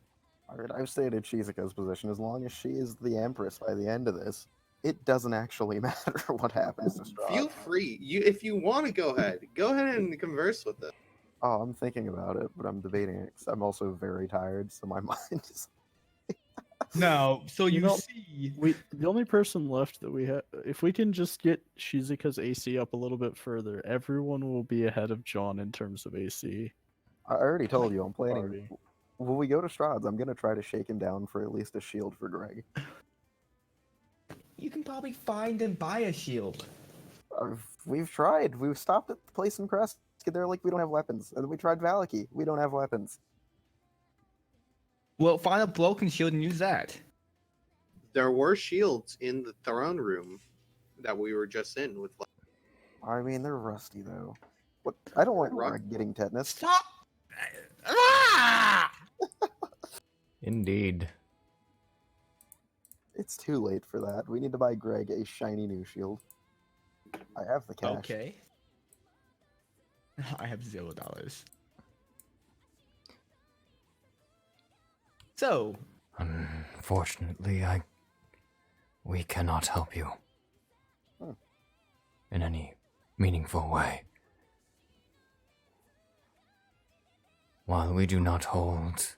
Speaker 3: I mean, I've stated Shizuka's position. As long as she is the Empress by the end of this, it doesn't actually matter what happens to Strahd.
Speaker 5: Feel free. If you want to go ahead and converse with them.
Speaker 3: Oh, I'm thinking about it, but I'm debating it 'cause I'm also very tired, so my mind is.
Speaker 2: No, so
Speaker 4: You
Speaker 2: you
Speaker 4: know-
Speaker 2: see.
Speaker 4: The only person left that we have, if we can just get Shizuka's AC up a little bit further, everyone will be ahead of John in terms of AC.
Speaker 3: I already told you I'm planning.
Speaker 4: Party.
Speaker 3: When we go to Strahd's, I'm gonna try to shake him down for at least a shield for Greg.
Speaker 2: You can probably find and buy a shield.
Speaker 3: We've tried. We've stopped at the place in Crest. They're like, we don't have weapons. And then we tried Valaki. We don't have weapons.
Speaker 2: Well, find a broken shield and use that.
Speaker 5: There were shields in the throne room that we were just in with.
Speaker 3: I mean, they're rusty though. What? I don't want
Speaker 5: Ru-
Speaker 3: Greg getting tetanus.
Speaker 2: Stop! Ah!
Speaker 1: Indeed.
Speaker 3: It's too late for that. We need to buy Greg a shiny new shield. I have the cash.
Speaker 2: Okay. I have $0. So,
Speaker 1: Unfortunately, we cannot help you
Speaker 3: Hmm.
Speaker 1: in any meaningful way. While we do not hold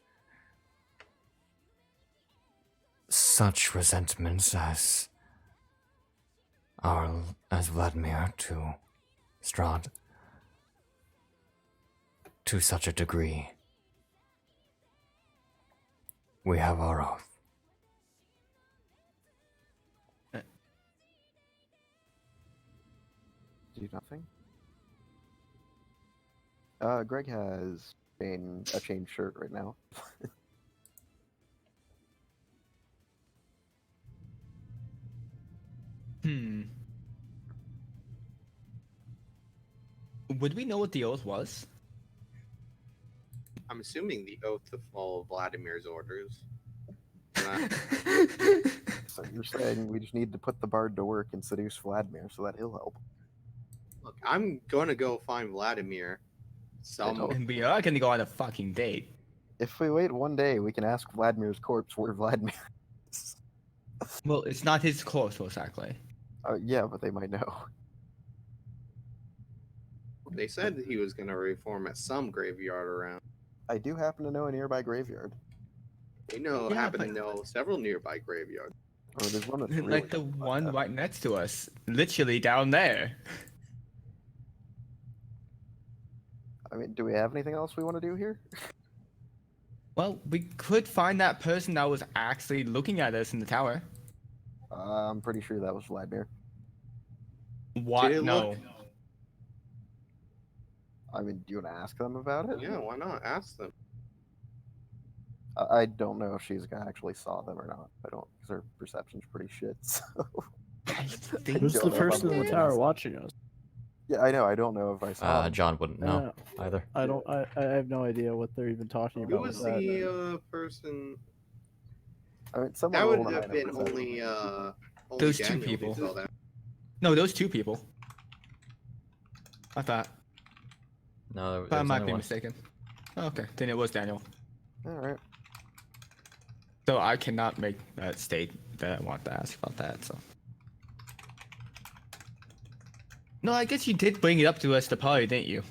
Speaker 1: such resentments as Vladimir to Strahd to such a degree, we have our oath.
Speaker 3: Do nothing. Greg has a chain shirt right now.
Speaker 2: would we know what the oath was?
Speaker 5: I'm assuming the oath to follow Vladimir's orders.
Speaker 3: So you're saying we just need to put the bard to work and seduce Vladimir so that he'll help?
Speaker 5: Look, I'm gonna go find Vladimir.
Speaker 3: don't-
Speaker 2: And we are gonna go on a fucking date.
Speaker 3: If we wait one day, we can ask Vladimir's corpse where Vladimir is.
Speaker 2: Well, it's not his corpse, most likely.
Speaker 3: Yeah, but they might know.
Speaker 5: They said that he was gonna reform at some graveyard around.
Speaker 3: I do happen to know a nearby graveyard.
Speaker 5: We know
Speaker 2: Yeah,
Speaker 5: happen to
Speaker 2: but-
Speaker 5: know several nearby graveyards.
Speaker 3: Or there's one that's really
Speaker 2: Like the one right next to us, literally down there.
Speaker 3: I mean, do we have anything else we want to do here?
Speaker 2: Well, we could find that person that was actually looking at us in the tower.
Speaker 3: I'm pretty sure that was Vladimir.
Speaker 2: What?
Speaker 5: Did it
Speaker 2: No.
Speaker 5: look-
Speaker 3: I mean, do you want to ask them about it?
Speaker 5: Yeah, why not? Ask them.
Speaker 3: I don't know if she's actually saw them or not. I don't, because her perception's pretty shit. So
Speaker 2: I think
Speaker 4: Who's
Speaker 3: don't
Speaker 4: the
Speaker 3: know if
Speaker 4: person
Speaker 3: I'm
Speaker 4: in the
Speaker 3: gonna
Speaker 4: tower
Speaker 3: ask.
Speaker 4: watching us?
Speaker 3: yeah, I know. I don't know if I saw. them.
Speaker 1: John wouldn't know either.
Speaker 4: I don't. I have no idea what they're even talking
Speaker 5: Who
Speaker 4: about.
Speaker 5: was
Speaker 4: with that.
Speaker 5: the person?
Speaker 3: I mean, someone
Speaker 5: That
Speaker 3: rolled
Speaker 5: would
Speaker 3: a
Speaker 5: have
Speaker 3: 9
Speaker 5: been
Speaker 3: on perception.
Speaker 5: only
Speaker 2: Those two
Speaker 5: Daniel who
Speaker 2: people.
Speaker 5: saw that.
Speaker 2: No, those two people. I thought.
Speaker 1: No,
Speaker 2: But
Speaker 1: there
Speaker 2: I
Speaker 1: was
Speaker 2: might
Speaker 1: only
Speaker 2: be
Speaker 1: one.
Speaker 2: mistaken. Oh, okay, then it was Daniel.
Speaker 3: All right.
Speaker 2: So I cannot make that state that I want to ask about that. So. No, I guess you did bring it up to us the party, didn't you?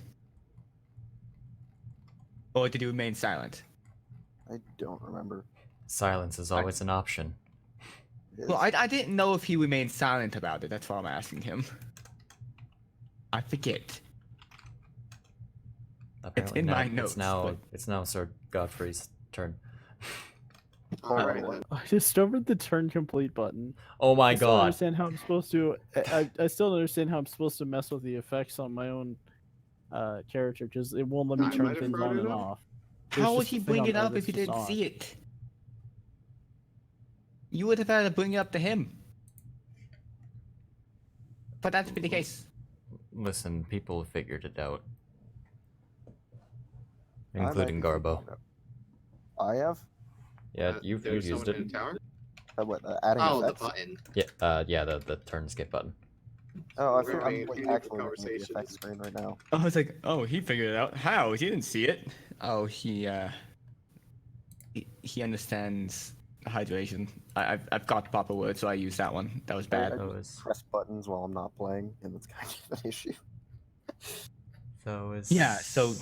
Speaker 2: Or did you remain silent?
Speaker 3: I don't remember.
Speaker 1: Silence is always an option.
Speaker 2: Well, I didn't know if he remained silent about it. That's why I'm asking him. I forget.
Speaker 1: Apparently
Speaker 2: in
Speaker 1: now,
Speaker 2: my notes,
Speaker 1: it's now Sir Godfrey's turn.
Speaker 5: All right,
Speaker 3: Alright.
Speaker 5: then.
Speaker 4: I discovered the turn complete button.
Speaker 1: Oh my
Speaker 4: I still don't
Speaker 1: god.
Speaker 4: understand how I'm supposed to. I still don't understand how I'm supposed to mess with the effects on my own character because it won't let me
Speaker 5: I
Speaker 4: turn
Speaker 5: might have
Speaker 4: things
Speaker 5: brought
Speaker 4: on
Speaker 5: it
Speaker 4: and
Speaker 5: up.
Speaker 4: off.
Speaker 2: How would
Speaker 4: just
Speaker 2: he
Speaker 4: a thing
Speaker 2: bring
Speaker 4: on
Speaker 2: it up
Speaker 4: there
Speaker 2: if you
Speaker 4: that's just
Speaker 2: didn't
Speaker 4: on.
Speaker 2: see it? You would have had to bring it up to him. But that's been the case.
Speaker 1: Listen, people figured it out.
Speaker 3: I'm
Speaker 1: Including
Speaker 3: actually
Speaker 1: Garbo.
Speaker 3: figuring it out. I have.
Speaker 1: Yeah, you've
Speaker 5: There's
Speaker 1: used
Speaker 5: someone
Speaker 1: it.
Speaker 5: in the tower.
Speaker 3: What? Adding
Speaker 5: Oh, the
Speaker 3: effects?
Speaker 5: button.
Speaker 1: Yeah, the turn skip button.
Speaker 3: Oh, I
Speaker 5: We're
Speaker 3: think
Speaker 5: having
Speaker 3: I'm
Speaker 5: a
Speaker 3: like,
Speaker 5: beautiful
Speaker 3: actually looking at the
Speaker 5: conversation.
Speaker 3: effects screen right now.
Speaker 2: I was like, oh, he figured it out. How? He didn't see it. Oh, he understands hydration. I've got the proper word, so I used that one. That was bad.
Speaker 3: I
Speaker 1: So
Speaker 3: just
Speaker 1: is
Speaker 3: press buttons while I'm not playing, and it's kind of an issue.
Speaker 2: Yeah, so-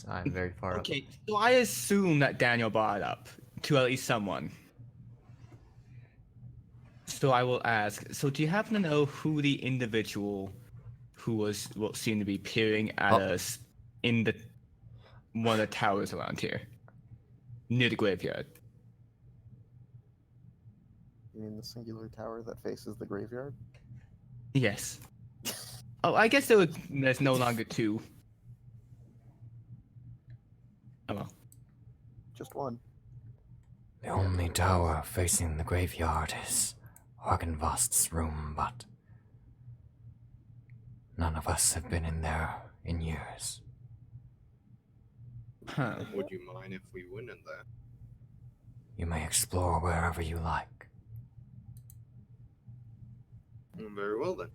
Speaker 1: I'm very far up.
Speaker 2: Okay, so I assume that Daniel brought it up to at least someone. So I will ask. So do you happen to know who the individual who was what seemed to be peering at
Speaker 1: Oh.
Speaker 2: us in the one of the towers around here, near the graveyard?
Speaker 3: You mean the singular tower that faces the graveyard?
Speaker 2: Yes. Oh, I guess there's no longer two. Oh well.
Speaker 3: Just one.
Speaker 1: The only tower facing the graveyard is Argenvost's room, but none of us have been in there in years.
Speaker 2: Huh.
Speaker 5: Would you mind if we went in there?
Speaker 1: You may explore wherever you like.
Speaker 5: Very well then.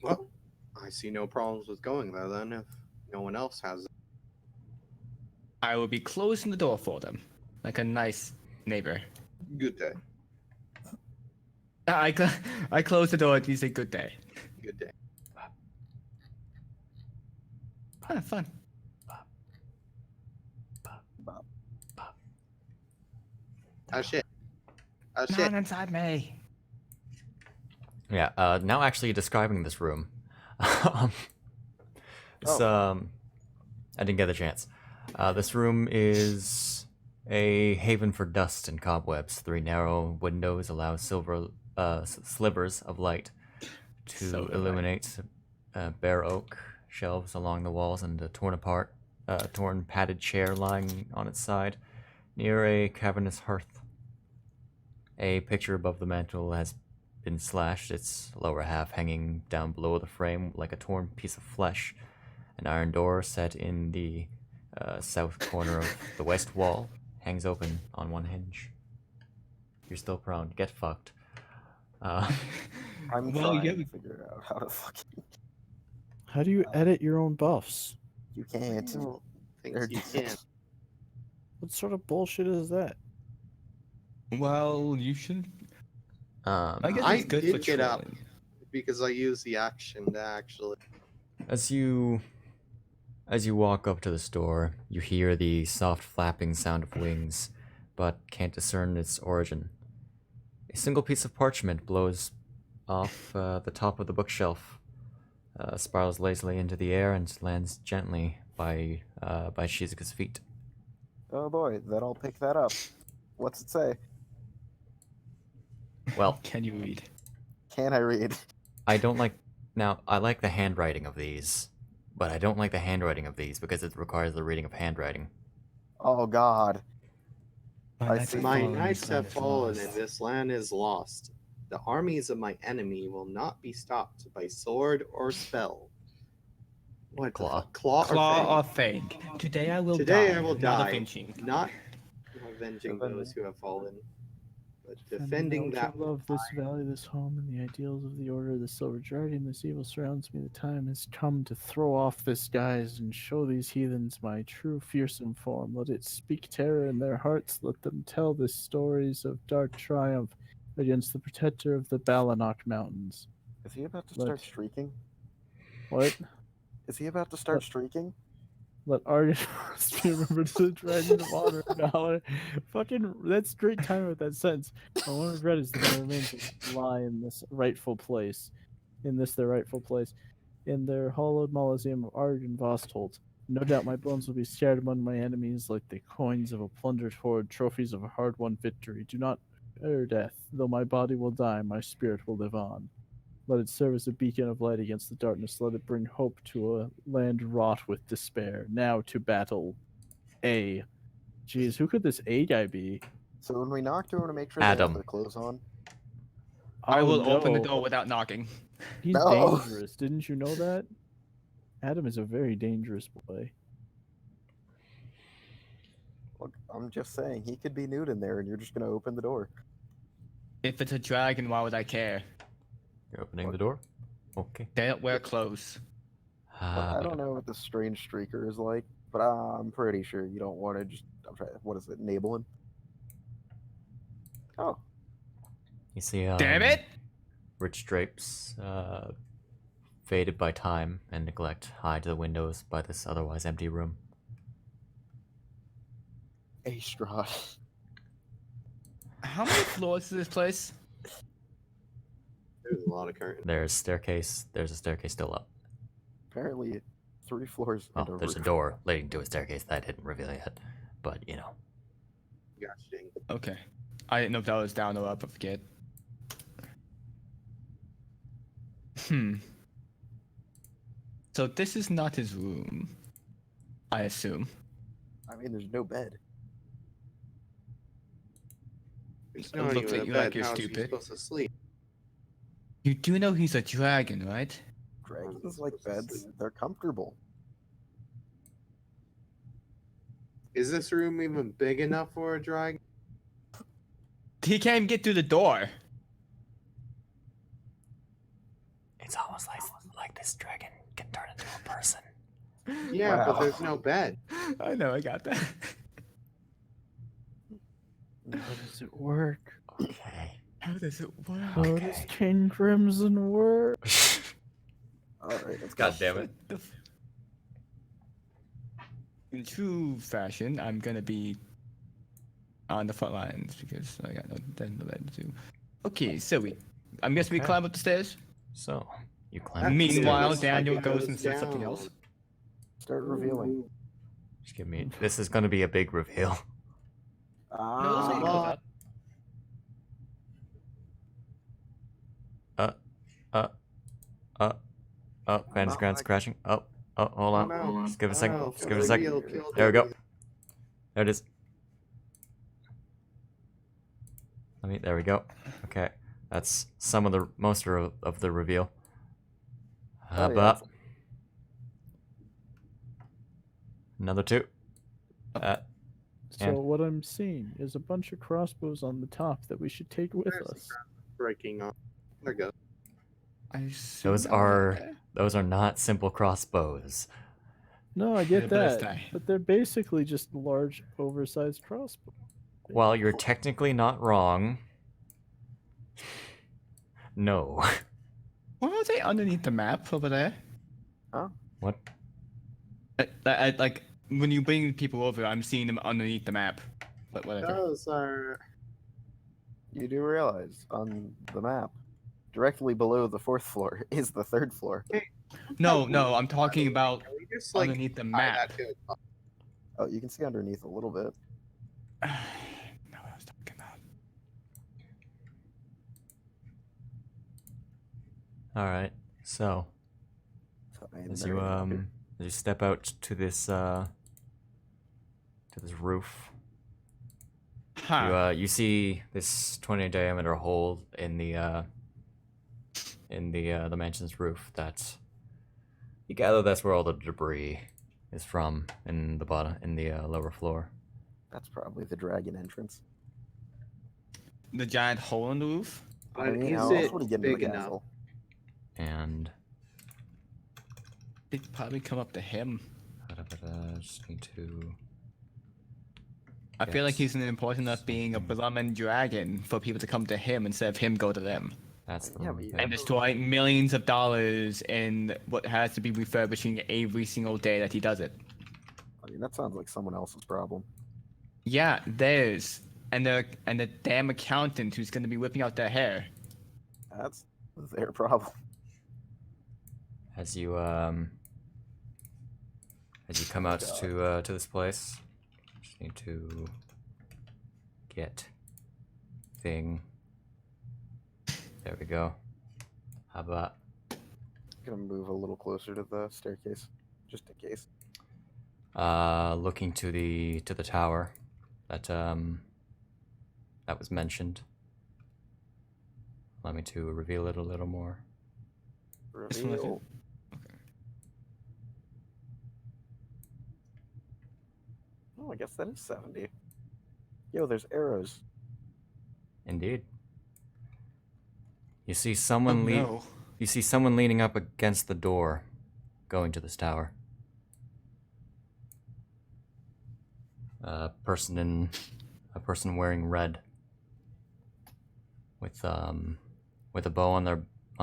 Speaker 5: Well, I see no problems with going there then if no one else has it.
Speaker 2: I will be closing the door for them, like a nice neighbor.
Speaker 5: Good day.
Speaker 2: I close the door and you say good day.
Speaker 5: Good day.
Speaker 2: Huh, fun.
Speaker 5: Oh shit. Oh shit.
Speaker 2: Not inside me.
Speaker 1: Yeah, now actually describing this room. It's, I didn't get the chance. This room is a haven for dust and cobwebs. 3 narrow windows allow slivers of light to
Speaker 2: So do I.
Speaker 1: illuminate bare oak shelves along the walls and a torn padded chair lying on its side near a cavernous hearth. A picture above the mantel has been slashed, its lower half hanging down below the frame like a torn piece of flesh. An iron door set in the south corner of the west wall hangs open on one hinge. You're still prone. Get fucked.
Speaker 3: I'm
Speaker 2: Well,
Speaker 3: trying
Speaker 2: yeah,
Speaker 3: to figure out how to fucking.
Speaker 4: How do you edit your own buffs?
Speaker 3: You can't.
Speaker 5: don't think
Speaker 3: They're
Speaker 5: you can.
Speaker 4: What sort of bullshit is that?
Speaker 2: Well, you should. I guess
Speaker 5: I
Speaker 2: it's good
Speaker 5: did
Speaker 2: for
Speaker 5: get up.
Speaker 2: trolling.
Speaker 5: Because I use the action to actually.
Speaker 1: As you walk up to the store, you hear the soft flapping sound of wings, but can't discern its origin. A single piece of parchment blows off the top of the bookshelf, spirals lazily into the air, and lands gently by Shizuka's feet.
Speaker 3: Oh boy, then I'll pick that up. What's it say?
Speaker 1: Well,
Speaker 2: Can you read?
Speaker 3: Can I read?
Speaker 1: I don't like. Now, I like the handwriting of these, but I don't like the handwriting of these because it requires the reading of handwriting.
Speaker 3: Oh god. I
Speaker 2: knights
Speaker 3: see.
Speaker 2: have
Speaker 5: My
Speaker 2: fallen,
Speaker 5: knights
Speaker 2: this land
Speaker 5: have
Speaker 2: is
Speaker 5: fallen,
Speaker 2: lost.
Speaker 5: and this land is lost. The armies of my enemy will not be stopped by sword or spell. What
Speaker 1: Claw.
Speaker 5: the fuck? Claw,
Speaker 2: Claw
Speaker 5: or
Speaker 2: or fang? Today I will
Speaker 5: Today
Speaker 2: die.
Speaker 5: I will
Speaker 2: not
Speaker 5: die.
Speaker 2: avenging.
Speaker 5: Not avenging
Speaker 3: Defending.
Speaker 5: those who have fallen, but
Speaker 4: Defending
Speaker 5: defending that.
Speaker 4: love, this valley, this home, and the ideals of the Order of the Silver Dragon. This evil surrounds me. The time has come to throw off this guise and show these heathens my true fearsome form. Let it speak terror in their hearts. Let them tell the stories of dark triumph against the protector of the Balanok Mountains.
Speaker 3: Is he about to
Speaker 4: Let-
Speaker 3: start streaking?
Speaker 4: What?
Speaker 3: Is he about to start
Speaker 4: What?
Speaker 3: streaking?
Speaker 4: Let Argon be remembered to the Dragon of Honor and Valor. Fucking, that's great timing with that sentence. My one regret is that my remains will lie in this rightful place. Their rightful place. In their hollowed mausoleum of Argon Vostholt. No doubt my bones will be scattered among my enemies like the coins of a plundered hoard, trophies of a hard-won victory. Do not fear death. Though my body will die, my spirit will live on. Let it serve as a beacon of light against the darkness. Let it bring hope to a land wrought with despair. Now to battle. A. Jeez, who could this A guy be?
Speaker 3: So when we knock, do we want to make sure they
Speaker 1: Adam.
Speaker 3: have their clothes on?
Speaker 2: I
Speaker 4: Oh,
Speaker 2: will open the
Speaker 4: no.
Speaker 2: door without knocking.
Speaker 4: He's
Speaker 3: No.
Speaker 4: dangerous. Didn't you know that? Adam is a very dangerous boy.
Speaker 3: Look, I'm just saying, he could be nude in there, and you're just going to open the door.
Speaker 2: If it's a dragon, why would I care?
Speaker 1: You're opening the door? Okay.
Speaker 2: They don't wear clothes.
Speaker 3: I don't know what this strange streaker is like, but I'm pretty sure you don't want to just. I'm trying. What is it? Enable him? Oh,
Speaker 1: You see,
Speaker 2: Damn it!
Speaker 1: rich drapes, faded by time and neglect, hide the windows by this otherwise empty room.
Speaker 3: a Strahd.
Speaker 2: How many floors is this place?
Speaker 5: There's a lot of curtains.
Speaker 1: There's a staircase still up.
Speaker 3: Apparently, 3 floors
Speaker 1: Oh,
Speaker 3: and a
Speaker 1: there's a
Speaker 3: roof.
Speaker 1: door leading to a staircase that I didn't reveal yet. But, you know.
Speaker 5: Gosh dang.
Speaker 2: Okay. I didn't know if that was down or up, I forget. So this is not his room, I assume.
Speaker 3: I mean, there's no bed.
Speaker 5: It's
Speaker 2: It
Speaker 5: not
Speaker 2: looks
Speaker 5: even
Speaker 2: like
Speaker 5: a
Speaker 2: you
Speaker 5: bed.
Speaker 2: like you're
Speaker 5: How's he
Speaker 2: stupid.
Speaker 5: supposed to sleep?
Speaker 2: You do know he's a dragon, right?
Speaker 3: Dragons like beds. They're comfortable.
Speaker 5: Is this room even big enough for a dragon?
Speaker 2: He can't even get through the door.
Speaker 1: It's almost like this dragon can turn into a person.
Speaker 5: Yeah,
Speaker 3: Wow.
Speaker 5: but there's no bed.
Speaker 2: I know, I got that.
Speaker 4: How does it work?
Speaker 1: Okay.
Speaker 2: How does it work?
Speaker 4: How does King Crimson work?
Speaker 3: Alright, let's go.
Speaker 1: God damn it.
Speaker 2: In true fashion, I'm gonna be on the front lines because I got nothing to do. Okay, so I'm guessing we
Speaker 1: Okay.
Speaker 2: climb up the stairs.
Speaker 1: So, you
Speaker 5: That
Speaker 1: climb.
Speaker 2: Meanwhile,
Speaker 5: looks like
Speaker 2: Daniel
Speaker 5: it
Speaker 2: goes and says something
Speaker 5: down.
Speaker 2: else.
Speaker 3: Start revealing.
Speaker 1: Just give me. This is going to be a big reveal.
Speaker 2: No, that's how you go
Speaker 3: Ah,
Speaker 2: up.
Speaker 1: Fantasy ground's crashing. Oh, hold on.
Speaker 5: No.
Speaker 1: Just give it a second.
Speaker 5: Oh,
Speaker 1: Just give it a second.
Speaker 5: reveal killed
Speaker 1: There we go.
Speaker 5: everything.
Speaker 1: There it is. There we go. Okay, that's some of the most of the reveal.
Speaker 3: Oh, yeah.
Speaker 1: But another 2.
Speaker 4: So
Speaker 1: And-
Speaker 4: what I'm seeing is a bunch of crossbows on the top that we should take with
Speaker 5: There's the
Speaker 4: us.
Speaker 5: Breaking up. There goes.
Speaker 2: I
Speaker 1: Those
Speaker 2: assume
Speaker 1: are not simple crossbows.
Speaker 4: No, I
Speaker 2: The
Speaker 4: get that,
Speaker 2: ballista.
Speaker 4: but they're basically just large, oversized crossbows.
Speaker 1: While you're technically not wrong, no.
Speaker 2: What are they underneath the map over there?
Speaker 1: What?
Speaker 2: Like when you bring people over, I'm seeing them underneath the map. But whatever.
Speaker 5: Those are.
Speaker 3: You do realize on the map, directly below the 4th floor is the 3rd floor.
Speaker 2: No, I'm talking about
Speaker 5: Can we just like
Speaker 2: underneath the
Speaker 5: tie
Speaker 2: map.
Speaker 5: that to a-
Speaker 3: Oh, you can see underneath a little bit.
Speaker 2: No, what I was talking about.
Speaker 1: All right. So
Speaker 3: And
Speaker 1: as
Speaker 3: they're
Speaker 1: you
Speaker 3: up here.
Speaker 1: step out to this roof,
Speaker 2: Huh.
Speaker 1: you see this 20 diameter hole in the mansion's roof. That you gather that's where all the debris is from in the lower floor.
Speaker 3: That's probably the dragon entrance.
Speaker 2: The giant hole in the roof?
Speaker 3: I
Speaker 5: But
Speaker 3: mean,
Speaker 5: is
Speaker 3: how
Speaker 5: it
Speaker 3: else would he get into
Speaker 5: big
Speaker 3: the
Speaker 5: enough?
Speaker 3: castle?
Speaker 1: And
Speaker 2: They'd probably come up to him.
Speaker 1: just need to.
Speaker 2: I feel like
Speaker 1: Yes.
Speaker 2: he's an important enough being a Brahmin dragon for people to come to him instead of him go to them.
Speaker 1: That's the
Speaker 3: Yeah,
Speaker 1: one
Speaker 3: but
Speaker 1: thing.
Speaker 2: And destroy millions of dollars in what has to be refurbishing every single day that he does it.
Speaker 3: I mean, that sounds like someone else's problem.
Speaker 2: Yeah, theirs. And the damn accountant who's gonna be whipping out their hair.
Speaker 3: That's their problem.
Speaker 1: As you come out to this place, just need to get thing. There we go. How about
Speaker 3: I'm gonna move a little closer to the staircase, just in case.
Speaker 1: looking to the tower that that was mentioned. Allow me to reveal it a little more.
Speaker 2: This one,
Speaker 3: Reveal. Oh, I guess that is 70. Yo, there's arrows.
Speaker 1: Indeed. You see someone
Speaker 2: no.
Speaker 1: You see someone leaning up against the door, going to this tower. A person wearing red, with a bow on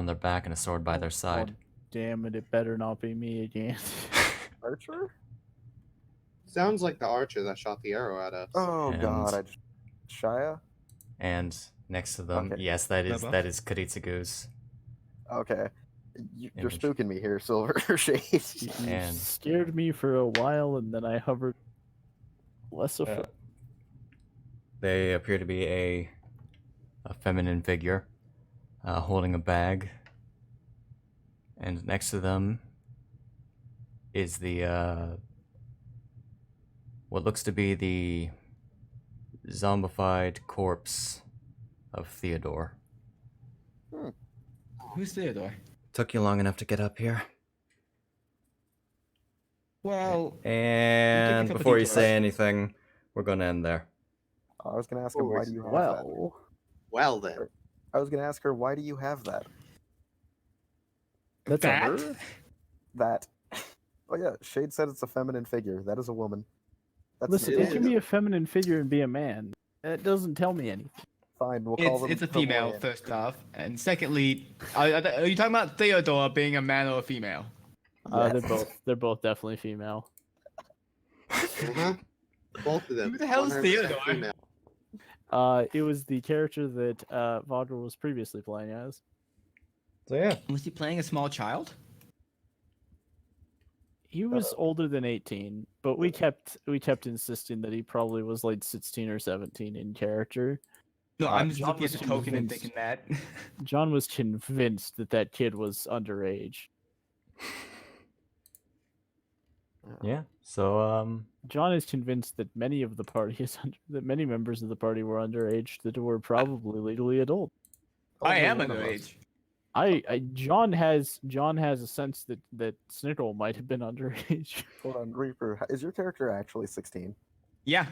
Speaker 1: their back and a sword by their side.
Speaker 4: Oh, damn it! It better not be me again.
Speaker 3: Archer?
Speaker 5: Sounds like the archer that shot the arrow at us.
Speaker 3: Oh
Speaker 1: And-
Speaker 3: god, I just... Shia?
Speaker 1: And next to them,
Speaker 3: Okay.
Speaker 1: yes, that is
Speaker 2: Bubba?
Speaker 1: Karitsugu's.
Speaker 3: Okay. You're
Speaker 1: Image.
Speaker 3: spooking me here, Silver Shade.
Speaker 4: You
Speaker 1: And-
Speaker 4: scared me for a while, and then I hovered less of.
Speaker 1: They appear to be a feminine figure, holding a bag. And next to them is the what looks to be the zombified corpse of Theodore.
Speaker 2: Who's Theodore?
Speaker 1: Took you long enough to get up here.
Speaker 2: Well,
Speaker 1: And
Speaker 2: cup of
Speaker 1: before
Speaker 2: tea
Speaker 1: you
Speaker 2: for
Speaker 1: say
Speaker 2: us.
Speaker 1: anything, we're gonna end there.
Speaker 3: I was gonna ask him, why do you have that?
Speaker 4: Well,
Speaker 5: Well then,
Speaker 3: I was gonna ask her, why do you have that?
Speaker 4: that's
Speaker 2: that?
Speaker 4: a her.
Speaker 3: That. Oh yeah, Shade said it's a feminine figure. That is a woman. That's
Speaker 4: Listen,
Speaker 5: it
Speaker 4: it can
Speaker 5: is.
Speaker 4: be a feminine figure and be a man. It doesn't tell me anything.
Speaker 3: fine. We'll call them
Speaker 2: It's a female,
Speaker 3: Hawaiian.
Speaker 2: first off. And secondly, are you talking about Theodore being a man or a female?
Speaker 3: Yes.
Speaker 4: They're both definitely female.
Speaker 5: uh-huh. Both of them.
Speaker 2: Who the hell's
Speaker 5: 100%
Speaker 2: Theodore?
Speaker 5: female.
Speaker 4: It was the character that Vogel was previously playing as.
Speaker 1: So yeah.
Speaker 2: Was he playing a small child?
Speaker 4: He was older than 18, but we kept insisting that he probably was like 16 or 17 in character.
Speaker 2: No, I'm just
Speaker 4: John
Speaker 2: looking at the
Speaker 4: was
Speaker 2: token and
Speaker 4: convinced.
Speaker 2: thinking that.
Speaker 4: John was convinced that that kid was underage.
Speaker 1: Yeah. So
Speaker 4: John is convinced that many of the party that many members of the party were underage that were probably legally adult.
Speaker 2: I
Speaker 3: Only
Speaker 2: am
Speaker 3: one of us.
Speaker 2: underage.
Speaker 4: John has a sense that Snickle might have been underage.
Speaker 3: Hold on, Reaper. Is your character actually 16?
Speaker 2: Yeah.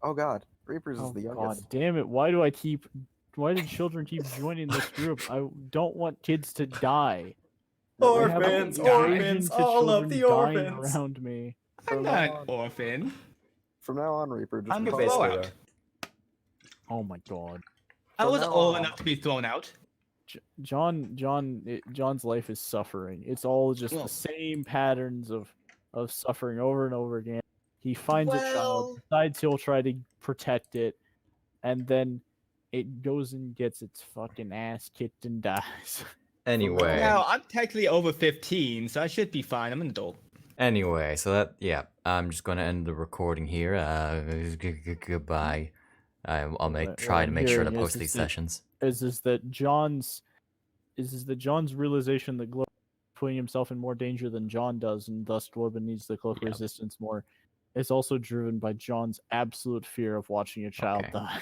Speaker 3: Oh God, Reapers
Speaker 4: Oh
Speaker 3: is the
Speaker 4: god
Speaker 3: youngest.
Speaker 4: damn it! Why do children keep joining this group? I don't want kids to die. I have an
Speaker 1: Orphans,
Speaker 4: aversion
Speaker 1: orphans,
Speaker 4: to
Speaker 1: all of
Speaker 4: children
Speaker 1: the
Speaker 4: dying
Speaker 1: orphans.
Speaker 4: around me.
Speaker 2: I'm
Speaker 3: From
Speaker 2: not
Speaker 3: now
Speaker 2: an
Speaker 3: on,
Speaker 2: orphan.
Speaker 3: Reaper, just
Speaker 2: I'm
Speaker 1: You
Speaker 2: a
Speaker 3: call it.
Speaker 1: basically
Speaker 2: blowout.
Speaker 4: Oh my god.
Speaker 2: I
Speaker 3: From
Speaker 2: was
Speaker 3: now
Speaker 2: old
Speaker 3: on-
Speaker 2: enough to be thrown out.
Speaker 4: John's life is suffering. It's all just
Speaker 2: Well-
Speaker 4: the same patterns of suffering over and over again. He finds a child, decides he'll try to protect it, and then it goes and gets its fucking ass kicked and dies.
Speaker 1: Anyway,
Speaker 2: Now, I'm technically over 15, so I should be fine. I'm an adult.
Speaker 1: so that yeah, I'm just gonna end the recording here. Goodbye. I'll try to
Speaker 4: I'm
Speaker 1: make sure to
Speaker 4: hearing
Speaker 1: post these
Speaker 4: that-
Speaker 1: sessions.
Speaker 4: is that John's realization that Glorb is putting himself in more danger than John does, and thus Glorb needs the cloak
Speaker 1: Yep.
Speaker 4: resistance more, is also driven by John's absolute fear of watching a child
Speaker 1: Okay.
Speaker 4: die.